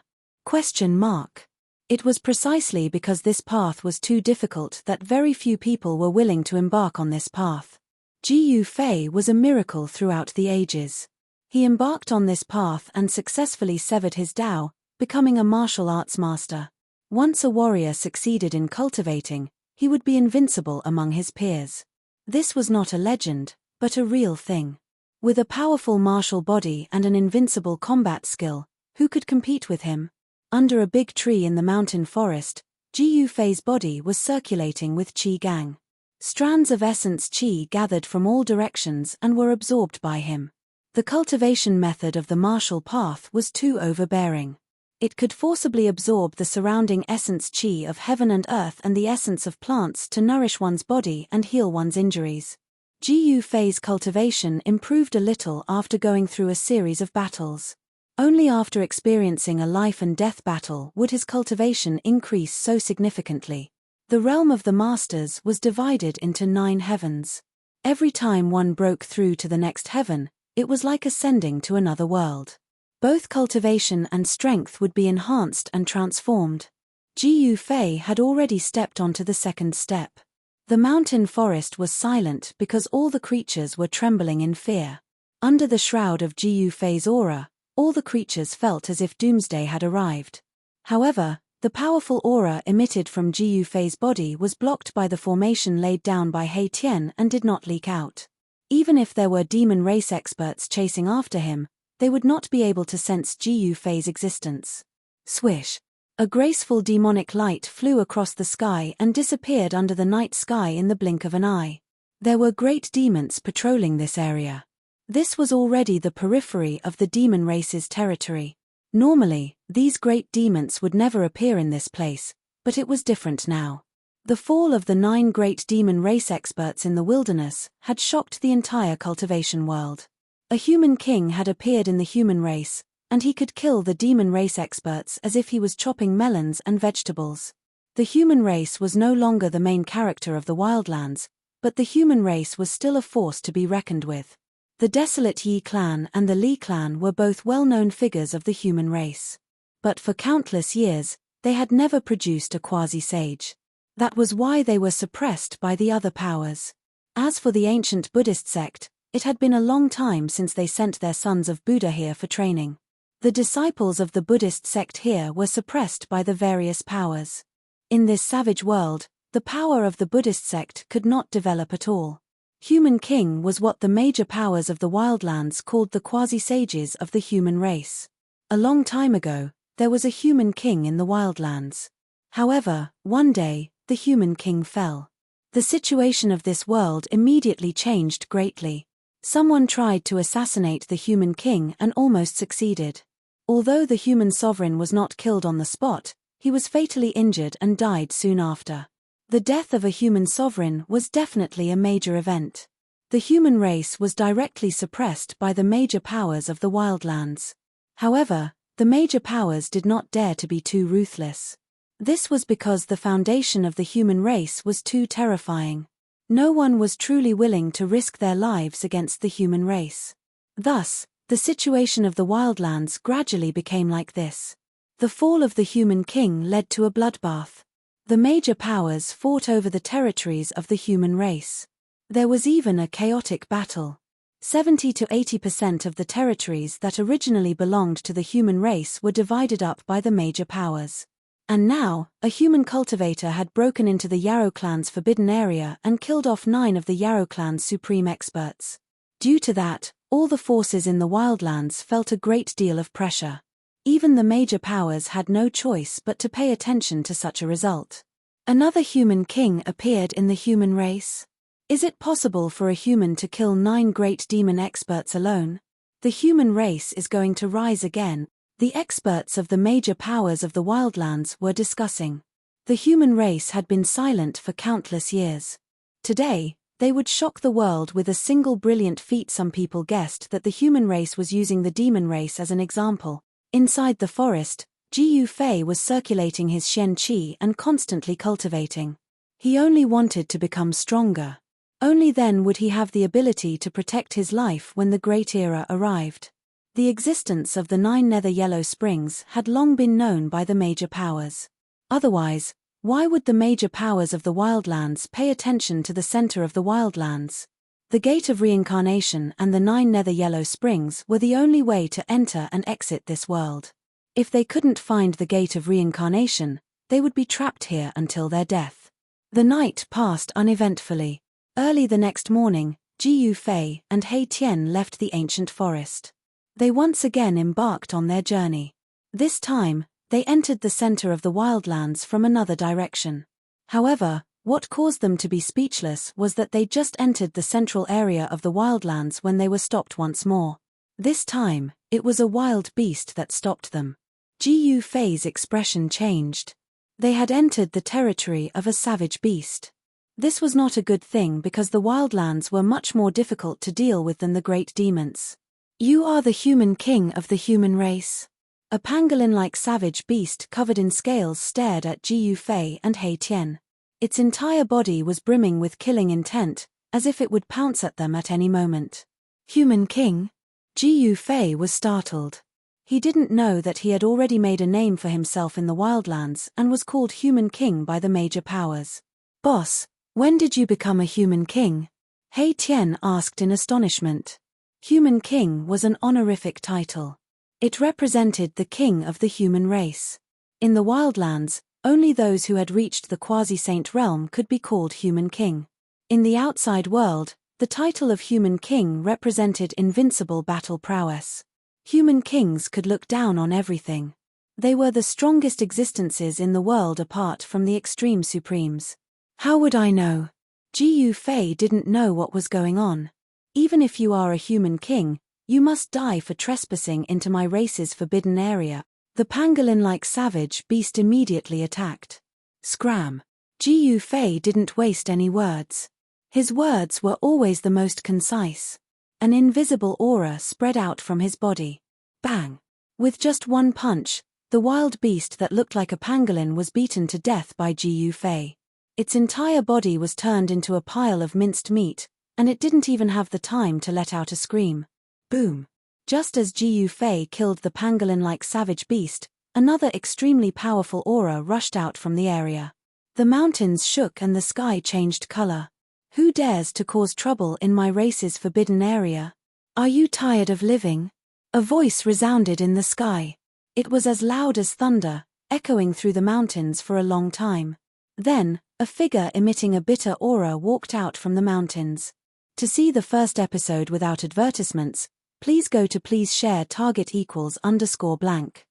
It was precisely because this path was too difficult that very few people were willing to embark on this path. Ji Yufei was a miracle throughout the ages. He embarked on this path and successfully severed his Dao, becoming a martial arts master. Once a warrior succeeded in cultivating, he would be invincible among his peers. This was not a legend, but a real thing. With a powerful martial body and an invincible combat skill, who could compete with him? Under a big tree in the mountain forest, Ji Yufei's body was circulating with qi gang. Strands of essence qi gathered from all directions and were absorbed by him. The cultivation method of the martial path was too overbearing. It could forcibly absorb the surrounding essence qi of heaven and earth and the essence of plants to nourish one's body and heal one's injuries. Ji Yufei's cultivation improved a little after going through a series of battles. Only after experiencing a life and death battle would his cultivation increase so significantly. The realm of the masters was divided into 9 heavens. Every time one broke through to the next heaven, it was like ascending to another world. Both cultivation and strength would be enhanced and transformed. Ji Yufei had already stepped onto the second step. The mountain forest was silent because all the creatures were trembling in fear. Under the shroud of Ji Yufei's aura, all the creatures felt as if doomsday had arrived. However, the powerful aura emitted from Ji Yufei's body was blocked by the formation laid down by Hei Tian and did not leak out. Even if there were demon race experts chasing after him, they would not be able to sense Ji Yufei's existence. Swish! A graceful demonic light flew across the sky and disappeared under the night sky in the blink of an eye. There were great demons patrolling this area. This was already the periphery of the demon race's territory. Normally, these great demons would never appear in this place, but it was different now. The fall of the 9 great demon race experts in the wilderness had shocked the entire cultivation world. A human king had appeared in the human race, and he could kill the demon race experts as if he was chopping melons and vegetables. The human race was no longer the main character of the wildlands, but the human race was still a force to be reckoned with. The Desolate Yi clan and the Li clan were both well-known figures of the human race. But for countless years, they had never produced a quasi-sage. That was why they were suppressed by the other powers. As for the ancient Buddhist sect, it had been a long time since they sent their sons of Buddha here for training. The disciples of the Buddhist sect here were suppressed by the various powers. In this savage world, the power of the Buddhist sect could not develop at all. Human King was what the major powers of the wildlands called the quasi-sages of the human race. A long time ago, there was a human king in the wildlands. However, one day, the human king fell. The situation of this world immediately changed greatly. Someone tried to assassinate the human king and almost succeeded. Although the human sovereign was not killed on the spot, he was fatally injured and died soon after. The death of a human sovereign was definitely a major event. The human race was directly suppressed by the major powers of the wildlands. However, the major powers did not dare to be too ruthless. This was because the foundation of the human race was too terrifying. No one was truly willing to risk their lives against the human race. Thus, the situation of the wildlands gradually became like this. The fall of the human king led to a bloodbath. The major powers fought over the territories of the human race. There was even a chaotic battle. 70 to 80% of the territories that originally belonged to the human race were divided up by the major powers. And now, a human cultivator had broken into the Yarrow clan's forbidden area and killed off 9 of the Yarrow clan's supreme experts. Due to that, all the forces in the wildlands felt a great deal of pressure. Even the major powers had no choice but to pay attention to such a result. Another human king appeared in the human race. Is it possible for a human to kill 9 great demon experts alone? The human race is going to rise again, the experts of the major powers of the wildlands were discussing. The human race had been silent for countless years. Today, they would shock the world with a single brilliant feat. Some people guessed that the human race was using the demon race as an example. Inside the forest, Jiyu Fei was circulating his Shen Qi and constantly cultivating. He only wanted to become stronger. Only then would he have the ability to protect his life when the Great Era arrived. The existence of the 9 nether yellow springs had long been known by the major powers. Otherwise, why would the major powers of the wildlands pay attention to the center of the wildlands? The Gate of Reincarnation and the 9 nether yellow springs were the only way to enter and exit this world. If they couldn't find the Gate of Reincarnation, they would be trapped here until their death. The night passed uneventfully. Early the next morning, Jiyu Fei and He Tian left the ancient forest. They once again embarked on their journey. This time, they entered the center of the wildlands from another direction. However, what caused them to be speechless was that they just entered the central area of the wildlands when they were stopped once more. This time, it was a wild beast that stopped them. Jiyu Fei's expression changed. They had entered the territory of a savage beast. This was not a good thing because the wildlands were much more difficult to deal with than the great demons. You are the human king of the human race. A pangolin-like savage beast covered in scales stared at Jiyu Fei and He Tian. Its entire body was brimming with killing intent, as if it would pounce at them at any moment. Human king? Jiyu Fei was startled. He didn't know that he had already made a name for himself in the wildlands and was called human king by the major powers. Boss, when did you become a human king? He Tian asked in astonishment. Human king was an honorific title. It represented the king of the human race. In the wildlands, only those who had reached the quasi-saint realm could be called human king. In the outside world, the title of human king represented invincible battle prowess. Human kings could look down on everything. They were the strongest existences in the world apart from the extreme supremes. How would I know? Jiyu Fei didn't know what was going on. Even if you are a human king, you must die for trespassing into my race's forbidden area. The pangolin-like savage beast immediately attacked. Scram! Jiyu Fei didn't waste any words. His words were always the most concise. An invisible aura spread out from his body. Bang! With just one punch, the wild beast that looked like a pangolin was beaten to death by Jiyu Fei. Its entire body was turned into a pile of minced meat, and it didn't even have the time to let out a scream. Boom! Just as Jiyu Fei killed the pangolin-like savage beast, another extremely powerful aura rushed out from the area. The mountains shook and the sky changed color. Who dares to cause trouble in my race's forbidden area? Are you tired of living? A voice resounded in the sky. It was as loud as thunder, echoing through the mountains for a long time. Then, a figure emitting a bitter aura walked out from the mountains. To see the first episode without advertisements, Please go to please share target equals _ blank.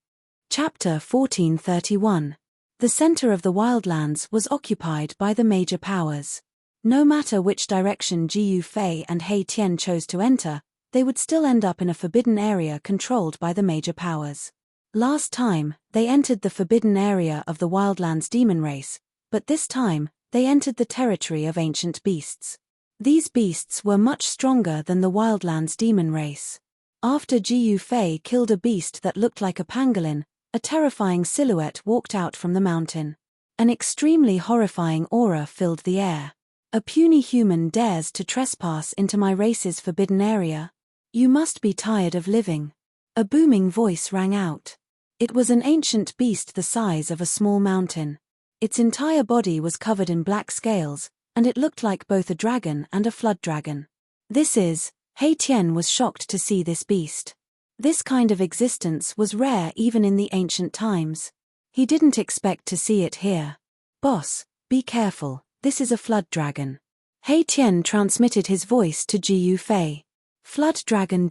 Chapter 1431. The center of the wildlands was occupied by the major powers. No matter which direction Jiyu Fei and He Tian chose to enter, they would still end up in a forbidden area controlled by the major powers. Last time, they entered the forbidden area of the wildlands demon race, but this time, they entered the territory of ancient beasts. These beasts were much stronger than the wildlands demon race. After Jiyu Fei killed a beast that looked like a pangolin, a terrifying silhouette walked out from the mountain. An extremely horrifying aura filled the air. A puny human dares to trespass into my race's forbidden area? You must be tired of living. A booming voice rang out. It was an ancient beast the size of a small mountain. Its entire body was covered in black scales, and it looked like both a dragon and a flood dragon. He Tian was shocked to see this beast. This kind of existence was rare even in the ancient times. He didn't expect to see it here. Boss, be careful, this is a flood dragon. He Tian transmitted his voice to Jiyu Fei. Flood dragon?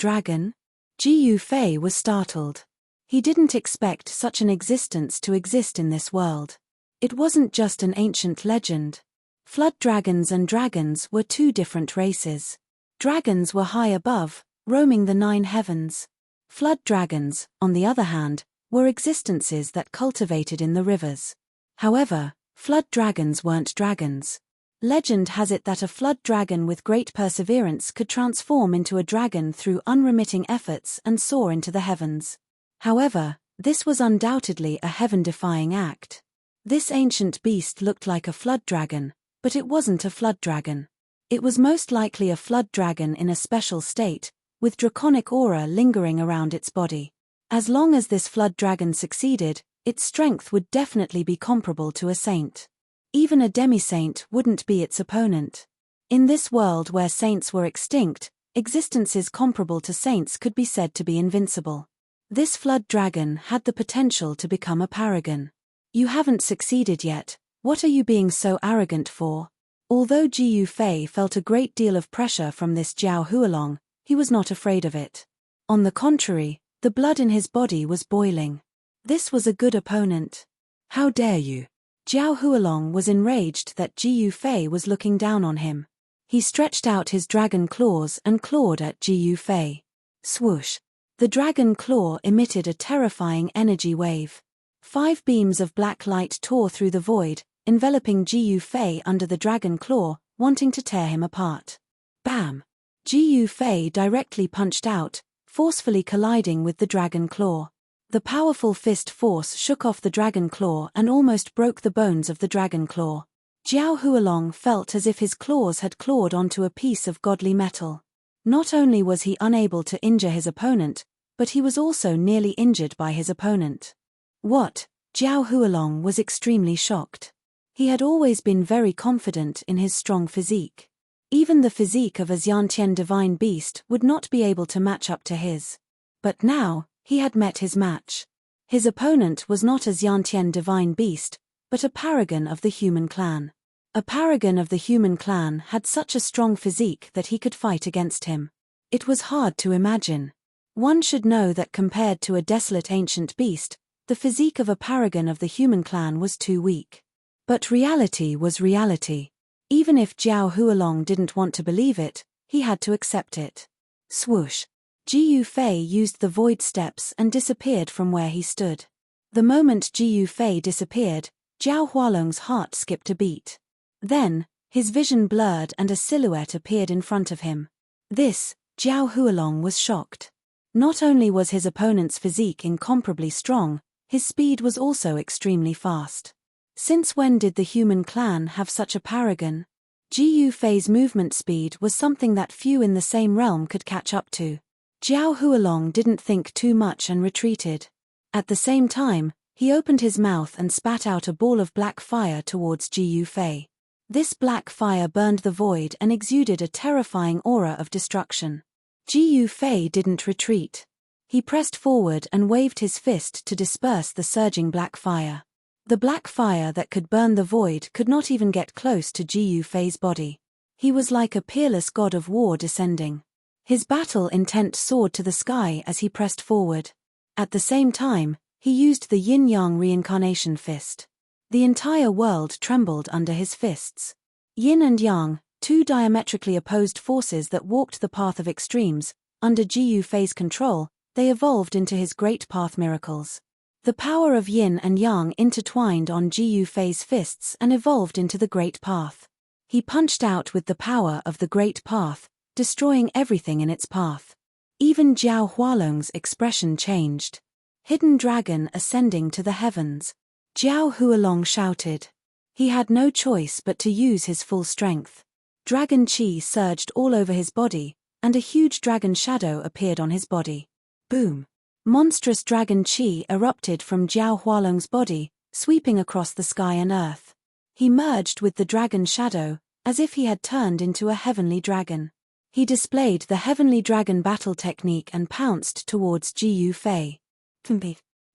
Jiyu Fei was startled. He didn't expect such an existence to exist in this world. It wasn't just an ancient legend. Flood dragons and dragons were two different races. Dragons were high above, roaming the 9 heavens. Flood dragons, on the other hand, were existences that cultivated in the rivers. However, flood dragons weren't dragons. Legend has it that a flood dragon with great perseverance could transform into a dragon through unremitting efforts and soar into the heavens. However, this was undoubtedly a heaven-defying act. This ancient beast looked like a flood dragon, but it wasn't a flood dragon. It was most likely a flood dragon in a special state, with draconic aura lingering around its body. As long as this flood dragon succeeded, its strength would definitely be comparable to a saint. Even a demi-saint wouldn't be its opponent. In this world where saints were extinct, existences comparable to saints could be said to be invincible. This flood dragon had the potential to become a paragon. You haven't succeeded yet, what are you being so arrogant for? Although Jiyu Fei felt a great deal of pressure from this Jiao Hualong, he was not afraid of it. On the contrary, the blood in his body was boiling. This was a good opponent. How dare you? Jiao Hualong was enraged that Jiyu Fei was looking down on him. He stretched out his dragon claws and clawed at Jiyu Fei. Swoosh! The dragon claw emitted a terrifying energy wave. 5 beams of black light tore through the void, enveloping Jiyu Fei under the dragon claw, wanting to tear him apart. Bam! Jiyu Fei directly punched out, forcefully colliding with the dragon claw. The powerful fist force shook off the dragon claw and almost broke the bones of the dragon claw. Jiao Hualong felt as if his claws had clawed onto a piece of godly metal. Not only was he unable to injure his opponent, but he was also nearly injured by his opponent. What? Jiao Hualong was extremely shocked. He had always been very confident in his strong physique. Even the physique of a Xiantian divine beast would not be able to match up to his. But now, he had met his match. His opponent was not a Xiantian divine beast, but a paragon of the human clan. A paragon of the human clan had such a strong physique that he could fight against him. It was hard to imagine. One should know that compared to a desolate ancient beast, the physique of a paragon of the human clan was too weak. But reality was reality. Even if Jiao Hualong didn't want to believe it, he had to accept it. Swoosh! Jiyu Fei used the void steps and disappeared from where he stood. The moment Jiyu Fei disappeared, Jiao Hualong's heart skipped a beat. Then, his vision blurred and a silhouette appeared in front of him. Jiao Hualong was shocked. Not only was his opponent's physique incomparably strong, his speed was also extremely fast. Since when did the human clan have such a paragon? Jiyu Fei's movement speed was something that few in the same realm could catch up to. Jiao Hualong didn't think too much and retreated. At the same time, he opened his mouth and spat out a ball of black fire towards Jiyu Fei. This black fire burned the void and exuded a terrifying aura of destruction. Jiyu Fei didn't retreat. He pressed forward and waved his fist to disperse the surging black fire. The black fire that could burn the void could not even get close to Jiyu Fei's body. He was like a peerless god of war descending. His battle intent soared to the sky as he pressed forward. At the same time, he used the yin-yang reincarnation fist. The entire world trembled under his fists. Yin and yang, two diametrically opposed forces that walked the path of extremes, under Ji Yufei's control, they evolved into his great path miracles. The power of yin and yang intertwined on Ji Yufei's fists and evolved into the great path. He punched out with the power of the great path, destroying everything in its path. Even Jiao Hualong's expression changed. Hidden dragon ascending to the heavens. Jiao Hualong shouted. He had no choice but to use his full strength. Dragon chi surged all over his body, and a huge dragon shadow appeared on his body. Boom! Monstrous dragon chi erupted from Jiao Hualong's body, sweeping across the sky and earth. He merged with the dragon shadow, as if he had turned into a heavenly dragon. He displayed the heavenly dragon battle technique and pounced towards Ji Yufei.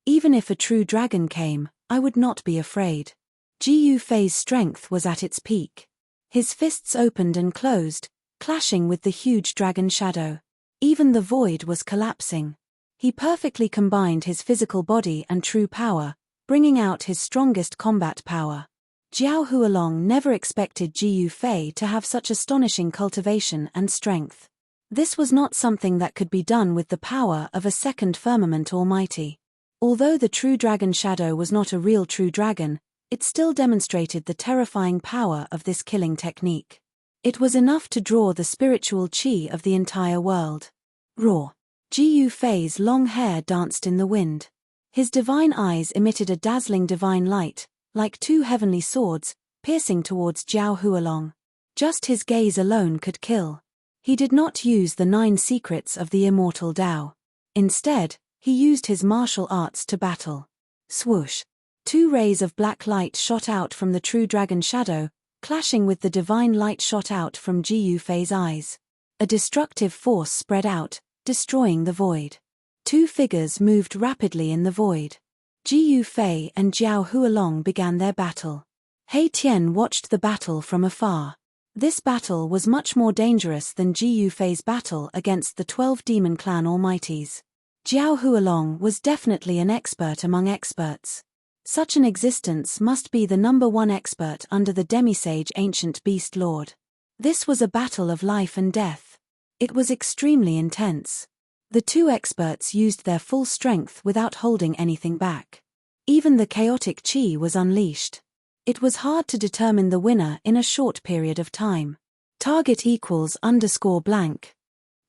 Even if a true dragon came, I would not be afraid. Ji Yufei's strength was at its peak. His fists opened and closed, clashing with the huge dragon shadow. Even the void was collapsing. He perfectly combined his physical body and true power, bringing out his strongest combat power. Jiao Hualong never expected Ji Yufei to have such astonishing cultivation and strength. This was not something that could be done with the power of a second firmament almighty. Although the true dragon shadow was not a real true dragon, it still demonstrated the terrifying power of this killing technique. It was enough to draw the spiritual chi of the entire world. Roar! Ji Yufei's long hair danced in the wind. His divine eyes emitted a dazzling divine light, like two heavenly swords, piercing towards Jiao Hualong. Just his gaze alone could kill. He did not use the 9 secrets of the immortal Tao. Instead, he used his martial arts to battle. Swoosh! 2 rays of black light shot out from the true dragon shadow, clashing with the divine light shot out from Ji Yufei's eyes. A destructive force spread out, destroying the void. 2 figures moved rapidly in the void. Ji Yufei and Jiao Hualong began their battle. He Tian watched the battle from afar. This battle was much more dangerous than Ji Yufei's battle against the 12 demon clan almighties. Jiao Hualong was definitely an expert among experts. Such an existence must be the #1 expert under the demisage ancient beast lord. This was a battle of life and death. It was extremely intense. The 2 experts used their full strength without holding anything back. Even the chaotic chi was unleashed. It was hard to determine the winner in a short period of time. Target =_blank.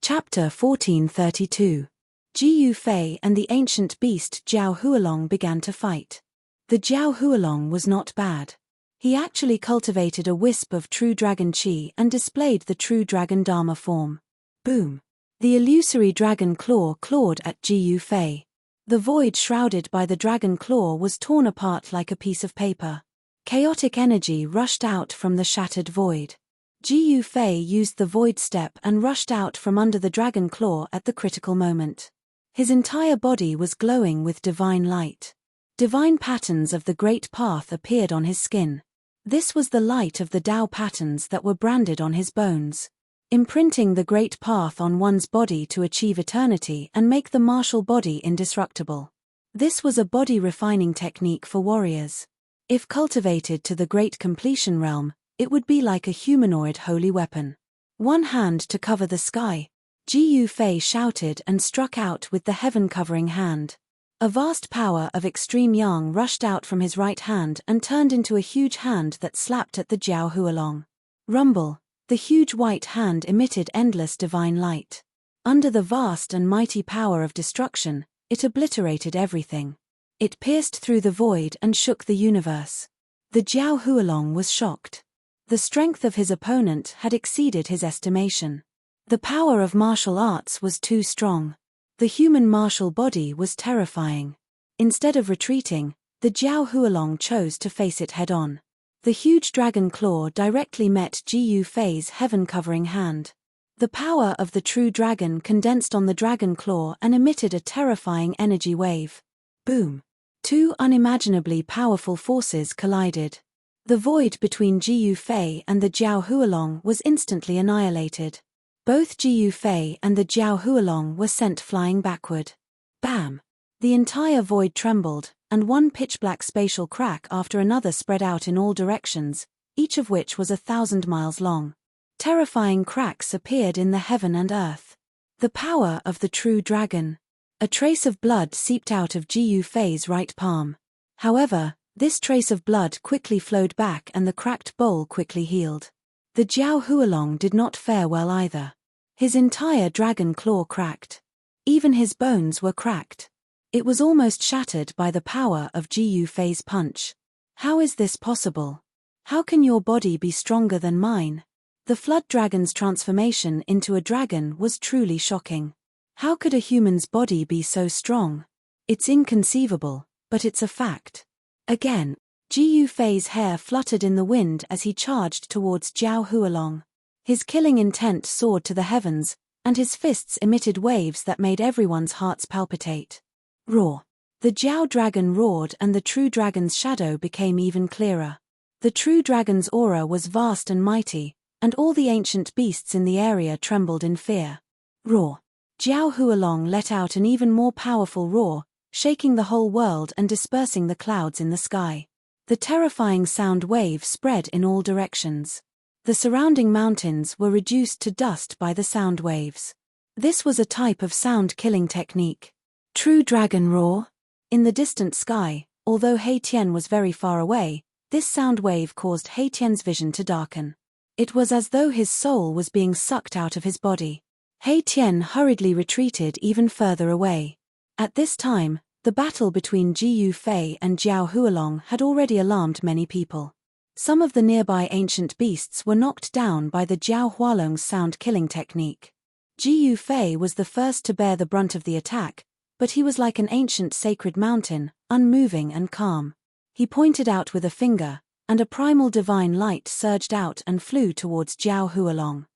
Chapter 1432. Ji Yufei and the ancient beast Jiao Hualong began to fight. The Jiao Hualong was not bad. He actually cultivated a wisp of true dragon chi and displayed the true dragon dharma form. Boom! The illusory dragon claw clawed at Ji Yufei. The void shrouded by the dragon claw was torn apart like a piece of paper. Chaotic energy rushed out from the shattered void. Ji Yufei used the void step and rushed out from under the dragon claw at the critical moment. His entire body was glowing with divine light. Divine patterns of the great path appeared on his skin. This was the light of the Tao patterns that were branded on his bones. Imprinting the great path on one's body to achieve eternity and make the martial body indestructible. This was a body refining technique for warriors. If cultivated to the great completion realm, it would be like a humanoid holy weapon. One hand to cover the sky, Ji Yufei shouted and struck out with the heaven-covering hand. A vast power of extreme yang rushed out from his right hand and turned into a huge hand that slapped at the Jiao Hualong. Rumble! The huge white hand emitted endless divine light. Under the vast and mighty power of destruction, it obliterated everything. It pierced through the void and shook the universe. The Jiao Hualong was shocked. The strength of his opponent had exceeded his estimation. The power of martial arts was too strong. The human martial body was terrifying. Instead of retreating, the Jiao Hualong chose to face it head-on. The huge dragon claw directly met Ji Yufei's heaven-covering hand. The power of the true dragon condensed on the dragon claw and emitted a terrifying energy wave. Boom! 2 unimaginably powerful forces collided. The void between Ji Yufei and the Jiao Hualong was instantly annihilated. Both Jiyu Fei and the Jiao Hualong were sent flying backward. Bam! The entire void trembled, and one pitch-black spatial crack after another spread out in all directions, each of which was 1,000 miles long. Terrifying cracks appeared in the heaven and earth. The power of the true dragon. A trace of blood seeped out of Jiyu Fei's right palm. However, this trace of blood quickly flowed back and the cracked bowl quickly healed. The Jiao Hualong did not fare well either. His entire dragon claw cracked. Even his bones were cracked. It was almost shattered by the power of Jiyu Fei's punch. How is this possible? How can your body be stronger than mine? The flood dragon's transformation into a dragon was truly shocking. How could a human's body be so strong? It's inconceivable, but it's a fact. Again, Jiyu Fei's hair fluttered in the wind as he charged towards Jiao Hualong. His killing intent soared to the heavens, and his fists emitted waves that made everyone's hearts palpitate. Roar! The Jiao dragon roared and the true dragon's shadow became even clearer. The true dragon's aura was vast and mighty, and all the ancient beasts in the area trembled in fear. Roar! Jiao Hualong let out an even more powerful roar, shaking the whole world and dispersing the clouds in the sky. The terrifying sound wave spread in all directions. The surrounding mountains were reduced to dust by the sound waves. This was a type of sound-killing technique. True dragon roar? In the distant sky, although He Tian was very far away, this sound wave caused He Tian's vision to darken. It was as though his soul was being sucked out of his body. He Tian hurriedly retreated even further away. At this time, the battle between Jiyu Fei and Jiao Hualong had already alarmed many people. Some of the nearby ancient beasts were knocked down by the Jiao Hualong's sound-killing technique. Jiyu Fei was the first to bear the brunt of the attack, but he was like an ancient sacred mountain, unmoving and calm. He pointed out with a finger, and a primal divine light surged out and flew towards Jiao Hualong.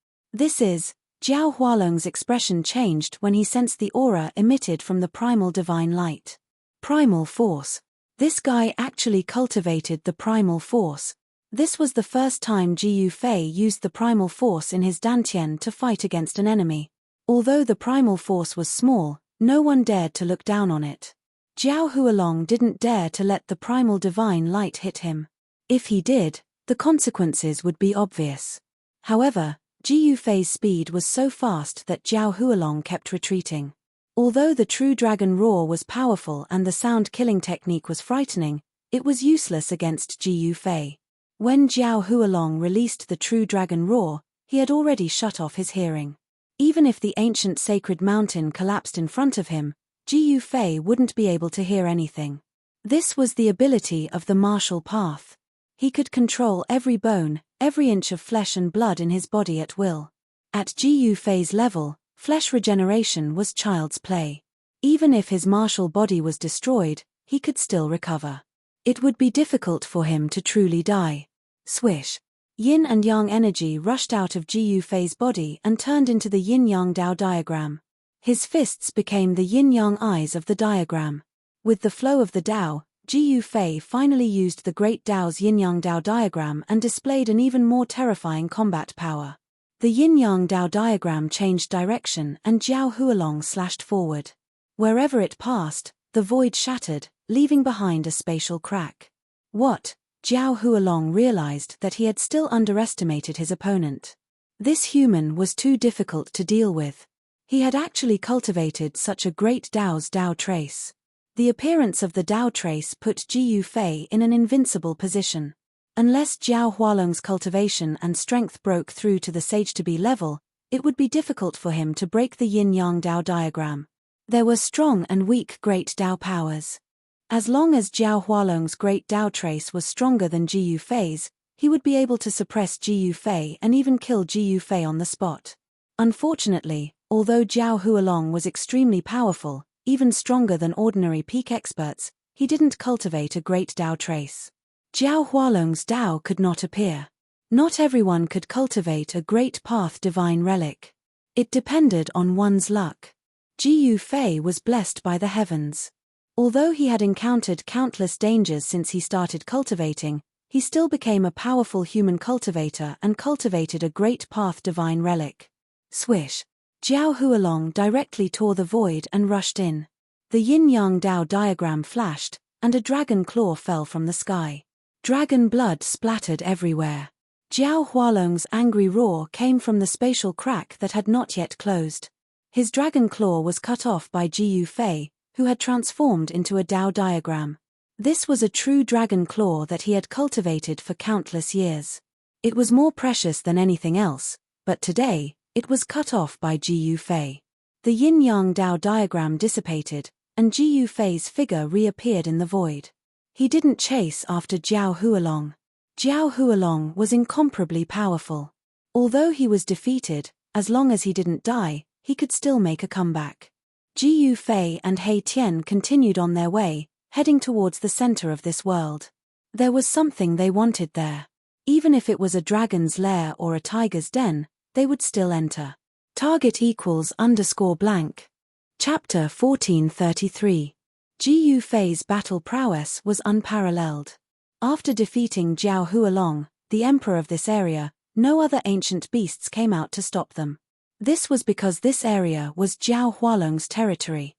Jiao Hualong's expression changed when he sensed the aura emitted from the primal divine light. Primal force. This guy actually cultivated the primal force. This was the first time Jiyu Fei used the primal force in his dantian to fight against an enemy. Although the primal force was small, no one dared to look down on it. Jiao Hualong didn't dare to let the primal divine light hit him. If he did, the consequences would be obvious. However, Jiyu Fei's speed was so fast that Jiao Hualong kept retreating. Although the true dragon roar was powerful and the sound-killing technique was frightening, it was useless against Jiyu Fei. When Jiao Hualong released the true dragon roar, he had already shut off his hearing. Even if the ancient sacred mountain collapsed in front of him, Jiyu Fei wouldn't be able to hear anything. This was the ability of the martial path. He could control every bone, every inch of flesh and blood in his body at will. At Jiyu Fei's level, flesh regeneration was child's play. Even if his martial body was destroyed, he could still recover. It would be difficult for him to truly die. Swish! Yin and Yang energy rushed out of Jiyu Fei's body and turned into the Yin-Yang Dao diagram. His fists became the Yin-Yang eyes of the diagram. With the flow of the Dao, Jiyu Fei finally used the Great Dao's Yin-Yang Dao diagram and displayed an even more terrifying combat power. The Yin-Yang Dao diagram changed direction and Jiao Hualong slashed forward. Wherever it passed, the void shattered, leaving behind a spatial crack. What? Jiao Hualong realized that he had still underestimated his opponent. This human was too difficult to deal with. He had actually cultivated such a great Dao's Dao trace. The appearance of the Dao trace put Jiyu Fei in an invincible position. Unless Jiao Hualong's cultivation and strength broke through to the sage-to-be level, it would be difficult for him to break the Yin-Yang Dao diagram. There were strong and weak great Dao powers. As long as Jiao Hualong's great Dao trace was stronger than Jiyu Fei's, he would be able to suppress Jiyu Fei and even kill Jiyu Fei on the spot. Unfortunately, although Jiao Hualong was extremely powerful, even stronger than ordinary peak experts, he didn't cultivate a great Dao trace. Jiao Hualong's Dao could not appear. Not everyone could cultivate a great path divine relic. It depended on one's luck. Jiyu Fei was blessed by the heavens. Although he had encountered countless dangers since he started cultivating, he still became a powerful human cultivator and cultivated a great path divine relic. Swish! Jiao Hualong directly tore the void and rushed in. The yin-yang Dao diagram flashed, and a dragon claw fell from the sky. Dragon blood splattered everywhere. Jiao Hualong's angry roar came from the spatial crack that had not yet closed. His dragon claw was cut off by Ji Yufei, who had transformed into a Dao diagram. This was a true dragon claw that he had cultivated for countless years. It was more precious than anything else, but today, it was cut off by Ji Yufei. The yin-yang Dao diagram dissipated, and Ji Yufei's figure reappeared in the void. He didn't chase after Jiao Hualong. Jiao Hualong was incomparably powerful. Although he was defeated, as long as he didn't die, he could still make a comeback. Ji Yufei and He Tian continued on their way, heading towards the center of this world. There was something they wanted there. Even if it was a dragon's lair or a tiger's den, they would still enter. Target =_blank. Chapter 1433. Ji Yufei's battle prowess was unparalleled. After defeating Jiao Hualong, the emperor of this area, no other ancient beasts came out to stop them. This was because this area was Jiao Hualong's territory.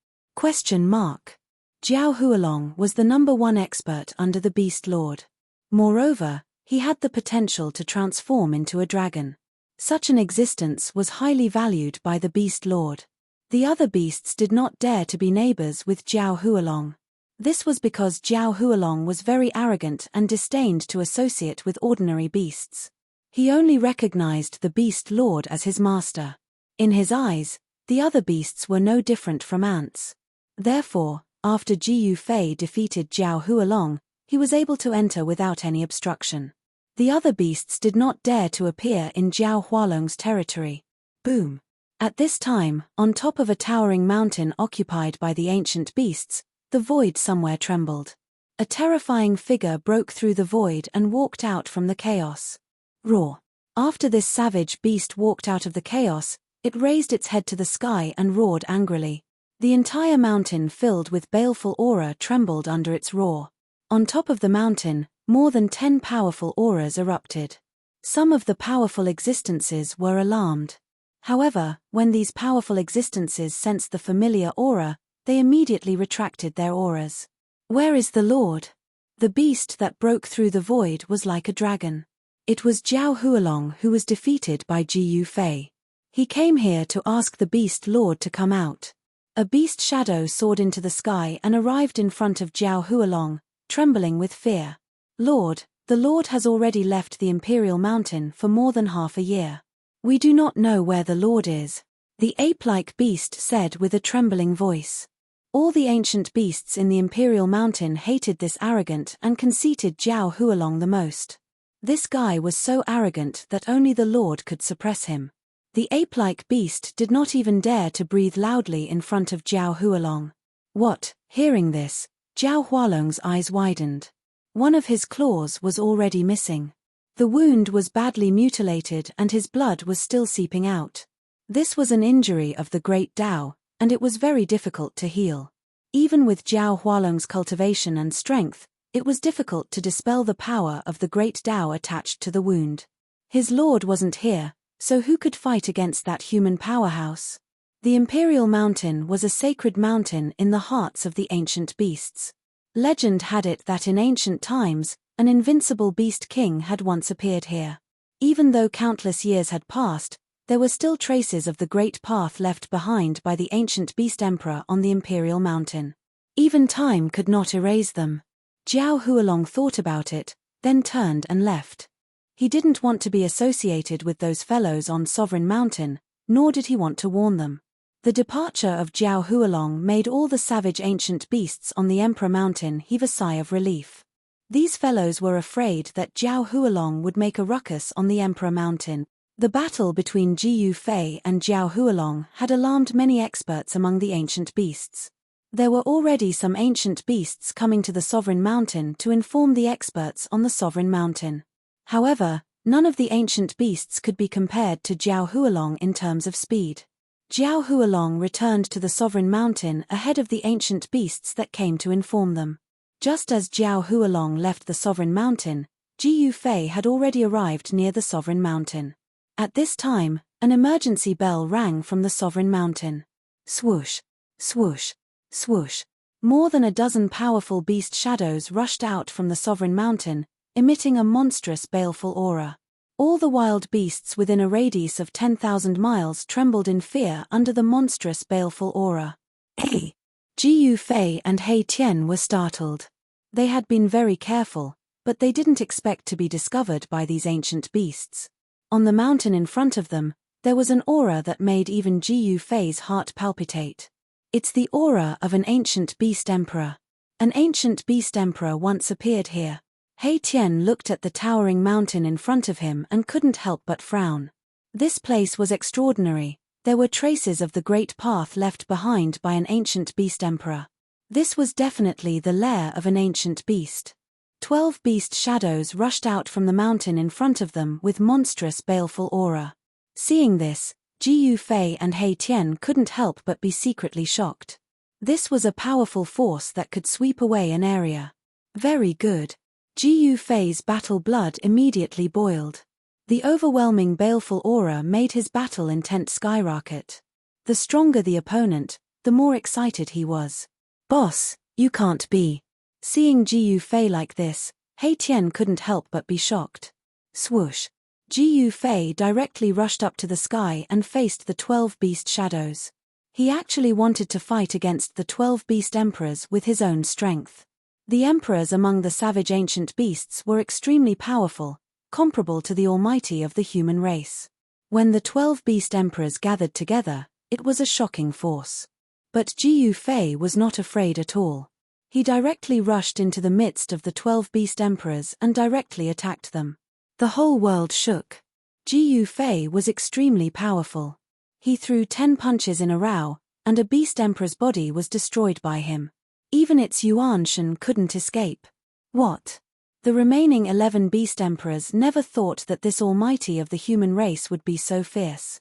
Jiao Hualong was the #1 expert under the Beast Lord. Moreover, he had the potential to transform into a dragon. Such an existence was highly valued by the Beast Lord. The other beasts did not dare to be neighbors with Jiao Hualong. This was because Jiao Hualong was very arrogant and disdained to associate with ordinary beasts. He only recognized the Beast Lord as his master. In his eyes, the other beasts were no different from ants. Therefore, after Ji Yufei defeated Jiao Hualong, he was able to enter without any obstruction. The other beasts did not dare to appear in Jiao Hualong's territory. Boom! At this time, on top of a towering mountain occupied by the ancient beasts, the void somewhere trembled. A terrifying figure broke through the void and walked out from the chaos. Roar! After this savage beast walked out of the chaos, it raised its head to the sky and roared angrily. The entire mountain filled with baleful aura trembled under its roar. On top of the mountain, more than 10 powerful auras erupted. Some of the powerful existences were alarmed. However, when these powerful existences sensed the familiar aura, they immediately retracted their auras. Where is the Lord? The beast that broke through the void was like a dragon. It was Jiao Hualong who was defeated by Ji Yufei. He came here to ask the Beast Lord to come out. A beast shadow soared into the sky and arrived in front of Jiao Hualong, trembling with fear. Lord, the Lord has already left the Imperial Mountain for more than half a year. We do not know where the Lord is, the ape-like beast said with a trembling voice. All the ancient beasts in the Imperial Mountain hated this arrogant and conceited Jiao Hualong the most. This guy was so arrogant that only the Lord could suppress him. The ape-like beast did not even dare to breathe loudly in front of Jiao Hualong. What? Hearing this, Jiao Hualong's eyes widened. One of his claws was already missing. The wound was badly mutilated and his blood was still seeping out. This was an injury of the Great Dao, and it was very difficult to heal. Even with Jiao Hualong's cultivation and strength, it was difficult to dispel the power of the Great Dao attached to the wound. His lord wasn't here, so who could fight against that human powerhouse? The Imperial Mountain was a sacred mountain in the hearts of the ancient beasts. Legend had it that in ancient times, an invincible beast king had once appeared here. Even though countless years had passed, there were still traces of the great path left behind by the ancient beast emperor on the Imperial Mountain. Even time could not erase them. Jiao Hualong thought about it, then turned and left. He didn't want to be associated with those fellows on Sovereign Mountain, nor did he want to warn them. The departure of Jiao Hualong made all the savage ancient beasts on the Emperor Mountain heave a sigh of relief. These fellows were afraid that Jiao Hualong would make a ruckus on the Emperor Mountain. The battle between Ji Yufei and Jiao Hualong had alarmed many experts among the ancient beasts. There were already some ancient beasts coming to the Sovereign Mountain to inform the experts on the Sovereign Mountain. However, none of the ancient beasts could be compared to Jiao Hualong in terms of speed. Jiao Hualong returned to the Sovereign Mountain ahead of the ancient beasts that came to inform them. Just as Jiao Hualong left the Sovereign Mountain, Ji Yufei had already arrived near the Sovereign Mountain. At this time, An emergency bell rang from the sovereign mountain. Swoosh, swoosh, swoosh. More than a dozen powerful beast shadows rushed out from the sovereign mountain, emitting a monstrous baleful aura. All the wild beasts within a radius of 10,000 miles trembled in fear under the monstrous baleful aura. Hey! Ji Yufei and He Tian were startled. They had been very careful, but they didn't expect to be discovered by these ancient beasts. On the mountain in front of them, there was an aura that made even Ji Yufei's heart palpitate. It's the aura of an ancient beast emperor. An ancient beast emperor once appeared here. He Tian looked at the towering mountain in front of him and couldn't help but frown. This place was extraordinary. There were traces of the great path left behind by an ancient beast emperor. This was definitely the lair of an ancient beast. 12 beast shadows rushed out from the mountain in front of them with monstrous baleful aura. Seeing this, Ji Yufei and He Tian couldn't help but be secretly shocked. This was a powerful force that could sweep away an area. Very good. Ji Yufei's battle blood immediately boiled. The overwhelming baleful aura made his battle intent skyrocket. The stronger the opponent, the more excited he was. Boss, you can't be. Seeing Ji Yufei like this, He Tian couldn't help but be shocked. Swoosh. Ji Yufei directly rushed up to the sky and faced the 12 beast shadows. He actually wanted to fight against the 12 beast emperors with his own strength. The emperors among the savage ancient beasts were extremely powerful, comparable to the almighty of the human race. When the 12 beast emperors gathered together, it was a shocking force. But Ji Yufei was not afraid at all. He directly rushed into the midst of the 12 beast emperors and directly attacked them. The whole world shook. Ji Yufei was extremely powerful. He threw 10 punches in a row, and a beast emperor's body was destroyed by him. Even its Yuan Shen couldn't escape. What? The remaining 11 beast emperors never thought that this almighty of the human race would be so fierce.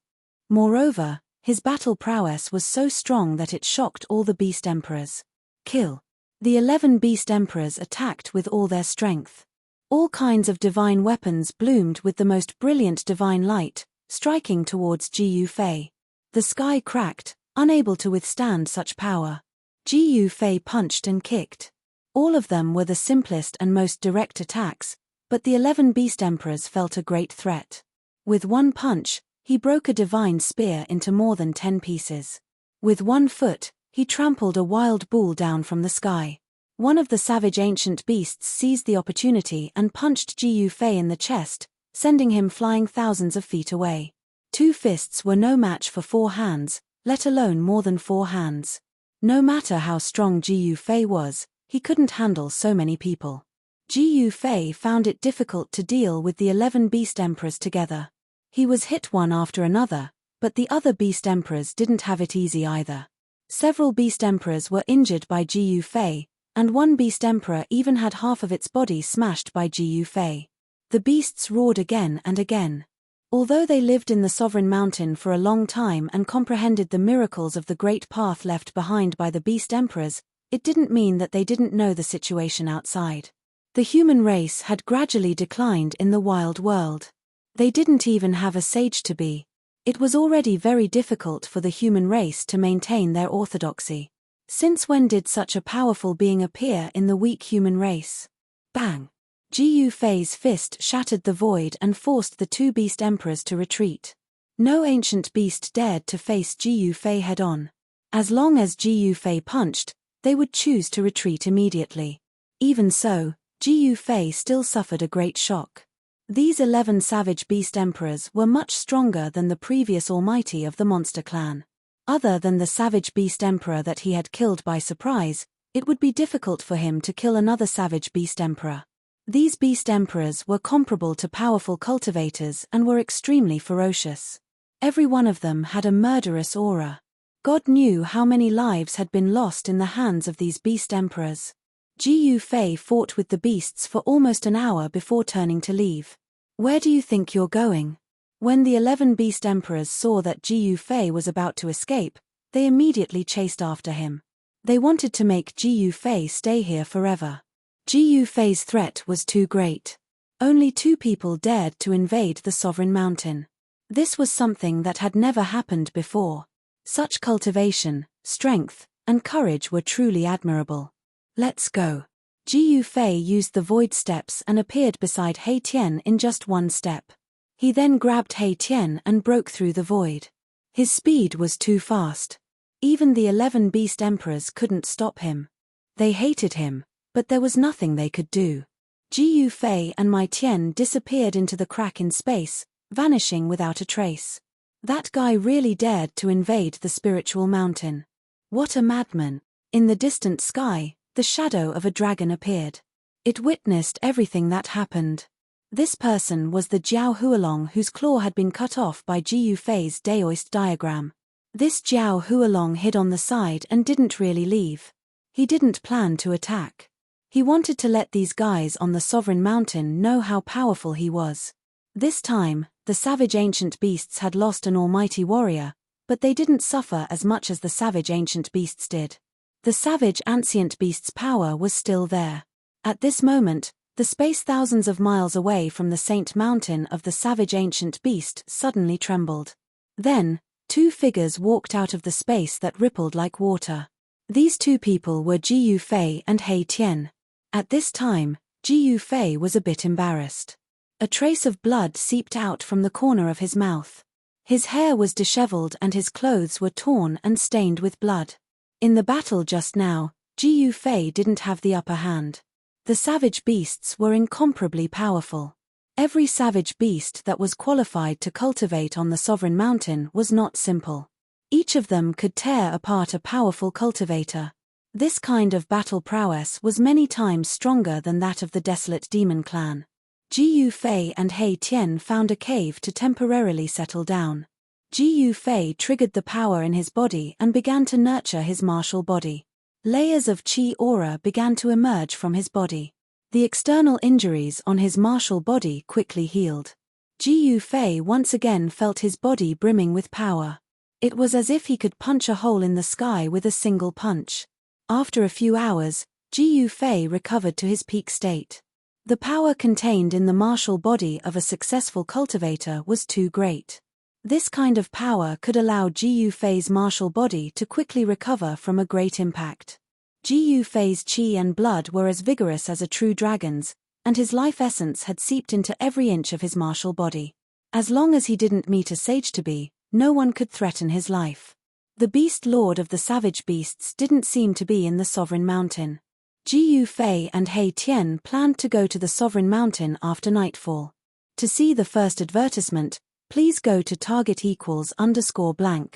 Moreover, his battle prowess was so strong that it shocked all the beast emperors. Kill. The 11 beast emperors attacked with all their strength. All kinds of divine weapons bloomed with the most brilliant divine light, striking towards Ji Yufei. The sky cracked, unable to withstand such power. Ji Yufei punched and kicked. All of them were the simplest and most direct attacks, but the 11 beast emperors felt a great threat. With one punch, he broke a divine spear into more than 10 pieces. With one foot, he trampled a wild bull down from the sky. One of the savage ancient beasts seized the opportunity and punched Ji Yufei in the chest, sending him flying thousands of feet away. 2 fists were no match for 4 hands, let alone more than 4 hands. No matter how strong Ji Yufei was, he couldn't handle so many people. Ji Yufei found it difficult to deal with the 11 beast emperors together. He was hit one after another, but the other beast emperors didn't have it easy either. Several beast emperors were injured by Ji Yufei, and one beast emperor even had half of its body smashed by Ji Yufei. The beasts roared again and again. Although they lived in the sovereign mountain for a long time and comprehended the miracles of the great path left behind by the beast emperors, it didn't mean that they didn't know the situation outside. The human race had gradually declined in the wild world. They didn't even have a sage to be. It was already very difficult for the human race to maintain their orthodoxy. Since when did such a powerful being appear in the weak human race? Bang! Ji Yufei's fist shattered the void and forced the 2 beast emperors to retreat. No ancient beast dared to face Ji Yufei head-on. As long as Ji Yufei punched, they would choose to retreat immediately. Even so, Ji Yufei still suffered a great shock. These 11 savage beast emperors were much stronger than the previous almighty of the monster clan. Other than the savage beast emperor that he had killed by surprise, it would be difficult for him to kill another savage beast emperor. These beast emperors were comparable to powerful cultivators and were extremely ferocious. Every one of them had a murderous aura. God knew how many lives had been lost in the hands of these beast emperors. Ji Yufei fought with the beasts for almost an hour before turning to leave. Where do you think you're going? When the 11 beast emperors saw that Ji Yufei was about to escape, they immediately chased after him. They wanted to make Ji Yufei stay here forever. Ji Yufei's threat was too great. Only 2 people dared to invade the sovereign mountain. This was something that had never happened before. Such cultivation, strength, and courage were truly admirable. Let's go. Jiyu Fei used the void steps and appeared beside He Tian in just one step. He then grabbed He Tian and broke through the void. His speed was too fast. Even the 11 Beast Emperors couldn't stop him. They hated him, but there was nothing they could do. Jiyu Fei and Mai Tian disappeared into the crack in space, vanishing without a trace. That guy really dared to invade the spiritual mountain. What a madman! In the distant sky, the shadow of a dragon appeared. It witnessed everything that happened. This person was the Jiao Hualong whose claw had been cut off by Jiyu Fei's Daoist diagram. This Jiao Hualong hid on the side and didn't really leave. He didn't plan to attack. He wanted to let these guys on the Sovereign Mountain know how powerful he was. This time, the savage ancient beasts had lost an almighty warrior, but they didn't suffer as much as the savage ancient beasts did. The savage ancient beast's power was still there. At this moment, the space thousands of miles away from the Saint Mountain of the savage ancient beast suddenly trembled. Then, two figures walked out of the space that rippled like water. These two people were Jiyu Fei and He Tian. At this time, Jiyu Fei was a bit embarrassed. A trace of blood seeped out from the corner of his mouth. His hair was disheveled and his clothes were torn and stained with blood. In the battle just now, Jiyu Fei didn't have the upper hand. The savage beasts were incomparably powerful. Every savage beast that was qualified to cultivate on the Sovereign Mountain was not simple. Each of them could tear apart a powerful cultivator. This kind of battle prowess was many times stronger than that of the desolate demon clan. Jiyu Fei and He Tian found a cave to temporarily settle down. Jiyu Fei triggered the power in his body and began to nurture his martial body. Layers of chi aura began to emerge from his body. The external injuries on his martial body quickly healed. Jiyu Fei once again felt his body brimming with power. It was as if he could punch a hole in the sky with a single punch. After a few hours, Jiyu Fei recovered to his peak state. The power contained in the martial body of a successful cultivator was too great. This kind of power could allow Jiyu Fei's martial body to quickly recover from a great impact. Jiyu Fei's chi and blood were as vigorous as a true dragon's, and his life essence had seeped into every inch of his martial body. As long as he didn't meet a sage-to-be, no one could threaten his life. The beast lord of the savage beasts didn't seem to be in the Sovereign Mountain. Jiyu Fei and He Tian planned to go to the Sovereign Mountain after nightfall. To see the first advertisement, please go to target=_blank.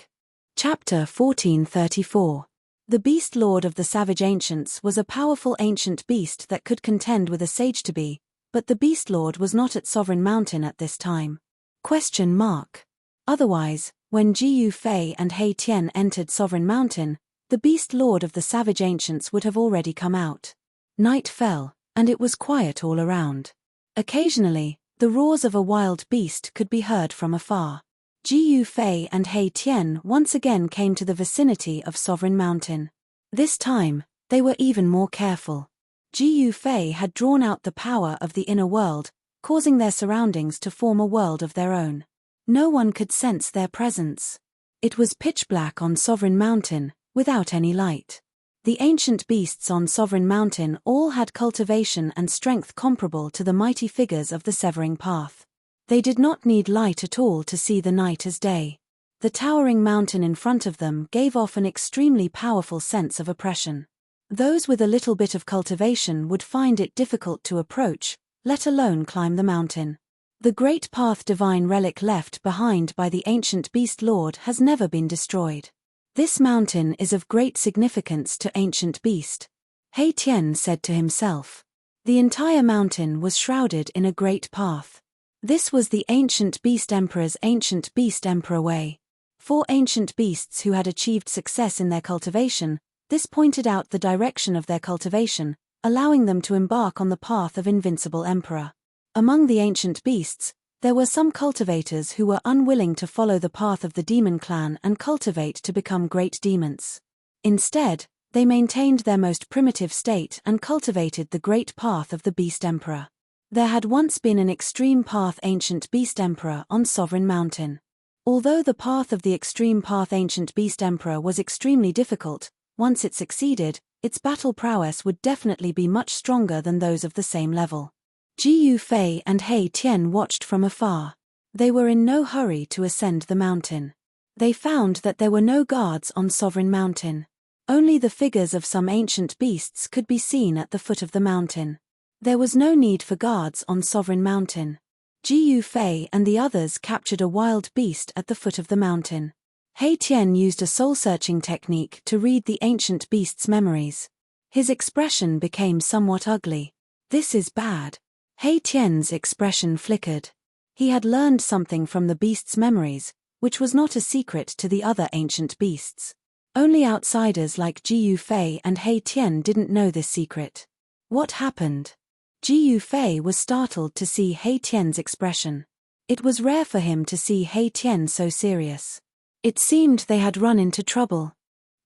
Chapter 1434. The Beast Lord of the Savage Ancients was a powerful ancient beast that could contend with a sage-to-be, but the Beast Lord was not at Sovereign Mountain at this time. Otherwise, when Jiyu Fei and He Tian entered Sovereign Mountain, the Beast Lord of the Savage Ancients would have already come out. Night fell, and it was quiet all around. Occasionally, the roars of a wild beast could be heard from afar. Jiyu Fei and He Tian once again came to the vicinity of Sovereign Mountain. This time, they were even more careful. Jiyu Fei had drawn out the power of the inner world, causing their surroundings to form a world of their own. No one could sense their presence. It was pitch black on Sovereign Mountain, without any light. The ancient beasts on Sovereign Mountain all had cultivation and strength comparable to the mighty figures of the Severing Path. They did not need light at all to see the night as day. The towering mountain in front of them gave off an extremely powerful sense of oppression. Those with a little bit of cultivation would find it difficult to approach, let alone climb the mountain. The great path divine relic left behind by the ancient beast lord has never been destroyed. This mountain is of great significance to ancient beast, He Tian said to himself. The entire mountain was shrouded in a great path. This was the ancient beast emperor's ancient beast emperor way. For ancient beasts who had achieved success in their cultivation, this pointed out the direction of their cultivation, allowing them to embark on the path of invincible emperor. Among the ancient beasts, there were some cultivators who were unwilling to follow the path of the demon clan and cultivate to become great demons. Instead, they maintained their most primitive state and cultivated the great path of the beast emperor. There had once been an extreme path ancient beast emperor on Sovereign Mountain. Although the path of the extreme path Ancient Beast Emperor was extremely difficult, once it succeeded, its battle prowess would definitely be much stronger than those of the same level. Ji Yufei and He Tian watched from afar. They were in no hurry to ascend the mountain. They found that there were no guards on Sovereign Mountain. Only the figures of some ancient beasts could be seen at the foot of the mountain. There was no need for guards on Sovereign Mountain. Ji Yufei and the others captured a wild beast at the foot of the mountain. He Tian used a soul-searching technique to read the ancient beast's memories. His expression became somewhat ugly. "This is bad." He Tian's expression flickered. He had learned something from the beast's memories, which was not a secret to the other ancient beasts. Only outsiders like Ji Yufei and He Tian didn't know this secret. What happened? Ji Yufei was startled to see He Tian's expression. It was rare for him to see He Tian so serious. It seemed they had run into trouble.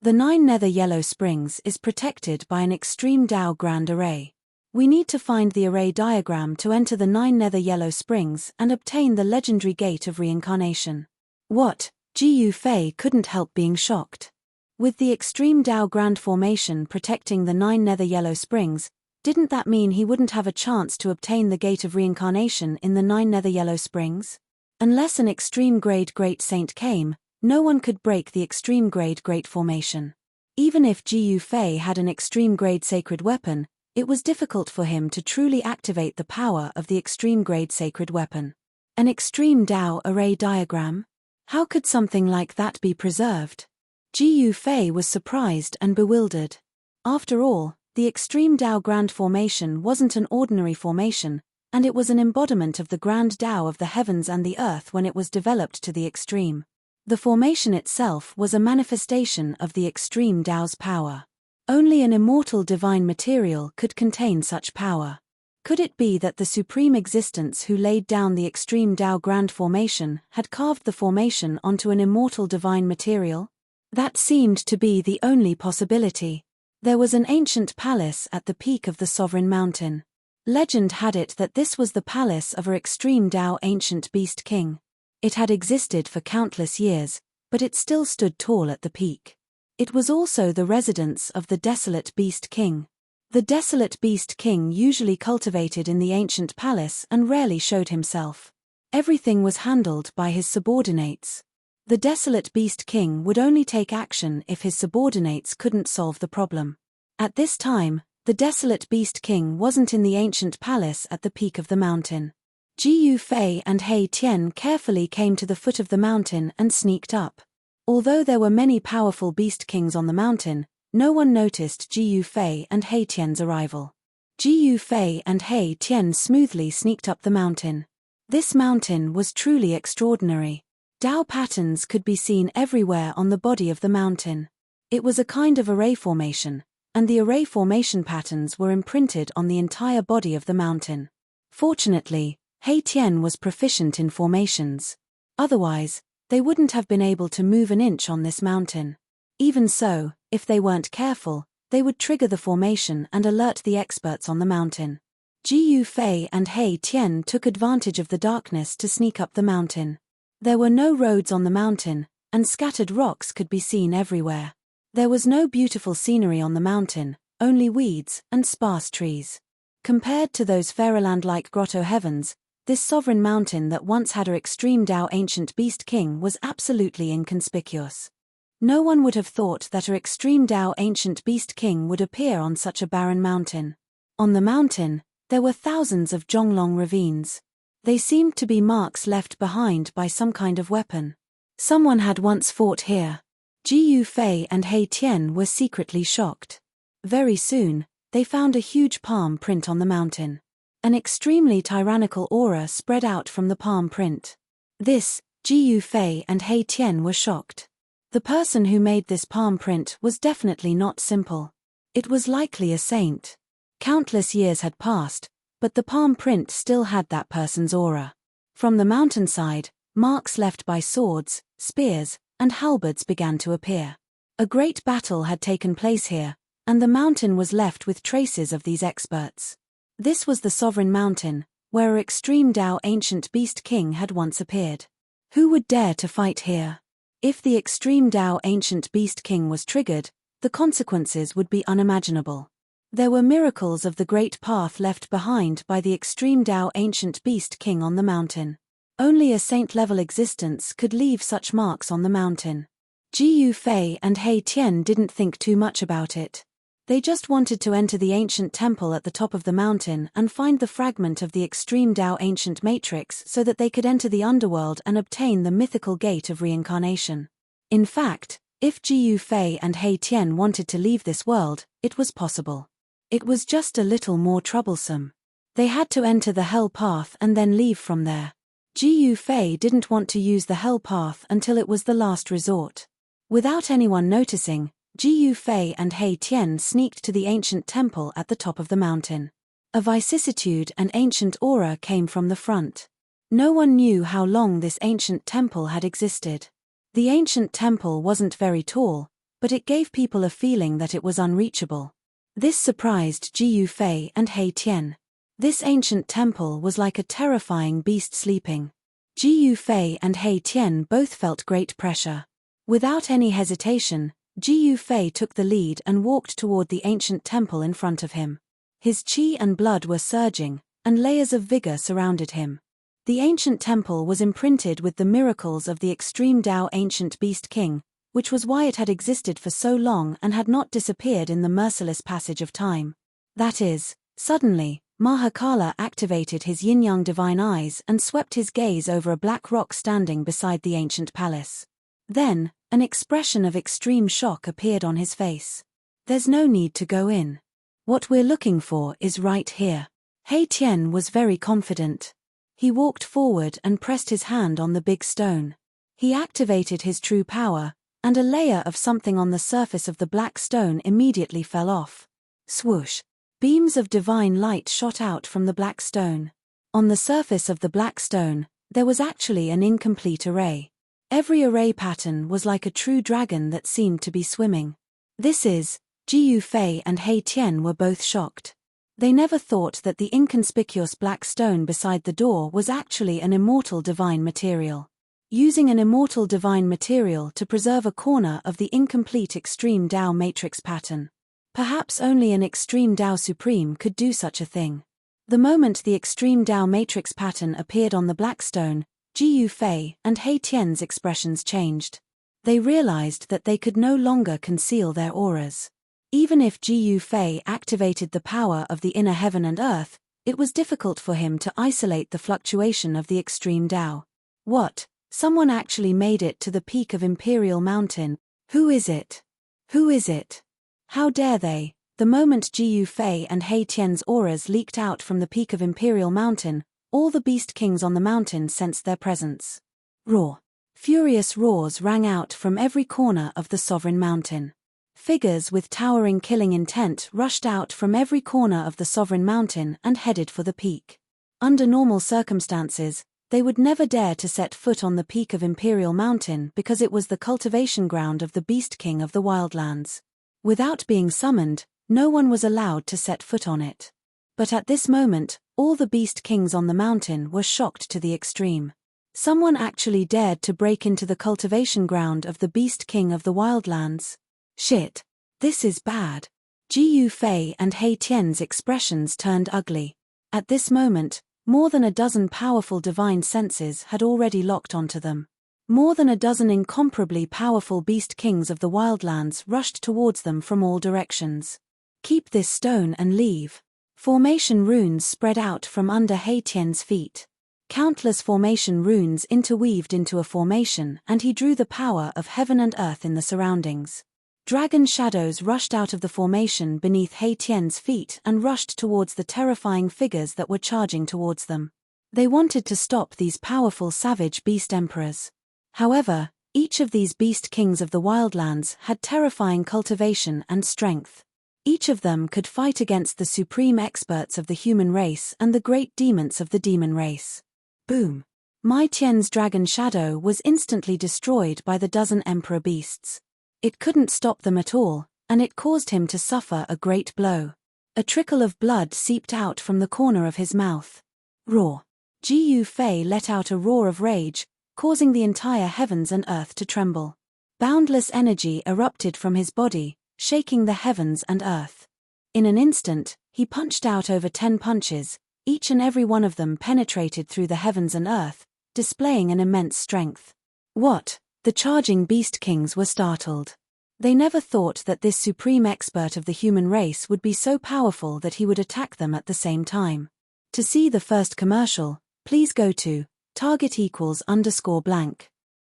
The 9 Nether Yellow Springs is protected by an extreme Dao Grand Array. We need to find the array diagram to enter the 9 Nether Yellow Springs and obtain the legendary Gate of Reincarnation. What? Ji Yufei couldn't help being shocked. With the extreme Dao Grand Formation protecting the 9 Nether Yellow Springs, didn't that mean he wouldn't have a chance to obtain the Gate of Reincarnation in the 9 Nether Yellow Springs? Unless an extreme grade Great Saint came, no one could break the extreme grade Great Formation. Even if Ji Yufei had an extreme grade sacred weapon, it was difficult for him to truly activate the power of the extreme grade sacred weapon. An extreme Dao array diagram? How could something like that be preserved? Ji Yufei was surprised and bewildered. After all, the extreme Dao Grand Formation wasn't an ordinary formation, and it was an embodiment of the Grand Dao of the heavens and the earth when it was developed to the extreme. The formation itself was a manifestation of the extreme Dao's power. Only an immortal divine material could contain such power. Could it be that the Supreme Existence who laid down the extreme Dao Grand Formation had carved the formation onto an immortal divine material? That seemed to be the only possibility. There was an ancient palace at the peak of the Sovereign Mountain. Legend had it that this was the palace of an extreme Dao ancient beast king. It had existed for countless years, but it still stood tall at the peak. It was also the residence of the Desolate Beast King. The Desolate Beast King usually cultivated in the ancient palace and rarely showed himself. Everything was handled by his subordinates. The Desolate Beast King would only take action if his subordinates couldn't solve the problem. At this time, the Desolate Beast King wasn't in the ancient palace at the peak of the mountain. Ji Yufei and He Tian carefully came to the foot of the mountain and sneaked up. Although there were many powerful beast kings on the mountain, no one noticed Ji Yufei and He Tian's arrival. Ji Yufei and He Tian smoothly sneaked up the mountain. This mountain was truly extraordinary. Dao patterns could be seen everywhere on the body of the mountain. It was a kind of array formation, and the array formation patterns were imprinted on the entire body of the mountain. Fortunately, He Tian was proficient in formations. Otherwise, they wouldn't have been able to move an inch on this mountain. Even so, if they weren't careful, they would trigger the formation and alert the experts on the mountain. Ji Yufei and He Tian took advantage of the darkness to sneak up the mountain. There were no roads on the mountain, and scattered rocks could be seen everywhere. There was no beautiful scenery on the mountain, only weeds and sparse trees. Compared to those fairyland-like grotto heavens, this sovereign mountain that once had her extreme Dao ancient beast king was absolutely inconspicuous. No one would have thought that her extreme Dao ancient beast king would appear on such a barren mountain. On the mountain, there were thousands of jonglong ravines. They seemed to be marks left behind by some kind of weapon. Someone had once fought here. Ji Yufei and He Tian were secretly shocked. Very soon, they found a huge palm print on the mountain. An extremely tyrannical aura spread out from the palm print. This, Ji Yufei and He Tian were shocked. The person who made this palm print was definitely not simple. It was likely a saint. Countless years had passed, but the palm print still had that person's aura. From the mountainside, marks left by swords, spears, and halberds began to appear. A great battle had taken place here, and the mountain was left with traces of these experts. This was the Sovereign Mountain, where an extreme Dao ancient beast king had once appeared. Who would dare to fight here? If the Extreme Tao Ancient Beast King was triggered, the consequences would be unimaginable. There were miracles of the great path left behind by the Extreme Tao Ancient Beast King on the mountain. Only a saint-level existence could leave such marks on the mountain. Ji Yufei and He Tian didn't think too much about it. They just wanted to enter the ancient temple at the top of the mountain and find the fragment of the Extreme Tao Ancient Matrix so that they could enter the underworld and obtain the mythical gate of reincarnation. In fact, if Ji Yufei and He Tian wanted to leave this world, it was possible. It was just a little more troublesome. They had to enter the Hell Path and then leave from there. Ji Yufei didn't want to use the Hell Path until it was the last resort. Without anyone noticing, Ji Yufei and He Tian sneaked to the ancient temple at the top of the mountain. A vicissitude and ancient aura came from the front. No one knew how long this ancient temple had existed. The ancient temple wasn't very tall, but it gave people a feeling that it was unreachable. This surprised Ji Yufei and He Tian. This ancient temple was like a terrifying beast sleeping. Ji Yufei and He Tian both felt great pressure. Without any hesitation, Ji Yufei took the lead and walked toward the ancient temple in front of him. His qi and blood were surging, and layers of vigor surrounded him. The ancient temple was imprinted with the miracles of the Extreme Tao Ancient Beast King, which was why it had existed for so long and had not disappeared in the merciless passage of time. That is, suddenly, Mahakala activated his yin-yang divine eyes and swept his gaze over a black rock standing beside the ancient palace. Then, an expression of extreme shock appeared on his face. There's no need to go in. What we're looking for is right here. He Tian was very confident. He walked forward and pressed his hand on the big stone. He activated his true power, and a layer of something on the surface of the black stone immediately fell off. Swoosh! Beams of divine light shot out from the black stone. On the surface of the black stone, there was actually an incomplete array. Every array pattern was like a true dragon that seemed to be swimming. This is, Ji Yufei and He Tian were both shocked. They never thought that the inconspicuous black stone beside the door was actually an immortal divine material. Using an immortal divine material to preserve a corner of the incomplete Extreme Tao Matrix pattern. Perhaps only an Extreme Tao Supreme could do such a thing. The moment the Extreme Tao Matrix pattern appeared on the black stone, Ji Yufei and He Tian's expressions changed. They realized that they could no longer conceal their auras. Even if Ji Yufei activated the power of the inner heaven and earth, it was difficult for him to isolate the fluctuation of the Extreme Tao. What? Someone actually made it to the peak of Imperial Mountain. Who is it? Who is it? How dare they? The moment Ji Yufei and He Tian's auras leaked out from the peak of Imperial Mountain, all the beast kings on the mountain sensed their presence. Roar! Furious roars rang out from every corner of the sovereign mountain. Figures with towering killing intent rushed out from every corner of the sovereign mountain and headed for the peak. Under normal circumstances, they would never dare to set foot on the peak of Imperial Mountain because it was the cultivation ground of the Beast King of the Wildlands. Without being summoned, no one was allowed to set foot on it. But at this moment, all the Beast Kings on the mountain were shocked to the extreme. Someone actually dared to break into the cultivation ground of the Beast King of the Wildlands. Shit. This is bad. Ji Yufei and He Tian's expressions turned ugly. At this moment, more than a dozen powerful divine senses had already locked onto them. More than a dozen incomparably powerful beast kings of the wildlands rushed towards them from all directions. Keep this stone and leave. Formation runes spread out from under He Tian's feet. Countless formation runes interweaved into a formation, and he drew the power of heaven and earth in the surroundings. Dragon shadows rushed out of the formation beneath He Tian's feet and rushed towards the terrifying figures that were charging towards them. They wanted to stop these powerful savage beast emperors. However, each of these beast kings of the wildlands had terrifying cultivation and strength. Each of them could fight against the supreme experts of the human race and the great demons of the demon race. Boom! Mai Tian's dragon shadow was instantly destroyed by the dozen emperor beasts. It couldn't stop them at all, and it caused him to suffer a great blow. A trickle of blood seeped out from the corner of his mouth. Roar! Ji Yufei let out a roar of rage, causing the entire heavens and earth to tremble. Boundless energy erupted from his body, shaking the heavens and earth. In an instant, he punched out over 10 punches, each and every one of them penetrated through the heavens and earth, displaying an immense strength. What? The charging beast kings were startled. They never thought that this supreme expert of the human race would be so powerful that he would attack them at the same time. To see the first commercial, please go to target=_blank.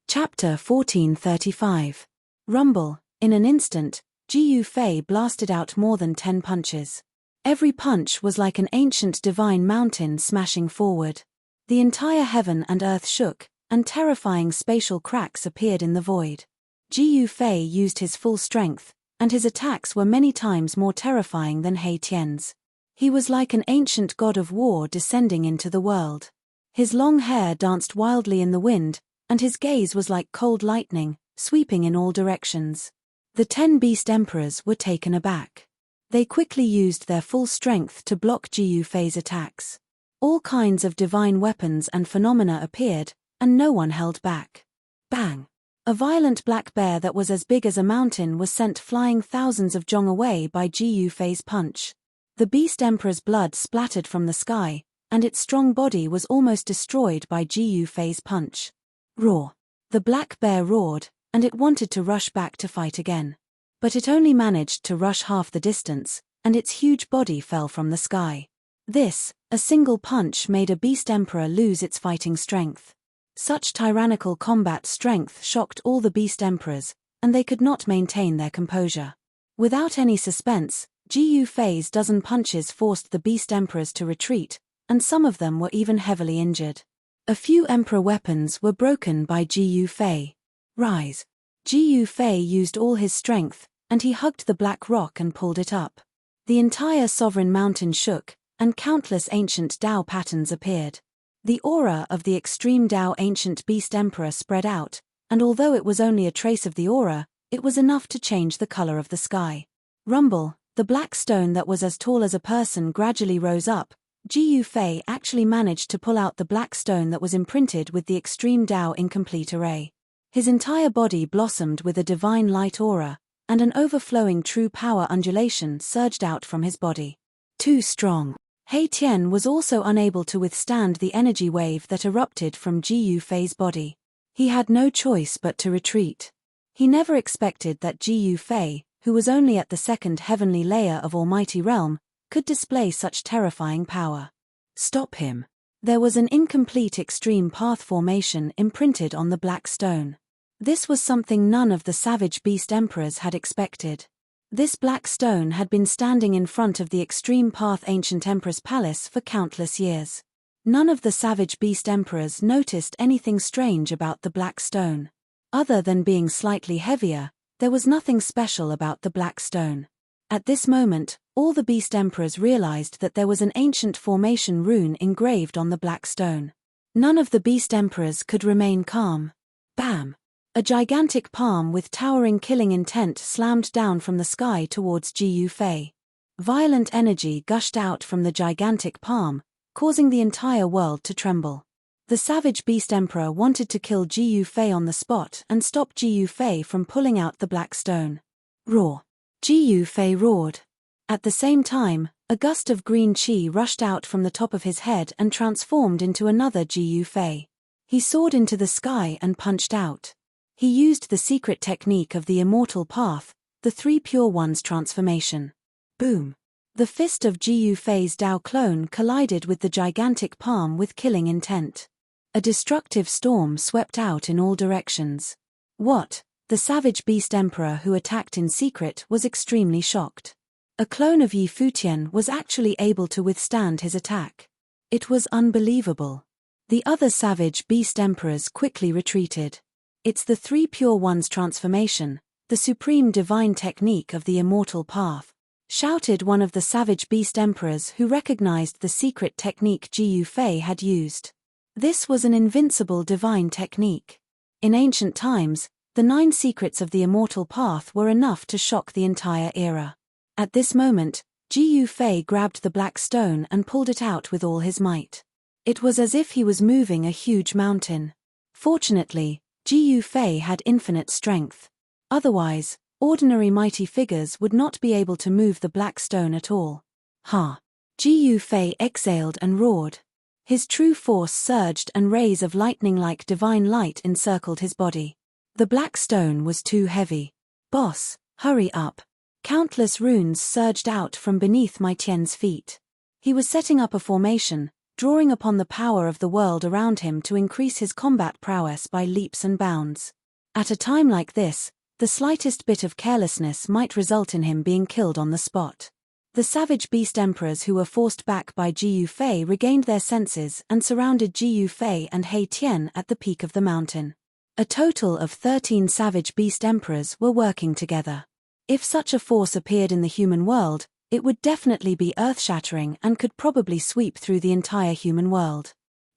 Chapter 1435. Rumble. In an instant, Jiyu Fei blasted out more than 10 punches. Every punch was like an ancient divine mountain smashing forward. The entire heaven and earth shook, and terrifying spatial cracks appeared in the void. Jiyu Fei used his full strength, and his attacks were many times more terrifying than He Tian's. He was like an ancient god of war descending into the world. His long hair danced wildly in the wind, and his gaze was like cold lightning, sweeping in all directions. The 10 beast emperors were taken aback. They quickly used their full strength to block Jiyu Fei's attacks. All kinds of divine weapons and phenomena appeared, and no one held back. Bang! A violent black bear that was as big as a mountain was sent flying thousands of zhong away by Jiyu Fei's punch. The beast emperor's blood splattered from the sky, and its strong body was almost destroyed by Jiyu Fei's punch. Roar! The black bear roared, and it wanted to rush back to fight again. But it only managed to rush half the distance, and its huge body fell from the sky. A single punch made a beast emperor lose its fighting strength. Such tyrannical combat strength shocked all the beast emperors, and they could not maintain their composure. Without any suspense, Jiyu Fei's dozen punches forced the beast emperors to retreat, and some of them were even heavily injured. A few emperor weapons were broken by Jiyu Fei. Rise! Jiyu Fei used all his strength, and he hugged the black rock and pulled it up. The entire sovereign mountain shook, and countless ancient Dao patterns appeared. The aura of the extreme Dao ancient beast emperor spread out, and although it was only a trace of the aura, it was enough to change the color of the sky. Rumble. The black stone that was as tall as a person gradually rose up. Jiyu Fei actually managed to pull out the black stone that was imprinted with the extreme Dao in complete array. His entire body blossomed with a divine light aura, and an overflowing true power undulation surged out from his body. Too strong. He Tian was also unable to withstand the energy wave that erupted from Jiyu Fei's body. He had no choice but to retreat. He never expected that Jiyu Fei, who was only at the second heavenly layer of Almighty Realm, could display such terrifying power. Stop him. There was an incomplete extreme path formation imprinted on the black stone. This was something none of the savage beast emperors had expected. This black stone had been standing in front of the extreme path ancient emperor's palace for countless years. None of the savage beast emperors noticed anything strange about the black stone. Other than being slightly heavier, there was nothing special about the black stone. At this moment, all the beast emperors realized that there was an ancient formation rune engraved on the black stone. None of the beast emperors could remain calm. Bam! A gigantic palm with towering killing intent slammed down from the sky towards Jiyu Fei. Violent energy gushed out from the gigantic palm, causing the entire world to tremble. The savage beast emperor wanted to kill Jiyu Fei on the spot and stop Jiyu Fei from pulling out the black stone. Roar! Jiyu Fei roared. At the same time, a gust of green qi rushed out from the top of his head and transformed into another Jiyu Fei. He soared into the sky and punched out. He used the secret technique of the immortal path, the Three Pure Ones transformation. Boom! The fist of Jiyu Fei's Dao clone collided with the gigantic palm with killing intent. A destructive storm swept out in all directions. What? The savage beast emperor who attacked in secret was extremely shocked. A clone of Yi Futian was actually able to withstand his attack. It was unbelievable. The other savage beast emperors quickly retreated. It's the Three Pure Ones transformation, the supreme divine technique of the immortal path, shouted one of the savage beast emperors who recognized the secret technique Jiyu Fei had used. This was an invincible divine technique. In ancient times, the 9 secrets of the immortal path were enough to shock the entire era. At this moment, Jiyu Fei grabbed the black stone and pulled it out with all his might. It was as if he was moving a huge mountain. Fortunately, Jiyu Fei had infinite strength. Otherwise, ordinary mighty figures would not be able to move the black stone at all. Ha! Jiyu Fei exhaled and roared. His true force surged and rays of lightning like divine light encircled his body. The black stone was too heavy. Boss, hurry up. Countless runes surged out from beneath My Tian's feet. He was setting up a formation, drawing upon the power of the world around him to increase his combat prowess by leaps and bounds. At a time like this, the slightest bit of carelessness might result in him being killed on the spot. The savage beast emperors who were forced back by Jiyu Fei regained their senses and surrounded Jiyu Fei and He Tian at the peak of the mountain. A total of 13 savage beast emperors were working together. If such a force appeared in the human world, it would definitely be earth-shattering and could probably sweep through the entire human world.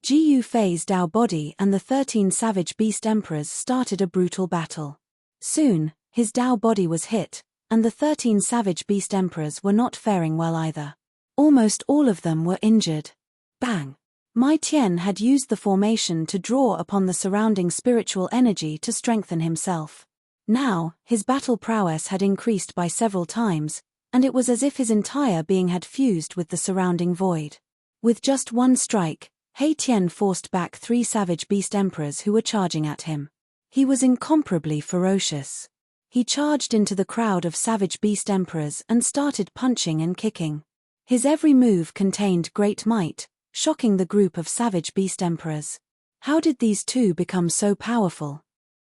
Jiyu Fei's Tao body and the 13 savage beast emperors started a brutal battle. Soon, his Tao body was hit, and the 13 savage beast emperors were not faring well either. Almost all of them were injured. Bang! My Tian had used the formation to draw upon the surrounding spiritual energy to strengthen himself. Now, his battle prowess had increased by several times, and it was as if his entire being had fused with the surrounding void. With just one strike, He Tian forced back 3 savage beast emperors who were charging at him. He was incomparably ferocious. He charged into the crowd of savage beast emperors and started punching and kicking. His every move contained great might, shocking the group of savage beast emperors. How did these two become so powerful?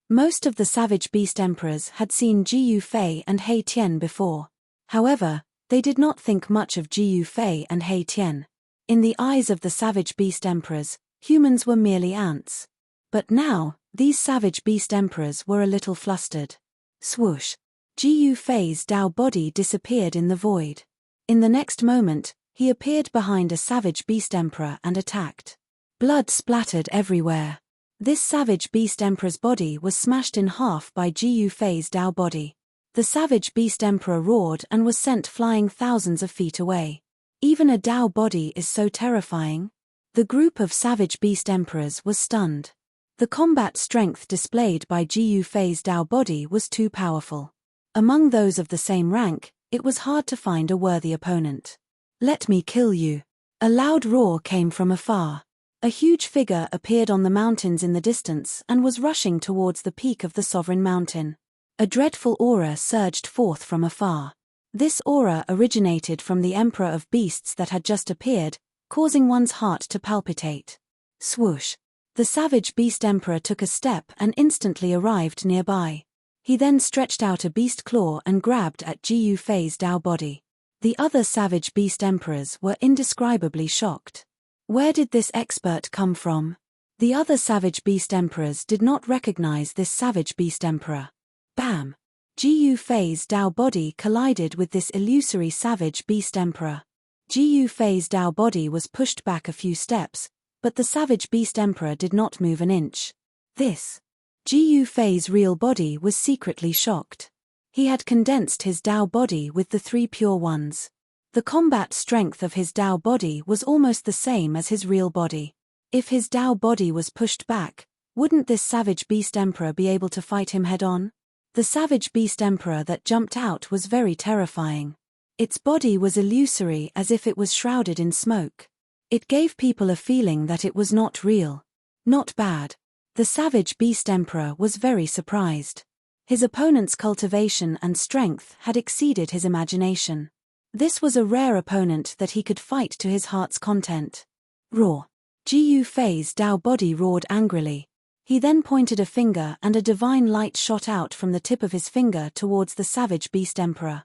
Most of the savage beast emperors had seen Jiyu Fei and He Tian before. However, they did not think much of Jiyu Fei and He Tian. In the eyes of the savage beast emperors, humans were merely ants. But now, these savage beast emperors were a little flustered. Swoosh! Jiyu Fei's Tao body disappeared in the void. In the next moment, he appeared behind a savage beast emperor and attacked. Blood splattered everywhere. This savage beast emperor's body was smashed in half by Jiyu Fei's Tao body. The savage beast emperor roared and was sent flying thousands of feet away. Even a Tao body is so terrifying. The group of savage beast emperors was stunned. The combat strength displayed by Jiyu Fei's Tao body was too powerful. Among those of the same rank, it was hard to find a worthy opponent. Let me kill you. A loud roar came from afar. A huge figure appeared on the mountains in the distance and was rushing towards the peak of the sovereign mountain. A dreadful aura surged forth from afar. This aura originated from the Emperor of Beasts that had just appeared, causing one's heart to palpitate. Swoosh! The savage beast emperor took a step and instantly arrived nearby. He then stretched out a beast claw and grabbed at Jiyu Fei's Tao body. The other savage beast emperors were indescribably shocked. Where did this expert come from? The other savage beast emperors did not recognize this savage beast emperor. Bam! Jiyu Fei's Tao body collided with this illusory savage beast emperor. Jiyu Fei's Tao body was pushed back a few steps, but the savage beast emperor did not move an inch. Jiyu Fei's real body was secretly shocked. He had condensed his Tao body with the 3 pure ones. The combat strength of his Tao body was almost the same as his real body. If his Tao body was pushed back, wouldn't this savage beast emperor be able to fight him head-on? The savage beast emperor that jumped out was very terrifying. Its body was illusory as if it was shrouded in smoke. It gave people a feeling that it was not real. Not bad. The savage beast emperor was very surprised. His opponent's cultivation and strength had exceeded his imagination. This was a rare opponent that he could fight to his heart's content. Roar! Jiyu Fei's Tao body roared angrily. He then pointed a finger and a divine light shot out from the tip of his finger towards the savage beast emperor.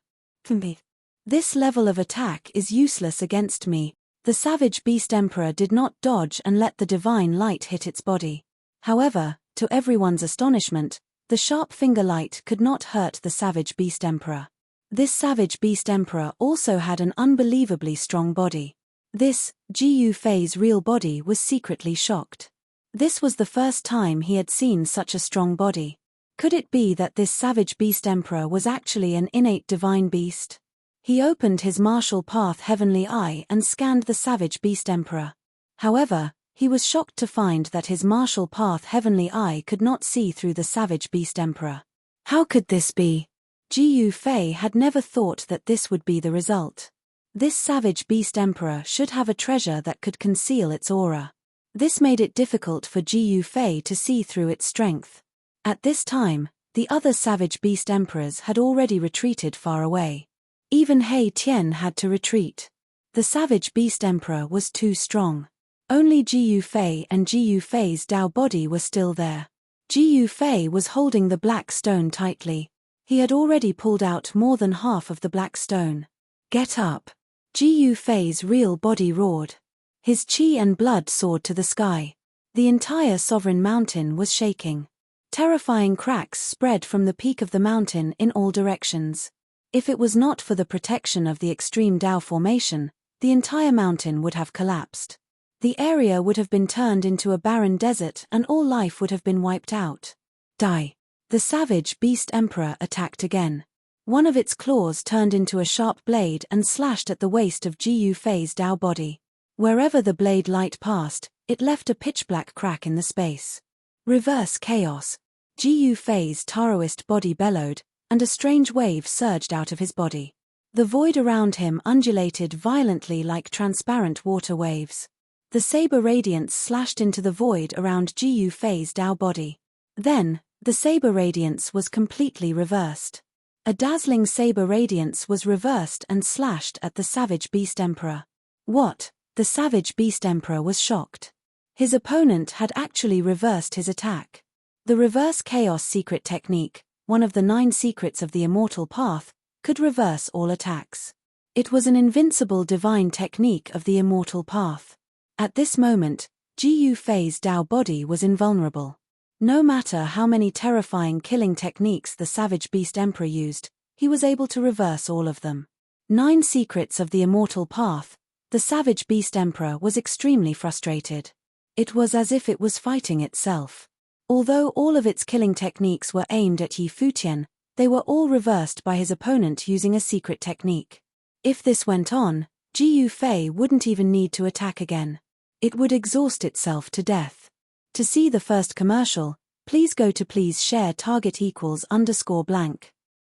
This level of attack is useless against me. The savage beast emperor did not dodge and let the divine light hit its body. However, to everyone's astonishment, the sharp finger light could not hurt the savage beast emperor. This savage beast emperor also had an unbelievably strong body. Jiyu Fei's real body was secretly shocked. This was the first time he had seen such a strong body. Could it be that this savage beast emperor was actually an innate divine beast? He opened his martial path heavenly eye and scanned the savage beast emperor. However, He was shocked to find that his martial path heavenly eye could not see through the savage beast emperor. How could this be? Ji Yufei had never thought that this would be the result. This savage beast emperor should have a treasure that could conceal its aura. This made it difficult for Ji Yufei to see through its strength. At this time, the other savage beast emperors had already retreated far away. Even He Tian had to retreat. The savage beast emperor was too strong. Only Ji Yufei and Ji Yufei's Dao body were still there. Ji Yufei was holding the black stone tightly. He had already pulled out more than half of the black stone. Get up! Ji Yufei's real body roared. His qi and blood soared to the sky. The entire sovereign mountain was shaking. Terrifying cracks spread from the peak of the mountain in all directions. If it was not for the protection of the extreme Dao formation, the entire mountain would have collapsed. The area would have been turned into a barren desert and all life would have been wiped out. Die! The savage beast emperor attacked again. One of its claws turned into a sharp blade and slashed at the waist of Ji Yufei's Dao body. Wherever the blade light passed, it left a pitch-black crack in the space. Reverse chaos. Ji Yufei's Taoist body bellowed, and a strange wave surged out of his body. The void around him undulated violently like transparent water waves. The saber radiance slashed into the void around Ji Yufei's Dao body. Then, the saber radiance was completely reversed. A dazzling saber radiance was reversed and slashed at the savage beast emperor. What? The savage beast emperor was shocked. His opponent had actually reversed his attack. The reverse chaos secret technique, one of the 9 secrets of the immortal path, could reverse all attacks. It was an invincible divine technique of the immortal path. At this moment, Ji Yufei's Dao body was invulnerable. No matter how many terrifying killing techniques the savage beast emperor used, he was able to reverse all of them. 9 secrets of the immortal path. The savage beast emperor was extremely frustrated. It was as if it was fighting itself. Although all of its killing techniques were aimed at Yi Futian, they were all reversed by his opponent using a secret technique. If this went on, Ji Yufei wouldn't even need to attack again. It would exhaust itself to death. To see the first commercial, please go to please share target =_blank.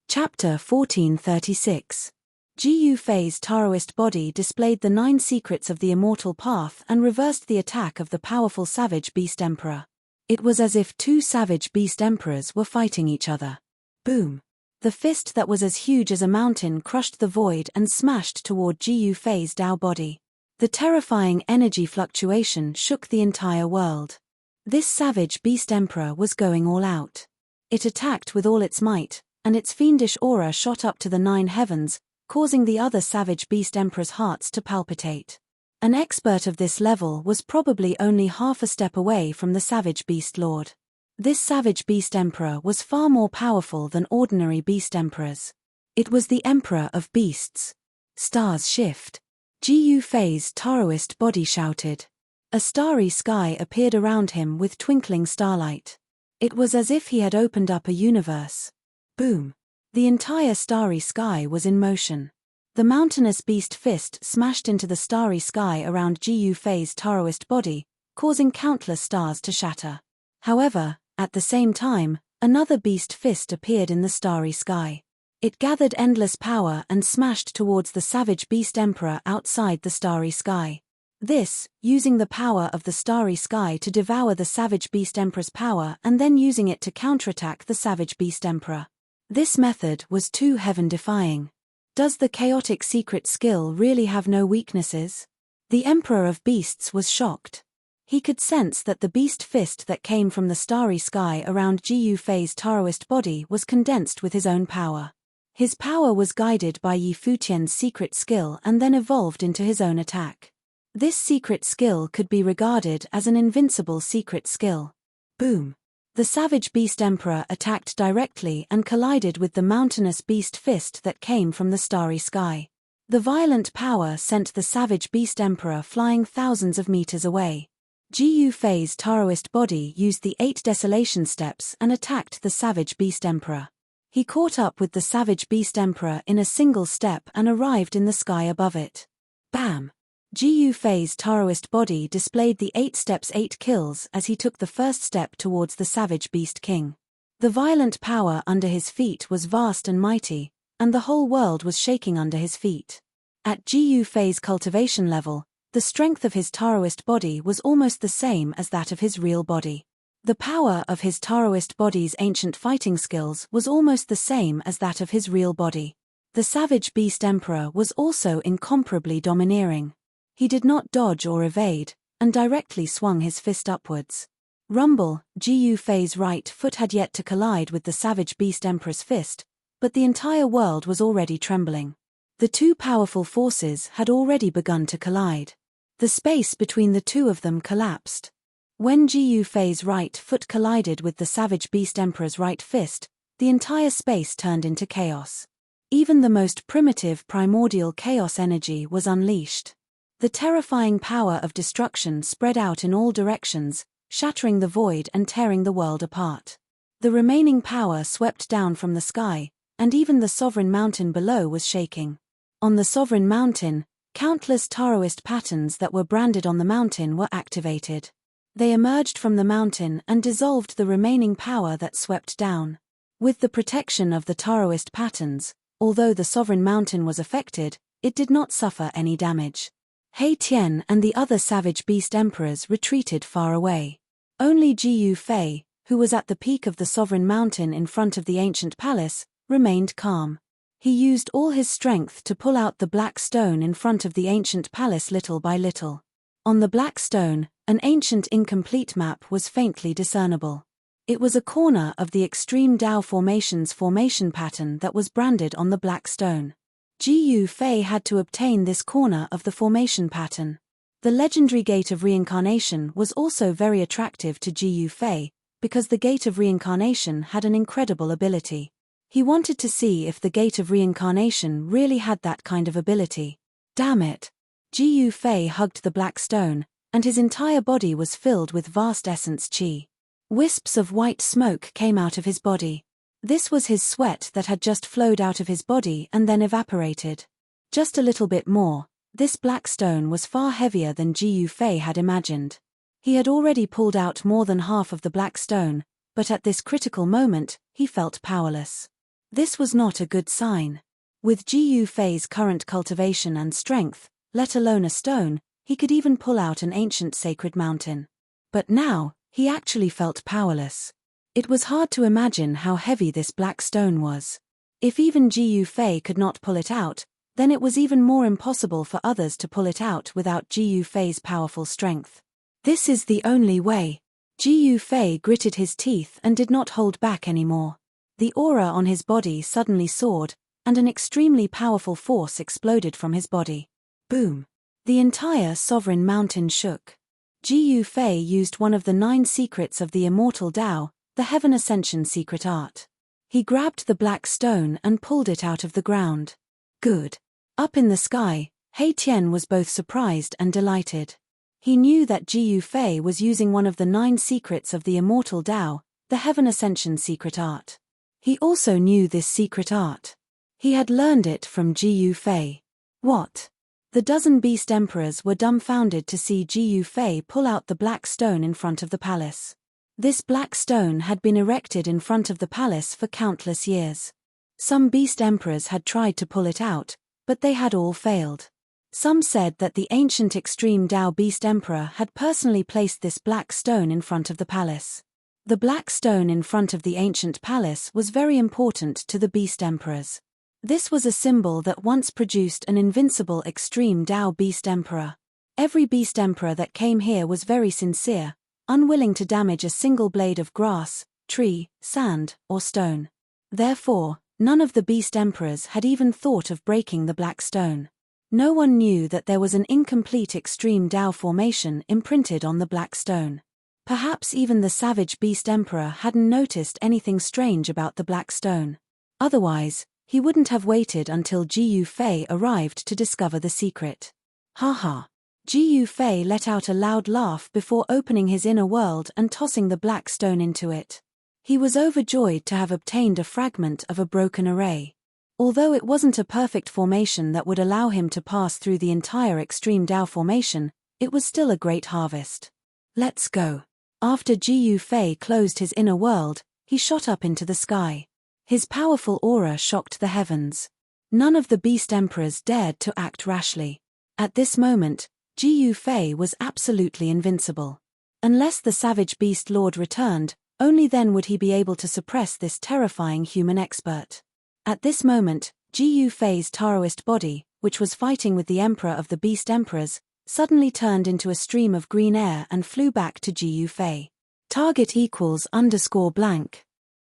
Chapter 1436. Ji Yufei's Taoist body displayed the 9 secrets of the immortal path and reversed the attack of the powerful savage beast emperor. It was as if 2 savage beast emperors were fighting each other. Boom! The fist that was as huge as a mountain crushed the void and smashed toward Ji Yufei's Dao body. The terrifying energy fluctuation shook the entire world. This savage beast emperor was going all out. It attacked with all its might, and its fiendish aura shot up to the 9 heavens, causing the other savage beast emperors' hearts to palpitate. An expert of this level was probably only half a step away from the savage beast lord. This savage beast emperor was far more powerful than ordinary beast emperors. It was the emperor of beasts. Stars shift. Ji Yufei's Taoist body shouted. A starry sky appeared around him with twinkling starlight. It was as if he had opened up a universe. Boom! The entire starry sky was in motion. The mountainous beast fist smashed into the starry sky around Ji Yufei's Taoist body, causing countless stars to shatter. However, at the same time, another beast fist appeared in the starry sky. It gathered endless power and smashed towards the savage beast emperor outside the starry sky. This, using the power of the starry sky to devour the savage beast emperor's power and then using it to counterattack the savage beast emperor. This method was too heaven-defying. Does the chaotic secret skill really have no weaknesses? The Emperor of Beasts was shocked. He could sense that the beast fist that came from the starry sky around Ji Yufei's Taoist body was condensed with his own power. His power was guided by Yi Futian's secret skill and then evolved into his own attack. This secret skill could be regarded as an invincible secret skill. Boom! The savage beast emperor attacked directly and collided with the mountainous beast fist that came from the starry sky. The violent power sent the savage beast emperor flying thousands of meters away. Ji Yufei's Taoist body used the 8 desolation steps and attacked the savage beast emperor. He caught up with the savage beast emperor in a single step and arrived in the sky above it. Bam! Ji Yufei's Taoist body displayed the 8 steps 8 kills as he took the first step towards the savage beast king. The violent power under his feet was vast and mighty, and the whole world was shaking under his feet. At Ji Yufei's cultivation level, the strength of his Taoist body was almost the same as that of his real body. The power of his Taoist body's ancient fighting skills was almost the same as that of his real body. The savage beast emperor was also incomparably domineering. He did not dodge or evade, and directly swung his fist upwards. Rumble, Ji Yufei's right foot had yet to collide with the savage beast emperor's fist, but the entire world was already trembling. The two powerful forces had already begun to collide. The space between the two of them collapsed. When Ji Yufei's right foot collided with the savage beast emperor's right fist, the entire space turned into chaos. Even the most primitive primordial chaos energy was unleashed. The terrifying power of destruction spread out in all directions, shattering the void and tearing the world apart. The remaining power swept down from the sky, and even the sovereign mountain below was shaking. On the sovereign mountain, countless Taoist patterns that were branded on the mountain were activated. They emerged from the mountain and dissolved the remaining power that swept down. With the protection of the Taoist patterns, although the sovereign mountain was affected, it did not suffer any damage. He Tian and the other savage beast emperors retreated far away. Only Ji Yufei, who was at the peak of the sovereign mountain in front of the ancient palace, remained calm. He used all his strength to pull out the black stone in front of the ancient palace little by little. On the black stone, an ancient incomplete map was faintly discernible. It was a corner of the extreme Dao formation's formation pattern that was branded on the black stone. Ji Yufei had to obtain this corner of the formation pattern. The legendary Gate of Reincarnation was also very attractive to Ji Yufei, because the Gate of Reincarnation had an incredible ability. He wanted to see if the Gate of Reincarnation really had that kind of ability. Damn it! Ji Yufei hugged the black stone, and his entire body was filled with vast essence qi. Wisps of white smoke came out of his body. This was his sweat that had just flowed out of his body and then evaporated. Just a little bit more, this black stone was far heavier than Ji Yufei had imagined. He had already pulled out more than half of the black stone, but at this critical moment, he felt powerless. This was not a good sign. With Ji Yufei's current cultivation and strength, let alone a stone, he could even pull out an ancient sacred mountain. But now, he actually felt powerless. It was hard to imagine how heavy this black stone was. If even Ji Yufei could not pull it out, then it was even more impossible for others to pull it out without Ji Yufei's powerful strength. This is the only way. Ji Yufei gritted his teeth and did not hold back anymore. The aura on his body suddenly soared, and an extremely powerful force exploded from his body. Boom! The entire sovereign mountain shook. Ji Yufei used one of the 9 secrets of the immortal Tao, the Heaven Ascension secret art. He grabbed the black stone and pulled it out of the ground. Good. Up in the sky, He Tian was both surprised and delighted. He knew that Ji Yufei was using one of the 9 secrets of the immortal Tao, the Heaven Ascension secret art. He also knew this secret art. He had learned it from Ji Yufei. What? The dozen beast emperors were dumbfounded to see Ji Yufei pull out the black stone in front of the palace. This black stone had been erected in front of the palace for countless years. Some beast emperors had tried to pull it out, but they had all failed. Some said that the ancient extreme Dao beast emperor had personally placed this black stone in front of the palace. The black stone in front of the ancient palace was very important to the beast emperors. This was a symbol that once produced an invincible extreme Dao beast emperor. Every beast emperor that came here was very sincere, unwilling to damage a single blade of grass, tree, sand, or stone. Therefore, none of the beast emperors had even thought of breaking the black stone. No one knew that there was an incomplete extreme Dao formation imprinted on the black stone. Perhaps even the savage beast emperor hadn't noticed anything strange about the black stone. Otherwise, he wouldn't have waited until Ji Yufei arrived to discover the secret. Ha ha. Ji Yufei let out a loud laugh before opening his inner world and tossing the black stone into it. He was overjoyed to have obtained a fragment of a broken array. Although it wasn't a perfect formation that would allow him to pass through the entire extreme Dao formation, it was still a great harvest. Let's go. After Ji Yufei closed his inner world, he shot up into the sky. His powerful aura shocked the heavens. None of the beast emperors dared to act rashly. At this moment, Ji Yufei was absolutely invincible. Unless the savage beast lord returned, only then would he be able to suppress this terrifying human expert. At this moment, Ji Yufei's Taoist body, which was fighting with the emperor of the beast emperors, suddenly turned into a stream of green air and flew back to Ji Yufei. Target =_.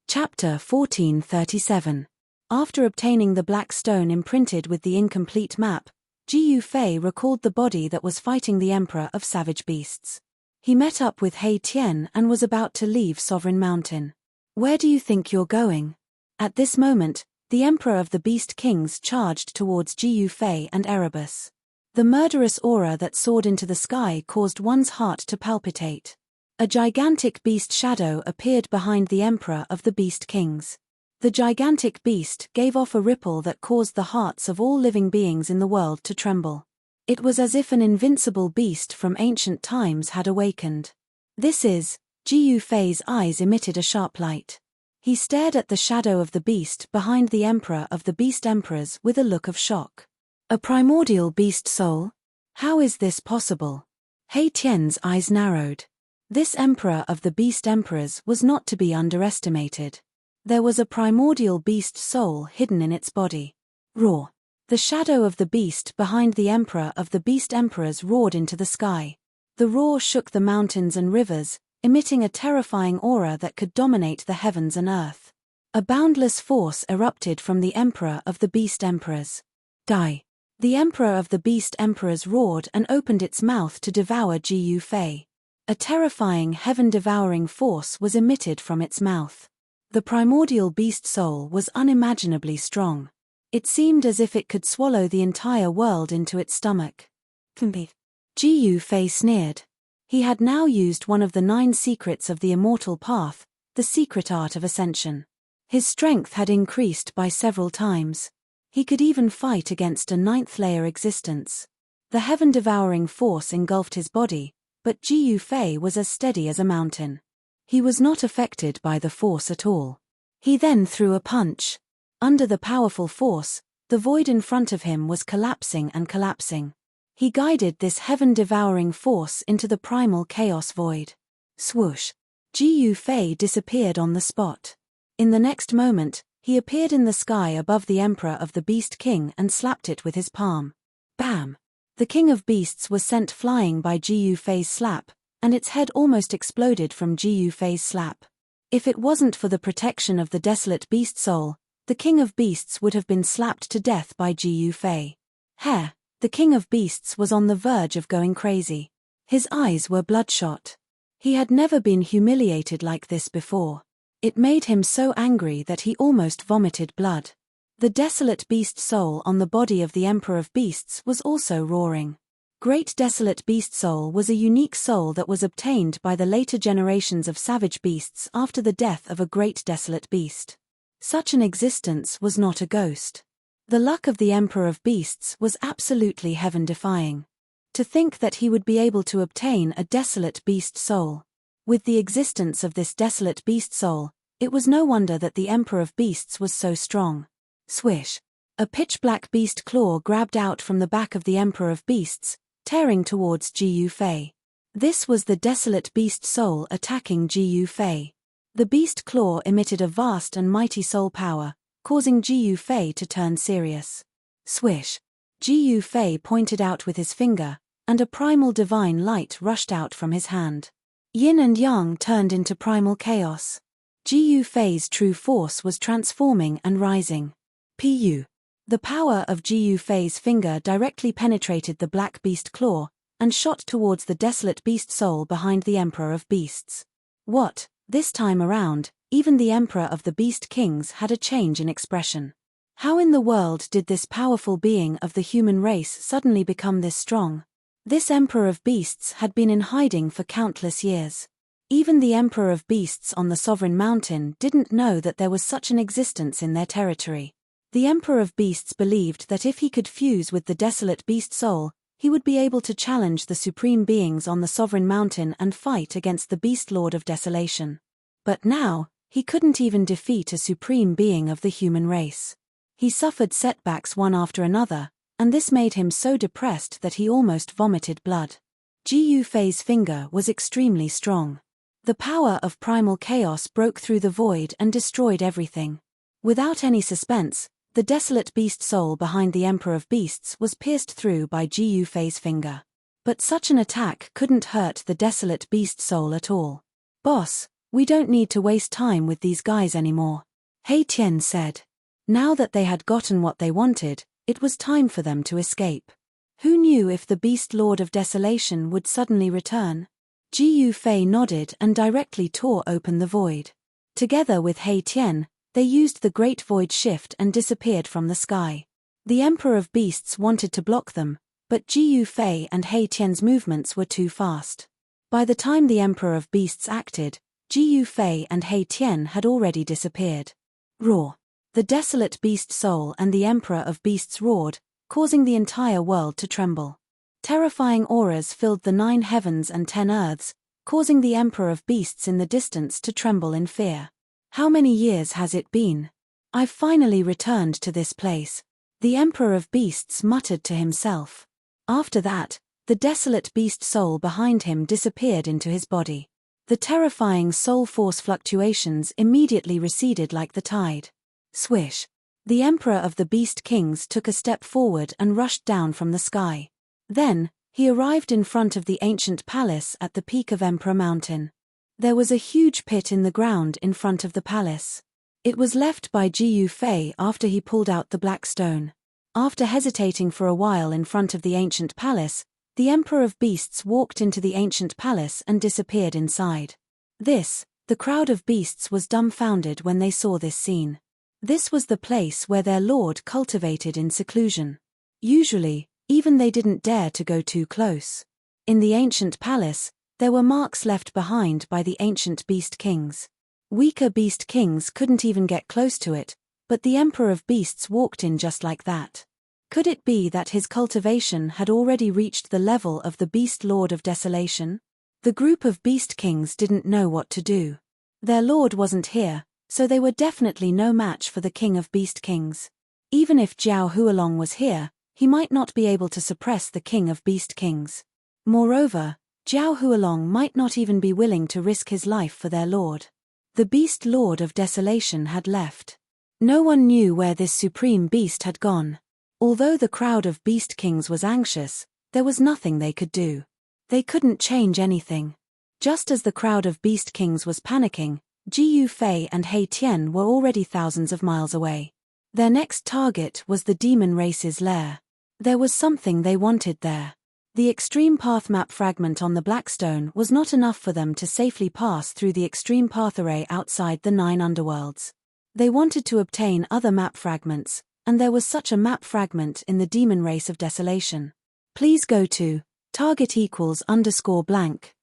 Chapter 1437. After obtaining the black stone imprinted with the incomplete map, Ji Yufei recalled the body that was fighting the emperor of savage beasts. He met up with He Tian and was about to leave Sovereign Mountain. Where do you think you're going? At this moment, the emperor of the beast kings charged towards Ji Yufei and Erebus. The murderous aura that soared into the sky caused one's heart to palpitate. A gigantic beast shadow appeared behind the emperor of the beast kings. The gigantic beast gave off a ripple that caused the hearts of all living beings in the world to tremble. It was as if an invincible beast from ancient times had awakened. Ji Yufei's eyes emitted a sharp light. He stared at the shadow of the beast behind the emperor of the beast emperors with a look of shock. A primordial beast soul? How is this possible? He Tian's eyes narrowed. This emperor of the beast emperors was not to be underestimated. There was a primordial beast soul hidden in its body. Roar! The shadow of the beast behind the emperor of the beast emperors roared into the sky. The roar shook the mountains and rivers, emitting a terrifying aura that could dominate the heavens and earth. A boundless force erupted from the emperor of the beast emperors. Die! The emperor of the beast emperors roared and opened its mouth to devour Ji Yufei. A terrifying heaven-devouring force was emitted from its mouth. The primordial beast soul was unimaginably strong. It seemed as if it could swallow the entire world into its stomach. Ji Yufei sneered. He had now used one of the 9 secrets of the immortal path, the secret art of ascension. His strength had increased by several times. He could even fight against a 9th-layer existence. The heaven-devouring force engulfed his body, but Ji Yufei was as steady as a mountain. He was not affected by the force at all. He then threw a punch. Under the powerful force, the void in front of him was collapsing and collapsing. He guided this heaven-devouring force into the primal chaos void. Swoosh! Ji Yufei disappeared on the spot. In the next moment, he appeared in the sky above the emperor of the beast king and slapped it with his palm. Bam! The king of beasts was sent flying by Ji Yufei's slap, and its head almost exploded from Ji Yufei's slap. If it wasn't for the protection of the desolate beast soul, the king of beasts would have been slapped to death by Ji Yufei. The king of beasts was on the verge of going crazy. His eyes were bloodshot. He had never been humiliated like this before. It made him so angry that he almost vomited blood. The desolate beast soul on the body of the emperor of beasts was also roaring. Great desolate beast soul was a unique soul that was obtained by the later generations of savage beasts after the death of a great desolate beast. Such an existence was not a ghost. The luck of the emperor of beasts was absolutely heaven-defying. To think that he would be able to obtain a desolate beast soul. With the existence of this desolate beast soul, it was no wonder that the emperor of beasts was so strong. Swish! A pitch-black beast claw grabbed out from the back of the emperor of beasts, tearing towards Ji Yufei. This was the desolate beast soul attacking Ji Yufei. The beast claw emitted a vast and mighty soul power, causing Ji Yufei to turn serious. Swish! Ji Yufei pointed out with his finger, and a primal divine light rushed out from his hand. Yin and yang turned into primal chaos. Ji Yufei's true force was transforming and rising. Pu! The power of Ji Yufei's finger directly penetrated the black beast claw, and shot towards the desolate beast soul behind the emperor of beasts. What? This time around, even the emperor of the beast kings had a change in expression. How in the world did this powerful being of the human race suddenly become this strong? This emperor of beasts had been in hiding for countless years. Even the emperor of beasts on the Sovereign Mountain didn't know that there was such an existence in their territory. The Emperor of Beasts believed that if he could fuse with the desolate beast soul, he would be able to challenge the supreme beings on the sovereign mountain and fight against the beast lord of desolation. But now, he couldn't even defeat a supreme being of the human race. He suffered setbacks one after another, and this made him so depressed that he almost vomited blood. Ji Yufei's finger was extremely strong. The power of primal chaos broke through the void and destroyed everything. Without any suspense, the desolate beast soul behind the Emperor of Beasts was pierced through by Ji Yufei's finger. But such an attack couldn't hurt the desolate beast soul at all. "Boss, we don't need to waste time with these guys anymore," He Tian said. Now that they had gotten what they wanted, it was time for them to escape. Who knew if the Beast Lord of Desolation would suddenly return? Ji Yufei nodded and directly tore open the void. Together with He Tian, they used the Great Void Shift and disappeared from the sky. The Emperor of Beasts wanted to block them, but Ji Yufei and He Tian's movements were too fast. By the time the Emperor of Beasts acted, Ji Yufei and He Tian had already disappeared. Roar! The desolate beast soul and the Emperor of Beasts roared, causing the entire world to tremble. Terrifying auras filled the 9 heavens and 10 earths, causing the Emperor of Beasts in the distance to tremble in fear. "How many years has it been? I've finally returned to this place," the Emperor of Beasts muttered to himself. After that, the desolate beast soul behind him disappeared into his body. The terrifying soul force fluctuations immediately receded like the tide. Swish! The Emperor of the Beast Kings took a step forward and rushed down from the sky. Then, he arrived in front of the ancient palace at the peak of Emperor Mountain. There was a huge pit in the ground in front of the palace. It was left by Ji Yufei after he pulled out the black stone. After hesitating for a while in front of the ancient palace, the Emperor of Beasts walked into the ancient palace and disappeared inside. The crowd of beasts was dumbfounded when they saw this scene. This was the place where their lord cultivated in seclusion. Usually, even they didn't dare to go too close. In the ancient palace, there were marks left behind by the ancient beast kings. Weaker beast kings couldn't even get close to it, but the Emperor of Beasts walked in just like that. Could it be that his cultivation had already reached the level of the Beast Lord of Desolation? The group of beast kings didn't know what to do. Their lord wasn't here, so they were definitely no match for the King of Beast Kings. Even if Jiao Hualong was here, he might not be able to suppress the King of Beast Kings. Moreover, Jiao Hualong might not even be willing to risk his life for their lord. The Beast Lord of Desolation had left. No one knew where this supreme beast had gone. Although the crowd of beast kings was anxious, there was nothing they could do. They couldn't change anything. Just as the crowd of beast kings was panicking, Ji Yufei and He Tian were already thousands of miles away. Their next target was the demon race's lair. There was something they wanted there. The extreme path map fragment on the Blackstone was not enough for them to safely pass through the extreme path array outside the 9 underworlds. They wanted to obtain other map fragments, and there was such a map fragment in the demon race of desolation. Please go to target=_blank.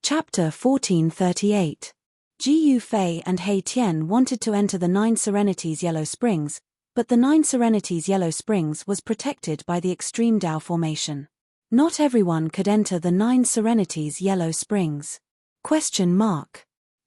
Chapter 1438. Ji Yufei and He Tian wanted to enter the 9 Serenities Yellow Springs, but the 9 Serenities Yellow Springs was protected by the extreme Dao formation. Not everyone could enter the 9 Serenities Yellow Springs.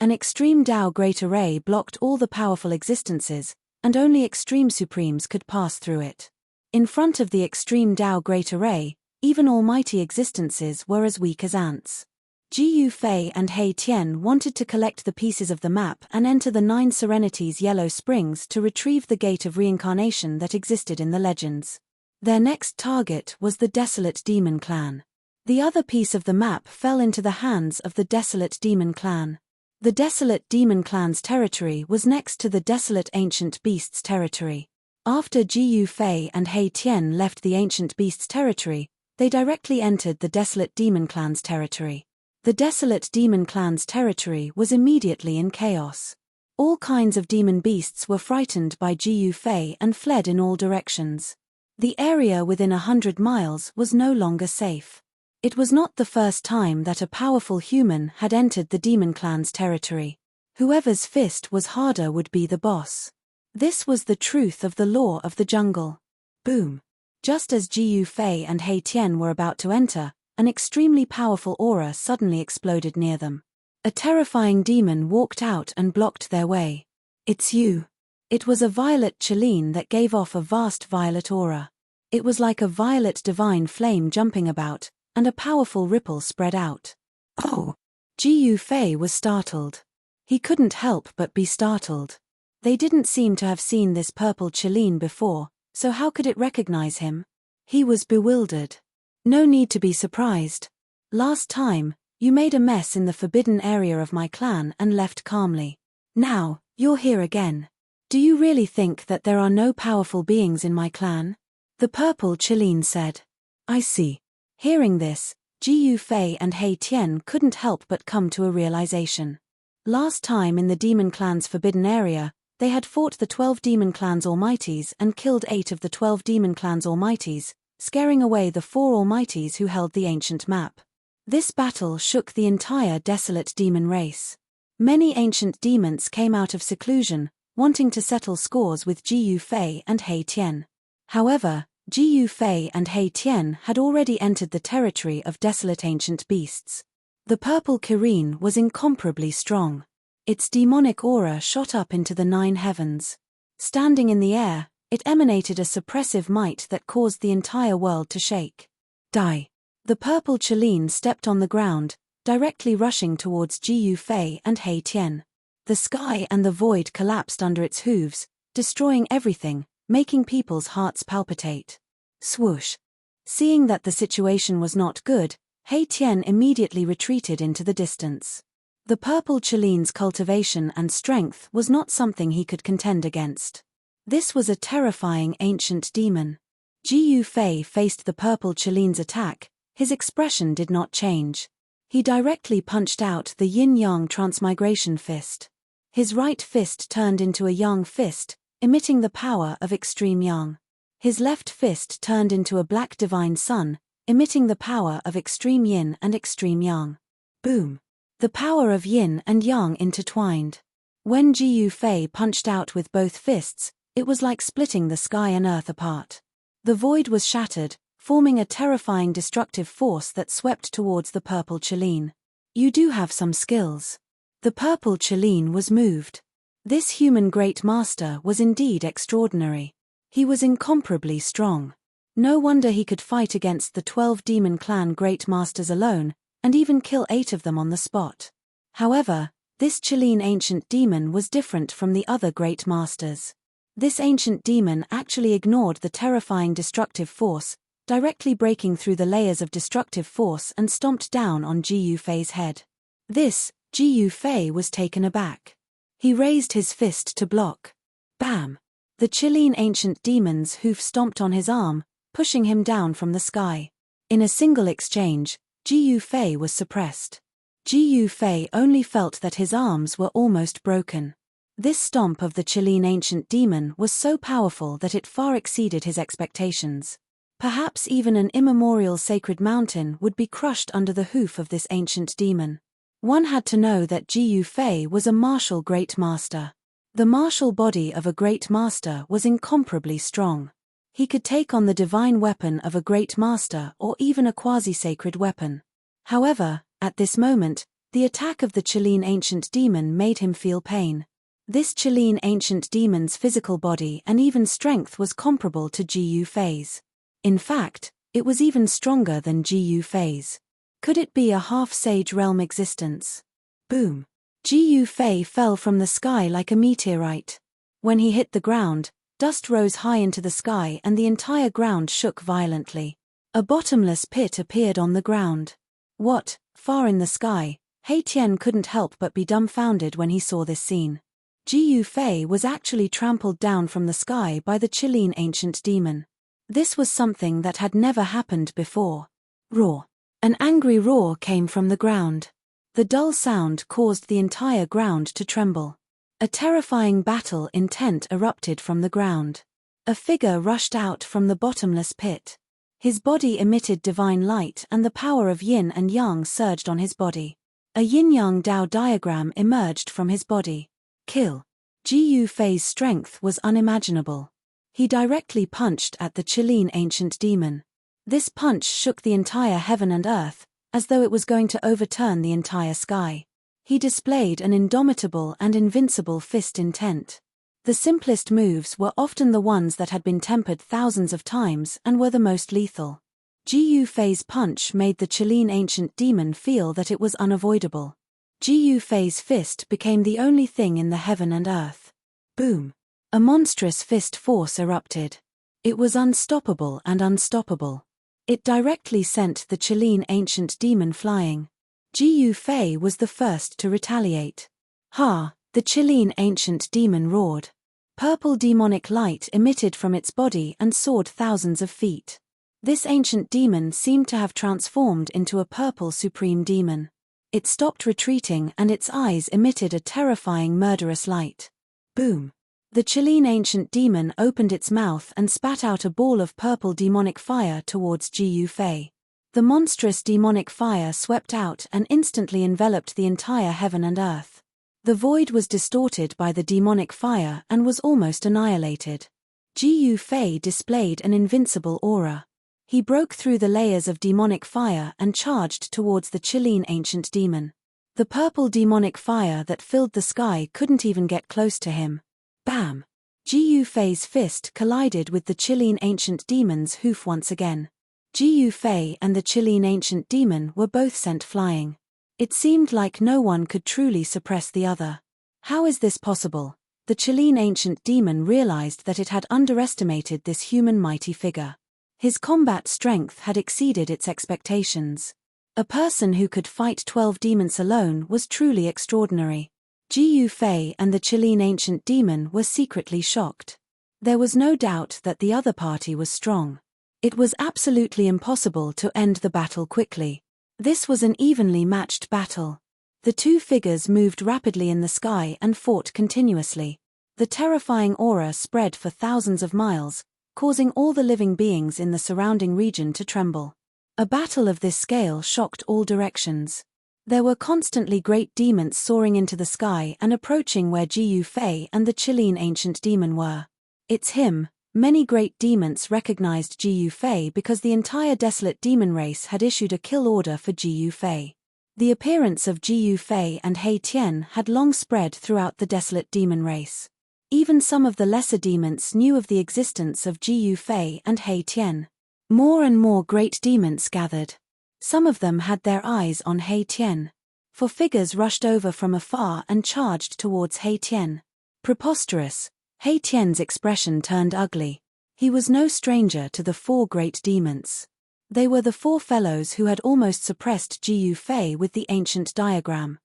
An extreme Dao Great Array blocked all the powerful existences, and only extreme supremes could pass through it. In front of the extreme Dao Great Array, even almighty existences were as weak as ants. Ji Yufei and He Tian wanted to collect the pieces of the map and enter the 9 Serenities Yellow Springs to retrieve the gate of reincarnation that existed in the legends. Their next target was the Desolate Demon Clan. The other piece of the map fell into the hands of the Desolate Demon Clan. The Desolate Demon Clan's territory was next to the Desolate Ancient Beast's territory. After Ji Yufei and He Tian left the Ancient Beast's territory, they directly entered the Desolate Demon Clan's territory. The Desolate Demon Clan's territory was immediately in chaos. All kinds of demon beasts were frightened by Ji Yufei and fled in all directions. The area within 100 miles was no longer safe. It was not the first time that a powerful human had entered the Demon Clan's territory. Whoever's fist was harder would be the boss. This was the truth of the law of the jungle. Boom. Just as Jiyu Fei and He Tian were about to enter, an extremely powerful aura suddenly exploded near them. A terrifying demon walked out and blocked their way. It's you. It was a violet Qilin that gave off a vast violet aura. It was like a violet divine flame jumping about, and a powerful ripple spread out. Oh! Jiyu Fei was startled. He couldn't help but be startled. They didn't seem to have seen this purple Qilin before, so how could it recognize him? He was bewildered. No need to be surprised. Last time, you made a mess in the forbidden area of my clan and left calmly. Now, you're here again. Do you really think that there are no powerful beings in my clan? The purple Qilin said. I see. Hearing this, Jiyu Fei and He Tian couldn't help but come to a realization. Last time in the demon clan's forbidden area, they had fought the 12 demon clan's almighties and killed 8 of the 12 demon clan's almighties, scaring away the 4 almighties who held the ancient map. This battle shook the entire desolate demon race. Many ancient demons came out of seclusion, wanting to settle scores with Jiyu Fei and He Tian. However, Jiyu Fei and He Tian had already entered the territory of desolate ancient beasts. The purple Kirin was incomparably strong. Its demonic aura shot up into the 9 heavens. Standing in the air, it emanated a suppressive might that caused the entire world to shake. Die. The purple Qilin stepped on the ground, directly rushing towards Jiyu Fei and He Tian. The sky and the void collapsed under its hooves, destroying everything, making people's hearts palpitate. Swoosh. Seeing that the situation was not good, He Tian immediately retreated into the distance. The purple Qilin's cultivation and strength was not something he could contend against. This was a terrifying ancient demon. Jiyu Fei faced the purple Qilin's attack. His expression did not change. He directly punched out the yin-yang transmigration fist. His right fist turned into a yang fist, emitting the power of extreme yang. His left fist turned into a black divine sun, emitting the power of extreme yin and extreme yang. Boom! The power of yin and yang intertwined. When Jiyu Fei punched out with both fists, it was like splitting the sky and earth apart. The void was shattered, forming a terrifying destructive force that swept towards the purple Qilin. You do have some skills. The purple Qilin was moved. This human great master was indeed extraordinary. He was incomparably strong. No wonder he could fight against the 12 demon clan great masters alone, and even kill 8 of them on the spot. However, this Qilin ancient demon was different from the other great masters. This ancient demon actually ignored the terrifying destructive force, directly breaking through the layers of destructive force and stomped down on Jiyu Fei's head. Jiyu Fei was taken aback. He raised his fist to block. Bam! The Qilin ancient demon's hoof stomped on his arm, pushing him down from the sky. In a single exchange, Jiyu Fei was suppressed. Jiyu Fei only felt that his arms were almost broken. This stomp of the Qilin ancient demon was so powerful that it far exceeded his expectations. Perhaps even an immemorial sacred mountain would be crushed under the hoof of this ancient demon. One had to know that Jiyu Fei was a martial great master. The martial body of a great master was incomparably strong. He could take on the divine weapon of a great master or even a quasi-sacred weapon. However, at this moment, the attack of the Qilin ancient demon made him feel pain. This Qilin ancient demon's physical body and even strength was comparable to Jiyu Fei's. In fact, it was even stronger than Jiyu Fei's. Could it be a half-sage realm existence? Boom! Jiyu Fei fell from the sky like a meteorite. When he hit the ground, dust rose high into the sky and the entire ground shook violently. A bottomless pit appeared on the ground. What? Far in the sky, He Tian couldn't help but be dumbfounded when he saw this scene. Jiyu Fei was actually trampled down from the sky by the Qilin ancient demon. This was something that had never happened before. Roar! An angry roar came from the ground. The dull sound caused the entire ground to tremble. A terrifying battle intent erupted from the ground. A figure rushed out from the bottomless pit. His body emitted divine light and the power of yin and yang surged on his body. A yin-yang Dao diagram emerged from his body. Kill. Ji Yufei's strength was unimaginable. He directly punched at the Chilean ancient demon. This punch shook the entire heaven and earth, as though it was going to overturn the entire sky. He displayed an indomitable and invincible fist intent. The simplest moves were often the ones that had been tempered thousands of times and were the most lethal. Ji Yufei's punch made the Chilean ancient demon feel that it was unavoidable. Ji Yufei's fist became the only thing in the heaven and earth. Boom! A monstrous fist force erupted. It was unstoppable and unstoppable. It directly sent the Chilean ancient demon flying. Ji Yufei was the first to retaliate. Ha! The Chilean ancient demon roared. Purple demonic light emitted from its body and soared thousands of feet. This ancient demon seemed to have transformed into a purple supreme demon. It stopped retreating and its eyes emitted a terrifying murderous light. Boom! The Chilean ancient demon opened its mouth and spat out a ball of purple demonic fire towards Ji Yufei. The monstrous demonic fire swept out and instantly enveloped the entire heaven and earth. The void was distorted by the demonic fire and was almost annihilated. Ji Yufei displayed an invincible aura. He broke through the layers of demonic fire and charged towards the Chilean ancient demon. The purple demonic fire that filled the sky couldn't even get close to him. Bam! Ji Yufei's fist collided with the Chilean ancient demon's hoof once again. Ji Yufei and the Chilean ancient demon were both sent flying. It seemed like no one could truly suppress the other. How is this possible? The Chilean ancient demon realized that it had underestimated this human mighty figure. His combat strength had exceeded its expectations. A person who could fight 12 demons alone was truly extraordinary. Ji Yufei and the Chilean ancient demon were secretly shocked. There was no doubt that the other party was strong. It was absolutely impossible to end the battle quickly. This was an evenly matched battle. The two figures moved rapidly in the sky and fought continuously. The terrifying aura spread for thousands of miles, causing all the living beings in the surrounding region to tremble. A battle of this scale shocked all directions. There were constantly great demons soaring into the sky and approaching where Ji Yufei and the Chilean ancient demon were. It's him. Many great demons recognized Ji Yufei because the entire desolate demon race had issued a kill order for Ji Yufei. The appearance of Ji Yufei and He Tian had long spread throughout the desolate demon race. Even some of the lesser demons knew of the existence of Ji Yufei and He Tian. More and more great demons gathered. Some of them had their eyes on He Tian. For figures rushed over from afar and charged towards He Tian. Preposterous. He Tian's expression turned ugly. He was no stranger to the 4 great demons. They were the 4 fellows who had almost suppressed Ji Yufei with the ancient diagram.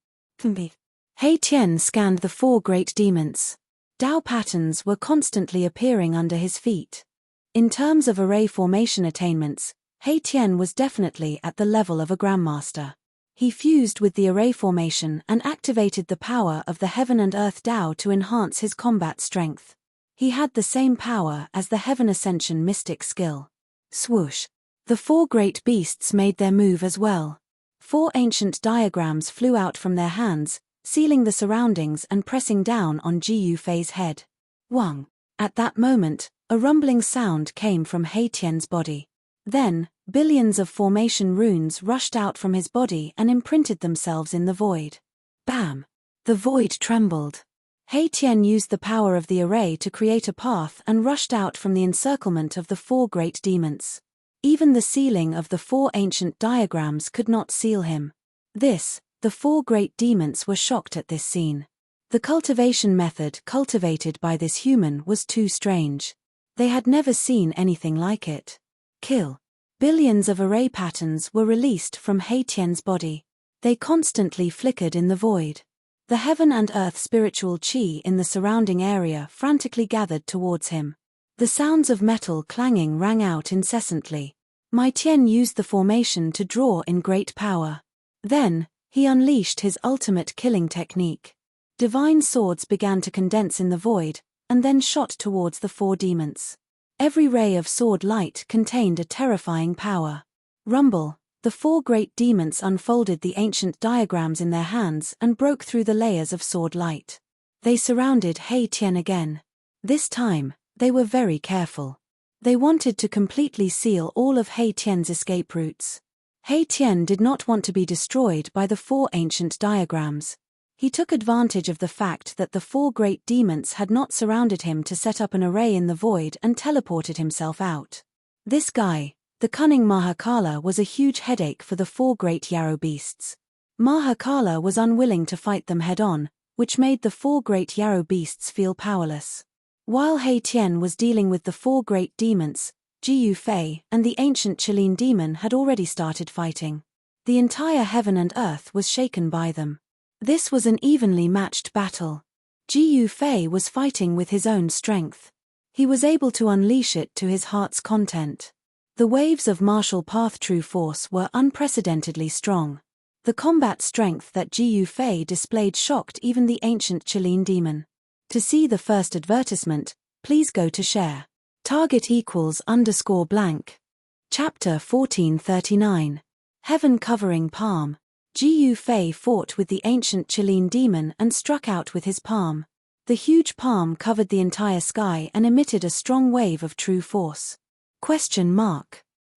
He Tian scanned the 4 great demons. Dao patterns were constantly appearing under his feet. In terms of array formation attainments, He Tian was definitely at the level of a grandmaster. He fused with the array formation and activated the power of the heaven and earth Dao to enhance his combat strength. He had the same power as the heaven ascension mystic skill. Swoosh! The 4 great beasts made their move as well. 4 ancient diagrams flew out from their hands, sealing the surroundings and pressing down on Ji Yufei's head. Wang! At that moment, a rumbling sound came from He Tian's body. Then, billions of formation runes rushed out from his body and imprinted themselves in the void. Bam! The void trembled. He Tian used the power of the array to create a path and rushed out from the encirclement of the 4 great demons. Even the sealing of the 4 ancient diagrams could not seal him. The 4 great demons were shocked at this scene. The cultivation method cultivated by this human was too strange. They had never seen anything like it. Kill. Billions of array patterns were released from He Tian's body. They constantly flickered in the void. The heaven and earth spiritual qi in the surrounding area frantically gathered towards him. The sounds of metal clanging rang out incessantly. Mai Tian used the formation to draw in great power. Then, he unleashed his ultimate killing technique. Divine swords began to condense in the void, and then shot towards the 4 demons. Every ray of sword light contained a terrifying power. Rumble! The 4 great demons unfolded the ancient diagrams in their hands and broke through the layers of sword light. They surrounded He Tian again. This time, they were very careful. They wanted to completely seal all of He Tian's escape routes. He Tian did not want to be destroyed by the 4 ancient diagrams. He took advantage of the fact that the 4 great demons had not surrounded him to set up an array in the void and teleported himself out. This guy, the cunning Mahakala, was a huge headache for the 4 great Yarrow beasts. Mahakala was unwilling to fight them head-on, which made the 4 great Yarrow beasts feel powerless. While He Tian was dealing with the 4 great demons, Jiyu Fei and the ancient Qilin demon had already started fighting. The entire heaven and earth was shaken by them. This was an evenly matched battle. Jiyu Fei was fighting with his own strength. He was able to unleash it to his heart's content. The waves of martial path true force were unprecedentedly strong. The combat strength that Jiyu Fei displayed shocked even the ancient Qilin demon. To see the first advertisement, please go to share. Target =_blank. Chapter 1439. Heaven Covering Palm. Jiyu Fei fought with the ancient Qilin demon and struck out with his palm. The huge palm covered the entire sky and emitted a strong wave of true force.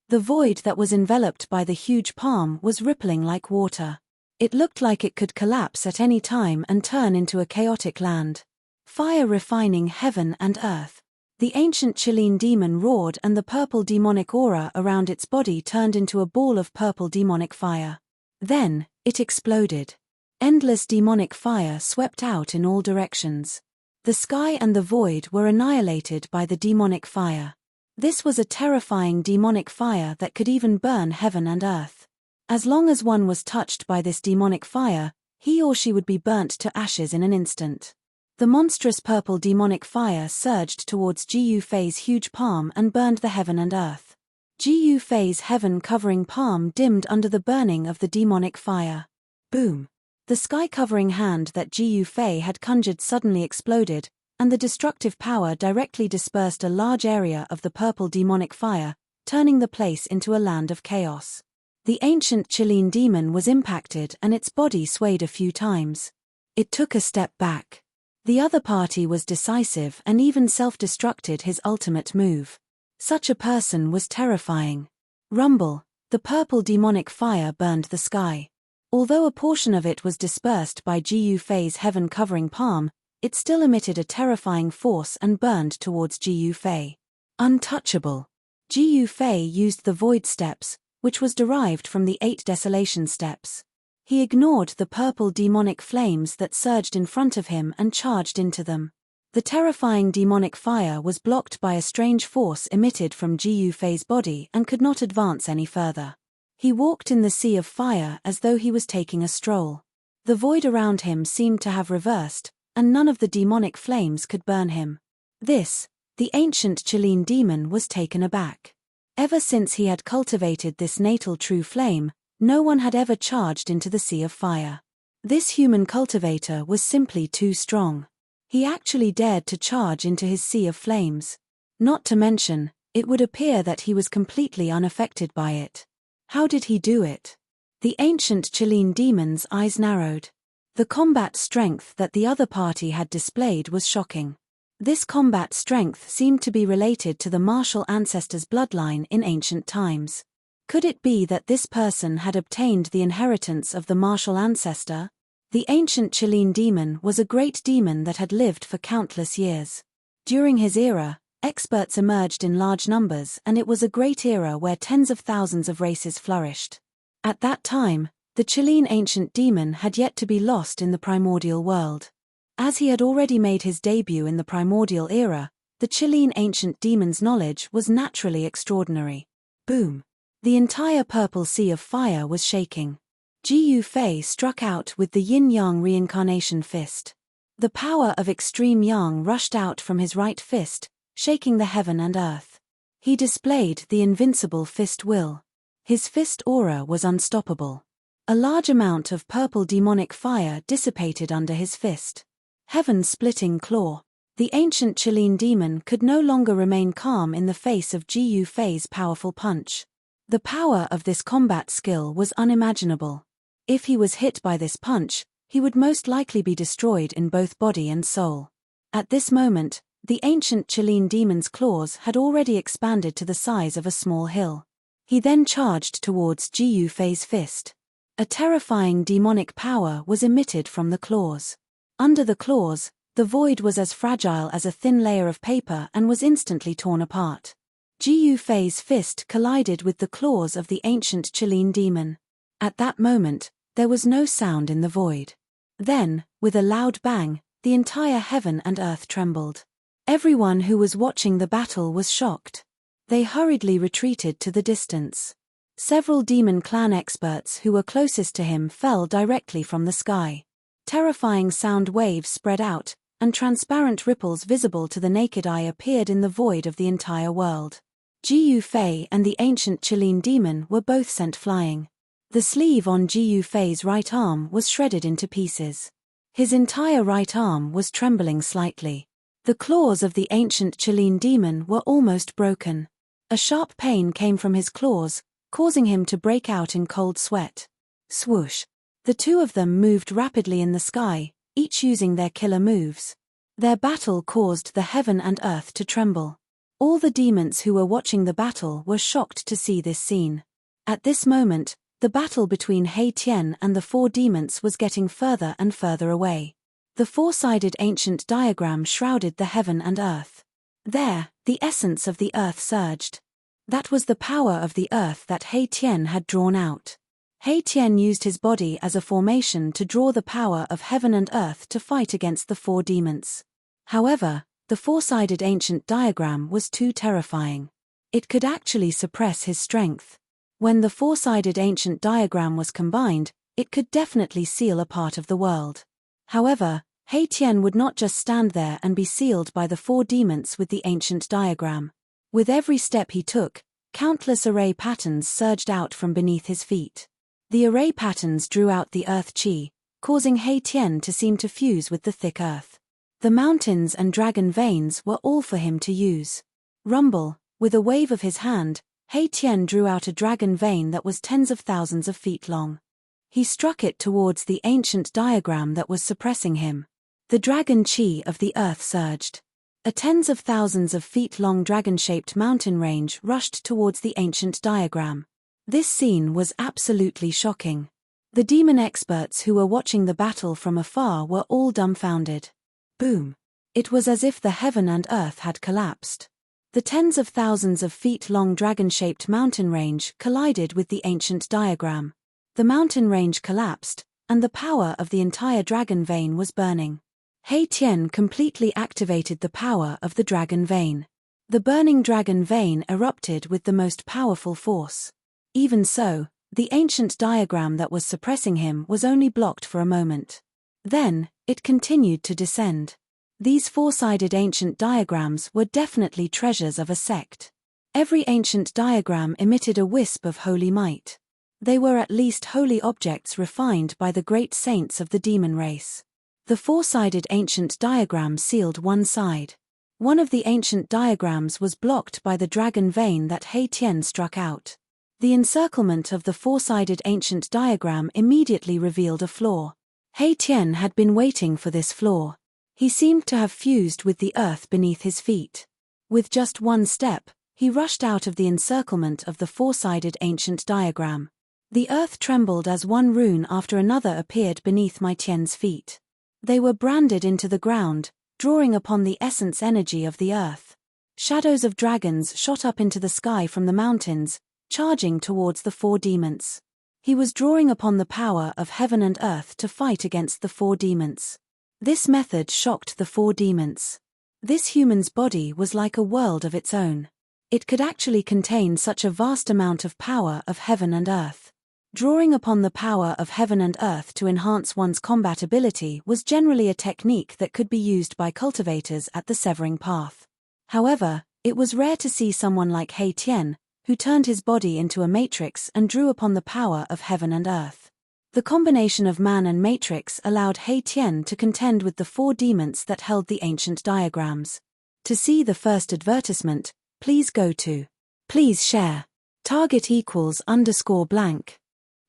The void that was enveloped by the huge palm was rippling like water. It looked like it could collapse at any time and turn into a chaotic land. Fire refining heaven and earth. The ancient Qilin demon roared and the purple demonic aura around its body turned into a ball of purple demonic fire. Then, it exploded. Endless demonic fire swept out in all directions. The sky and the void were annihilated by the demonic fire. This was a terrifying demonic fire that could even burn heaven and earth. As long as one was touched by this demonic fire, he or she would be burnt to ashes in an instant. The monstrous purple demonic fire surged towards Jiyu Fei's huge palm and burned the heaven and earth. Jiyu Fei's heaven-covering palm dimmed under the burning of the demonic fire. Boom! The sky-covering hand that Jiyu Fei had conjured suddenly exploded, and the destructive power directly dispersed a large area of the purple demonic fire, turning the place into a land of chaos. The ancient Qilin demon was impacted and its body swayed a few times. It took a step back. The other party was decisive and even self-destructed his ultimate move. Such a person was terrifying. Rumble, the purple demonic fire burned the sky. Although a portion of it was dispersed by Jiyu Fei's heaven-covering palm, it still emitted a terrifying force and burned towards Jiyu Fei. Untouchable. Jiyu Fei used the void steps, which was derived from the 8 desolation steps. He ignored the purple demonic flames that surged in front of him and charged into them. The terrifying demonic fire was blocked by a strange force emitted from Jiyu Fei's body and could not advance any further. He walked in the sea of fire as though he was taking a stroll. The void around him seemed to have reversed, and none of the demonic flames could burn him. The ancient Qilin demon was taken aback. Ever since he had cultivated this natal true flame, no one had ever charged into the sea of fire. This human cultivator was simply too strong. He actually dared to charge into his sea of flames. Not to mention, it would appear that he was completely unaffected by it. How did he do it? The ancient Qilin demon's eyes narrowed. The combat strength that the other party had displayed was shocking. This combat strength seemed to be related to the martial ancestor's bloodline in ancient times. Could it be that this person had obtained the inheritance of the martial ancestor? The ancient Qilin demon was a great demon that had lived for countless years. During his era, experts emerged in large numbers and it was a great era where tens of thousands of races flourished. At that time, the Qilin ancient demon had yet to be lost in the primordial world. As he had already made his debut in the primordial era, the Qilin ancient demon's knowledge was naturally extraordinary. Boom! The entire purple sea of fire was shaking. Jiyu Fei struck out with the yin-yang reincarnation fist. The power of extreme yang rushed out from his right fist, shaking the heaven and earth. He displayed the invincible fist will. His fist aura was unstoppable. A large amount of purple demonic fire dissipated under his fist. Heaven-splitting claw. The ancient Qilin demon could no longer remain calm in the face of Jiyu Fei's powerful punch. The power of this combat skill was unimaginable. If he was hit by this punch, he would most likely be destroyed in both body and soul. At this moment, the ancient Chilean demon's claws had already expanded to the size of a small hill. He then charged towards Jiyu Fei's fist. A terrifying demonic power was emitted from the claws. Under the claws, the void was as fragile as a thin layer of paper and was instantly torn apart. Jiyu Fei's fist collided with the claws of the ancient Chilean demon. At that moment, there was no sound in the void. Then, with a loud bang, the entire heaven and earth trembled. Everyone who was watching the battle was shocked. They hurriedly retreated to the distance. Several demon clan experts who were closest to him fell directly from the sky. Terrifying sound waves spread out, and transparent ripples visible to the naked eye appeared in the void of the entire world. Jiyu Fei and the ancient Chilean demon were both sent flying. The sleeve on Jiyu Fei's right arm was shredded into pieces. His entire right arm was trembling slightly. The claws of the ancient Chilean demon were almost broken. A sharp pain came from his claws, causing him to break out in cold sweat. Swoosh! The two of them moved rapidly in the sky, each using their killer moves. Their battle caused the heaven and earth to tremble. All the demons who were watching the battle were shocked to see this scene. At this moment, the battle between He Tian and the four demons was getting further and further away. The four-sided ancient diagram shrouded the heaven and earth. There, the essence of the earth surged. That was the power of the earth that He Tian had drawn out. He Tian used his body as a formation to draw the power of heaven and earth to fight against the four demons. However, the four-sided ancient diagram was too terrifying. It could actually suppress his strength. When the four-sided ancient diagram was combined, it could definitely seal a part of the world. However, He Tian would not just stand there and be sealed by the four demons with the ancient diagram. With every step he took, countless array patterns surged out from beneath his feet. The array patterns drew out the earth chi, causing He Tian to seem to fuse with the thick earth. The mountains and dragon veins were all for him to use. Rumble, with a wave of his hand, He Tian drew out a dragon vein that was tens of thousands of feet long. He struck it towards the ancient diagram that was suppressing him. The dragon chi of the earth surged. A tens of thousands of feet long dragon-shaped mountain range rushed towards the ancient diagram. This scene was absolutely shocking. The demon experts who were watching the battle from afar were all dumbfounded. Boom! It was as if the heaven and earth had collapsed. The tens of thousands of feet long dragon-shaped mountain range collided with the ancient diagram. The mountain range collapsed, and the power of the entire dragon vein was burning. He Tian completely activated the power of the dragon vein. The burning dragon vein erupted with the most powerful force. Even so, the ancient diagram that was suppressing him was only blocked for a moment. Then, it continued to descend. These four-sided ancient diagrams were definitely treasures of a sect. Every ancient diagram emitted a wisp of holy might. They were at least holy objects refined by the great saints of the demon race. The four-sided ancient diagram sealed one side. One of the ancient diagrams was blocked by the dragon vein that He Tian struck out. The encirclement of the four-sided ancient diagram immediately revealed a flaw. He Tian had been waiting for this flaw. He seemed to have fused with the earth beneath his feet. With just one step, he rushed out of the encirclement of the four-sided ancient diagram. The earth trembled as one rune after another appeared beneath My Tian's feet. They were branded into the ground, drawing upon the essence energy of the earth. Shadows of dragons shot up into the sky from the mountains, charging towards the four demons. He was drawing upon the power of heaven and earth to fight against the four demons. This method shocked the four demons. This human's body was like a world of its own. It could actually contain such a vast amount of power of heaven and earth. Drawing upon the power of heaven and earth to enhance one's combat ability was generally a technique that could be used by cultivators at the Severing Path. However, it was rare to see someone like He Tian, who turned his body into a matrix and drew upon the power of heaven and earth. The combination of man and matrix allowed He Tian to contend with the four demons that held the ancient diagrams. To see the first advertisement, please go to. Please share. Target =_.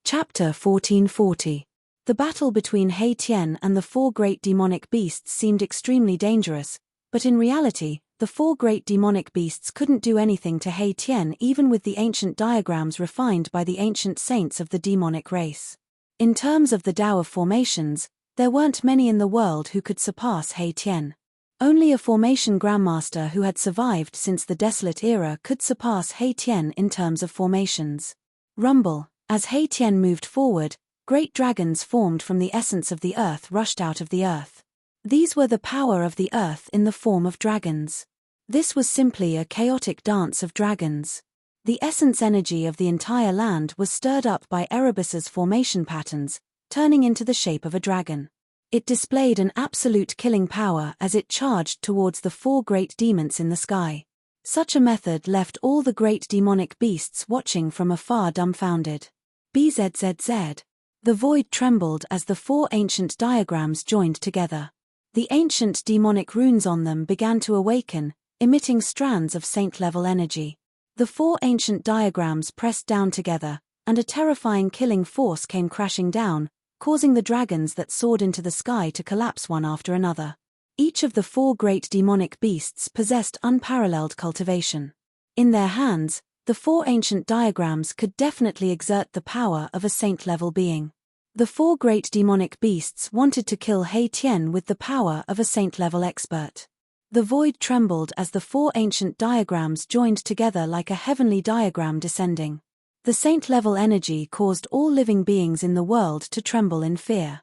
Chapter 1440. The battle between He Tian and the four great demonic beasts seemed extremely dangerous, but in reality, the four great demonic beasts couldn't do anything to He Tian even with the ancient diagrams refined by the ancient saints of the demonic race. In terms of the Tao of formations, there weren't many in the world who could surpass He Tian. Only a formation grandmaster who had survived since the Desolate Era could surpass He Tian in terms of formations. Rumble. As He Tian moved forward, great dragons formed from the essence of the earth rushed out of the earth. These were the power of the earth in the form of dragons. This was simply a chaotic dance of dragons. The essence energy of the entire land was stirred up by Erebus's formation patterns, turning into the shape of a dragon. It displayed an absolute killing power as it charged towards the four great demons in the sky. Such a method left all the great demonic beasts watching from afar dumbfounded. Bzzz. The void trembled as the four ancient diagrams joined together. The ancient demonic runes on them began to awaken, emitting strands of saint-level energy. The four ancient diagrams pressed down together, and a terrifying killing force came crashing down, causing the dragons that soared into the sky to collapse one after another. Each of the four great demonic beasts possessed unparalleled cultivation. In their hands, the four ancient diagrams could definitely exert the power of a saint-level being. The four great demonic beasts wanted to kill He Tian with the power of a saint-level expert. The void trembled as the four ancient diagrams joined together like a heavenly diagram descending. The saint-level energy caused all living beings in the world to tremble in fear.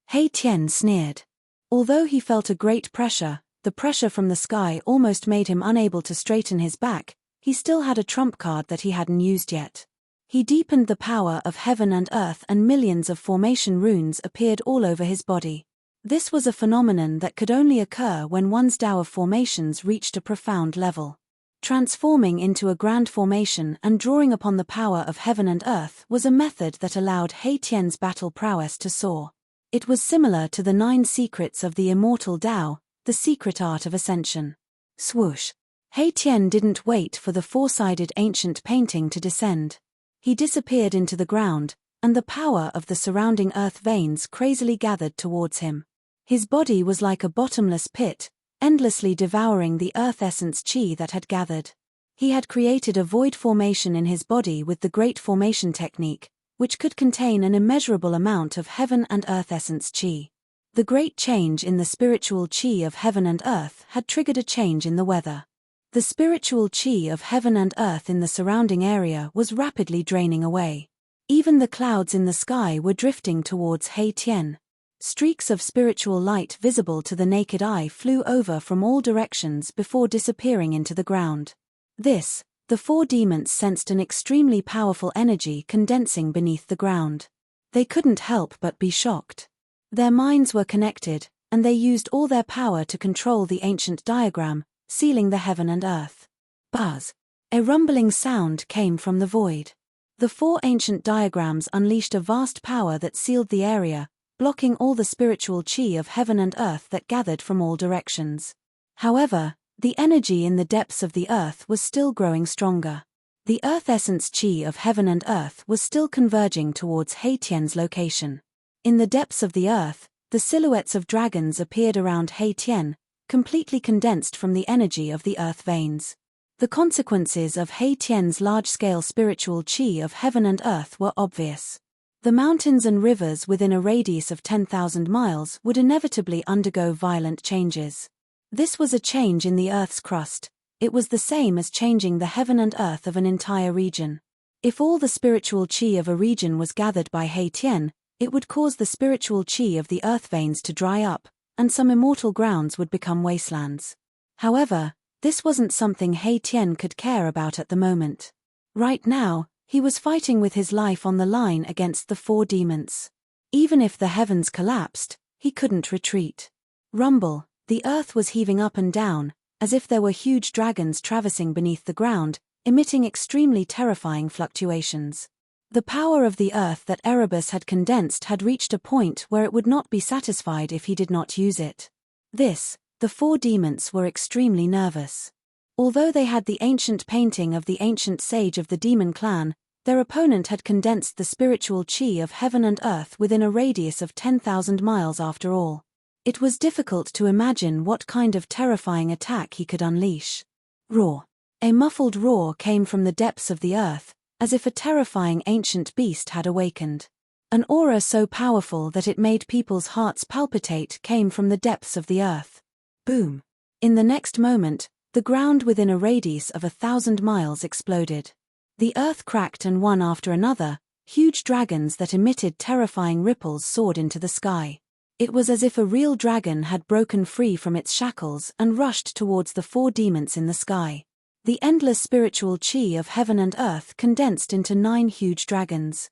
He Tian sneered. Although he felt a great pressure, the pressure from the sky almost made him unable to straighten his back, he still had a trump card that he hadn't used yet. He deepened the power of heaven and earth and millions of formation runes appeared all over his body. This was a phenomenon that could only occur when one's Tao of formations reached a profound level. Transforming into a grand formation and drawing upon the power of heaven and earth was a method that allowed He Tian's battle prowess to soar. It was similar to the 9 secrets of the immortal Tao, the secret art of ascension. Swoosh. He Tian didn't wait for the four-sided ancient painting to descend. He disappeared into the ground, and the power of the surrounding earth veins crazily gathered towards him. His body was like a bottomless pit, endlessly devouring the earth essence chi that had gathered. He had created a void formation in his body with the great formation technique, which could contain an immeasurable amount of heaven and earth essence chi. The great change in the spiritual chi of heaven and earth had triggered a change in the weather. The spiritual chi of heaven and earth in the surrounding area was rapidly draining away. Even the clouds in the sky were drifting towards He Tian. Streaks of spiritual light visible to the naked eye flew over from all directions before disappearing into the ground. The four demons sensed an extremely powerful energy condensing beneath the ground. They couldn't help but be shocked. Their minds were connected, and they used all their power to control the ancient diagram, sealing the heaven and earth. Buzz. A rumbling sound came from the void. The four ancient diagrams unleashed a vast power that sealed the area, blocking all the spiritual chi of heaven and earth that gathered from all directions. However, the energy in the depths of the earth was still growing stronger. The earth essence chi of heaven and earth was still converging towards He Tian's location. In the depths of the earth, the silhouettes of dragons appeared around He Tian, completely condensed from the energy of the earth veins. The consequences of He Tian's large-scale spiritual chi of heaven and earth were obvious. The mountains and rivers within a radius of 10,000 miles would inevitably undergo violent changes. This was a change in the Earth's crust. It was the same as changing the heaven and earth of an entire region. If all the spiritual chi of a region was gathered by He Tian, it would cause the spiritual chi of the earth veins to dry up, and some immortal grounds would become wastelands. However, this wasn't something He Tian could care about at the moment. Right now, he was fighting with his life on the line against the four demons. Even if the heavens collapsed, he couldn't retreat. Rumble. The earth was heaving up and down, as if there were huge dragons traversing beneath the ground, emitting extremely terrifying fluctuations. The power of the earth that Erebus had condensed had reached a point where it would not be satisfied if he did not use it. The four demons were extremely nervous. Although they had the ancient painting of the ancient sage of the demon clan, Their opponent had condensed the spiritual chi of heaven and earth within a radius of 10,000 miles after all. It was difficult to imagine what kind of terrifying attack he could unleash. Roar. A muffled roar came from the depths of the earth, as if a terrifying ancient beast had awakened. An aura so powerful that it made people's hearts palpitate came from the depths of the earth. Boom. In the next moment, the ground within a radius of 1,000 miles exploded. The earth cracked, and one after another, huge dragons that emitted terrifying ripples soared into the sky. It was as if a real dragon had broken free from its shackles and rushed towards the 4 demons in the sky. The endless spiritual chi of heaven and earth condensed into 9 huge dragons.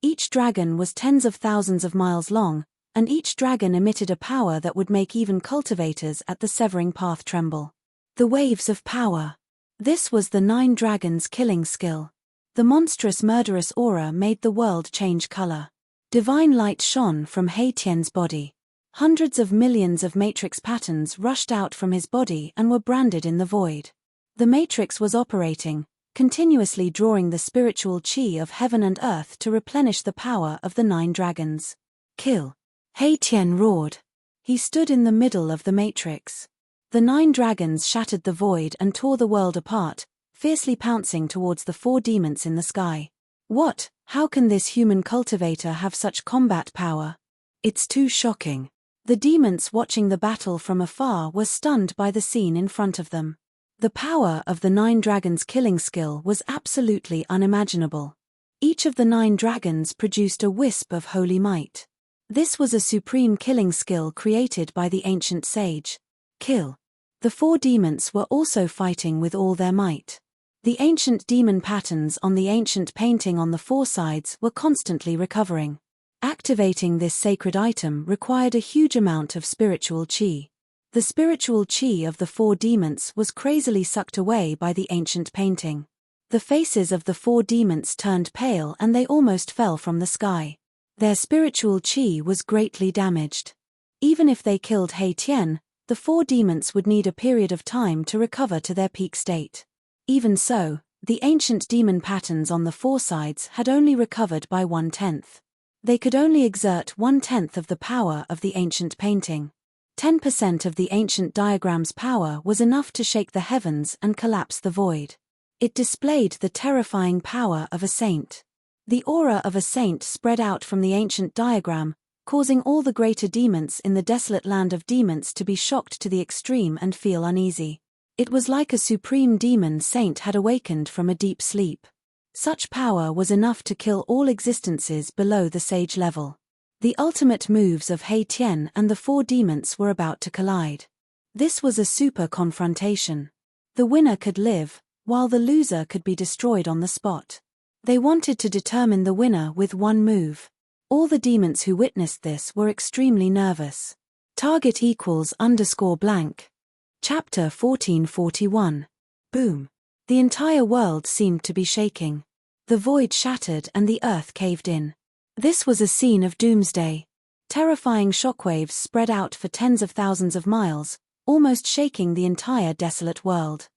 Each dragon was tens of thousands of miles long, and each dragon emitted a power that would make even cultivators at the severing path tremble. The waves of power. This was the 9 dragons' killing skill. The monstrous murderous aura made the world change color. Divine light shone from He Tian's body. Hundreds of millions of matrix patterns rushed out from his body and were branded in the void. The matrix was operating, continuously drawing the spiritual chi of heaven and earth to replenish the power of the 9 dragons. Kill. He Tian roared. He stood in the middle of the matrix. The 9 dragons shattered the void and tore the world apart, fiercely pouncing towards the 4 demons in the sky. What? How can this human cultivator have such combat power? It's too shocking. The demons watching the battle from afar were stunned by the scene in front of them. The power of the 9 dragons' killing skill was absolutely unimaginable. Each of the 9 dragons produced a wisp of holy might. This was a supreme killing skill created by the ancient sage. Kill. The 4 demons were also fighting with all their might. The ancient demon patterns on the ancient painting on the 4 sides were constantly recovering. Activating this sacred item required a huge amount of spiritual chi. The spiritual chi of the 4 demons was crazily sucked away by the ancient painting. The faces of the 4 demons turned pale and they almost fell from the sky. Their spiritual chi was greatly damaged. Even if they killed He Tian, the 4 demons would need a period of time to recover to their peak state. Even so, the ancient demon patterns on the 4 sides had only recovered by 1/10. They could only exert 1/10 of the power of the ancient painting. 10% of the ancient diagram's power was enough to shake the heavens and collapse the void. It displayed the terrifying power of a saint. The aura of a saint spread out from the ancient diagram, causing all the greater demons in the desolate land of demons to be shocked to the extreme and feel uneasy. It was like a supreme demon saint had awakened from a deep sleep. Such power was enough to kill all existences below the sage level. The ultimate moves of He Tian and the 4 demons were about to collide. This was a super confrontation. The winner could live, while the loser could be destroyed on the spot. They wanted to determine the winner with one move. All the demons who witnessed this were extremely nervous. Target =_blank. Chapter 1441. Boom. The entire world seemed to be shaking. The void shattered and the earth caved in. This was a scene of doomsday. Terrifying shockwaves spread out for tens of thousands of miles, almost shaking the entire desolate world.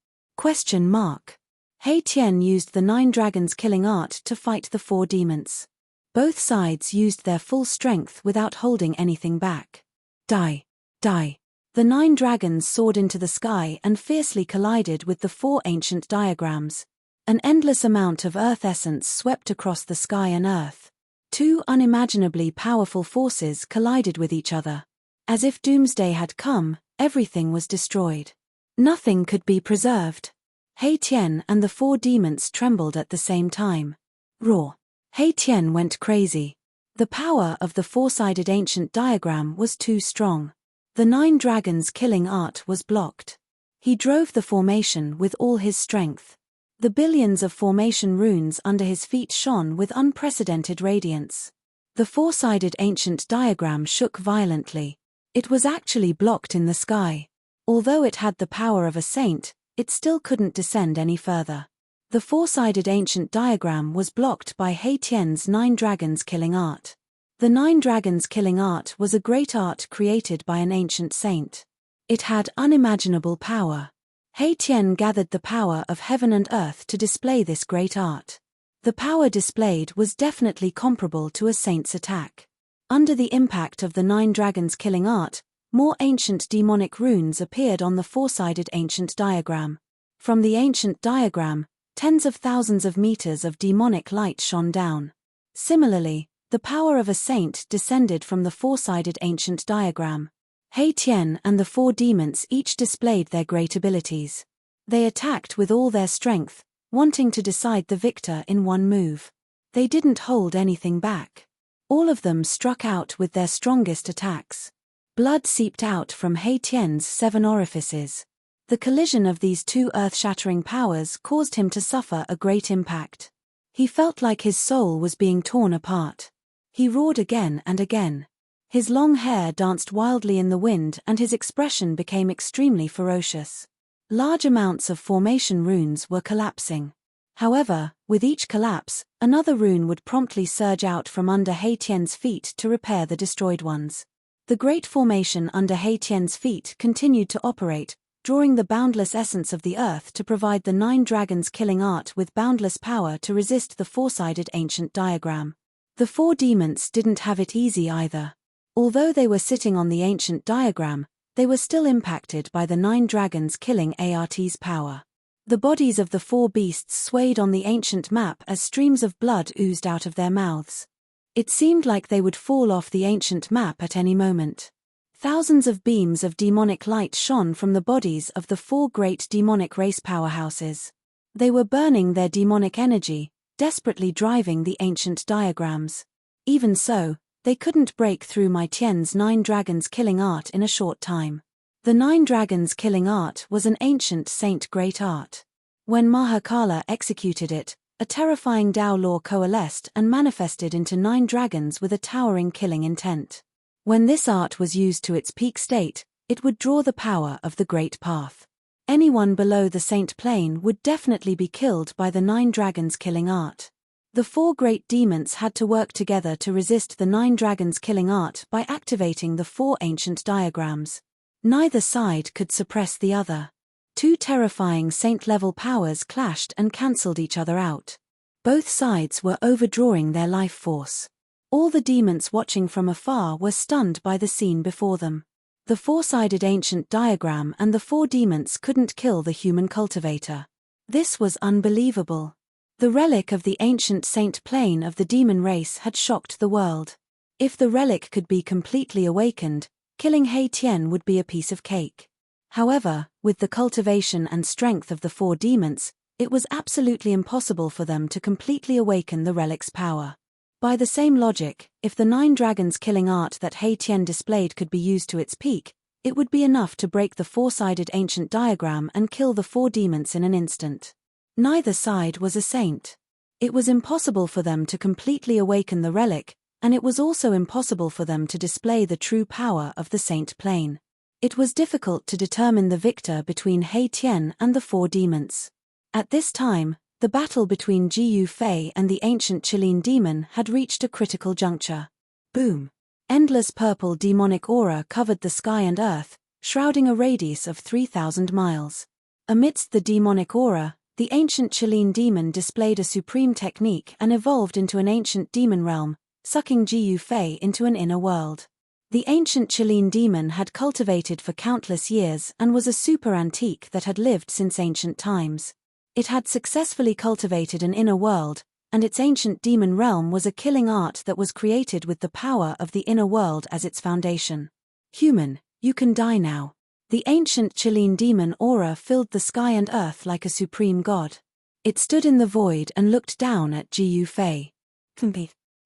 He Tian used the 9 dragons' killing art to fight the 4 demons. Both sides used their full strength without holding anything back. Die. Die. The 9 dragons soared into the sky and fiercely collided with the 4 ancient diagrams. An endless amount of earth essence swept across the sky and earth. 2 unimaginably powerful forces collided with each other. As if doomsday had come, everything was destroyed. Nothing could be preserved. He Tian and the 4 demons trembled at the same time. Roar. He Tian went crazy. The power of the 4-sided ancient diagram was too strong. The 9 dragons' killing art was blocked. He drove the formation with all his strength. The billions of formation runes under his feet shone with unprecedented radiance. The 4-sided ancient diagram shook violently. It was actually blocked in the sky. Although it had the power of a saint, it still couldn't descend any further. The 4-sided ancient diagram was blocked by He Tian's 9 dragons' killing art. The 9 dragons' killing art was a great art created by an ancient saint. It had unimaginable power. He Tian gathered the power of heaven and earth to display this great art. The power displayed was definitely comparable to a saint's attack. Under the impact of the 9 dragons killing art, more ancient demonic runes appeared on the 4-sided ancient diagram. From the ancient diagram, tens of thousands of meters of demonic light shone down. Similarly, the power of a saint descended from the 4-sided ancient diagram. He Tian and the 4 demons each displayed their great abilities. They attacked with all their strength, wanting to decide the victor in one move. They didn't hold anything back. All of them struck out with their strongest attacks. Blood seeped out from He Tian's 7 orifices. The collision of these 2 earth-shattering powers caused him to suffer a great impact. He felt like his soul was being torn apart. He roared again and again. His long hair danced wildly in the wind and his expression became extremely ferocious. Large amounts of formation runes were collapsing. However, with each collapse, another rune would promptly surge out from under He Tian's feet to repair the destroyed ones. The great formation under He Tian's feet continued to operate, drawing the boundless essence of the earth to provide the 9 dragons killing art with boundless power to resist the 4-sided ancient diagram. The 4 demons didn't have it easy either. Although they were sitting on the ancient diagram, they were still impacted by the 9 dragons killing art's power. The bodies of the 4 beasts swayed on the ancient map as streams of blood oozed out of their mouths. It seemed like they would fall off the ancient map at any moment. Thousands of beams of demonic light shone from the bodies of the 4 great demonic race powerhouses. They were burning their demonic energy, desperately driving the ancient diagrams. Even so, they couldn't break through Mai Tian's 9 dragons killing art in a short time. The 9 dragons killing art was an ancient saint great art. When Mahakala executed it, a terrifying Tao law coalesced and manifested into 9 dragons with a towering killing intent. When this art was used to its peak state, it would draw the power of the Great Path. Anyone below the saint plane would definitely be killed by the 9 dragons killing art. The 4 great demons had to work together to resist the 9 dragons killing art by activating the 4 ancient diagrams. Neither side could suppress the other. 2 terrifying saint-level powers clashed and cancelled each other out. Both sides were overdrawing their life force. All the demons watching from afar were stunned by the scene before them. The 4-sided ancient diagram and the 4 demons couldn't kill the human cultivator. This was unbelievable. The relic of the ancient saint plane of the demon race had shocked the world. If the relic could be completely awakened, killing He Tian would be a piece of cake. However, with the cultivation and strength of the 4 demons, it was absolutely impossible for them to completely awaken the relic's power. By the same logic, if the 9 dragons killing art that He Tian displayed could be used to its peak, it would be enough to break the 4-sided ancient diagram and kill the 4 demons in an instant. Neither side was a saint. It was impossible for them to completely awaken the relic, and it was also impossible for them to display the true power of the saint plane. It was difficult to determine the victor between He Tian and the 4 demons. At this time, the battle between Jiyu Fei and the ancient Qilin demon had reached a critical juncture. Boom! Endless purple demonic aura covered the sky and earth, shrouding a radius of 3,000 miles. Amidst the demonic aura, the ancient Qilin demon displayed a supreme technique and evolved into an ancient demon realm, sucking Jiyu Fei into an inner world. The ancient Qilin demon had cultivated for countless years and was a super antique that had lived since ancient times. It had successfully cultivated an inner world, and its ancient demon realm was a killing art that was created with the power of the inner world as its foundation. Human, you can die now. The ancient Qilin demon aura filled the sky and earth like a supreme god. It stood in the void and looked down at Jiyu Fei.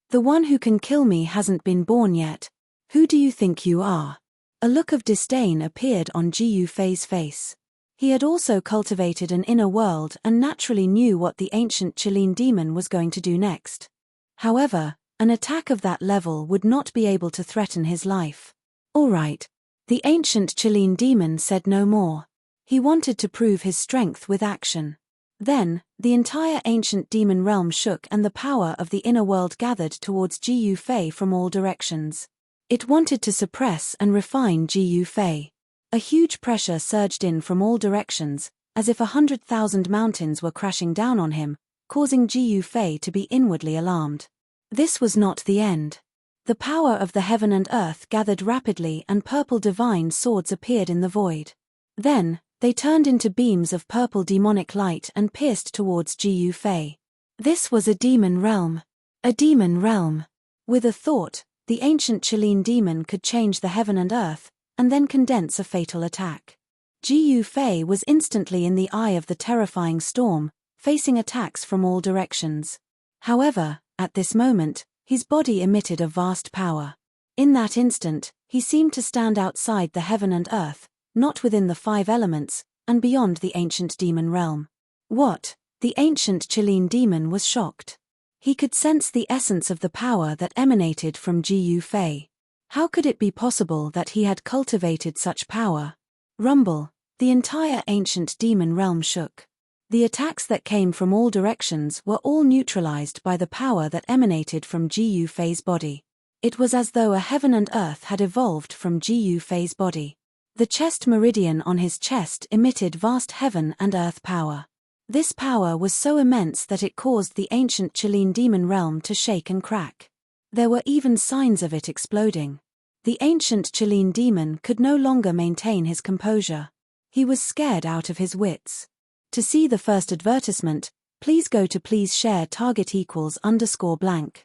The one who can kill me hasn't been born yet. Who do you think you are? A look of disdain appeared on Jiyu Fei's face. He had also cultivated an inner world and naturally knew what the ancient Qilin demon was going to do next. However, an attack of that level would not be able to threaten his life. All right. The ancient Qilin demon said no more. He wanted to prove his strength with action. Then, the entire ancient demon realm shook and the power of the inner world gathered towards Jiyu Fei from all directions. It wanted to suppress and refine Jiyu Fei. A huge pressure surged in from all directions, as if 100,000 mountains were crashing down on him, causing Jiyu Fei to be inwardly alarmed. This was not the end. The power of the heaven and earth gathered rapidly and purple divine swords appeared in the void. Then, they turned into beams of purple demonic light and pierced towards Jiyu Fei. This was a demon realm. A demon realm. With a thought, the ancient Qilin demon could change the heaven and earth, and then condense a fatal attack. Jiyu Fei was instantly in the eye of the terrifying storm, facing attacks from all directions. However, at this moment, his body emitted a vast power. In that instant, he seemed to stand outside the heaven and earth, not within the five elements, and beyond the ancient demon realm. What? The ancient Qilin demon was shocked. He could sense the essence of the power that emanated from Jiyu Fei. How could it be possible that he had cultivated such power? Rumble. The entire ancient demon realm shook. The attacks that came from all directions were all neutralized by the power that emanated from Jiyu Fei's body. It was as though a heaven and earth had evolved from Jiyu Fei's body. The chest meridian on his chest emitted vast heaven and earth power. This power was so immense that it caused the ancient Qilin demon realm to shake and crack. There were even signs of it exploding. The ancient Qilin demon could no longer maintain his composure. He was scared out of his wits. To see the first advertisement, please go to please share target=_blank.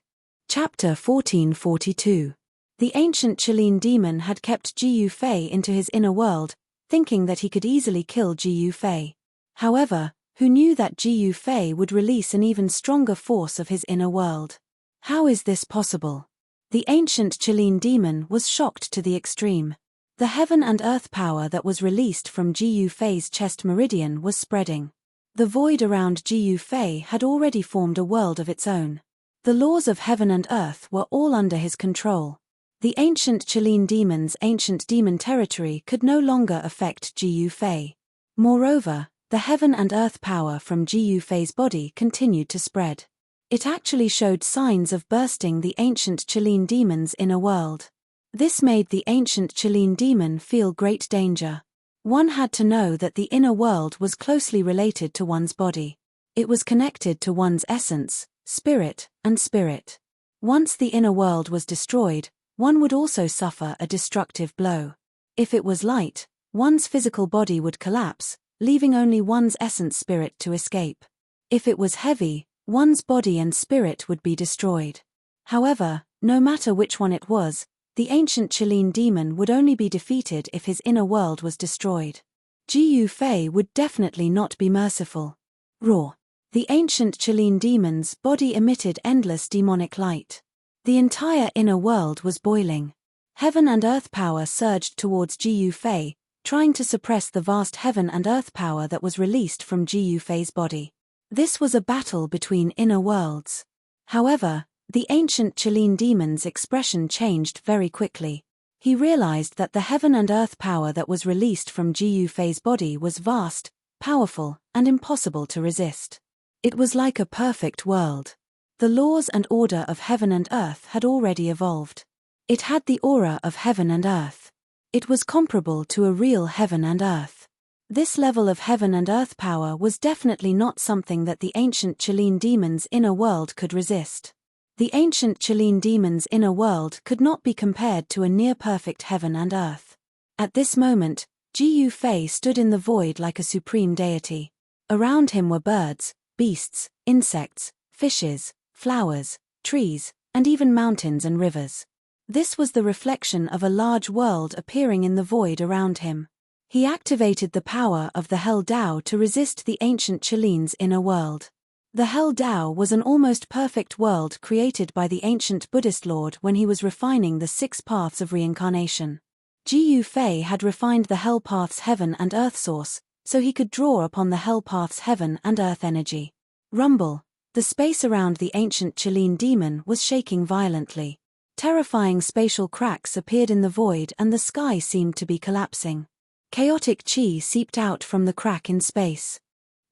Chapter 1442. The ancient Qilin demon had kept Jiyu Fei into his inner world, thinking that he could easily kill Jiyu Fei. However, who knew that Jiyu Fei would release an even stronger force of his inner world? How is this possible? The ancient Qilin demon was shocked to the extreme. The heaven and earth power that was released from Jiyu Fei's chest meridian was spreading. The void around Jiyu Fei had already formed a world of its own. The laws of heaven and earth were all under his control. The ancient Qilin demon's ancient demon territory could no longer affect Jiyu Fei. Moreover, the heaven and earth power from Jiyu Fei's body continued to spread. It actually showed signs of bursting the ancient Qilin demon's inner world. This made the ancient Qilin demon feel great danger. One had to know that the inner world was closely related to one's body. It was connected to one's essence, spirit, and spirit. Once the inner world was destroyed, one would also suffer a destructive blow. If it was light, one's physical body would collapse, leaving only one's essence spirit to escape. If it was heavy, one's body and spirit would be destroyed. However, no matter which one it was, the ancient Qilin demon would only be defeated if his inner world was destroyed. Jiyu Fei would definitely not be merciful. Roar. The ancient Qilin demon's body emitted endless demonic light. The entire inner world was boiling. Heaven and earth power surged towards Jiyu Fei, trying to suppress the vast heaven and earth power that was released from Jiyu Fei's body. This was a battle between inner worlds. However, the ancient Qilin demon's expression changed very quickly. He realized that the heaven and earth power that was released from Jiyu Fei's body was vast, powerful, and impossible to resist. It was like a perfect world. The laws and order of heaven and earth had already evolved. It had the aura of heaven and earth. It was comparable to a real heaven and earth. This level of heaven and earth power was definitely not something that the ancient Qilin demon's inner world could resist. The ancient Qilin demon's inner world could not be compared to a near-perfect heaven and earth. At this moment, Jiyu Fei stood in the void like a supreme deity. Around him were birds, beasts, insects, fishes, flowers, trees, and even mountains and rivers. This was the reflection of a large world appearing in the void around him. He activated the power of the Hell Dao to resist the ancient Qilin's inner world. The Hell Dao was an almost perfect world created by the ancient Buddhist Lord when he was refining the 6 paths of reincarnation. Jiyu Fei had refined the Hell Path's heaven and earth source, so he could draw upon the Hell Path's heaven and earth energy. Rumble. The space around the ancient Qilin demon was shaking violently. Terrifying spatial cracks appeared in the void and the sky seemed to be collapsing. Chaotic qi seeped out from the crack in space.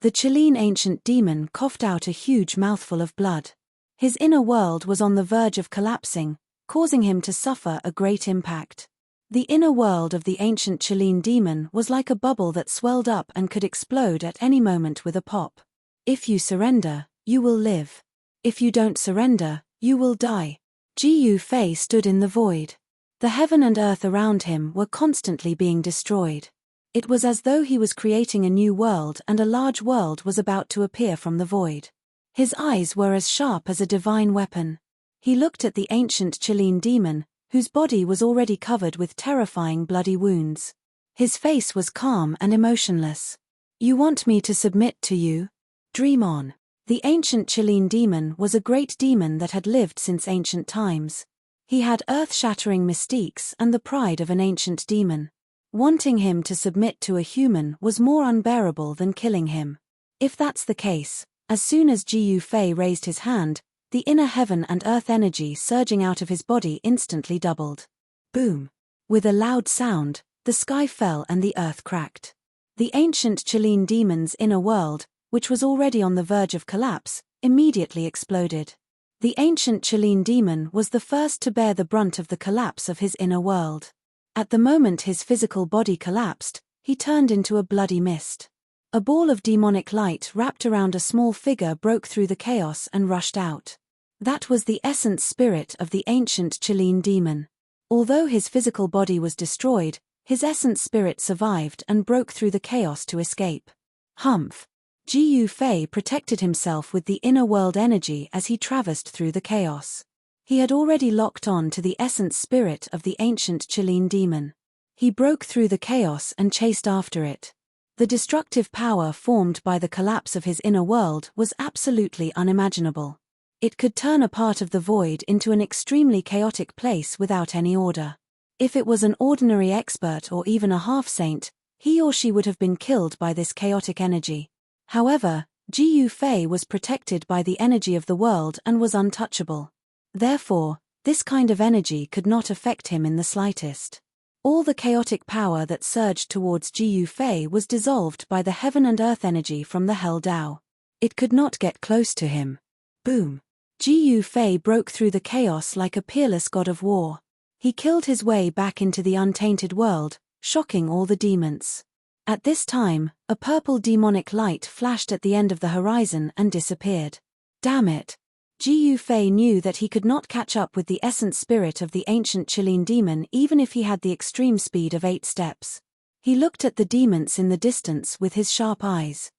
The Qilin ancient demon coughed out a huge mouthful of blood. His inner world was on the verge of collapsing, causing him to suffer a great impact. The inner world of the ancient Qilin demon was like a bubble that swelled up and could explode at any moment with a pop. If you surrender, you will live. If you don't surrender, you will die. Ji Fei stood in the void. The heaven and earth around him were constantly being destroyed. It was as though he was creating a new world and a large world was about to appear from the void. His eyes were as sharp as a divine weapon. He looked at the ancient Chilean demon, whose body was already covered with terrifying bloody wounds. His face was calm and emotionless. You want me to submit to you? Dream on. The ancient Chilean demon was a great demon that had lived since ancient times. He had earth-shattering mystiques and the pride of an ancient demon. Wanting him to submit to a human was more unbearable than killing him. If that's the case, as soon as Ji Fei raised his hand, the inner heaven and earth energy surging out of his body instantly doubled. Boom! With a loud sound, the sky fell and the earth cracked. The ancient Chilean demon's inner world, which was already on the verge of collapse, immediately exploded. The ancient Chilean demon was the first to bear the brunt of the collapse of his inner world. At the moment his physical body collapsed, he turned into a bloody mist. A ball of demonic light wrapped around a small figure broke through the chaos and rushed out. That was the essence spirit of the ancient Chilean demon. Although his physical body was destroyed, his essence spirit survived and broke through the chaos to escape. Humph! Ji Fei protected himself with the inner world energy as he traversed through the chaos. He had already locked on to the essence spirit of the ancient Chilean demon. He broke through the chaos and chased after it. The destructive power formed by the collapse of his inner world was absolutely unimaginable. It could turn a part of the void into an extremely chaotic place without any order. If it was an ordinary expert or even a half-saint, he or she would have been killed by this chaotic energy. However, Ji Fei was protected by the energy of the world and was untouchable. Therefore, this kind of energy could not affect him in the slightest. All the chaotic power that surged towards Ji Fei was dissolved by the heaven and earth energy from the Hell Dao. It could not get close to him. Boom! Ji Fei broke through the chaos like a peerless god of war. He killed his way back into the untainted world, shocking all the demons. At this time, a purple demonic light flashed at the end of the horizon and disappeared. Damn it! Ji Fei knew that he could not catch up with the essence spirit of the ancient Chilean demon even if he had the extreme speed of 8 steps. He looked at the demons in the distance with his sharp eyes.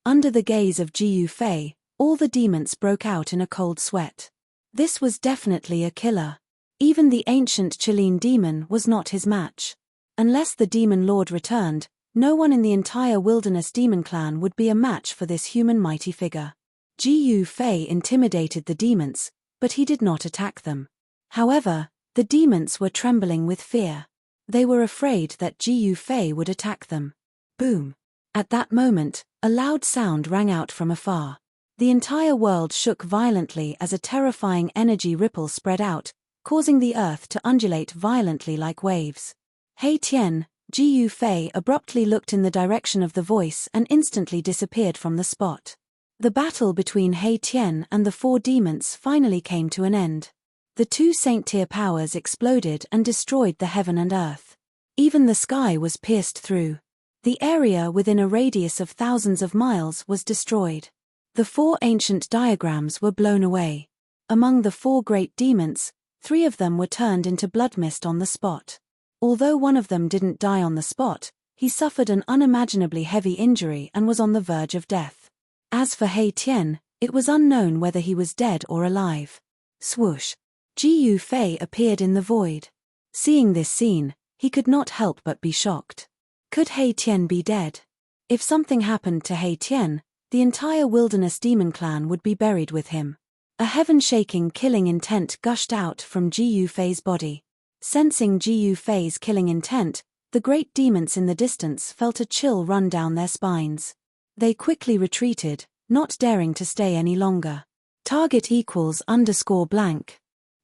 Under the gaze of Ji Fei, all the demons broke out in a cold sweat. This was definitely a killer. Even the ancient Chilean demon was not his match. Unless the demon lord returned, no one in the entire wilderness demon clan would be a match for this human mighty figure. Ji Fei intimidated the demons, but he did not attack them. However, the demons were trembling with fear. They were afraid that Ji Fei would attack them. Boom! At that moment, a loud sound rang out from afar. The entire world shook violently as a terrifying energy ripple spread out, causing the earth to undulate violently like waves. Hey Tian, Ji Fei abruptly looked in the direction of the voice and instantly disappeared from the spot. The battle between Hey Tian and the 4 demons finally came to an end. The 2 saint-tier powers exploded and destroyed the heaven and earth. Even the sky was pierced through. The area within a radius of thousands of miles was destroyed. The 4 ancient diagrams were blown away. Among the 4 great demons, 3 of them were turned into blood mist on the spot. Although one of them didn't die on the spot, he suffered an unimaginably heavy injury and was on the verge of death. As for Hey Tian, it was unknown whether he was dead or alive. Swoosh! Ji Fei appeared in the void. Seeing this scene, he could not help but be shocked. Could Hey Tian be dead? If something happened to Hey Tian, the entire wilderness demon clan would be buried with him. A heaven-shaking killing intent gushed out from Ji Fei's body. Sensing Ji Fei's killing intent, the great demons in the distance felt a chill run down their spines. They quickly retreated, not daring to stay any longer. Target =_blank.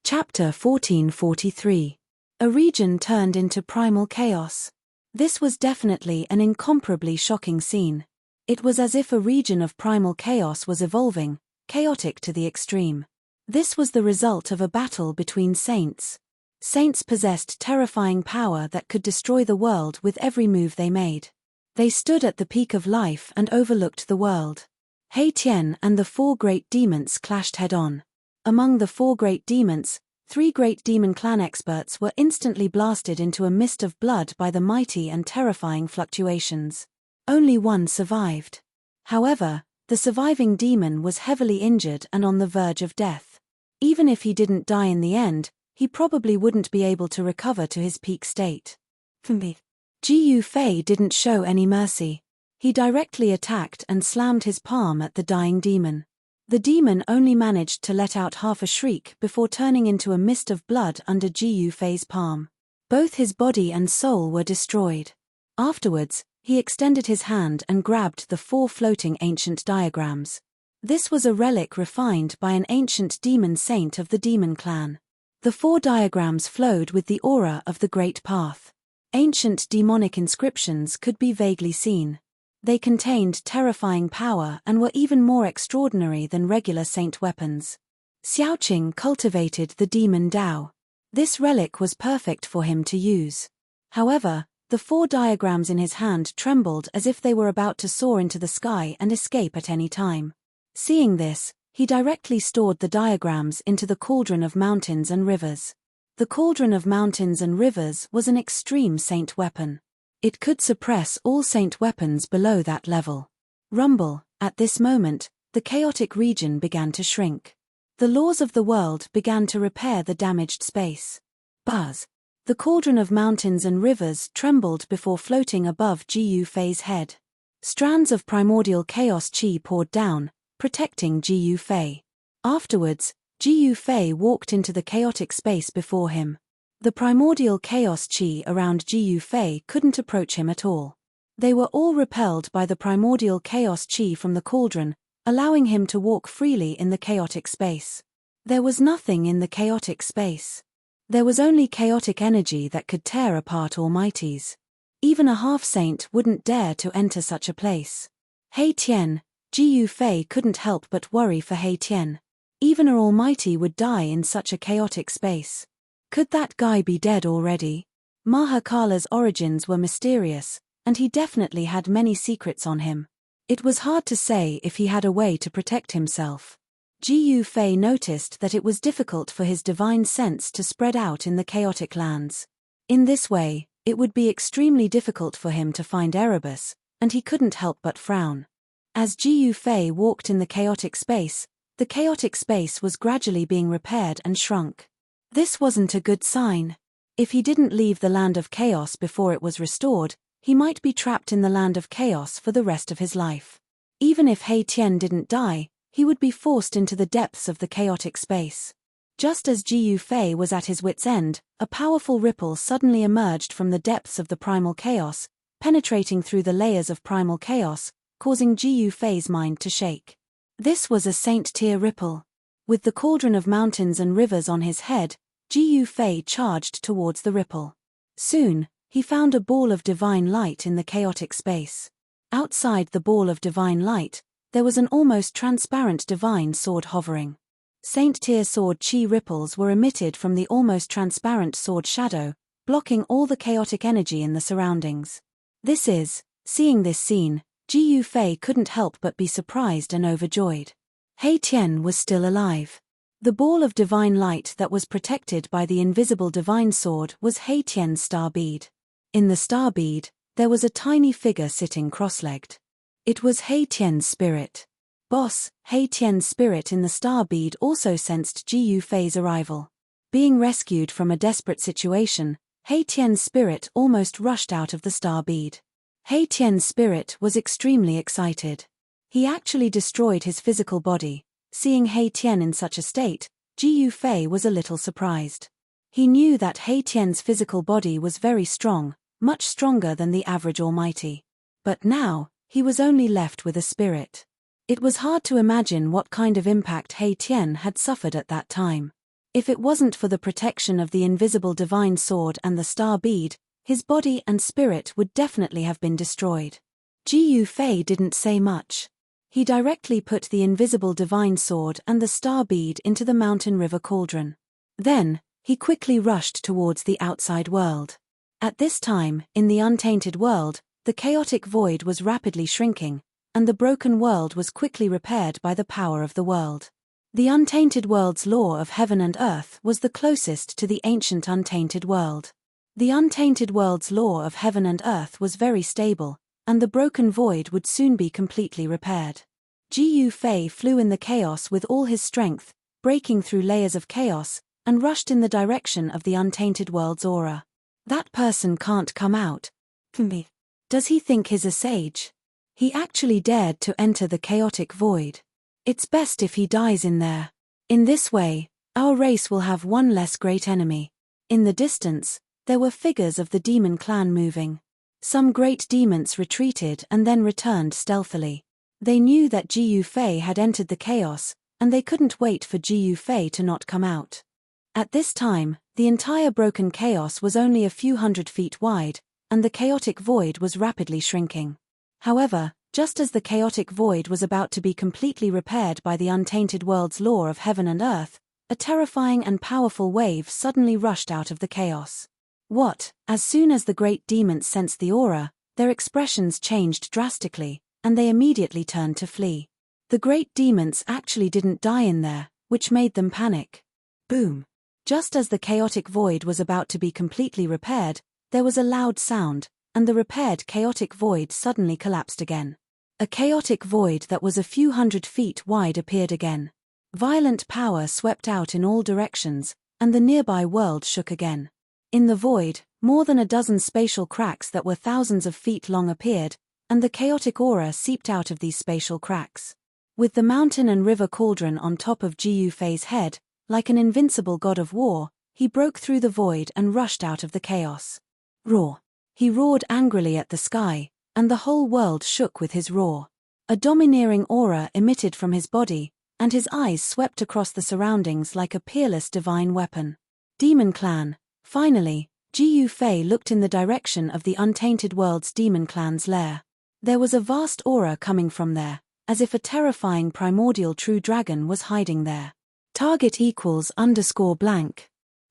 Chapter 1443. A region turned into primal chaos. This was definitely an incomparably shocking scene. It was as if a region of primal chaos was evolving, chaotic to the extreme. This was the result of a battle between saints. Saints possessed terrifying power that could destroy the world with every move they made. They stood at the peak of life and overlooked the world. He Tian and the 4 great demons clashed head-on. Among the 4 great demons, 3 great demon clan experts were instantly blasted into a mist of blood by the mighty and terrifying fluctuations. Only one survived. However, the surviving demon was heavily injured and on the verge of death. Even if he didn't die in the end, he probably wouldn't be able to recover to his peak state. Ji Fei didn't show any mercy. He directly attacked and slammed his palm at the dying demon. The demon only managed to let out half a shriek before turning into a mist of blood under Ji Fei's palm. Both his body and soul were destroyed. Afterwards, he extended his hand and grabbed the 4 floating ancient diagrams. This was a relic refined by an ancient demon saint of the demon clan. The 4 diagrams flowed with the aura of the Great Path. Ancient demonic inscriptions could be vaguely seen. They contained terrifying power and were even more extraordinary than regular saint weapons. Xiaoqing cultivated the demon Dao. This relic was perfect for him to use. However, the 4 diagrams in his hand trembled as if they were about to soar into the sky and escape at any time. Seeing this, he directly stored the diagrams into the cauldron of mountains and rivers. The cauldron of mountains and rivers was an extreme saint weapon. It could suppress all saint weapons below that level. Rumble, at this moment, the chaotic region began to shrink. The laws of the world began to repair the damaged space. Buzz. The cauldron of mountains and rivers trembled before floating above Ji Fei's head. Strands of primordial chaos chi poured down, protecting Ji Fei. Afterwards, Ji Fei walked into the chaotic space before him. The primordial chaos chi around Ji Fei couldn't approach him at all. They were all repelled by the primordial chaos chi from the cauldron, allowing him to walk freely in the chaotic space. There was nothing in the chaotic space. There was only chaotic energy that could tear apart almighties. Even a half-saint wouldn't dare to enter such a place. He Tian, Ji Fei couldn't help but worry for He Tian. Even an almighty would die in such a chaotic space. Could that guy be dead already? Mahakala's origins were mysterious, and he definitely had many secrets on him. It was hard to say if he had a way to protect himself. Ji Fei noticed that it was difficult for his divine sense to spread out in the chaotic lands. In this way, it would be extremely difficult for him to find Erebus, and he couldn't help but frown. As Ji Fei walked in the chaotic space was gradually being repaired and shrunk. This wasn't a good sign. If he didn't leave the land of chaos before it was restored, he might be trapped in the land of chaos for the rest of his life. Even if He Tian didn't die, he would be forced into the depths of the chaotic space. Just as Ji Fei was at his wit's end, a powerful ripple suddenly emerged from the depths of the primal chaos, penetrating through the layers of primal chaos, causing Ji Fei's mind to shake. This was a saint-tier ripple. With the cauldron of mountains and rivers on his head, Ji Fei charged towards the ripple. Soon, he found a ball of divine light in the chaotic space. Outside the ball of divine light, there was an almost transparent divine sword hovering. Saint-tier sword chi ripples were emitted from the almost transparent sword shadow, blocking all the chaotic energy in the surroundings. Seeing this scene, Ji Fei couldn't help but be surprised and overjoyed. He Tian was still alive. The ball of divine light that was protected by the invisible divine sword was He Tian's star bead. In the star bead, there was a tiny figure sitting cross-legged. It was He Tian's spirit. Boss, He Tian's spirit in the star bead also sensed Ji Fei's arrival. Being rescued from a desperate situation, He Tian's spirit almost rushed out of the star bead. He Tian's spirit was extremely excited. He actually destroyed his physical body. Seeing He Tian in such a state, Ji Fei was a little surprised. He knew that He Tian's physical body was very strong, much stronger than the average almighty. But now, he was only left with a spirit. It was hard to imagine what kind of impact He Tian had suffered at that time. If it wasn't for the protection of the invisible divine sword and the star bead, his body and spirit would definitely have been destroyed. Ji Fei didn't say much. He directly put the invisible divine sword and the star bead into the mountain river cauldron. Then, he quickly rushed towards the outside world. At this time, in the untainted world, the chaotic void was rapidly shrinking, and the broken world was quickly repaired by the power of the world. The untainted world's law of heaven and earth was the closest to the ancient untainted world. The untainted world's law of heaven and earth was very stable, and the broken void would soon be completely repaired. Jiyu Fei flew in the chaos with all his strength, breaking through layers of chaos, and rushed in the direction of the untainted world's aura. That person can't come out. Does he think he's a sage? He actually dared to enter the chaotic void. It's best if he dies in there. In this way, our race will have one less great enemy. In the distance, there were figures of the demon clan moving. Some great demons retreated and then returned stealthily. They knew that Jiyu Fei had entered the chaos, and they couldn't wait for Jiyu Fei to not come out. At this time, the entire broken chaos was only a few 100 feet wide, and the chaotic void was rapidly shrinking. However, just as the chaotic void was about to be completely repaired by the untainted world's law of heaven and earth, a terrifying and powerful wave suddenly rushed out of the chaos. As soon as the great demons sensed the aura, their expressions changed drastically, and they immediately turned to flee. The great demons actually didn't die in there, which made them panic. Boom! Just as the chaotic void was about to be completely repaired, there was a loud sound, and the repaired chaotic void suddenly collapsed again. A chaotic void that was a few 100 feet wide appeared again. Violent power swept out in all directions, and the nearby world shook again. In the void, more than a dozen spatial cracks that were thousands of feet long appeared, and the chaotic aura seeped out of these spatial cracks. With the mountain and river cauldron on top of Jiyu Fei's head, like an invincible god of war, he broke through the void and rushed out of the chaos. Roar! He roared angrily at the sky, and the whole world shook with his roar. A domineering aura emitted from his body, and his eyes swept across the surroundings like a peerless divine weapon. Demon Clan. Finally, Jiyu Fei looked in the direction of the untainted world's demon clan's lair. There was a vast aura coming from there, as if a terrifying primordial true dragon was hiding there. Target =_blank.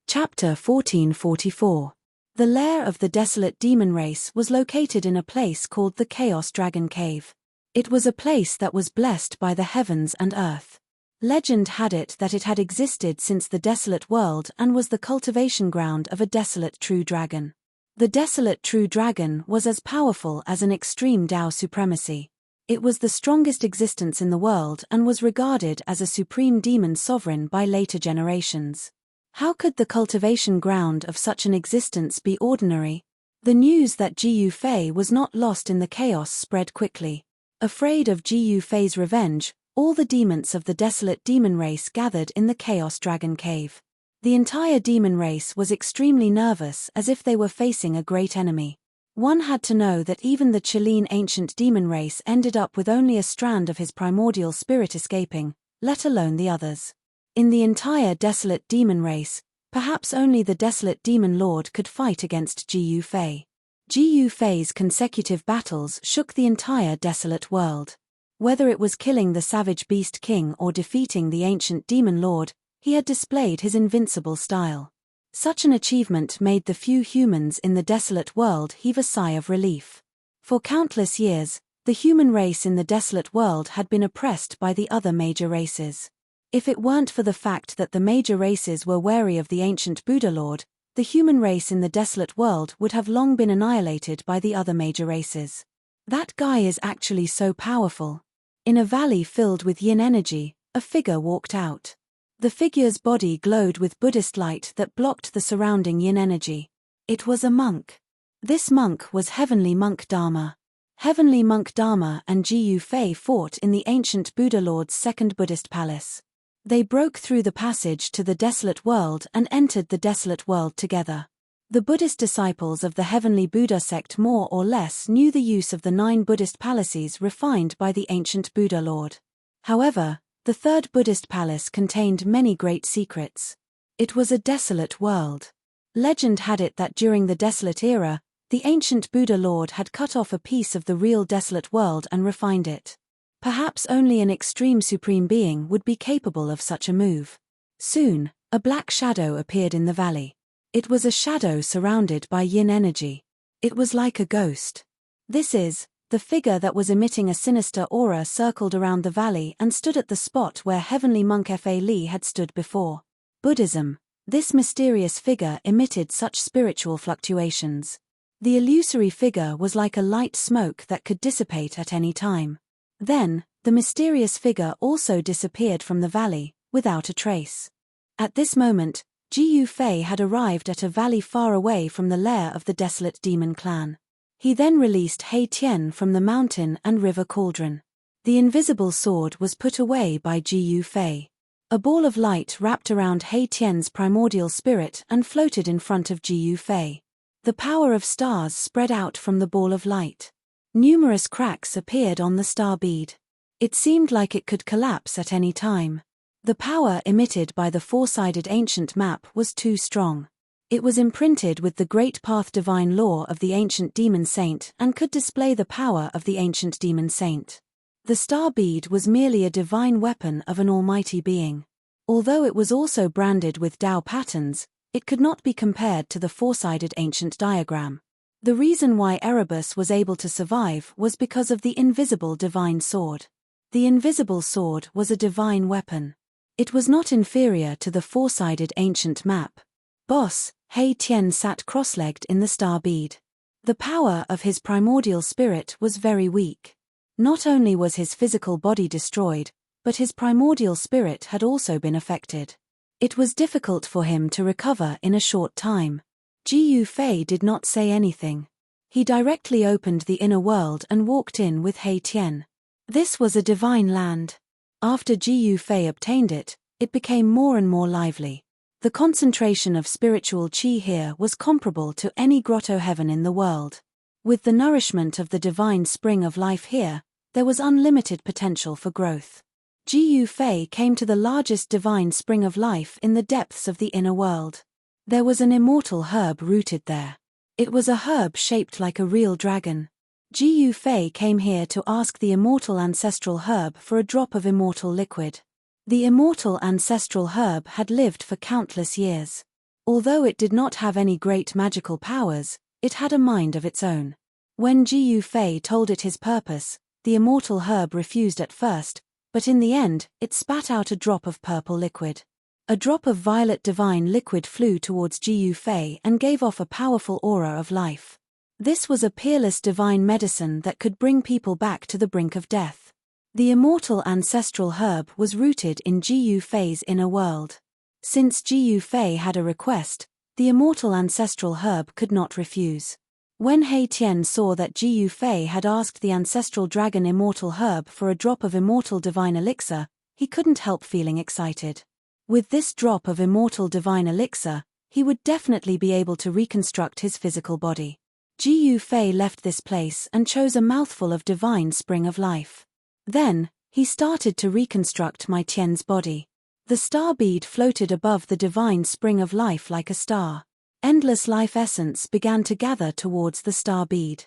Chapter 1444. The lair of the desolate demon race was located in a place called the Chaos Dragon Cave. It was a place that was blessed by the heavens and earth. Legend had it that it had existed since the desolate world and was the cultivation ground of a desolate true dragon. The desolate true dragon was as powerful as an extreme Tao supremacy. It was the strongest existence in the world and was regarded as a supreme demon sovereign by later generations. How could the cultivation ground of such an existence be ordinary? The news that Jiyu Fei was not lost in the chaos spread quickly. Afraid of Jiyu Fei's revenge, all the demons of the desolate demon race gathered in the Chaos Dragon Cave. The entire demon race was extremely nervous, as if they were facing a great enemy. One had to know that even the Chilean ancient demon race ended up with only a strand of his primordial spirit escaping, let alone the others. In the entire desolate demon race, perhaps only the desolate demon lord could fight against Jiyu Fei. Jiyu Fei's consecutive battles shook the entire desolate world. Whether it was killing the savage beast king or defeating the ancient demon lord, he had displayed his invincible style. Such an achievement made the few humans in the desolate world heave a sigh of relief. For countless years, the human race in the desolate world had been oppressed by the other major races. If it weren't for the fact that the major races were wary of the ancient Buddha Lord, the human race in the desolate world would have long been annihilated by the other major races. That guy is actually so powerful. In a valley filled with yin energy, a figure walked out. The figure's body glowed with Buddhist light that blocked the surrounding yin energy. It was a monk. This monk was Heavenly Monk Dharma. Heavenly Monk Dharma and Jiyu Fei fought in the ancient Buddha Lord's second Buddhist palace. They broke through the passage to the desolate world and entered the desolate world together. The Buddhist disciples of the Heavenly Buddha sect more or less knew the use of the 9 Buddhist palaces refined by the ancient Buddha Lord. However, the third Buddhist palace contained many great secrets. It was a desolate world. Legend had it that during the desolate era, the ancient Buddha Lord had cut off a piece of the real desolate world and refined it. Perhaps only an extreme supreme being would be capable of such a move. Soon, a black shadow appeared in the valley. It was a shadow surrounded by yin energy. It was like a ghost. This is The figure that was emitting a sinister aura circled around the valley and stood at the spot where Heavenly Monk Fa Li had stood before. Buddhism. This mysterious figure emitted such spiritual fluctuations. The illusory figure was like a light smoke that could dissipate at any time. Then, the mysterious figure also disappeared from the valley, without a trace. At this moment, Jiyu Fei had arrived at a valley far away from the lair of the desolate demon clan. He then released He Tian from the mountain and river cauldron. The invisible sword was put away by Jiyu Fei. A ball of light wrapped around He Tian's primordial spirit and floated in front of Jiyu Fei. The power of stars spread out from the ball of light. Numerous cracks appeared on the star bead. It seemed like it could collapse at any time. The power emitted by the four-sided ancient map was too strong. It was imprinted with the great path divine law of the ancient demon saint and could display the power of the ancient demon saint. The star bead was merely a divine weapon of an almighty being. Although it was also branded with Tao patterns, it could not be compared to the four-sided ancient diagram. The reason why Erebus was able to survive was because of the invisible divine sword. The invisible sword was a divine weapon. It was not inferior to the four-sided ancient map. Boss, He Tian sat cross-legged in the star bead. The power of his primordial spirit was very weak. Not only was his physical body destroyed, but his primordial spirit had also been affected. It was difficult for him to recover in a short time. Jiyu Fei did not say anything. He directly opened the inner world and walked in with He Tian. This was a divine land. After Jiyu Fei obtained it, it became more and more lively. The concentration of spiritual qi here was comparable to any grotto heaven in the world. With the nourishment of the divine spring of life here, there was unlimited potential for growth. Jiyu Fei came to the largest divine spring of life in the depths of the inner world. There was an immortal herb rooted there. It was a herb shaped like a real dragon. Jiyu Fei came here to ask the immortal ancestral herb for a drop of immortal liquid. The immortal ancestral herb had lived for countless years. Although it did not have any great magical powers, it had a mind of its own. When Jiyu Fei told it his purpose, the immortal herb refused at first, but in the end, it spat out a drop of purple liquid. A drop of violet divine liquid flew towards Jiyu Fei and gave off a powerful aura of life. This was a peerless divine medicine that could bring people back to the brink of death. The immortal ancestral herb was rooted in Jiyu Fei's inner world. Since Jiyu Fei had a request, the immortal ancestral herb could not refuse. When He Tian saw that Jiyu Fei had asked the ancestral dragon immortal herb for a drop of immortal divine elixir, he couldn't help feeling excited. With this drop of immortal divine elixir, he would definitely be able to reconstruct his physical body. Jiyu Fei left this place and chose a mouthful of divine spring of life. Then, he started to reconstruct Mai Tian's body. The star bead floated above the divine spring of life like a star. Endless life essence began to gather towards the star bead.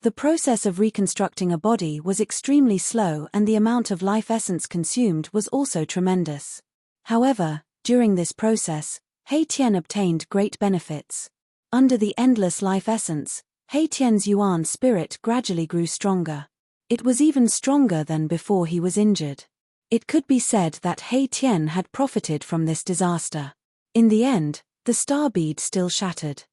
The process of reconstructing a body was extremely slow and the amount of life essence consumed was also tremendous. However, during this process, He Tian obtained great benefits. Under the endless life essence, He Tian's Yuan spirit gradually grew stronger. It was even stronger than before he was injured. It could be said that He Tian had profited from this disaster. In the end, the star bead still shattered.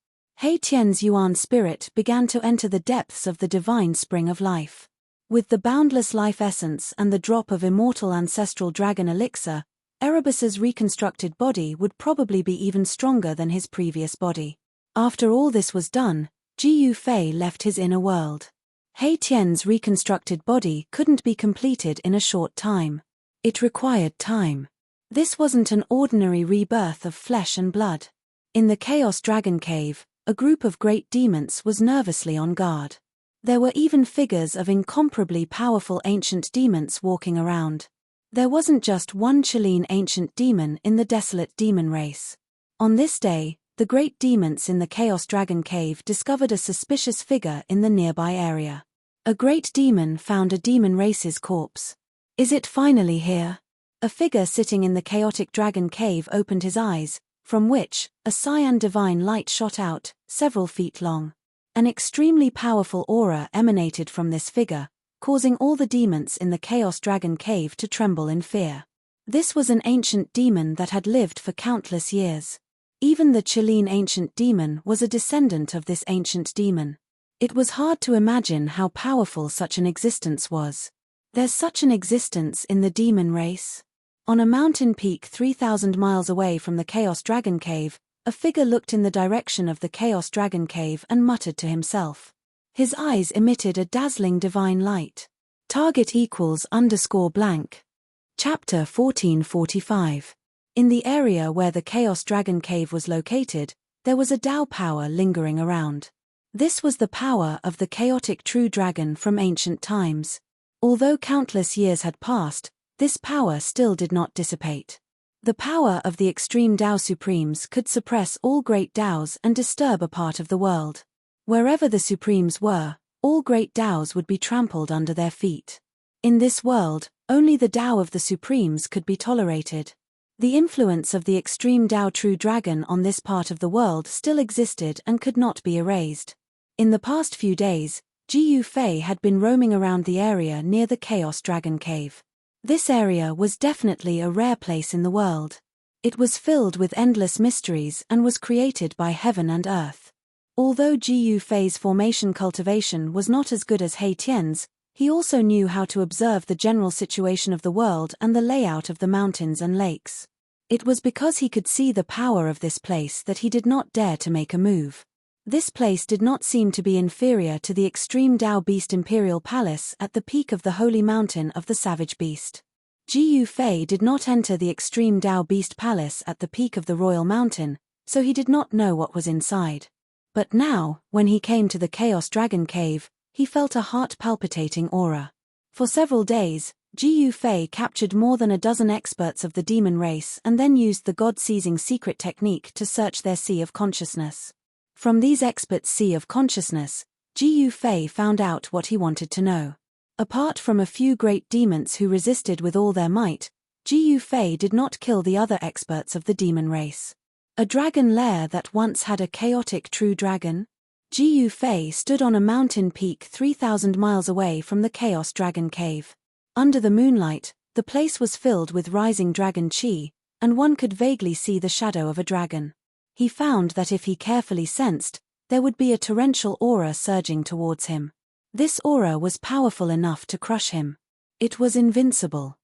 He Tian's Yuan spirit began to enter the depths of the divine spring of life. With the boundless life essence and the drop of immortal ancestral dragon elixir, Erebus's reconstructed body would probably be even stronger than his previous body. After all this was done, Jiyu Fei left his inner world. He Tian's reconstructed body couldn't be completed in a short time. It required time. This wasn't an ordinary rebirth of flesh and blood. In the Chaos Dragon Cave, a group of great demons was nervously on guard. There were even figures of incomparably powerful ancient demons walking around. There wasn't just one Chilean ancient demon in the desolate demon race. On this day, the great demons in the Chaos Dragon Cave discovered a suspicious figure in the nearby area. A great demon found a demon race's corpse. Is it finally here? A figure sitting in the Chaotic Dragon Cave opened his eyes, from which a cyan divine light shot out, several feet long. An extremely powerful aura emanated from this figure, causing all the demons in the Chaos Dragon Cave to tremble in fear. This was an ancient demon that had lived for countless years. Even the Chilean ancient demon was a descendant of this ancient demon. It was hard to imagine how powerful such an existence was. There's such an existence in the demon race? On a mountain peak 3,000 miles away from the Chaos Dragon Cave, a figure looked in the direction of the Chaos Dragon Cave and muttered to himself. His eyes emitted a dazzling divine light. Target equals _blank. Chapter 1445. In the area where the Chaos Dragon Cave was located, there was a Tao power lingering around. This was the power of the chaotic true dragon from ancient times. Although countless years had passed, this power still did not dissipate. The power of the extreme Tao Supremes could suppress all great Taos and disturb a part of the world. Wherever the Supremes were, all great Taos would be trampled under their feet. In this world, only the Tao of the Supremes could be tolerated. The influence of the extreme Tao True Dragon on this part of the world still existed and could not be erased. In the past few days, Jiyu Fei had been roaming around the area near the Chaos Dragon Cave. This area was definitely a rare place in the world. It was filled with endless mysteries and was created by heaven and earth. Although Jiyu Fei's formation cultivation was not as good as He Tian's, he also knew how to observe the general situation of the world and the layout of the mountains and lakes. It was because he could see the power of this place that he did not dare to make a move. This place did not seem to be inferior to the extreme Tao Beast Imperial Palace at the peak of the holy mountain of the Savage Beast. Jiyu Fei did not enter the extreme Tao Beast Palace at the peak of the Royal Mountain, so he did not know what was inside. But now, when he came to the Chaos Dragon Cave, he felt a heart-palpitating aura. For several days, Jiyu Fei captured more than a dozen experts of the demon race and then used the God-seizing secret technique to search their sea of consciousness. From these experts' sea of consciousness, Jiyu Fei found out what he wanted to know. Apart from a few great demons who resisted with all their might, Jiyu Fei did not kill the other experts of the demon race. A dragon lair that once had a chaotic true dragon? Jiyu Fei stood on a mountain peak 3,000 miles away from the Chaos Dragon Cave. Under the moonlight, the place was filled with rising dragon chi, and one could vaguely see the shadow of a dragon. He found that if he carefully sensed, there would be a torrential aura surging towards him. This aura was powerful enough to crush him. It was invincible.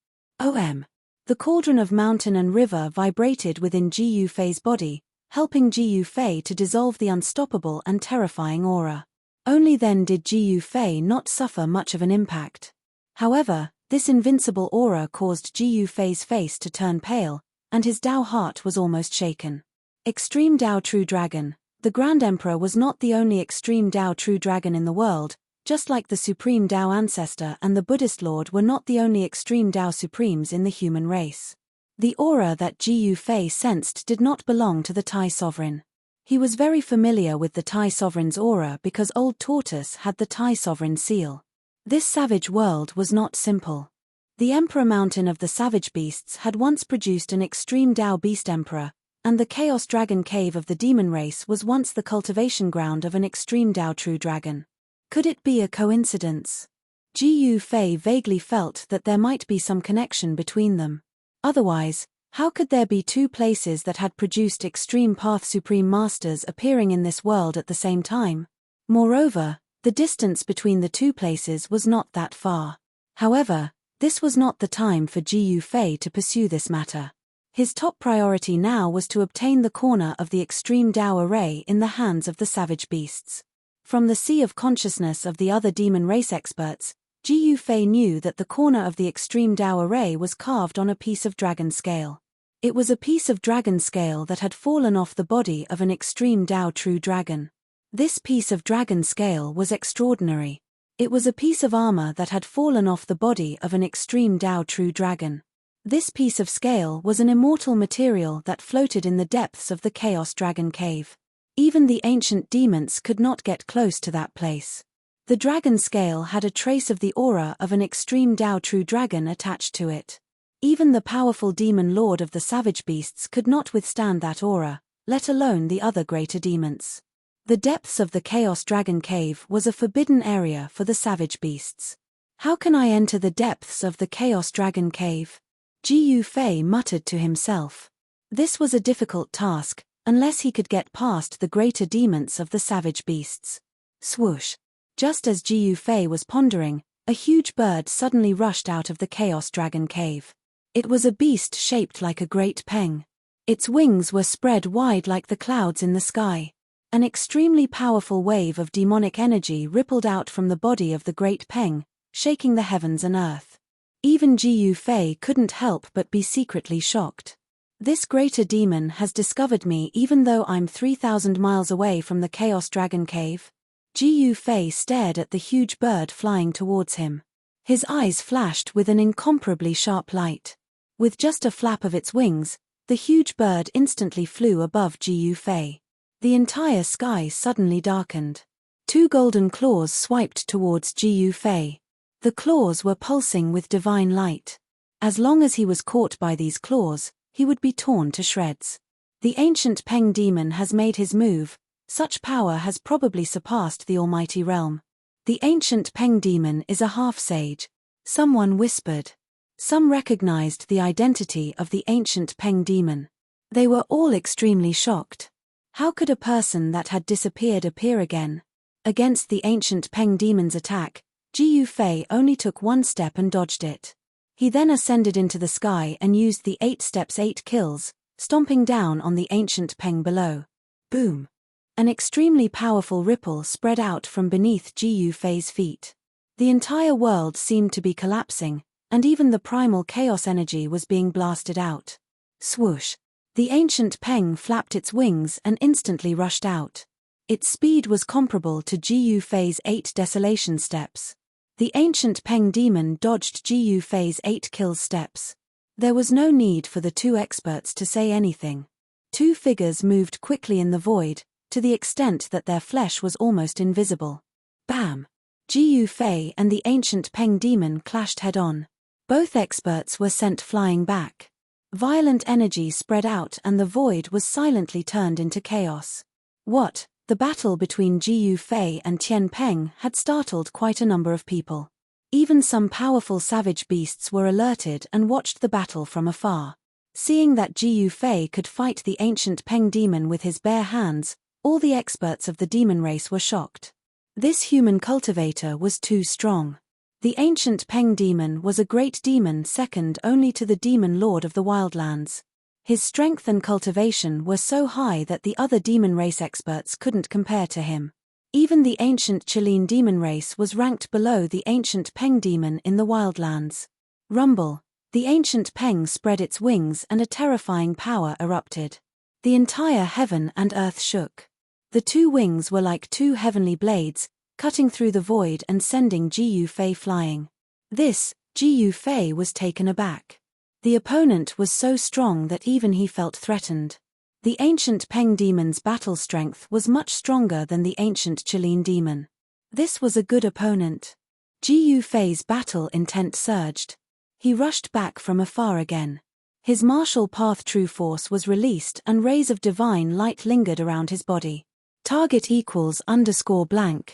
The cauldron of mountain and river vibrated within Jiyu Fei's body, helping Jiyu Fei to dissolve the unstoppable and terrifying aura. Only then did Jiyu Fei not suffer much of an impact. However, this invincible aura caused Jiyu Fei's face to turn pale, and his Tao heart was almost shaken. Extreme Tao True Dragon. The Grand Emperor was not the only extreme Tao True Dragon in the world, just like the Supreme Tao Ancestor and the Buddhist Lord were not the only extreme Tao Supremes in the human race. The aura that Jiyu Fei sensed did not belong to the Tai Sovereign. He was very familiar with the Tai Sovereign's aura because Old Tortoise had the Tai Sovereign seal. This savage world was not simple. The Emperor Mountain of the Savage Beasts had once produced an extreme Tao Beast Emperor, and the Chaos Dragon Cave of the Demon Race was once the cultivation ground of an extreme Tao True Dragon. Could it be a coincidence? Jiyu Fei vaguely felt that there might be some connection between them. Otherwise, how could there be two places that had produced extreme Path Supreme Masters appearing in this world at the same time? Moreover, the distance between the two places was not that far. However, this was not the time for Jiyu Fei to pursue this matter. His top priority now was to obtain the corner of the extreme Tao array in the hands of the savage beasts. From the sea of consciousness of the other demon race experts, Jiyu Fei knew that the corner of the extreme Tao array was carved on a piece of dragon scale. It was a piece of dragon scale that had fallen off the body of an extreme Tao True Dragon. This piece of dragon scale was extraordinary. It was a piece of armor that had fallen off the body of an extreme Tao True Dragon. This piece of scale was an immortal material that floated in the depths of the Chaos Dragon Cave. Even the ancient demons could not get close to that place. The dragon scale had a trace of the aura of an extreme Tao True Dragon attached to it. Even the powerful demon lord of the savage beasts could not withstand that aura, let alone the other greater demons. The depths of the Chaos Dragon Cave was a forbidden area for the savage beasts. How can I enter the depths of the Chaos Dragon Cave? Ji Fei muttered to himself. This was a difficult task, unless he could get past the greater demons of the savage beasts. Swoosh! Just as Ji Fei was pondering, a huge bird suddenly rushed out of the Chaos Dragon Cave. It was a beast shaped like a great peng. Its wings were spread wide like the clouds in the sky. An extremely powerful wave of demonic energy rippled out from the body of the great peng, shaking the heavens and earth. Even Ji Fei couldn't help but be secretly shocked. This greater demon has discovered me even though I'm 3,000 miles away from the Chaos Dragon Cave. Ji Fei stared at the huge bird flying towards him. His eyes flashed with an incomparably sharp light. With just a flap of its wings, the huge bird instantly flew above Ji Fei. The entire sky suddenly darkened. Two golden claws swiped towards Ji Fei. The claws were pulsing with divine light. As long as he was caught by these claws, he would be torn to shreds. The ancient Peng demon has made his move. Such power has probably surpassed the almighty realm. The ancient Peng demon is a half-sage. Someone whispered. Some recognized the identity of the ancient Peng demon. They were all extremely shocked. How could a person that had disappeared appear again? Against the ancient Peng demon's attack, Ji Fei only took one step and dodged it. He then ascended into the sky and used the 8 steps 8 kills, stomping down on the ancient Peng below. Boom! An extremely powerful ripple spread out from beneath Ji Fei's feet. The entire world seemed to be collapsing, and even the primal chaos energy was being blasted out. Swoosh! The ancient Peng flapped its wings and instantly rushed out. Its speed was comparable to Ji Fei's 8 desolation steps. The ancient Peng demon dodged Ji Fei's 8 kill steps. There was no need for the two experts to say anything. Two figures moved quickly in the void, to the extent that their flesh was almost invisible. Bam! Ji Fei and the ancient Peng demon clashed head-on. Both experts were sent flying back. Violent energy spread out and the void was silently turned into chaos. What? The battle between Ji Fei and Tian Peng had startled quite a number of people. Even some powerful savage beasts were alerted and watched the battle from afar. Seeing that Ji Fei could fight the ancient Peng demon with his bare hands, all the experts of the demon race were shocked. This human cultivator was too strong. The ancient Peng demon was a great demon second only to the demon lord of the wildlands. His strength and cultivation were so high that the other demon race experts couldn't compare to him. Even the ancient Chilean demon race was ranked below the ancient Peng demon in the wildlands. Rumble! The ancient Peng spread its wings and a terrifying power erupted. The entire heaven and earth shook. The two wings were like two heavenly blades, cutting through the void and sending Ji Fei flying. Ji Fei was taken aback. The opponent was so strong that even he felt threatened. The ancient Peng demon's battle strength was much stronger than the ancient Chilean demon. This was a good opponent. Ji Fei's battle intent surged. He rushed back from afar again. His martial path true force was released and rays of divine light lingered around his body. Target =_blank.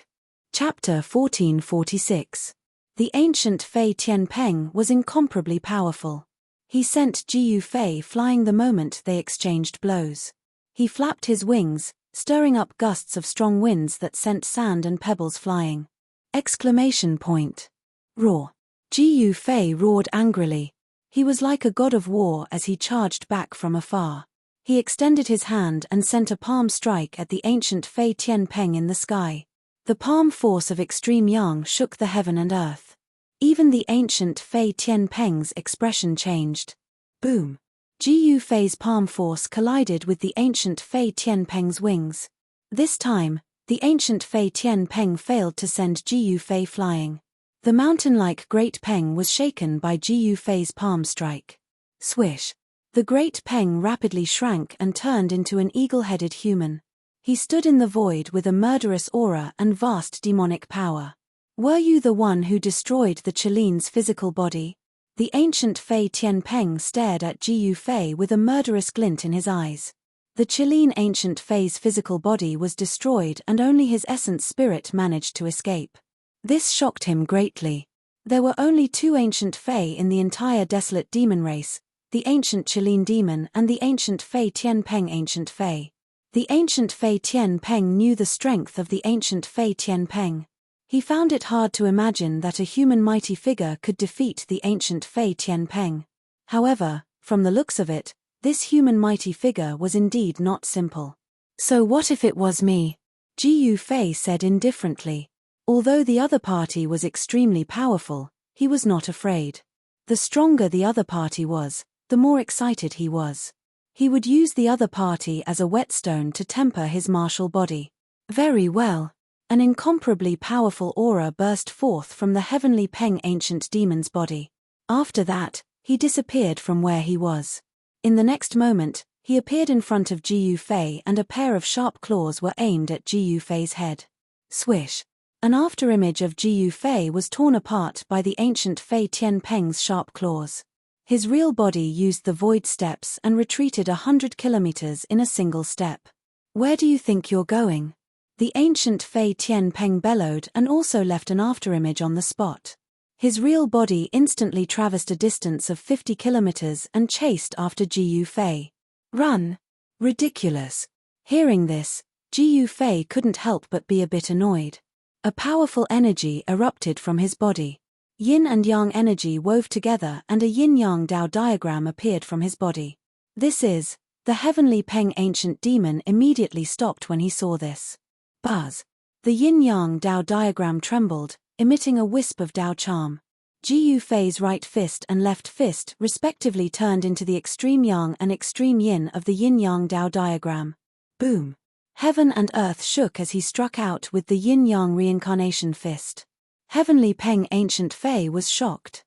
Chapter 1446. The ancient Fei Tian Peng was incomparably powerful. He sent Ji Fei flying the moment they exchanged blows. He flapped his wings, stirring up gusts of strong winds that sent sand and pebbles flying. Exclamation point. Roar. Ji Fei roared angrily. He was like a god of war as he charged back from afar. He extended his hand and sent a palm strike at the ancient Fei Tian Peng in the sky. The palm force of extreme yang shook the heaven and earth. Even the ancient Fei Tian Peng's expression changed. Boom! Ji Fei's palm force collided with the ancient Fei Tian Peng's wings. This time, the ancient Fei Tian Peng failed to send Ji Fei flying. The mountain-like Great Peng was shaken by Ji Fei's palm strike. Swish! The Great Peng rapidly shrank and turned into an eagle-headed human. He stood in the void with a murderous aura and vast demonic power. Were you the one who destroyed the Chilean's physical body? The ancient Fei Tian Peng stared at Ji Fei with a murderous glint in his eyes. The Chilean ancient Fei's physical body was destroyed and only his essence spirit managed to escape. This shocked him greatly. There were only two ancient Fei in the entire desolate demon race, the ancient Chilean demon and the ancient Fei Tianpeng ancient Fei. The ancient Fei Tianpeng knew the strength of the ancient Fei Tianpeng. He found it hard to imagine that a human mighty figure could defeat the ancient Fei Tianpeng. However, from the looks of it, this human mighty figure was indeed not simple. So what if it was me? Jiyu Fei said indifferently. Although the other party was extremely powerful, he was not afraid. The stronger the other party was, the more excited he was. He would use the other party as a whetstone to temper his martial body. Very well. An incomparably powerful aura burst forth from the heavenly Peng ancient demon's body. After that, he disappeared from where he was. In the next moment, he appeared in front of Jiyu Fei and a pair of sharp claws were aimed at Jiyu Fei's head. Swish! An afterimage of Jiyu Fei was torn apart by the ancient Fei Tianpeng's sharp claws. His real body used the void steps and retreated 100 kilometers in a single step. Where do you think you're going? The ancient Fei Tianpeng bellowed and also left an afterimage on the spot. His real body instantly traversed a distance of 50 kilometers and chased after Jiyu Fei. Run! Ridiculous! Hearing this, Jiyu Fei couldn't help but be a bit annoyed. A powerful energy erupted from his body. Yin and yang energy wove together and a yin-yang Dao diagram appeared from his body. This is, the heavenly Peng ancient demon immediately stopped when he saw this. Buzz! The yin-yang Dao diagram trembled, emitting a wisp of Dao charm. Jiyu Fei's right fist and left fist respectively turned into the extreme yang and extreme yin of the yin-yang Dao diagram. Boom! Heaven and earth shook as he struck out with the yin-yang reincarnation fist. Heavenly Peng ancient Fei was shocked.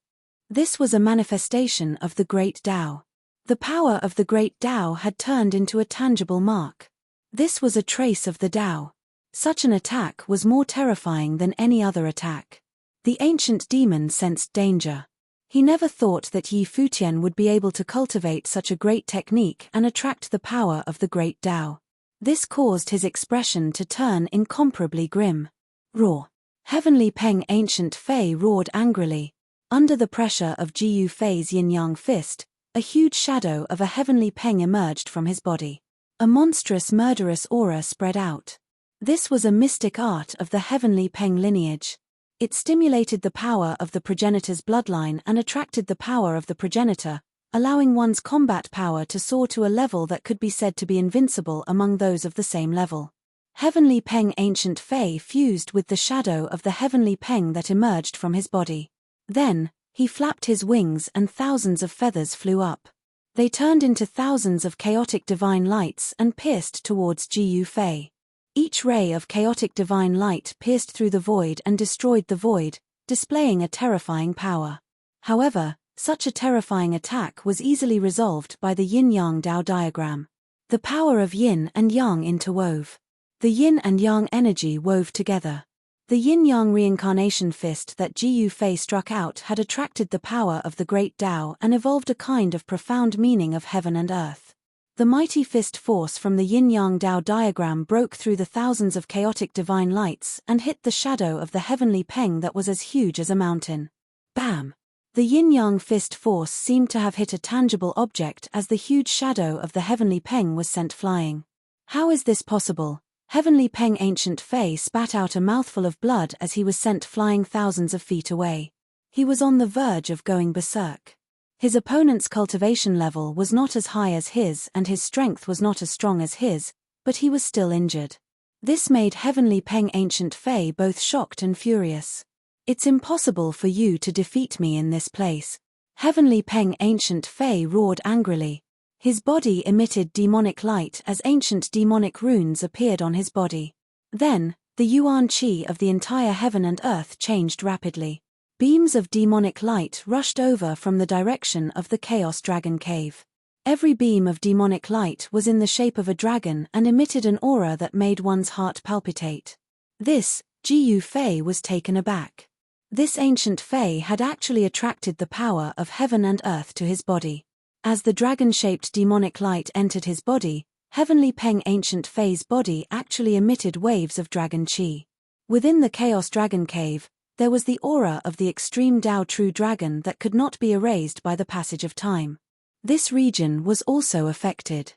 This was a manifestation of the great Dao. The power of the great Dao had turned into a tangible mark. This was a trace of the Dao. Such an attack was more terrifying than any other attack. The ancient demon sensed danger. He never thought that Yi Futian would be able to cultivate such a great technique and attract the power of the great Dao. This caused his expression to turn incomparably grim. Roar! Heavenly Peng ancient Fei roared angrily. Under the pressure of Jiyu Fei's yin-yang fist, a huge shadow of a heavenly Peng emerged from his body. A monstrous murderous aura spread out. This was a mystic art of the heavenly Peng lineage. It stimulated the power of the progenitor's bloodline and attracted the power of the progenitor, allowing one's combat power to soar to a level that could be said to be invincible among those of the same level. Heavenly Peng ancient Fei fused with the shadow of the heavenly Peng that emerged from his body. Then, he flapped his wings and thousands of feathers flew up. They turned into thousands of chaotic divine lights and pierced towards Jiyu Fei. Each ray of chaotic divine light pierced through the void and destroyed the void, displaying a terrifying power. However, such a terrifying attack was easily resolved by the yin-yang Dao diagram. The power of yin and yang interwove. The yin and yang energy wove together. The yin-yang reincarnation fist that Jiyu Fei struck out had attracted the power of the great Dao and evolved a kind of profound meaning of heaven and earth. The mighty fist force from the yin-yang Dao diagram broke through the thousands of chaotic divine lights and hit the shadow of the heavenly Peng that was as huge as a mountain. Bam! The yin-yang fist force seemed to have hit a tangible object as the huge shadow of the heavenly Peng was sent flying. How is this possible? Heavenly Peng ancient Fei spat out a mouthful of blood as he was sent flying thousands of feet away. He was on the verge of going berserk. His opponent's cultivation level was not as high as his and his strength was not as strong as his, but he was still injured. This made Heavenly Peng ancient Fei both shocked and furious. It's impossible for you to defeat me in this place. Heavenly Peng ancient Fei roared angrily. His body emitted demonic light as ancient demonic runes appeared on his body. Then, the yuan qi of the entire heaven and earth changed rapidly. Beams of demonic light rushed over from the direction of the Chaos Dragon Cave. Every beam of demonic light was in the shape of a dragon and emitted an aura that made one's heart palpitate. This, Jiyu Fei was taken aback. This ancient Fei had actually attracted the power of heaven and earth to his body. As the dragon-shaped demonic light entered his body, Heavenly Peng Ancient Fei's body actually emitted waves of dragon qi. Within the Chaos Dragon Cave, there was the aura of the extreme Tao True Dragon that could not be erased by the passage of time. This region was also affected.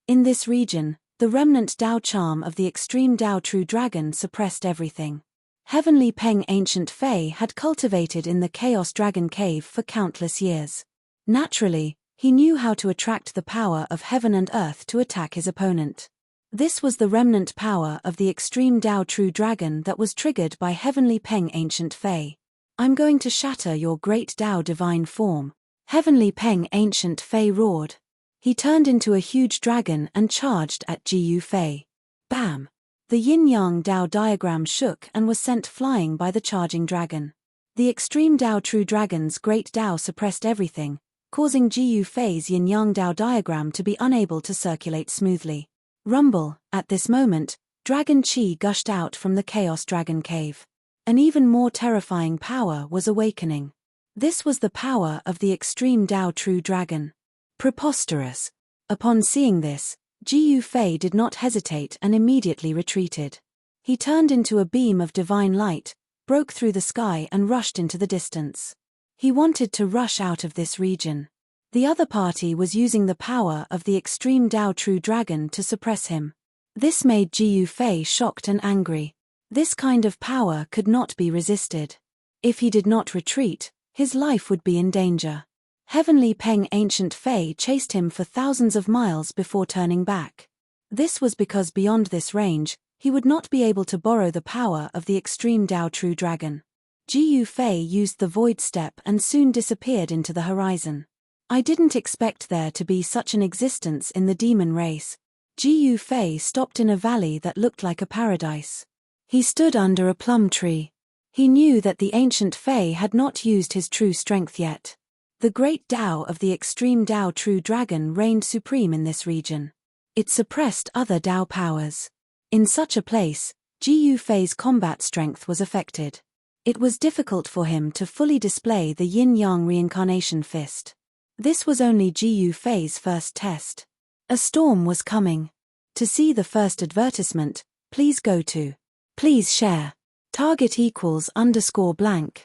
In this region, the remnant Tao charm of the extreme Tao True Dragon suppressed everything. Heavenly Peng Ancient Fei had cultivated in the Chaos Dragon Cave for countless years. Naturally, he knew how to attract the power of heaven and earth to attack his opponent. This was the remnant power of the extreme Tao True Dragon that was triggered by Heavenly Peng Ancient Fei. I'm going to shatter your great Tao divine form. Heavenly Peng Ancient Fei roared. He turned into a huge dragon and charged at Jiyu Fei. Bam! The yin-yang Tao diagram shook and was sent flying by the charging dragon. The extreme Tao True Dragon's great Tao suppressed everything, causing Jiyu Fei's yin-yang Tao diagram to be unable to circulate smoothly. Rumble, at this moment, dragon qi gushed out from the Chaos Dragon Cave. An even more terrifying power was awakening. This was the power of the extreme Tao True Dragon. Preposterous. Upon seeing this, Jiyu Fei did not hesitate and immediately retreated. He turned into a beam of divine light, broke through the sky and rushed into the distance. He wanted to rush out of this region. The other party was using the power of the extreme Tao True Dragon to suppress him. This made Jiyu Fei shocked and angry. This kind of power could not be resisted. If he did not retreat, his life would be in danger. Heavenly Peng Ancient Fei chased him for thousands of miles before turning back. This was because beyond this range, he would not be able to borrow the power of the extreme Tao True Dragon. Jiyu Fei used the void step and soon disappeared into the horizon. I didn't expect there to be such an existence in the demon race. Jiyu Fei stopped in a valley that looked like a paradise. He stood under a plum tree. He knew that the ancient Fei had not used his true strength yet. The great Tao of the extreme Tao True Dragon reigned supreme in this region. It suppressed other Tao powers. In such a place, Jiyu Fei's combat strength was affected. It was difficult for him to fully display the yin-yang reincarnation fist. This was only Jiyu Fei's first test. A storm was coming. To see the first advertisement, please go to. Please share. Target =_blank.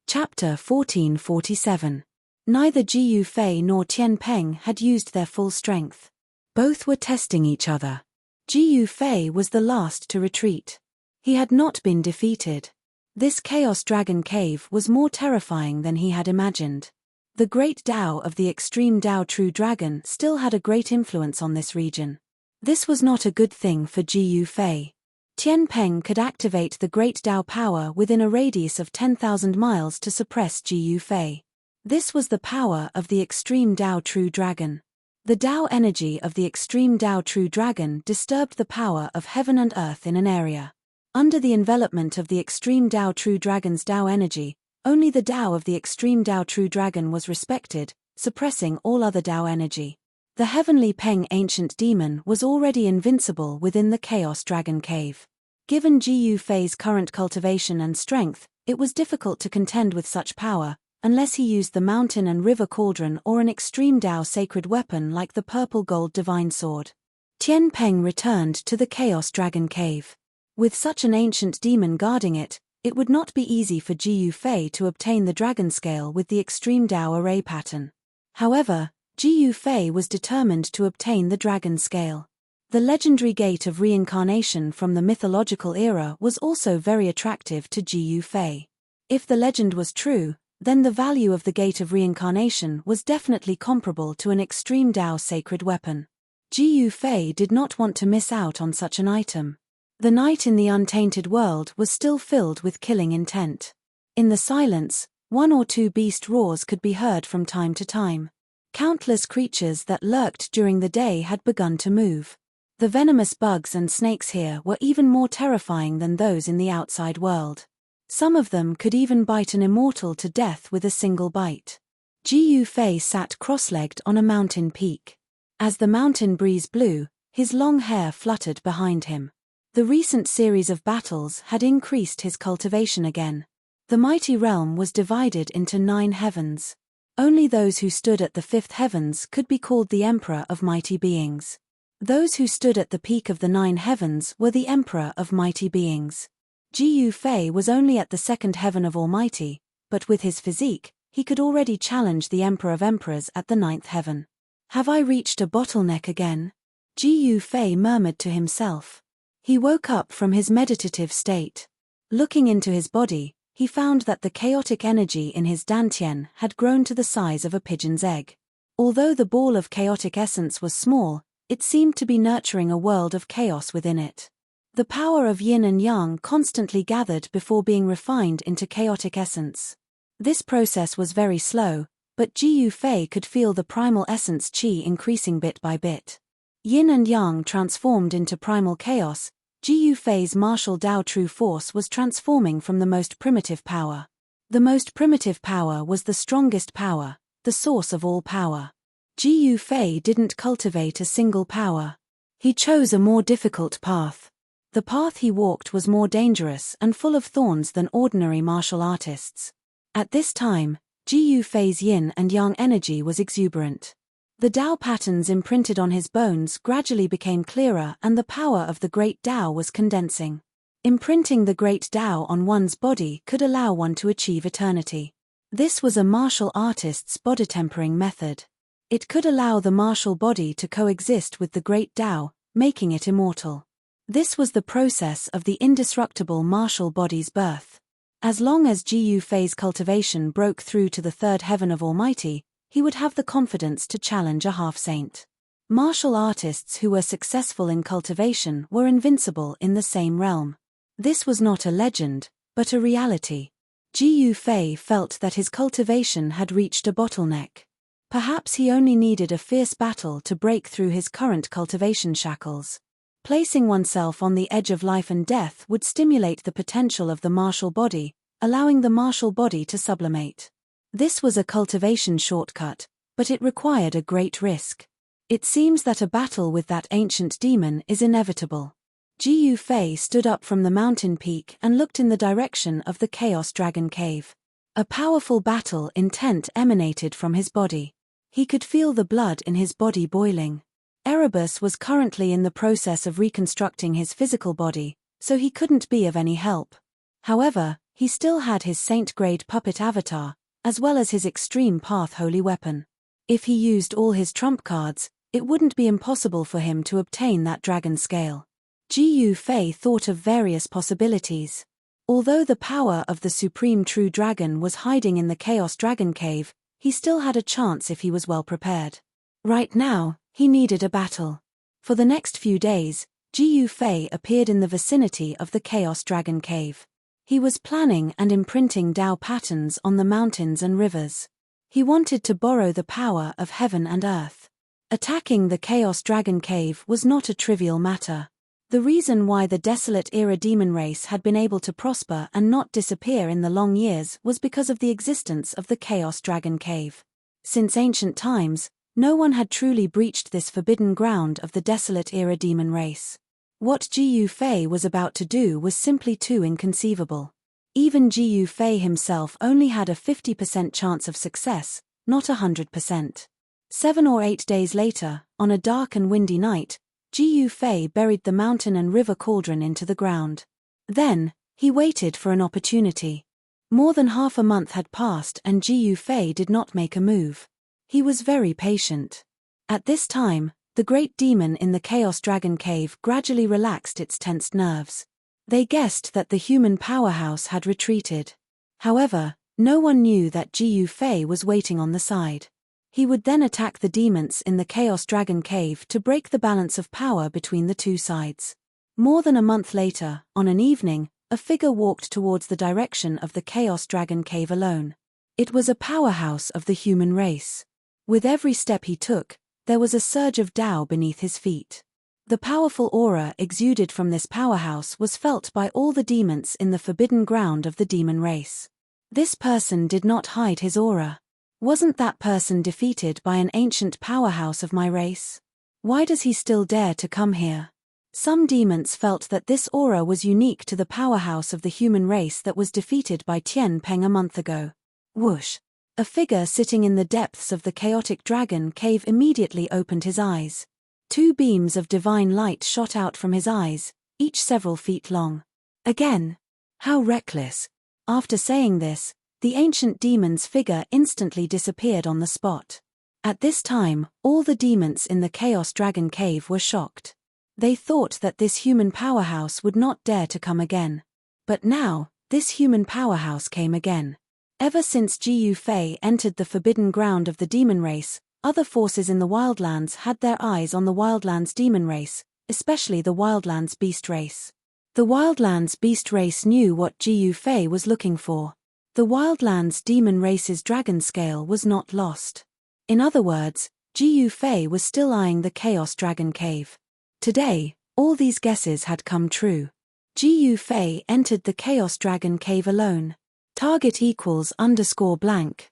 Chapter 1447. Neither Jiyu Fei nor Tian Peng had used their full strength. Both were testing each other. Jiyu Fei was the last to retreat. He had not been defeated. This Chaos Dragon Cave was more terrifying than he had imagined. The great Tao of the extreme Tao True Dragon still had a great influence on this region. This was not a good thing for Jiyu Fei. Tian Peng could activate the great Tao power within a radius of 10,000 miles to suppress Jiyu Fei. This was the power of the extreme Tao True Dragon. The Tao energy of the extreme Tao True Dragon disturbed the power of heaven and earth in an area. Under the envelopment of the extreme Tao True Dragon's Tao energy, only the Tao of the extreme Tao True Dragon was respected, suppressing all other Tao energy. The Heavenly Peng Ancient Demon was already invincible within the Chaos Dragon Cave. Given Jiyu Fei's current cultivation and strength, it was difficult to contend with such power, unless he used the mountain and river cauldron or an extreme Tao sacred weapon like the purple gold divine sword. Tian Peng returned to the Chaos Dragon Cave. With such an ancient demon guarding it, it would not be easy for Jiyu Fei to obtain the dragon scale with the extreme Tao array pattern. However, Jiyu Fei was determined to obtain the dragon scale. The legendary gate of reincarnation from the mythological era was also very attractive to Jiyu Fei. If the legend was true, then the value of the gate of reincarnation was definitely comparable to an extreme Tao sacred weapon. Jiyu Fei did not want to miss out on such an item. The night in the untainted world was still filled with killing intent. In the silence, one or two beast roars could be heard from time to time. Countless creatures that lurked during the day had begun to move. The venomous bugs and snakes here were even more terrifying than those in the outside world. Some of them could even bite an immortal to death with a single bite. Jiyu Fei sat cross-legged on a mountain peak. As the mountain breeze blew, his long hair fluttered behind him. The recent series of battles had increased his cultivation again. The mighty realm was divided into 9 heavens. Only those who stood at the 5th heavens could be called the Emperor of Mighty Beings. Those who stood at the peak of the 9 heavens were the emperor of mighty beings. Jiyu Fei was only at the 2nd heaven of Almighty, but with his physique, he could already challenge the emperor of emperors at the 9th heaven. Have I reached a bottleneck again? Jiyu Fei murmured to himself. He woke up from his meditative state. Looking into his body, he found that the chaotic energy in his dantian had grown to the size of a pigeon's egg. Although the ball of chaotic essence was small, it seemed to be nurturing a world of chaos within it. The power of yin and yang constantly gathered before being refined into chaotic essence. This process was very slow, but Jiyu Fei could feel the primal essence qi increasing bit by bit. Yin and yang transformed into primal chaos. Jiyu Fei's martial Tao true force was transforming from the most primitive power. The most primitive power was the strongest power, the source of all power. Jiyu Fei didn't cultivate a single power. He chose a more difficult path. The path he walked was more dangerous and full of thorns than ordinary martial artists. At this time, Jiyu Fei's yin and yang energy was exuberant. The Tao patterns imprinted on his bones gradually became clearer and the power of the great Tao was condensing. Imprinting the great Tao on one's body could allow one to achieve eternity. This was a martial artist's body-tempering method. It could allow the martial body to coexist with the great Tao, making it immortal. This was the process of the indestructible martial body's birth. As long as Jiyu Fei's cultivation broke through to the 3rd heaven of Almighty, he would have the confidence to challenge a half-saint. Martial artists who were successful in cultivation were invincible in the same realm. This was not a legend, but a reality. Jiyu Fei felt that his cultivation had reached a bottleneck. Perhaps he only needed a fierce battle to break through his current cultivation shackles. Placing oneself on the edge of life and death would stimulate the potential of the martial body, allowing the martial body to sublimate. This was a cultivation shortcut, but it required a great risk. It seems that a battle with that ancient demon is inevitable. Jiyu Fei stood up from the mountain peak and looked in the direction of the Chaos Dragon Cave. A powerful battle intent emanated from his body. He could feel the blood in his body boiling. Erebus was currently in the process of reconstructing his physical body, so he couldn't be of any help. However, he still had his saint-grade puppet avatar, as well as his extreme path holy weapon. If he used all his trump cards, it wouldn't be impossible for him to obtain that dragon scale. Jiyu Fei thought of various possibilities. Although the power of the supreme true dragon was hiding in the Chaos Dragon Cave, he still had a chance if he was well prepared. Right now, he needed a battle. For the next few days, Jiyu Fei appeared in the vicinity of the Chaos Dragon Cave. He was planning and imprinting Tao patterns on the mountains and rivers. He wanted to borrow the power of heaven and earth. Attacking the Chaos Dragon Cave was not a trivial matter. The reason why the Desolate Era demon race had been able to prosper and not disappear in the long years was because of the existence of the Chaos Dragon Cave. Since ancient times, no one had truly breached this forbidden ground of the Desolate Era demon race. What Jiyu Fei was about to do was simply too inconceivable. Even Jiyu Fei himself only had a 50% chance of success, not 100%. 7 or 8 days later, on a dark and windy night, Jiyu Fei buried the mountain and river cauldron into the ground. Then, he waited for an opportunity. More than half a month had passed and Jiyu Fei did not make a move. He was very patient. At this time, the great demon in the Chaos Dragon Cave gradually relaxed its tensed nerves. They guessed that the human powerhouse had retreated. However, no one knew that Jiyu Fei was waiting on the side. He would then attack the demons in the Chaos Dragon Cave to break the balance of power between the two sides. More than a month later, on an evening, a figure walked towards the direction of the Chaos Dragon Cave alone. It was a powerhouse of the human race. With every step he took, there was a surge of Tao beneath his feet. The powerful aura exuded from this powerhouse was felt by all the demons in the forbidden ground of the demon race. This person did not hide his aura. Wasn't that person defeated by an ancient powerhouse of my race? Why does he still dare to come here? Some demons felt that this aura was unique to the powerhouse of the human race that was defeated by Tian Peng a month ago. Whoosh! A figure sitting in the depths of the chaotic dragon cave immediately opened his eyes. 2 beams of divine light shot out from his eyes, each several feet long. Again! How reckless! After saying this, the ancient demon's figure instantly disappeared on the spot. At this time, all the demons in the Chaos Dragon Cave were shocked. They thought that this human powerhouse would not dare to come again. But now, this human powerhouse came again. Ever since Ji Fei entered the forbidden ground of the demon race, other forces in the Wildlands had their eyes on the Wildlands demon race, especially the Wildlands beast race. The Wildlands beast race knew what Ji Fei was looking for. The Wildlands demon race's dragon scale was not lost. In other words, Ji Fei was still eyeing the Chaos Dragon Cave. Today, all these guesses had come true. Ji Fei entered the Chaos Dragon Cave alone. Target =_blank.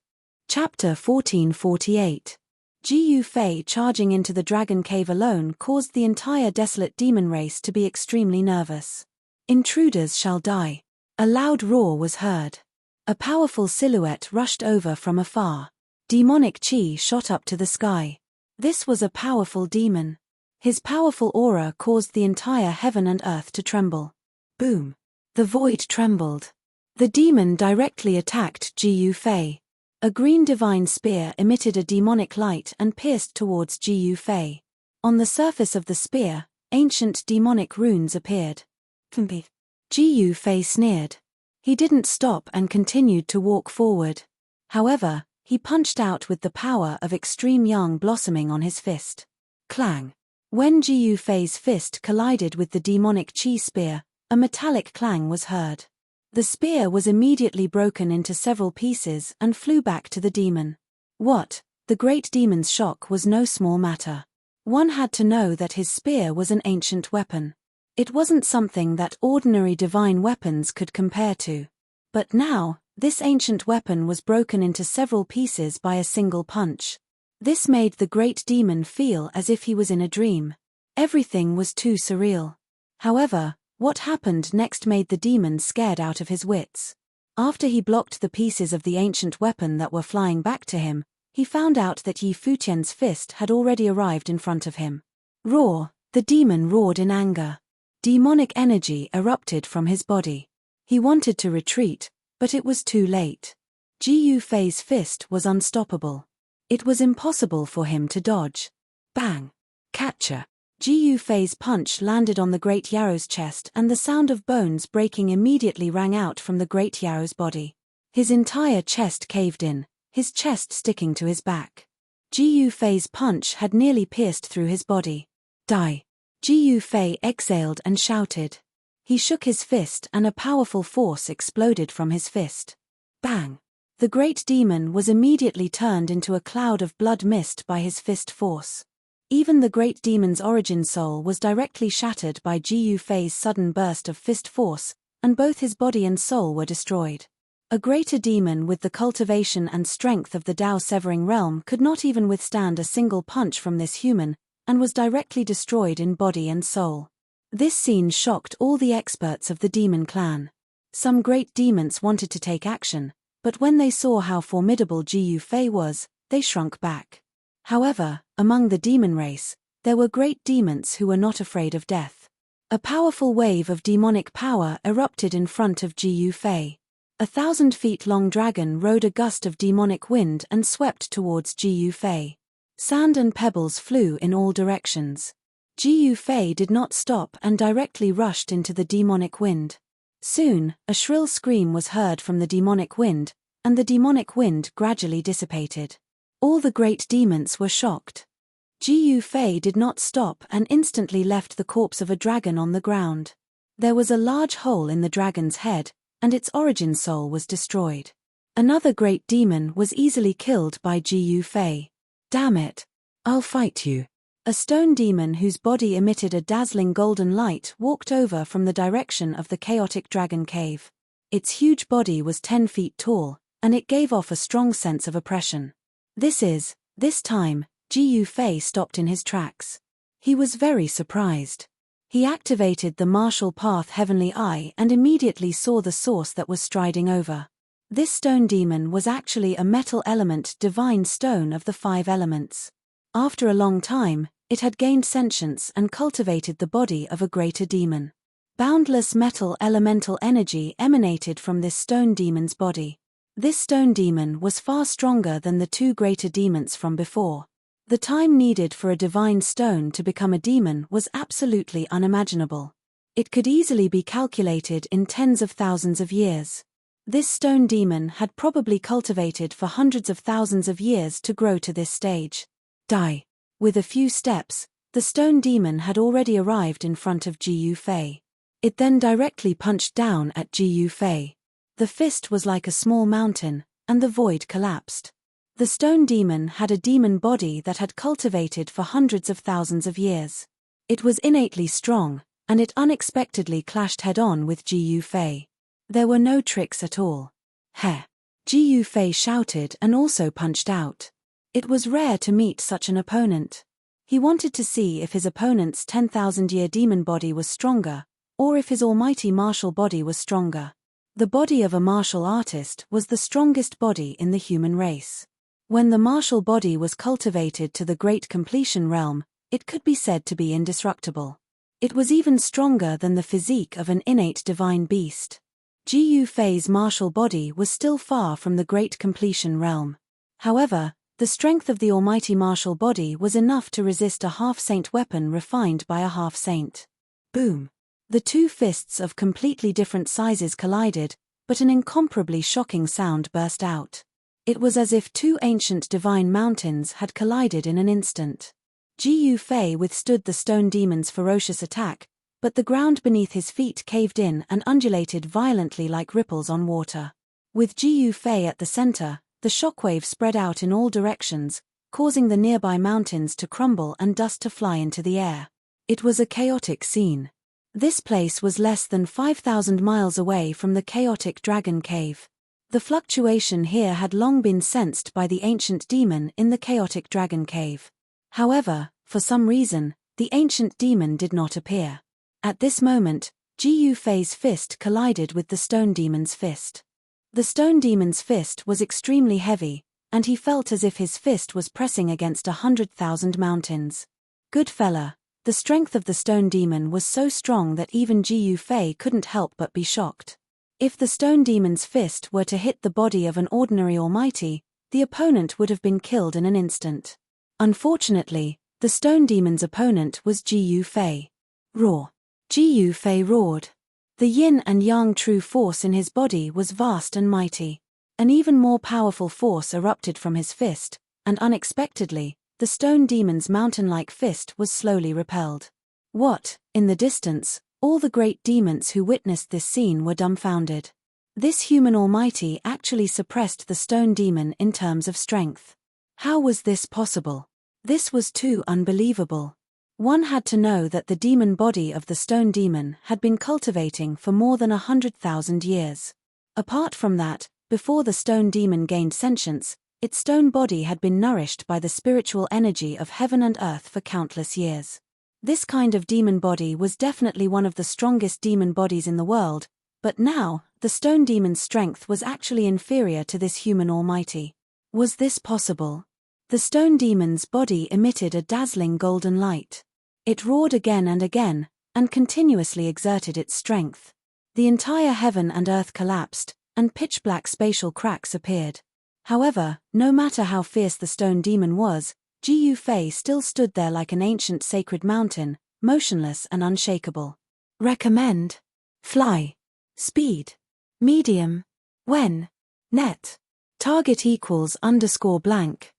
Chapter 1448. Ji Fei charging into the Dragon Cave alone caused the entire desolate demon race to be extremely nervous. Intruders shall die. A loud roar was heard. A powerful silhouette rushed over from afar. Demonic chi shot up to the sky. This was a powerful demon. His powerful aura caused the entire heaven and earth to tremble. Boom! The void trembled. The demon directly attacked Ji Fei. A green divine spear emitted a demonic light and pierced towards Ji Fei. On the surface of the spear, ancient demonic runes appeared. Ji Fei sneered. He didn't stop and continued to walk forward. However, he punched out with the power of extreme yang blossoming on his fist. Clang! When Ji Fei's fist collided with the demonic chi spear, a metallic clang was heard. The spear was immediately broken into several pieces and flew back to the demon. What? The great demon's shock was no small matter. One had to know that his spear was an ancient weapon. It wasn't something that ordinary divine weapons could compare to. But now, this ancient weapon was broken into several pieces by a single punch. This made the great demon feel as if he was in a dream. Everything was too surreal. However, what happened next made the demon scared out of his wits. After he blocked the pieces of the ancient weapon that were flying back to him, he found out that Yi Futian's fist had already arrived in front of him. Roar! The demon roared in anger. Demonic energy erupted from his body. He wanted to retreat, but it was too late. Ji Fei's fist was unstoppable. It was impossible for him to dodge. Bang! Catcher! Ji Fei's punch landed on the Great Yarrow's chest and the sound of bones breaking immediately rang out from the Great Yarrow's body. His entire chest caved in, his chest sticking to his back. Ji Fei's punch had nearly pierced through his body. Die! Ji Fei exhaled and shouted. He shook his fist and a powerful force exploded from his fist. Bang! The great demon was immediately turned into a cloud of blood mist by his fist force. Even the great demon's origin soul was directly shattered by Ji Fei's sudden burst of fist force, and both his body and soul were destroyed. A greater demon with the cultivation and strength of the Dao-severing realm could not even withstand a single punch from this human, and was directly destroyed in body and soul. This scene shocked all the experts of the demon clan. Some great demons wanted to take action, but when they saw how formidable Ji Fei was, they shrunk back. However, among the demon race, there were great demons who were not afraid of death. A powerful wave of demonic power erupted in front of Ji Fei. 1,000-feet-long dragon rode a gust of demonic wind and swept towards Ji Fei. Sand and pebbles flew in all directions. Ji Fei did not stop and directly rushed into the demonic wind. Soon, a shrill scream was heard from the demonic wind, and the demonic wind gradually dissipated. All the great demons were shocked. Ji Fei did not stop and instantly left the corpse of a dragon on the ground. There was a large hole in the dragon's head, and its origin soul was destroyed. Another great demon was easily killed by Ji Fei. Damn it! I'll fight you. A stone demon whose body emitted a dazzling golden light walked over from the direction of the chaotic dragon cave. Its huge body was 10 feet tall, and it gave off a strong sense of oppression. This time, Ji Fei stopped in his tracks. He was very surprised. He activated the martial path Heavenly Eye and immediately saw the source that was striding over. This stone demon was actually a metal element divine stone of the 5 elements. After a long time, It had gained sentience and cultivated the body of a greater demon. Boundless metal elemental energy emanated from this stone demon's body. This stone demon was far stronger than the two greater demons from before. The time needed for a divine stone to become a demon was absolutely unimaginable. It could easily be calculated in tens of thousands of years. This stone demon had probably cultivated for hundreds of thousands of years to grow to this stage. Die. With a few steps, the stone demon had already arrived in front of Jiu Fei. It then directly punched down at Jiu Fei. The fist was like a small mountain, and the void collapsed. The stone demon had a demon body that had cultivated for hundreds of thousands of years. It was innately strong, and it unexpectedly clashed head-on with Jiu Fei. There were no tricks at all. Heh! Jiu Fei shouted and also punched out. It was rare to meet such an opponent. He wanted to see if his opponent's 10,000-year demon body was stronger, or if his almighty martial body was stronger. The body of a martial artist was the strongest body in the human race. When the martial body was cultivated to the great completion realm, it could be said to be indestructible. It was even stronger than the physique of an innate divine beast. Jiu Fei's martial body was still far from the great completion realm. However, the strength of the almighty martial body was enough to resist a half-saint weapon refined by a half-saint. Boom! The two fists of completely different sizes collided, but an incomparably shocking sound burst out. It was as if two ancient divine mountains had collided in an instant. Jiu Fei withstood the stone demon's ferocious attack, but the ground beneath his feet caved in and undulated violently like ripples on water. With Jiu Fei at the center, the shockwave spread out in all directions, causing the nearby mountains to crumble and dust to fly into the air. It was a chaotic scene. This place was less than 5,000 miles away from the chaotic dragon cave. The fluctuation here had long been sensed by the ancient demon in the chaotic dragon cave. However, for some reason, the ancient demon did not appear. At this moment, Jiu Fei's fist collided with the stone demon's fist. The stone demon's fist was extremely heavy, and he felt as if his fist was pressing against 100,000 mountains. Good fella, the strength of the stone demon was so strong that even Jiu Fei couldn't help but be shocked. If the stone demon's fist were to hit the body of an ordinary almighty, the opponent would have been killed in an instant. Unfortunately, the stone demon's opponent was Jiu Fei. Roar! Jiu Fei roared. The yin and yang true force in his body was vast and mighty. An even more powerful force erupted from his fist, and unexpectedly, the stone demon's mountain-like fist was slowly repelled. What, in the distance, all the great demons who witnessed this scene were dumbfounded. This human almighty actually suppressed the stone demon in terms of strength. How was this possible? This was too unbelievable. One had to know that the demon body of the stone demon had been cultivating for more than 100,000 years. Apart from that, before the stone demon gained sentience, its stone body had been nourished by the spiritual energy of heaven and earth for countless years. This kind of demon body was definitely one of the strongest demon bodies in the world, but now, the stone demon's strength was actually inferior to this human almighty. Was this possible? The stone demon's body emitted a dazzling golden light. It roared again, and continuously exerted its strength. The entire heaven and earth collapsed, and pitch-black spatial cracks appeared. However, no matter how fierce the stone demon was, Jiu Fei still stood there like an ancient sacred mountain, motionless and unshakable. Recommend. Fly. Speed. Medium. When. Net. Target =_blank.